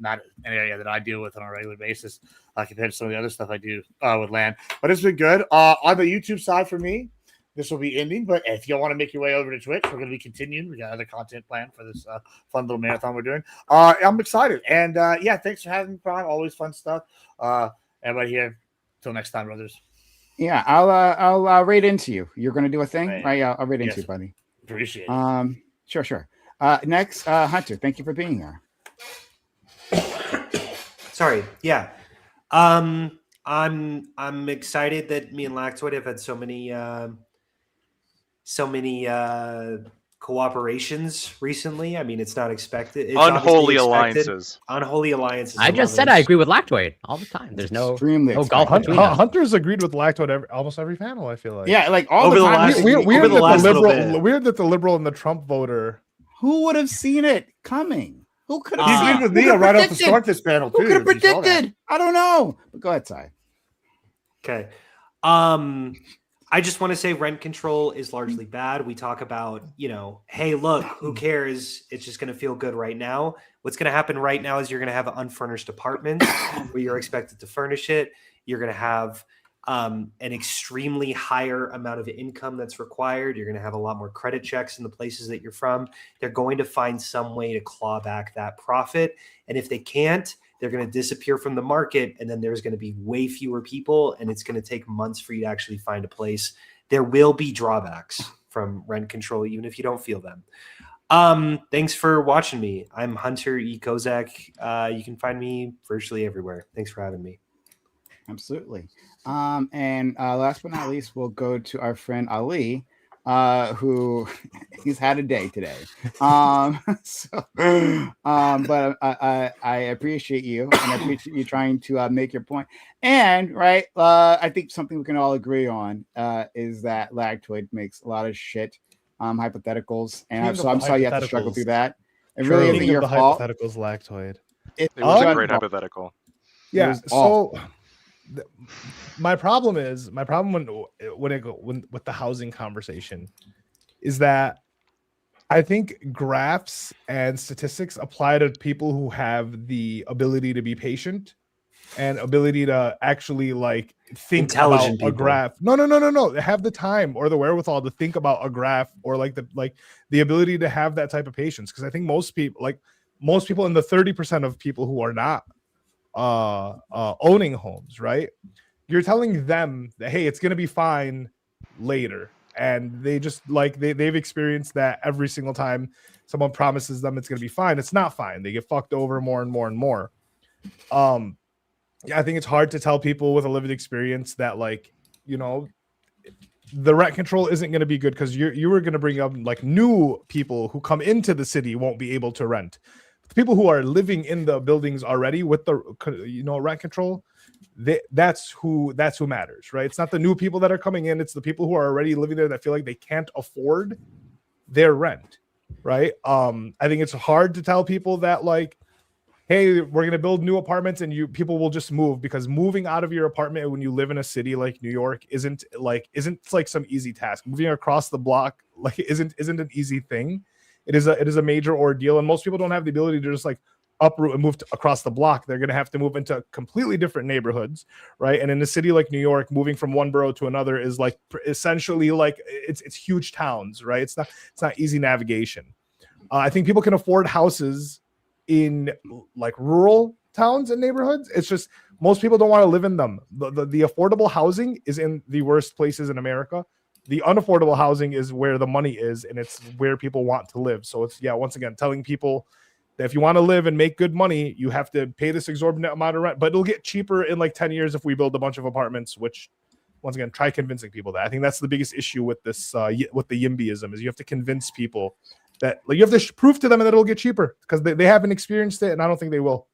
area that I deal with on a regular basis compared to some of the other stuff I do with land. But it's been good. On the YouTube side for me, this will be ending, but if you want to make your way over to Twitch, we're going to be continuing. We got other content planned for this fun little marathon we're doing. I'm excited. And yeah, thanks for having me, Prime. Always fun stuff. Everybody here. Till next time, brothers. Yeah, I'll raid into you. You're going to do a thing? Right. Yeah, I'll raid into you, buddy. Appreciate it. Sure. Next, Hunter, thank you for being here. Sorry. Yeah. I'm excited that me and Lactoid have had so many cooperations recently. I mean, it's not expected. It's Unholy obviously expected. alliances. Unholy alliances. I just said I agree with Lactoid all the time. There's no golf between us. Hunter's agreed with Lactoid almost every panel, I feel like. Yeah, like all Over the the time. last- Weird that the liberal and the Trump voter. Who would have seen it coming? Who could have You seen agreed with me right off the start this panel, too. Who could have if you saw that. predicted? I don't know. But go ahead, Sai. Okay. I just want to say rent control is largely bad. We talk about, hey, look, who cares? It's just going to feel good right now. What's going to happen right now is you're going to have unfurnished apartments where you're expected to furnish it. You're going to have an extremely higher amount of income that's required. You're going to have a lot more credit checks in the places that you're from. They're going to find some way to claw back that profit. And if they can't, they're going to disappear from the market, and then there's going to be way fewer people, and it's going to take months for you to actually find a place. There will be drawbacks from rent control, even if you don't feel them. Thanks for watching me. I'm Hunter E. Kozak. You can find me virtually everywhere. Thanks for having me. Absolutely. And last but not least, we'll go to our friend Ali, who he's had a day today. But I appreciate you, and I appreciate you trying to make your point. And I think something we can all agree on is that Lactoid makes a lot of shit hypotheticals, and so I'm sorry you have to struggle through that. It really isn't your fault. Hypotheticals, Lactoid. It was a great hypothetical. Yeah. So my problem when with the housing conversation is that I think graphs and statistics apply to people who have the ability to be patient and ability to actually think intelligent about a graph. No. They have the time or the wherewithal to think about a graph or the ability to have that type of patience. Because I think most people in the 30% of people who are not owning homes, right? You're telling them that, hey, it's gonna be fine later, and they just they've experienced that every single time someone promises them it's gonna be fine. It's not fine. They get fucked over more and more and more. I think it's hard to tell people with a lived experience that the rent control isn't going to be good because you were going to bring up new people who come into the city won't be able to rent. The people who are living in the buildings already with the rent control, that's who matters, right? It's not the new people that are coming in, it's the people who are already living there that feel like they can't afford their rent, right? I think it's hard to tell people that hey, we're going to build new apartments and people will just move, because moving out of your apartment when you live in a city like New York isn't some easy task. Moving across the block isn't an easy thing. It is a major ordeal, and most people don't have the ability to just uproot and move across the block. They're going to have to move into completely different neighborhoods, right? And in a city like New York, moving from one borough to another is essentially it's huge towns, right? It's not easy navigation. I think people can afford houses in rural towns and neighborhoods. It's just most people don't want to live in them. The affordable housing is in the worst places in America. The unaffordable housing is where the money is, and it's where people want to live. So it's, once again, telling people that if you want to live and make good money, you have to pay this exorbitant amount of rent, but it'll get cheaper in 10 years if we build a bunch of apartments, which, once again, try convincing people that. I think that's the biggest issue with this, with the YIMBYism, is you have to convince people that you have to prove to them that it'll get cheaper, because they haven't experienced it, and I don't think they will.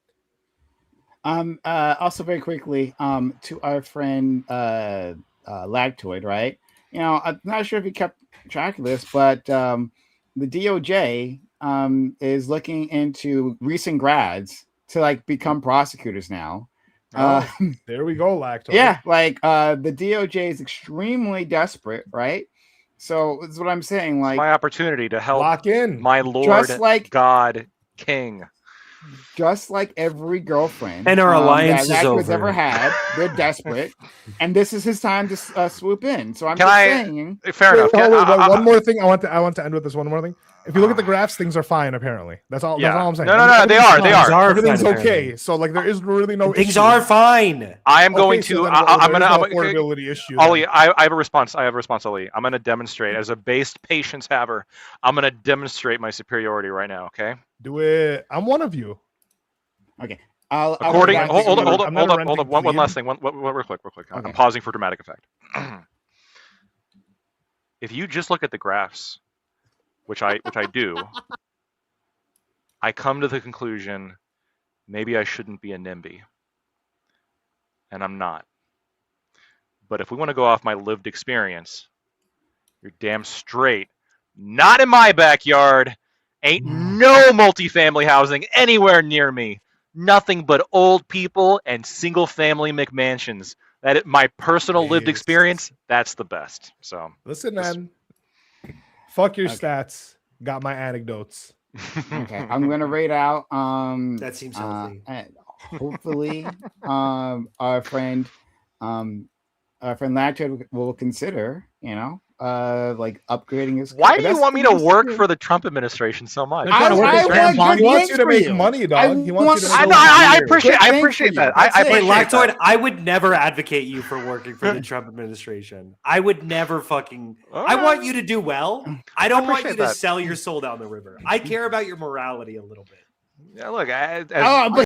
Also very quickly, to our friend Lactoid, right? I'm not sure if you kept track of this, but the DOJ is looking into recent grads to like become prosecutors now. Oh, there we go, Lacto. Yeah, like the DOJ is extremely desperate, right? So that's what I'm saying. It's Like, my opportunity to help Lock in. my Lord, Just like- God, King. just like every girlfriend And our alliance that is Lacto's over. ever had, they're desperate, and this is his time to swoop in. So I'm Can just I- saying. Fair enough. One more thing. I want to end with this one more thing. If you look at the graphs, things are fine. Apparently, that's all. Yeah. That's all I'm saying. No, they Everything's are. fine. They are. Everything's fine, okay. apparently. So like, there is really no. Things issue. are fine. I am going Okay, so to. then I'm there's gonna. no I'm, affordability issue. Ollie, I have a response. Ollie. I'm going to demonstrate as a based patience haver. I'm going to demonstrate my superiority right now. Okay. Do it. I'm one of you. Okay. According, I'm hold not up. a One renting last plebe. thing. One real quick. Okay. I'm pausing for dramatic effect. If you just look at the graphs, which I do, I come to the conclusion maybe I shouldn't be a NIMBY, and I'm not. But if we want to go off my lived experience, you're damn straight. Not in my backyard. Ain't no multifamily housing anywhere near me. Nothing but old people and single family McMansions. My personal lived Yes. experience, that's the best. So Listen, man. Fuck your Okay. stats. Got my anecdotes. Okay, I'm gonna rate out. That seems healthy. And hopefully, our friend Lacto will consider, like upgrading his. Why but do you that's want the me to most work good- for the Trump administration so much? They're trying to work I his grandpa. want He good wants you to things make for you. money, dog. He wants you to I make know. I money. appreciate. Good I thing appreciate for that. you. I That's it. Hey, appreciate Lactoid, that. I would never advocate you for working for the Trump administration. I would never fucking. I want you to do well. I don't want you appreciate to that. sell your soul down the river. I care about your morality a little bit. Yeah, look. Oh, but